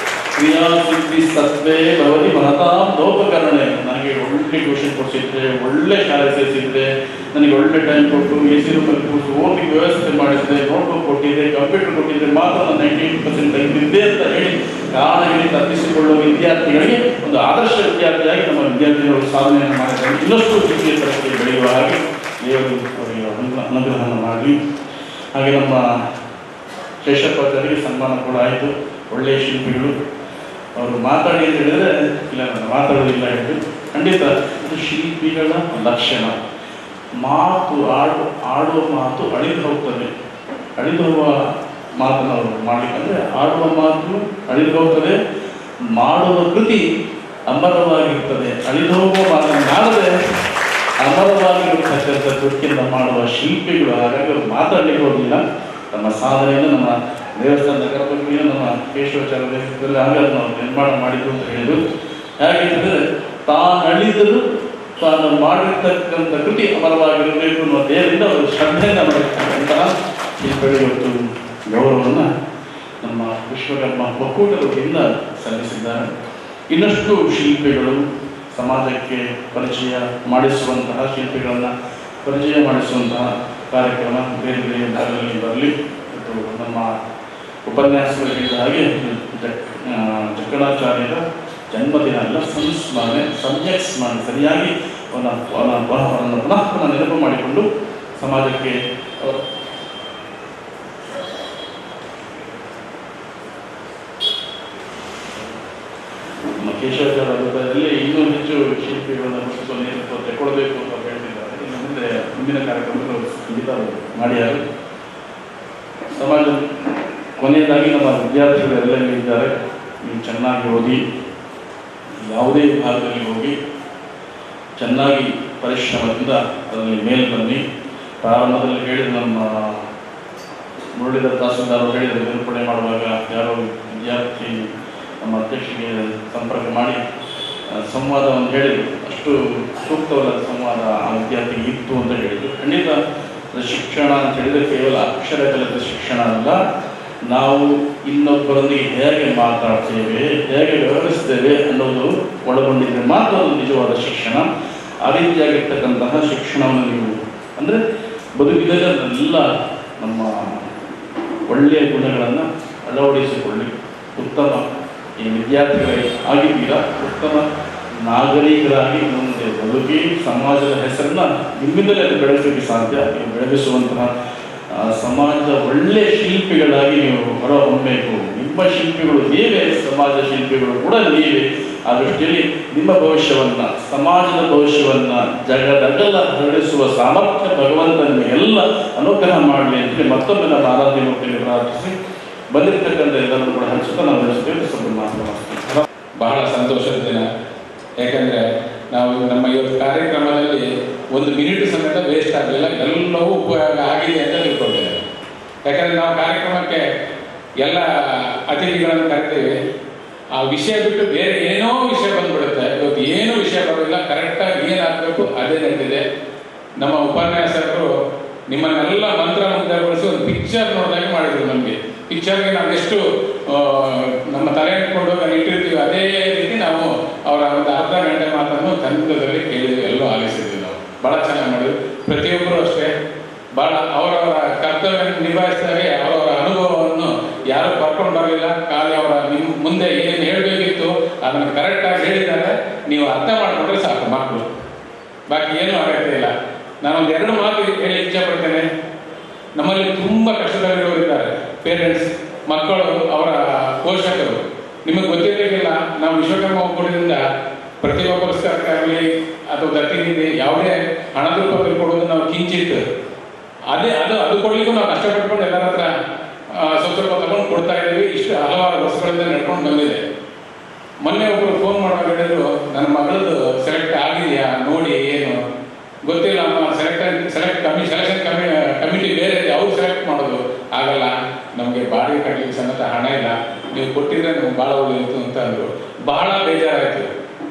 ಕ್ರಿಯಾಸಿದ್ಧಿ ಸತ್ವೇ ಭವತಿ ಮಹತಾಂ ಲೋಪಕರಣೆ. ನನಗೆ ಒಳ್ಳೆ ಟ್ಯೂಷನ್ ಕೊಡಿಸಿದ್ರೆ, ಒಳ್ಳೆ ಶಾಲೆ ಸೇರಿಸಿದ್ರೆ, ನನಗೆ ಒಳ್ಳೆ ಟೈಮ್ ಕೊಟ್ಟು AC ರೂಮಲ್ಲಿ ಕೂತು ಓದಿಗೆ ವ್ಯವಸ್ಥೆ ಮಾಡಿದ್ರೆ, ನೋಟ್ಬುಕ್ ಕೊಟ್ಟಿದ್ದೆ, ಕಂಪ್ಯೂಟರ್ ಕೊಟ್ಟಿದ್ರೆ ಮಾತ್ರ ನಾನು 98% ತೆಗೆದಿದ್ದೆ ಅಂತ ಹೇಳಿ ಕಾರಣ ಹೇಳಿ ತಪ್ಪಿಸಿಕೊಳ್ಳುವ ವಿದ್ಯಾರ್ಥಿಗಳಿಗೆ ಒಂದು ಆದರ್ಶ ವಿದ್ಯಾರ್ಥಿಯಾಗಿ ನಮ್ಮ ವಿದ್ಯಾರ್ಥಿಗಳು ಸಾಧನೆಯನ್ನು ಮಾಡಿದ್ದಾರೆ. ಇನ್ನಷ್ಟು ದ್ವಿತೀಯ ತರಗತಿ ಬೆಳೆಯುವ ಹಾಗೆ ದೇವರು ಅವರಿಗೆ ಅನುಗ್ರಹವನ್ನು ಮಾಡಲಿ. ಹಾಗೆ ನಮ್ಮ ಶೇಷಪ್ಪಾಚಾರ್ಯರಿಗೆ ಸನ್ಮಾನ ಕೂಡ ಆಯಿತು. ಒಳ್ಳೆಯ ಶಿಲ್ಪಿಗಳು. ಅವರು ಮಾತಾಡಿ ಅಂತ ಹೇಳಿದರೆ ಇಲ್ಲ, ನಾನು ಮಾತಾಡೋದಿಲ್ಲ ಹೇಳಿದ್ರು. ಖಂಡಿತ ಇದು ಶಿಲ್ಪಿಗಳ ಲಕ್ಷಣ. ಮಾತು ಆಡುವ ಮಾತು ಅಳಿದು ಹೋಗ್ತದೆ. ಅಳಿದು ಹೋಗುವ ಮಾತನ್ನು ಅವರು ಮಾಡಲಿಕ್ಕಂದರೆ ಆಡುವ ಮಾತು ಅಳಿದು ಹೋಗ್ತದೆ, ಮಾಡುವ ಕೃತಿ ಅಮರವಾಗಿರ್ತದೆ. ಅಳಿದು ಹೋಗುವ ಮಾತನ್ನು ಮಾಡದೆ ಅಮರವಾಗಿರ್ತಕ್ಕಂಥ ಕೃತಿಯನ್ನು ಮಾಡುವ ಶಿಲ್ಪಿಗಳು. ಹಾಗಾಗಿ ಅವರು ಮಾತಾಡಲಿಕ್ಕೆ ಹೋಗಿಲ್ಲ. ನಮ್ಮ ಸಾಧನೆಯನ್ನು ನಮ್ಮ ದೇವಸ್ಥಾನದ ಕರಪಟ್ಟಿಯನ್ನು ನಮ್ಮ ಕೇಶವಾಚಾರ್ಯ ನೇತೃತ್ವದಲ್ಲಿ ಆಗ ನಾವು ನಿರ್ಮಾಣ ಮಾಡಿದ್ದು ಅಂತ ಹೇಳಿದರು. ಹೇಗೆಂದರೆ ತಾನಳಿದರೂ ತಾನು ಮಾಡಿರ್ತಕ್ಕಂಥ ಕೃತಿ ಅಮರವಾಗಿರಬೇಕು ಅನ್ನೋ ದೇವರಿಂದ ಅವರು ಶ್ರದ್ಧೆಯಿಂದ ಮಾಡಿರ್ತಕ್ಕಂತಹ ಶಿಲ್ಪಿಗಳು ಇವತ್ತು ಗೌರವವನ್ನು ನಮ್ಮ ವಿಶ್ವಕರ್ಮ ಒಕ್ಕೂಟದ ವತಿಯಿಂದ ಸಲ್ಲಿಸಿದ್ದಾರೆ. ಇನ್ನಷ್ಟು ಶಿಲ್ಪಿಗಳು ಸಮಾಜಕ್ಕೆ ಪರಿಚಯ ಮಾಡಿಸುವಂತಹ, ಶಿಲ್ಪಿಗಳನ್ನು ಪರಿಚಯ ಮಾಡಿಸುವಂತಹ ಕಾರ್ಯಕ್ರಮ ಬೇರೆ ಬೇರೆ ಭಾಗದಲ್ಲಿ ಬರಲಿ. ಮತ್ತು ನಮ್ಮ ಉಪನ್ಯಾಸಗಳು ಹೇಳಿದ ಹಾಗೆ ಜಕ್ಕಣಾಚಾರ್ಯರ ಜನ್ಮದಿನ ಅಲ್ಲ, ಸಂಸ್ಮರಣೆ, ಸಮ್ಯಕ್ ಸ್ಮರಣೆ, ಸರಿಯಾಗಿ ಅವರನ್ನು ಪುನಃ ನೆನಪು ಮಾಡಿಕೊಂಡು ಸಮಾಜಕ್ಕೆ ನಮ್ಮ ಕೇಶವಾಚಾರ್ಯ ಹಬ್ಬದಲ್ಲಿ ಇನ್ನೂ ಹೆಚ್ಚು ಶಿಲ್ಪಿಗಳನ್ನು ಗುರುತಿಸುವ ನೇತೃತ್ವ ತೆಗೊಳ್ಳಬೇಕು ಅಂತ ಹೇಳ್ತಿದ್ದಾರೆ. ಇನ್ನು ಮುಂದಿನ ಕಾರ್ಯಕ್ರಮಗಳು ಖಂಡಿತ ಮಾಡಿದ್ದಾರೆ. ಸಮಾಜ ಕೊನೆಯದಾಗಿ ನಮ್ಮ ವಿದ್ಯಾರ್ಥಿಗಳೆಲ್ಲ ಇದ್ದಾರೆ, ನೀವು ಚೆನ್ನಾಗಿ ಓದಿ, ಯಾವುದೇ ವಿಭಾಗದಲ್ಲಿ ಹೋಗಿ ಚೆನ್ನಾಗಿ ಪರಿಶ್ರಮದಿಂದ ಅದರಲ್ಲಿ ಮೇಲೆ ಬನ್ನಿ. ಪ್ರಾರಂಭದಲ್ಲಿ ಹೇಳಿದ ನಮ್ಮ ಮುರಳೀಧರ ತಹಸೀಲ್ದಾರ್ ಹೇಳಿದರೆ ನಿರೂಪಣೆ ಮಾಡುವಾಗ ಯಾರೋ ವಿದ್ಯಾರ್ಥಿ ನಮ್ಮ ಅಧ್ಯಕ್ಷರಿಗೆ ಸಂಪರ್ಕ ಮಾಡಿ ಸಂವಾದವನ್ನು ಹೇಳಿದರು. ಅಷ್ಟು ಸೂಕ್ತವಾದ ಸಂವಾದ ಆ ವಿದ್ಯಾರ್ಥಿಗೆ ಇತ್ತು ಅಂತ ಹೇಳಿದರು. ಖಂಡಿತ ಶಿಕ್ಷಣ ಅಂತ ಹೇಳಿದರೆ ಕೇವಲ ಅಕ್ಷರ ಕಲಿತ ಶಿಕ್ಷಣ ಅಲ್ಲ, ನಾವು ಇನ್ನೊಬ್ಬರೊಂದಿಗೆ ಹೇಗೆ ಮಾತಾಡ್ತೇವೆ, ಹೇಗೆ ವ್ಯವಹರಿಸ್ತೇವೆ ಅನ್ನೋದು ಒಳಗೊಂಡಿದ್ದರೆ ಮಾತ್ರ ಅದು ನಿಜವಾದ ಶಿಕ್ಷಣ. ಆ ರೀತಿಯಾಗಿರ್ತಕ್ಕಂತಹ ಶಿಕ್ಷಣವನ್ನು ನೀವು ಅಂದರೆ ಬದುಕಿದಲ್ಲಿ ಅದನ್ನೆಲ್ಲ ನಮ್ಮ ಒಳ್ಳೆಯ ಗುಣಗಳನ್ನು ಅಳವಡಿಸಿಕೊಳ್ಳಿ. ಉತ್ತಮ ಈ ವಿದ್ಯಾರ್ಥಿಗಳಾಗಿ ಆಗಿದ್ದೀರಾ, ಉತ್ತಮ ನಾಗರಿಕರಾಗಿ ಜೊತೆ ಒಳಗಿ ಸಮಾಜದ ಹೆಸರನ್ನ ನಿಮ್ಮಿಂದಲೇ ಅದು ಬೆಳೆಸಲಿಕ್ಕೆ ಸಾಧ್ಯ. ನೀವು ಬೆಳಗಿಸುವಂತಹ ಸಮಾಜದ ಒಳ್ಳೆಯ ಶಿಲ್ಪಿಗಳಾಗಿ ನೀವು ಹೊರಹೊಮ್ಮಬೇಕು. ನಿಮ್ಮ ಶಿಲ್ಪಿಗಳು ನೀವೇ, ಸಮಾಜ ಶಿಲ್ಪಿಗಳು ಕೂಡ ನೀವೇ. ಆ ದೃಷ್ಟಿಯಲ್ಲಿ ನಿಮ್ಮ ಭವಿಷ್ಯವನ್ನ, ಸಮಾಜದ ಭವಿಷ್ಯವನ್ನ ಜಗದಗಲ ಹರಡಿಸುವ ಸಾಮರ್ಥ್ಯ ಭಗವಂತ ನಿಮಗೆಲ್ಲ ಅನುಗ್ರಹ ಮಾಡಲಿ ಅಂತ ಮತ್ತೊಮ್ಮೆ ನಮ್ಮ ಆರಾಧ್ಯ ಮೂರ್ತಿಯಲ್ಲಿ ಪ್ರಾರ್ಥಿಸಿ ಬಂದಿರತಕ್ಕಂಥ ಎಲ್ಲರನ್ನು ಕೂಡ ಹಂಚುತ್ತಾ ನಾವು ನಡೆಸ್ತೇವೆ. ಮಾತನಾಡ್ತೀವಿ. ಬಹಳ ಸಂತೋಷದ ದಿನ. ಯಾಕಂದರೆ ನಾವು ನಮ್ಮ ಇವತ್ತು ಕಾರ್ಯಕ್ರಮದಲ್ಲಿ ಒಂದು ಮಿನಿಟ್ ಸಮೇತ ವೇಸ್ಟ್ ಆಗಲಿಲ್ಲ, ಎಲ್ಲವೂ ಉಪಯೋಗ ಆಗಿದೆ ಅಂತ ತಿಳ್ಕೊಳ್ತೇವೆ. ಯಾಕಂದರೆ ನಾವು ಕಾರ್ಯಕ್ರಮಕ್ಕೆ ಎಲ್ಲ ಅತಿಥಿಗಳನ್ನು ಕರಿತೀವಿ, ಆ ವಿಷಯ ಬಿಟ್ಟು ಬೇರೆ ಏನೋ ವಿಷಯ ಬಂದ್ಬಿಡುತ್ತೆ. ಇವತ್ತು ಏನೂ ವಿಷಯ ಬರೋದಿಲ್ಲ, ಕರೆಕ್ಟಾಗಿ ಏನಾಗಬೇಕು ಅದೇ ನಡೆದಿದೆ. ನಮ್ಮ ಉಪನ್ಯಾಸಕರು ನಿಮ್ಮನ್ನೆಲ್ಲ ಮಂತ್ರ ಮುದ್ರಗೊಳಿಸಿ ಒಂದು ಪಿಕ್ಚರ್ ನೋಡಿದಾಗ ಮಾಡಿದ್ರು. ನಮಗೆ ಪಿಕ್ಚರ್ಗೆ ನಾವು ಎಷ್ಟು ನಮ್ಮ ತಲೆ ಇಟ್ಕೊಂಡು ಇಟ್ಟಿರ್ತೀವಿ, ಅದೇ ರೀತಿ ನಾವು ಅವರ ಒಂದು ಅರ್ಧ ಗಂಟೆ ಮಾತನ್ನು ಕನ್ನಡದಲ್ಲಿ ಕೇಳಿದ್ವಿ, ಎಲ್ಲೋ ಆಲಿಸಿದ್ವಿ. ನಾವು ಭಾಳ ಚೆನ್ನಾಗಿ ಮಾಡಿದ್ವಿ. ಪ್ರತಿಯೊಬ್ಬರು ಅಷ್ಟೇ ಭಾಳ ಅವರವರ ಕರ್ತವ್ಯ ನಿಭಾಯಿಸಿದಾಗ ಅವರವರ ಅನುಭವವನ್ನು ಯಾರು ಬರ್ಕೊಂಡು ಬರಲಿಲ್ಲ. ಖಾಲಿ ಅವರ ನಿಮ್ಮ ಮುಂದೆ ಏನು ಹೇಳಬೇಕಿತ್ತು ಅದನ್ನು ಕರೆಕ್ಟಾಗಿ ಹೇಳಿದ್ದಾರೆ. ನೀವು ಅರ್ಥ ಮಾಡಿಕೊಂಡ್ರೆ ಸಾಕು ಮಕ್ಕಳು, ಬಾಕಿ ಏನೂ ಅಗತ್ಯ ಇಲ್ಲ. ನಾನೊಂದು 2 ಮಾತು ಹೇಳಿ ಇಚ್ಛೆಪಡ್ತೇನೆ. ನಮ್ಮಲ್ಲಿ ತುಂಬ ಕಷ್ಟದಲ್ಲಿರೋರಿದ್ದಾರೆ, ಪೇರೆಂಟ್ಸ್, ಮಕ್ಕಳು, ಅವರ ಪೋಷಕರು. ನಿಮಗೆ ಗೊತ್ತಿರಲಿಕ್ಕಿಲ್ಲ, ನಾವು ವಿಶ್ವಕರ್ಮ ಒಕ್ಕೂಟದಿಂದ ಪ್ರತಿಭಾ ಪುರಸ್ಕಾರಕ್ಕಾಗಲಿ ಅಥವಾ ದತ್ತಿನಿಧಿ ಯಾವುದೇ ಹಣದ ರೂಪದಲ್ಲಿ ಕೊಡೋದು ನಾವು ಕಿಂಚಿತ್ತು ಅದು ಕೊಡ್ಲಿಕ್ಕೂ ನಾವು ಕಷ್ಟಪಟ್ಕೊಂಡು ಎಲ್ಲರ ಹತ್ರ ಸ್ವಲ್ಪ ತಗೊಂಡು ಕೊಡ್ತಾ ಇದ್ದೀವಿ. ಇಷ್ಟು ಹಲವಾರು ವರ್ಷಗಳಿಂದ ನಡ್ಕೊಂಡು ಬಂದಿದೆ. ಮೊನ್ನೆ ಒಬ್ಬರು ಫೋನ್ ಮಾಡುವಾಗ ಹೇಳಿದ್ರು, ನನ್ನ ಮಗಳದ್ದು ಸೆಲೆಕ್ಟ್ ಆಗಿದೆಯಾ ನೋಡಿ, ಏನು ಗೊತ್ತಿಲ್ಲ ಅಮ್ಮ, ಸೆಲೆಕ್ಷನ್ ಕಮಿಟಿ ಬೇರೆ ಇದೆ, ಅವ್ರು ಸೆಲೆಕ್ಟ್ ಮಾಡೋದು ಆಗಲ್ಲ, ನಮಗೆ ಬಾಡಿಗೆ ಕಟ್ಟಲಿಕ್ಕೆ ಸಮೇತ ಹಣ ಇಲ್ಲ, ನೀವು ಕೊಟ್ಟಿದ್ರೆ ನಮ್ಗೆ ಭಾಳ ಒಳ್ಳೆಯಿತ್ತು ಅಂತ ಅಂದರು. ಬಹಳ ಬೇಜಾರಾಯಿತು.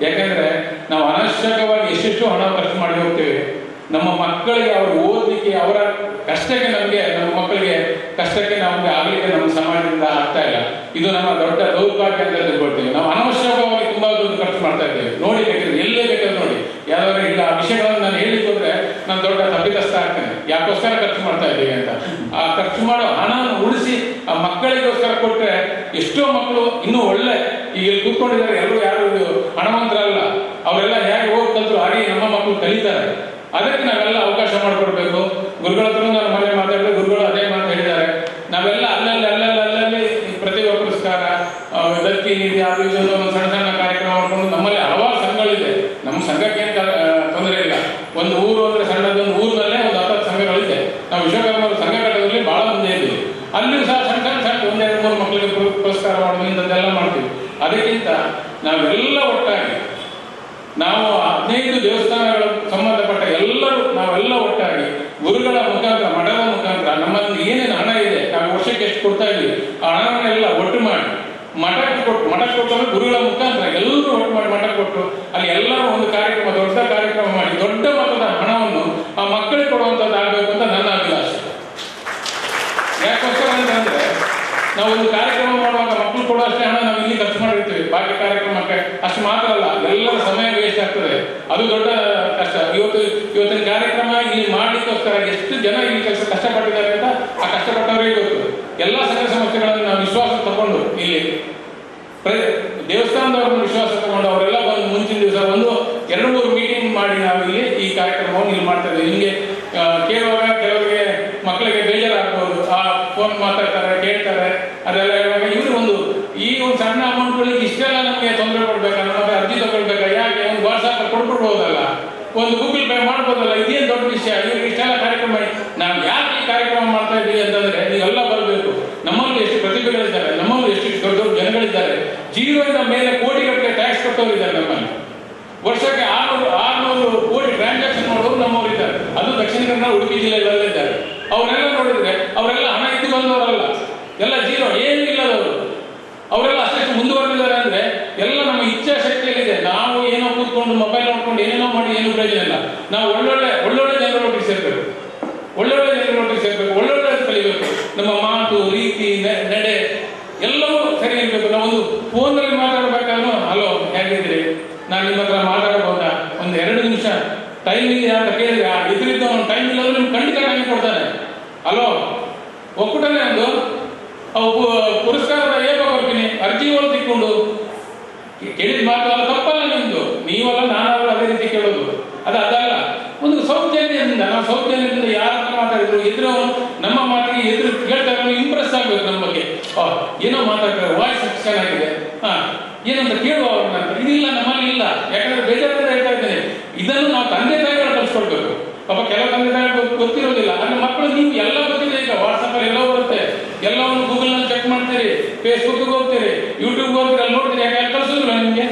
ಯಾಕೆಂದರೆ ನಾವು ಅನವಶ್ಯಕವಾಗಿ ಎಷ್ಟೆಷ್ಟು ಹಣ ಖರ್ಚು ಮಾಡಿ ಹೋಗ್ತೇವೆ. ನಮ್ಮ ಮಕ್ಕಳಿಗೆ ಅವರು ಓದಲಿಕ್ಕೆ, ಅವರ ಕಷ್ಟಕ್ಕೆ, ನಮ್ಮ ಮಕ್ಕಳಿಗೆ ಕಷ್ಟಕ್ಕೆ ನಮಗೆ ಆಗಲಿಕ್ಕೆ ನಮ್ಮ ಸಮಾಜದಿಂದ ಆಗ್ತಾ ಇಲ್ಲ. ಇದು ನಮ್ಮ ದೊಡ್ಡ ದೌರ್ಭಾಗ್ಯ ಅಂತ ತಿಳ್ಕೊಳ್ತೇವೆ. ನಾವು ಅನವಶ್ಯಕವಾಗಿ ತುಂಬ ದುಡ್ಡು ಖರ್ಚು ಮಾಡ್ತಾ ಇದ್ದೇವೆ. ನೋಡಿ, ಬೇಕಾದ್ರೆ ಎಲ್ಲೇ ಬೇಕಾದ್ರೆ ನೋಡಿ, ಯಾವ್ದಾದ್ರು ಇಲ್ಲ ಆ ವಿಷಯಗಳನ್ನು ನಾನು ಹೇಳಿಕೊಂಡ್ರೆ ನಾನು ದೊಡ್ಡ ತಪ್ಪಿತಸ್ಥ ಆಗ್ತೇನೆ. ಯಾಕೋಸ್ಕರ ಖರ್ಚು ಮಾಡ್ತಾ ಇದ್ದೀವಿ ಅಂತ. ಆ ಖರ್ಚು ಮಾಡೋ ಹಣ ಉಳಿಸಿ ಆ ಮಕ್ಕಳಿಗೋಸ್ಕರ ಕೊಟ್ಟರೆ ಎಷ್ಟೋ ಮಕ್ಕಳು ಇನ್ನೂ ಒಳ್ಳೆ ಈಗ ಇಲ್ಲಿ ಕೂತ್ಕೊಂಡಿದ್ದಾರೆ. ಎಲ್ಲರೂ ಯಾರು ಹಣವಂತರಲ್ಲ, ಅವರೆಲ್ಲ ಹೇಗೆ ಹೋಗಿ ಕಲ್ತರು ಹಾಗೆ ನಮ್ಮ ಮಕ್ಕಳು ಕಲಿತಾರೆ. ಅದಕ್ಕೆ ನಾವೆಲ್ಲ ಅವಕಾಶ ಮಾಡಿಕೊಡ್ಬೇಕು. ಗುರುಗಳ ಹತ್ರ ನಾನು ಮನೆ ಮಾತಾಡಿದ್ರೆ ಗುರುಗಳು ಅದೇ ಮಾತು ಹೇಳಿದ್ದಾರೆ. ನಾವೆಲ್ಲ ಅಲ್ಲಲ್ಲಿ ಪ್ರತಿಭಾ ಪುರಸ್ಕಾರ, ದತ್ತಿ ನಿಧಿ, ಅದು ಇದೊಂದು ಒಂದು ಸಣ್ಣ ಸಣ್ಣ ಕಾರ್ಯಕ್ರಮ ಮಾಡ್ಕೊಂಡು ನಮ್ಮಲ್ಲಿ ಹಲವಾರು ಸಂಘಗಳಿದೆ. ನಮ್ಮ ಸಂಘಕ್ಕೆ ಏನು ತೊಂದರೆ ಇಲ್ಲ. ಒಂದು ಊರು ಅಂದರೆ ಸಣ್ಣದೊಂದು ಊರಿನಲ್ಲೇ ಒಂದು 10 ಸಂಘಗಳಿದೆ. ನಾವು ವಿಶ್ವಕರ್ಮ ಸಂಘ ಘಟಕದಲ್ಲಿ ಭಾಳ ಮುಂದೆ ಇದ್ದೀವಿ. ಅಲ್ಲಿಯೂ ಸಹ ಸಣ್ಣ 1-2-3 ಮಕ್ಕಳಿಗೆ ಪುರಸ್ಕಾರ ಮಾಡೋದು ಇಂಥದ್ದೆಲ್ಲ ಮಾಡ್ತೀವಿ. ಅದಕ್ಕಿಂತ ನಾವೆಲ್ಲ ಒಟ್ಟಾಗಿ ನಾವು 15 ದೇವಸ್ಥಾನಗಳು ಸಂಬಂಧಪಟ್ಟ ನಾವೆಲ್ಲ ಒಟ್ಟಾಗಿ ಗುರುಗಳ ಮುಖಾಂತರ, ಮಠದ ಮುಖಾಂತರ ನಮ್ಮಲ್ಲಿ ಏನೇನು ಹಣ ಇದೆ, ನಾವು ವರ್ಷಕ್ಕೆ ಎಷ್ಟು ಕೊಡ್ತಾ ಇದ್ದೀವಿ, ಆ ಹಣವನ್ನೆಲ್ಲ ಒಟ್ಟು ಮಾಡಿ ಮಠಕ್ಕೆ ಕೊಟ್ಟು ಗುರುಗಳ ಮುಖಾಂತರ ಎಲ್ಲರೂ ಒಟ್ಟು ಮಾಡಿ ಮಠಕ್ಕೆ ಕೊಟ್ಟು ಅಲ್ಲಿ ಎಲ್ಲರೂ ಒಂದು ಕಾರ್ಯಕ್ರಮ, ದೊಡ್ಡ ಕಾರ್ಯಕ್ರಮ ಮಾಡಿ ದೊಡ್ಡ ಮೊತ್ತದ ಹಣವನ್ನು ಆ ಮಕ್ಕಳಿಗೆ ಕೊಡುವಂಥದ್ದಾಗಬೇಕು ಅಂತ ನನ್ನ ಅಭಿಲಾಷೆ. ಯಾಕೋಸ್ಕರ ಅಂತಂದ್ರೆ ನಾವು ಒಂದು ಕಾರ್ಯಕ್ರಮ ಮಾಡುವಾಗ ಮಕ್ಕಳು ಕೊಡುವಷ್ಟೇ ಹಣ ನಾವು ಇಲ್ಲಿ ಖರ್ಚು ಮಾಡಿರ್ತೀವಿ. ಬಾಕಿ ಕಾರ್ಯಕ್ರಮಕ್ಕೆ ಅಷ್ಟು ಮಾತ್ರ ಅಲ್ಲ, ಎಲ್ಲರ ಸಮಯ ವೇಸ್ಟ್ ಆಗ್ತದೆ. ಅದು ದೊಡ್ಡ ಕಷ್ಟ. ಇವತ್ತಿನ ಕಾರ್ಯಕ್ರಮ ಇಲ್ಲಿ ಮಾಡ್ಲಿಕ್ಕೋಸ್ಕರ ಎಷ್ಟು ಜನ ಇಲ್ಲಿ ಕಷ್ಟಪಟ್ಟಿದ್ದಾರೆ ಅಂತ ಆ ಕಷ್ಟಪಟ್ಟವರಿಗೆ ಗೊತ್ತು. ಎಲ್ಲ ಸಂಘ ಸಂಸ್ಥೆಗಳನ್ನು ನಾವು ವಿಶ್ವಾಸ ತಗೊಂಡು ಇಲ್ಲಿ ದೇವಸ್ಥಾನದವ್ರನ್ನ ವಿಶ್ವಾಸ ತಗೊಂಡು ಅವರೆಲ್ಲ ಬಂದು ಮುಂಚಿನ ದಿವಸ ಒಂದು 2-3 ಮೀಟಿಂಗ್ ಮಾಡಿ ನಾವು ಇಲ್ಲಿ ಈ ಕಾರ್ಯಕ್ರಮವನ್ನು ಇಲ್ಲಿ ಮಾಡ್ತಾ ಇದ್ದೀವಿ. ನಿಮಗೆ ಕೇಳುವಾಗ ಕೆಲವರಿಗೆ ಮಕ್ಕಳಿಗೆ ಬೇಜಾರಾಗ್ಬೋದು. ಆ ಫೋನ್ ಮಾತಾಡ್ತಾರೆ, ಕೇಳ್ತಾರೆ, ಅದೆಲ್ಲ ಹೇಳುವಾಗ ಇವರು ಈ ಒಂದು ಸಣ್ಣ ಅಮೌಂಟ್ಗಳಿಗೆ ಇಷ್ಟೆಲ್ಲ ನಮಗೆ ತೊಂದರೆ ಕೊಡ್ಬೇಕಲ್ಲ, ಮತ್ತೆ ಅರ್ಜಿ ತಗೊಳ್ಬೇಕಾ, ಯಾಕೆ ಒಂದು ವಾಟ್ಸಾಪ್ ಕೊಡ್ಬಿಡ್ಬೋದಲ್ಲ, ಒಂದು ಗೂಗಲ್ ಪೇ ಮಾಡ್ಬೋದಲ್ಲ, ಇದೇನು ದೊಡ್ಡ ವಿಷಯ, ಇವ್ರಿಗೆ ಇಷ್ಟೆಲ್ಲ ಕಾರ್ಯಕ್ರಮ. ನಾವು ಯಾಕೆ ಈ ಕಾರ್ಯಕ್ರಮ ಮಾಡ್ತಾ ಇದ್ದೀವಿ ಅಂತಂದ್ರೆ ನೀವೆಲ್ಲ ಬರಬೇಕು. ನಮ್ಮಲ್ಲಿ ಎಷ್ಟು ಪ್ರತಿಭೆಗಳಿದ್ದಾರೆ, ನಮ್ಮಲ್ಲಿ ಎಷ್ಟು ದೊಡ್ಡ ದೊಡ್ಡ ಜನಗಳಿದ್ದಾರೆ. 0 ಮೇಲೆ ಕೋಟಿಗಟ್ಟಲೆ ಟ್ಯಾಕ್ಸ್ ಕಟ್ಟೋರಿದ್ದಾರೆ ನಮ್ಮಲ್ಲಿ. ವರ್ಷಕ್ಕೆ 600 ಕೋಟಿ ಟ್ರಾನ್ಸಾಕ್ಷನ್ ಮಾಡೋರು ನಮ್ಮವ್ರು ಇದ್ದಾರೆ. ಅದು ದಕ್ಷಿಣ ಕನ್ನಡ, ಉಡುಪಿ ಜಿಲ್ಲೆಗಳಲ್ಲೇ ಇದ್ದಾರೆ. ಅವರೆಲ್ಲ ನೋಡಿದ್ರೆ ಅವರೆಲ್ಲ ಹಣ ಇದ್ದು ಬಂದವರಲ್ಲ, ಎಲ್ಲ 0, ಏನೂ ಇಲ್ಲದವರು. ಅವರೆಲ್ಲ ಅಷ್ಟೆಷ್ಟು ಮುಂದುವರೆದಿದ್ದಾರೆ ಅಂದ್ರೆ ಎಲ್ಲ ನಮ್ಮ ಇಚ್ಛಾಶಕ್ತಿಯಲ್ಲಿದೆ. ನಾವು ಏನೋ ಕೂತ್ಕೊಂಡು ಮೊಬೈಲ್ ನೋಡ್ಕೊಂಡು ಏನೇನೋ ಮಾಡಿ ಏನು ಪ್ರಯೋಜನ ಇಲ್ಲ. ನಾವು ಒಳ್ಳೊಳ್ಳೆ ಜನರೊಟ್ಟಿಗೆ ಸೇರ್ಬೇಕು, ಒಳ್ಳೊಳ್ಳೆ ಕಲಿಬೇಕು. ನಮ್ಮ ಮಾತು, ರೀತಿ, ನಡೆ ಎಲ್ಲವೂ ಸರಿ ಇರಬೇಕು. ನಾವೊಂದು ಫೋನಲ್ಲಿ ಮಾತಾಡಬೇಕಾದ್ರೂ ಹಲೋ ಹೇಗಿದ್ದೀರಿ, ನಾನು ನಿಮ್ಮ ಹತ್ರ ಮಾತಾಡಬಹುದಾ, ಒಂದು 2 ನಿಮಿಷ ಟೈಮ್ ಇದೆಯಾ ಅಂತ ಕೇಳಿದ್ರೆ ಎದುರಿದ್ದ ಅವನು ಟೈಮ್ ಇಲ್ಲದ್ರೆ ನಿಮ್ಗೆ ಖಂಡಿತ ಟೈಮ್ ಕೊಡ್ತಾನೆ. ಹಲೋ ಒಕ್ಕೂಟನೇ ಒಂದು ಪುರಸ್ಕಾರದ ಹೇಗೆ ಬರ್ತೀನಿ, ಅರ್ಜಿಗಳು ತಿಕ್ಕೊಂಡು ಕೇಳಿದ ಮಾತು ಅಲ್ಲ, ತಪ್ಪಲ್ಲ ನಿಮ್ದು. ನೀವಲ್ಲ ನಾನಾದ್ರೂ ಅದೇ ರೀತಿ ಕೇಳೋದು. ನಾವು ಸೌಜನ್ಯದಿಂದ ಯಾರ ಹತ್ರ ಮಾತಾಡಿದ್ರು ಎದುರು ನಮ್ಮ ಮಾತಿಗೆ ಎದುರು ಕೇಳ್ತಾ ಇಂಪ್ರೆಸ್ ಆಗ್ಬೇಕು ನಮ್ಮ ಬಗ್ಗೆ. ಏನೋ ಮಾತಾಡ್ತಾರೆ, ವಾಯ್ಸ್ ಚೆನ್ನಾಗಿದೆ, ಏನಂತ ಕೇಳುವ ಅವ್ರನ್ನ. ಇದಿಲ್ಲ, ನಮ್ಮಲ್ಲಿ ಇಲ್ಲ. ಯಾಕಂದ್ರೆ ಬೇಜಾರಿಂದ ಹೇಳ್ತಾ ಇದ್ದೇನೆ, ಇದನ್ನು ನಾವು ತಂದೆ ತಾಯಿಗಳು ಕಲಿಸ್ಕೊಡ್ಬೇಕು. ಪಾಪ ಕೆಲವು ತಂದೆ ತಾಯಿಗಳು ಗೊತ್ತಿರೋದಿಲ್ಲ. ಅಂದ್ರೆ ಮಕ್ಕಳು ನೀವು ಎಲ್ಲ ಗೊತ್ತಿದೆ, ಈಗ ವಾಟ್ಸಪ್ ಅಲ್ಲಿ ಎಲ್ಲ ಬರುತ್ತೆ, ಎಲ್ಲವನ್ನು ಗೂಗಲ್ ನಲ್ಲಿ ಚೆಕ್ ಮಾಡ್ತೀರಿ, ಫೇಸ್ಬುಕ್ ಹೋಗ್ತೀರಿ, ಯೂಟ್ಯೂಬ್ ಹೋಗ್ತೀರಿ, ಅಲ್ಲಿ ನೋಡ್ತೀರಿ. ಯಾಕೆ ಕಲಿಸೋದಿಲ್ಲ ನಿಮ್ಗೆ?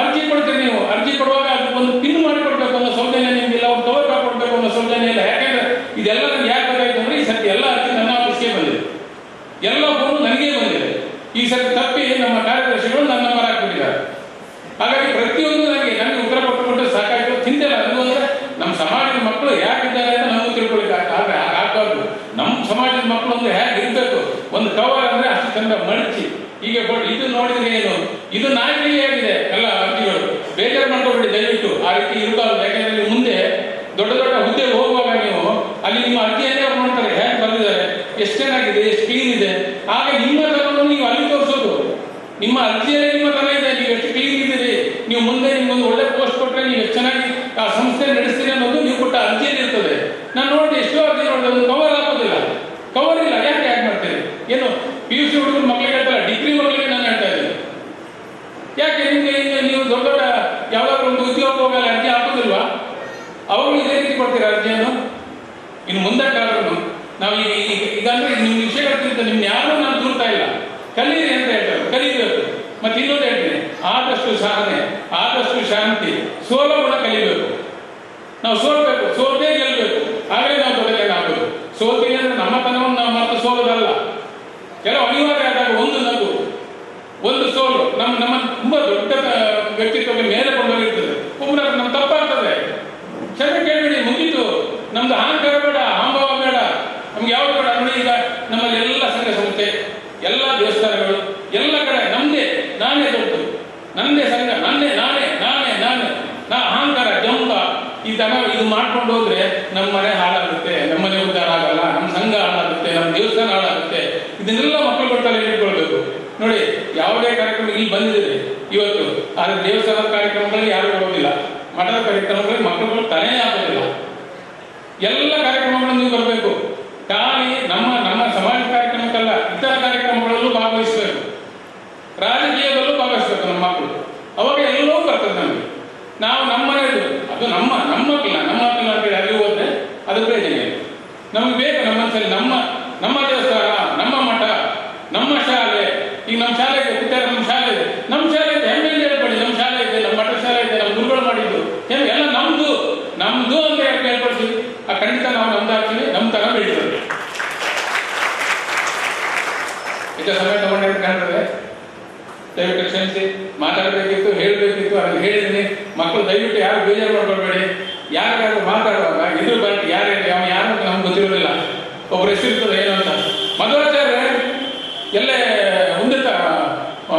ಅರ್ಜಿ ಕೊಡ್ತೀರಿ ನೀವು. ಅರ್ಜಿ ಕೊಡುವಾಗ ಅದಕ್ಕೊಂದು ಪಿನ್ ಮಾಡಿ ಕೊಡ್ಬೇಕು ಅನ್ನೋ ಸೌಜನ್ಯ ನಿಮ್ಗಿಲ್ಲ, ಅವ್ರು ಕವರ್ ಕೊಡ್ಬೇಕು ಅನ್ನೋ ಸೌಜನ್ಯ ಇಲ್ಲ. ಯಾಕಂದ್ರೆ ಇದೆಲ್ಲ ನನ್ಗೆ ಯಾಕೆ ಬೇಕಾಯ್ತು ಅಂದ್ರೆ ಈ ಸರ್ತಿ ಎಲ್ಲ ಅರ್ಜಿ ನನ್ನ ಆಫೀಸ್ಗೆ ಬಂದಿದೆ, ಎಲ್ಲ ಫೋನು ನನಗೇ ಬಂದಿದೆ. ಈ ಸರ್ತಿ ತಪ್ಪಿ ನಮ್ಮ ಕಾರ್ಯದರ್ಶಿಗಳು ನನ್ನ ನಂಬರ್ ಹಾಕ್ಬಿಟ್ಟಿದ್ದಾರೆ. ಹಾಗಾಗಿ ಪ್ರತಿಯೊಂದು ನನಗೆ ಉತ್ತರ ಕೊಟ್ಟು ಸಾಕಾಯ್ತು, ಚಿಂತೆ ಇಲ್ಲ. ಅದು ಅಂದ್ರೆ ನಮ್ಮ ಸಮಾಜದ ಮಕ್ಕಳು ಹೇಗಿದ್ದಾರೆ ಅಂತ ನಮಗೂ ತಿಳ್ಕೊಳ್ಳಿಕ್ಕೆ ಆಗ್ಬಾರ್ದು. ನಮ್ಮ ಸಮಾಜದ ಮಕ್ಕಳು ಅಂದ್ರೆ ಹೇಗೆ ಇರ್ಬೇಕು, ಒಂದು ಕವರ್ ಅಂದ್ರೆ ಅಷ್ಟು ಚಂದ ಮಡಚಿ ಹೀಗೆ ಇದು ನೋಡಿದ್ರೆ ಏನು, ಇದು ನಾಲ್ಕನೇ ಆಗಿದೆ ಎಲ್ಲ ಅರ್ಜಿಗಳು. ಬೇಜಾರು ಮಾಡ್ಕೊಬೇಡಿ ದಯವಿಟ್ಟು, ಆ ರೀತಿ ಇರಬಾರ್ದು. ಯಾಕಂದ್ರೆ ನೀವು ಮುಂದೆ ದೊಡ್ಡ ದೊಡ್ಡ ಹುದ್ದೆಗೆ ಹೋಗುವಾಗ ನೀವು ಅಲ್ಲಿ ನಿಮ್ಮ ಅರ್ಜಿಯನ್ನೇ ಅವ್ರು ನೋಡ್ತಾರೆ, ಹೇಗೆ ಬರೆದಿದ್ದಾರೆ, ಎಷ್ಟು ಚೆನ್ನಾಗಿದೆ, ಎಷ್ಟು ಕ್ಲೀನ್ ಇದೆ. ಆಗ ನಿಮ್ಮ ತನವನ್ನು ನೀವು ಅಲ್ಲಿ ತೋರಿಸೋದು, ನಿಮ್ಮ ಅರ್ಜಿಯಲ್ಲೇ ನಿಮ್ಮ ತನ ಇದೆ, ನೀವು ಎಷ್ಟು ಕ್ಲೀನ್ ಇದ್ದೀರಿ, ನೀವು ಮುಂದೆ ನಿಮ್ಗೊಂದು ಒಳ್ಳೆ ಪೋಸ್ಟ್ ಕೊಟ್ಟರೆ ನೀವು ಎಷ್ಟು ಚೆನ್ನಾಗಿ ಆ ಸಂಸ್ಥೆ ನಡೆಸ್ತೀರಿ ಅನ್ನೋದು ನೀವು ಕೊಟ್ಟ ಅರ್ಜಿಯಲ್ಲಿ ಇರ್ತದೆ. ನಾನು ನೋಡಿ ಎಷ್ಟೋ ಅರ್ಜಿ ನೋಡಿದೆ, ಒಂದು ಕವರ್ ಹಾಕೋದಿಲ್ಲ, ಕವರ್ ಇಲ್ಲ. ಯಾಕೆ ಮಾಡ್ತೀರಿ? ಏನು PUC ಹುಡುಗರು ಮಕ್ಕಳಿಗೆ ಹೇಳ್ತಾರೆ, ಡಿಗ್ರಿ ಮಕ್ಕಳಿಗೆ ನಾನು ಹೇಳ್ತಾ ಇದ್ದೀನಿ. ಯಾಕೆ ನಿಮ್ಗೆ ನೀವು ದೊಡ್ಡ ದೊಡ್ಡ ಯಾವ್ದಾದ್ರು ಒಂದು ಉದ್ಯೋಗ ಹೋಗಲ್ಲ ಅರ್ಜಿ ಹಾಕೋದಿಲ್ವಾ? ಅವಾಗಲೂ ಇದೇ ರೀತಿ ಕೊಡ್ತೀರಾ ಅರ್ಜಿಯನ್ನು? ಇನ್ನು ಮುಂದೆ ಕಾಲನು ನಾವು ಈಗಂದ್ರೆ ನಿಮ್ಮ ವಿಷಯಗಳಿಂದ ನಿಮ್ಗೆ ಯಾರು ನಾನು ದೂರ್ತಾ ಇಲ್ಲ, ಕಲೀರಿ ಅಂತ ಹೇಳ್ತಾರೆ, ಕಲಿಬೇಕು. ಮತ್ತೆ ಇನ್ನೊಂದು ಹೇಳ್ತೀನಿ, ಆದಷ್ಟು ಸಾಧನೆ, ಆದಷ್ಟು ಶಾಂತಿ, ಸೋಲಗುಣ ಕಲಿಬೇಕು. ನಾವು ಸೋಲ್ಬೇಕು, ಸೋಲೇ ಗೆಲ್ಲಬೇಕು, ಆಗಲೇ ನಾವು ದೊಡ್ಡ ಜನ ಆಗಬೇಕು. ಸೋಲ್ತೀವಿ ಅಂದ್ರೆ ನಮ್ಮ ತನವನ್ನು ನಾವು ಮತ್ತೆ ಸೋಲೋದಲ್ಲ. ಕೆಲವು ಅನಿವಾರ್ಯ ಆದಾಗ ಒಂದು ನಗು, ಒಂದು ಸೋಲು ನಮ್ಮ ತುಂಬಾ ದೊಡ್ಡ ವ್ಯಕ್ತಿತ್ವಕ್ಕೆ ಮೇಲೆ ಕೊಂಡೋಗಿರ್ತದೆ. ಒಬ್ಬರ ನಮ್ಮ ತಪ್ಪಾಗ್ತದೆ, ಕ್ಷಮೆ ಕೇಳಬೇಡಿ, ಮುಗಿತು. ನಮ್ದು ಅಹಂಕಾರ ಬೇಡ, ಅಹಂಭಾವ ಬೇಡ, ನಮ್ಗೆ ಯಾವ್ದು ಬೇಡ. ನೋಡಿ ಈಗ ನಮ್ಮಲ್ಲಿ ಎಲ್ಲ ಸಂಘ ಸಂಸ್ಥೆ, ಎಲ್ಲ ದೇವಸ್ಥಾನಗಳು, ಎಲ್ಲ ಕಡೆ ನಮ್ದೇ, ನಾನೇ ದೊಡ್ಡ, ನನ್ನದೇ ಸಂಘ, ನಾನೇ ಅಹಂಕಾರ, ಜಂಬ, ಈ ತರ ಇದು ಮಾಡ್ಕೊಂಡು ಹೋದ್ರೆ ನಮ್ಮ ಮನೆ ಹಾಳಾಗುತ್ತೆ, ನಮ್ಮ ಮನೆ ಉದ್ಧಾರ ಆಗಲ್ಲ, ನಮ್ಮ ಸಂಘ ಹಾಳಾಗುತ್ತೆ, ನಮ್ಮ ದೇವಸ್ಥಾನ ಹಾಳಾಗುತ್ತೆ. ಇದನ್ನೆಲ್ಲ ಮಕ್ಕಳು ತಲೆ ಇಟ್ಕೊಳ್ಬೇಕು. ನೋಡಿ, ಯಾವುದೇ ಕಾರ್ಯಕ್ರಮ ಇಲ್ಲಿ ಬಂದಿದೆ ಇವತ್ತು, ಆದ್ರೆ ದೇವಸ್ಥಾನದ ಕಾರ್ಯಕ್ರಮಗಳಲ್ಲಿ ಯಾರು ಬರೋದಿಲ್ಲ, ಮಠದ ಕಾರ್ಯಕ್ರಮಗಳಲ್ಲಿ ಮಕ್ಕಳುಗಳು ತಲೆನೇ ಆಗೋದಿಲ್ಲ. ಎಲ್ಲ ಕಾರ್ಯಕ್ರಮಗಳನ್ನು ನೀವು ಬರಬೇಕು. ಖಾಲಿ ನಮ್ಮ ಸಮಾಜ ಕಾರ್ಯಕ್ರಮಕ್ಕಲ್ಲ, ಇತರ ಕಾರ್ಯಕ್ರಮಗಳಲ್ಲೂ ಭಾಗವಹಿಸಬೇಕು, ರಾಜಕೀಯದಲ್ಲೂ ಭಾಗವಹಿಸಬೇಕು ನಮ್ಮ ಮಕ್ಕಳು. ಅವಾಗ ಎಲ್ಲವೂ ಬರ್ತದೆ ನಮಗೆ. ನಾವು ನಮ್ಮ ಮನೆಯದು, ಅದು ನಮ್ಮ ಮಕ್ಕಳ ಅಂತೇಳಿ ಅಲ್ಲಿ ಹೋದ್ರೆ ಅದು ಪ್ರಯೋಜನ ಇಲ್ಲ. ನಮ್ಗೆ ಬೇಕು ನಮ್ಮ ಮನಸ್ಸಲ್ಲಿ ನಮ್ಮ ದೇವಸ್ಥಾನ, ನಮ್ಮ ಮಠ, ನಮ್ಮ ಶಾಲೆ. ಈಗ ನಮ್ಮ ಶಾಲೆ ಇದೆ, ಪುಟ್ಟಾರ ನಮ್ಮ ಶಾಲೆ ಇದೆ, ನಮ್ಮ ಶಾಲೆ ಇದೆ, ಹೆಮ್ಮೆಯಿಂದ ಹೇಳ್ಬೇಡಿ, ನಮ್ಮ ಶಾಲೆ ಇದೆ, ನಮ್ಮ ಮಠ ಶಾಲೆ ಇದೆ, ನಮ್ಮ ಗುರುಗಳು ಮಾಡಿದ್ದು ಎಲ್ಲ ನಮ್ದು ಅಂತ ಹೇಳ್ಕೊಳ್ತೀವಿ. ಆ ಖಂಡಿತ ನಾವು ನಮ್ದಾಗ್ತೀವಿ, ನಮ್ಮ ತರ ಬೆಳೀತದೆ. ಈಗ ಸಮಯ ತಗೊಂಡೆ ಕಾಣ್ತದೆ, ದಯವಿಟ್ಟು ಕ್ಷಮಿಸಿ. ಮಾತಾಡಬೇಕಿತ್ತು, ಹೇಳಬೇಕಿತ್ತು, ಅಲ್ಲಿ ಹೇಳಿದ್ದೀನಿ. ಮಕ್ಕಳು ದಯವಿಟ್ಟು ಯಾರು ಬೇಜಾರು ಮಾಡ್ಕೊಳ್ಬೇಡಿ. ಯಾರಿಗಾದ್ರು ಮಾತಾಡುವಾಗ ಇದ್ರ ಬಗ್ಗೆ ಯಾರು ಅಂತ ನಮ್ಗೆ ಗೊತ್ತಿರೋದಿಲ್ಲ. ಒಬ್ರು ಹೆಸರಿರ್ತದೆ ಏನು ಅಂತ. ಮಧ್ವಾಚಾರ್ಯ ಎಲ್ಲೇ ಉಂದಿತ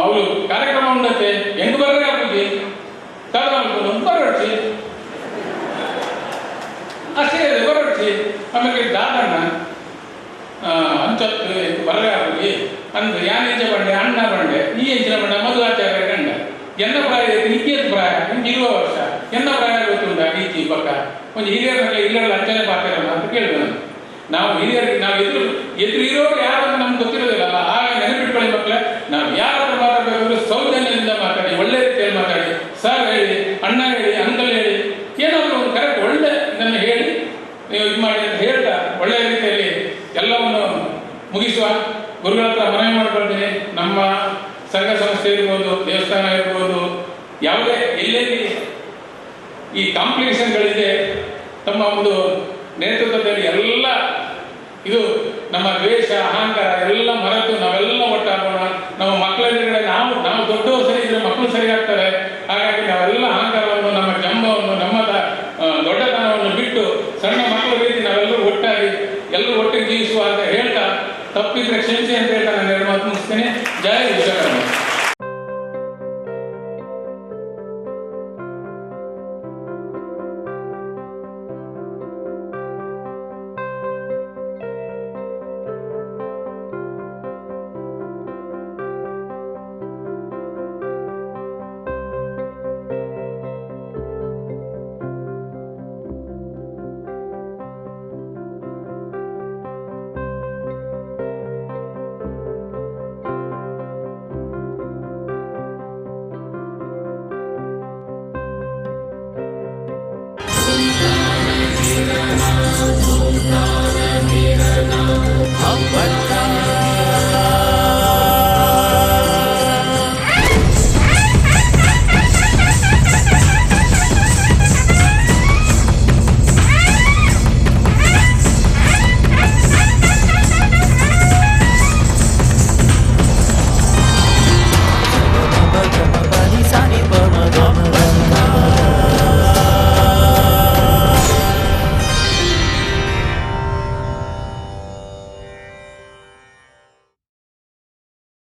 ಅವರು ಕಾರ್ಯಕ್ರಮ ಉಂಡತ್ತೆ, ಹೆಂಗ್ ಬರ್ರೆ ಹಾಕಿ ಬರಡ್ಸಿ ಅಷ್ಟೇ ಬರಡ್ಸಿ. ಆಮೇಲೆ ದಾದಣ್ಣ ಅಂಚತ್ತು ಬರ್ರೆ ಹಾಕಿ ಅಂದ್ರೆ ಯಾನ್ ಹೆಂಚ ಬಂಡೆ, ಅಣ್ಣ ಬಂಡೆ, ಈ ಹೆಂಚಿನ ಬಂಡ, ಮಧ್ವಾಚಾರ್ಯ ಗಂಡ. ಎನ್ನ ಪ್ರಾಯ ನಿಕ್ಕೇದು ಪ್ರಾಯ, ನಿಮ್ಗೆ 20 ವರ್ಷ, ಎನ್ನ ಪ್ರಾಯ ಗೊತ್ತುಂಟ ಈಚಿ ಪಕ್ಕ ಒಂದು ಹಿರಿಯರಲ್ಲಿ ಇಲ್ಲರಲ್ಲಿ ಅಂಚನೆ ಪಾತ್ರಲ್ಲ ಅಂತ ಕೇಳಿದೆ ನಾನು. ನಾವು ಹಿರಿಯರಿಗೆ ನಾವು ಎದುರು ಇರೋರು ಯಾರು ಅಂತ ನಮ್ಗೆ ಗೊತ್ತಿರೋದಿಲ್ಲ. ಆಗ ನೆನಪಿಟ್ಕೊಳ್ಳಿ ಮಕ್ಕಳೇ, ನಾವು ಯಾರ ಹತ್ರ ಮಾತಾಡಬೇಕಾದ್ರೂ ಸೌಜನ್ಯದಿಂದ ಮಾತಾಡಿ, ಒಳ್ಳೆ ರೀತಿಯಲ್ಲಿ ಮಾತಾಡಿ, ಸರ್ ಹೇಳಿ, ಅಣ್ಣ ಹೇಳಿ, ಅಂಕಲ್ ಹೇಳಿ, ಏನಾದರೂ ಒಂದು ಕರೆಕ್ಟ್ ಒಳ್ಳೆ ಇದನ್ನು ಹೇಳಿ ನೀವು ಇದು ಮಾಡಿ ಅಂತ ಹೇಳ್ತಾ ಒಳ್ಳೆಯ ರೀತಿಯಲ್ಲಿ ಎಲ್ಲವನ್ನು ಮುಗಿಸುವ ಗುರುಗಳ ಹತ್ರ ಮನವಿ ಮಾಡ್ಕೊಳ್ತೀನಿ. ನಮ್ಮ ಸಂಘ ಸಂಸ್ಥೆ ಇರ್ಬೋದು, ದೇವಸ್ಥಾನ ಇರ್ಬೋದು, ಯಾವುದೇ ಎಲ್ಲೆಲ್ಲಿ ಈ ಕಾಂಪ್ಲಿಕೇಶನ್ಗಳಿದೆ, ತಮ್ಮ ಒಂದು ನೇತೃತ್ವದಲ್ಲಿ ಎಲ್ಲ ಇದು ನಮ್ಮ ದ್ವೇಷ, ಅಹಂಕಾರ ಎಲ್ಲ ಮರೆತು ನಾವೆಲ್ಲ ಒಟ್ಟಾಗೋಣ. ನಮ್ಮ ಮಕ್ಕಳ ನಾವು ದೊಡ್ಡವರು ಸರಿ ಇದ್ರೆ ಮಕ್ಕಳು ಸರಿಯಾಗ್ತಾರೆ. ಹಾಗಾಗಿ ನಾವೆಲ್ಲ ಅಹಂಕಾರವನ್ನು, ನಮ್ಮ ಜಂಬವನ್ನು, ನಮ್ಮ ದೊಡ್ಡತನವನ್ನು ಬಿಟ್ಟು ಸಣ್ಣ ಮಕ್ಕಳ ರೀತಿ ನಾವೆಲ್ಲರೂ ಒಟ್ಟಾಗಿ ಎಲ್ಲರೂ ಒಟ್ಟಿಗೆ ಜೀವಿಸುವ ಅಂತ ಹೇಳ್ತಾ, ತಪ್ಪಿದ್ರೆ ಕ್ಷಮಿಸಿ ಅಂತ ಹೇಳ್ತಾ ನಾನು 2 ಮಾತು ಮುಗಿಸ್ತೇನೆ. ಜಯ ವಿಶ್ವಕರ್ಮ.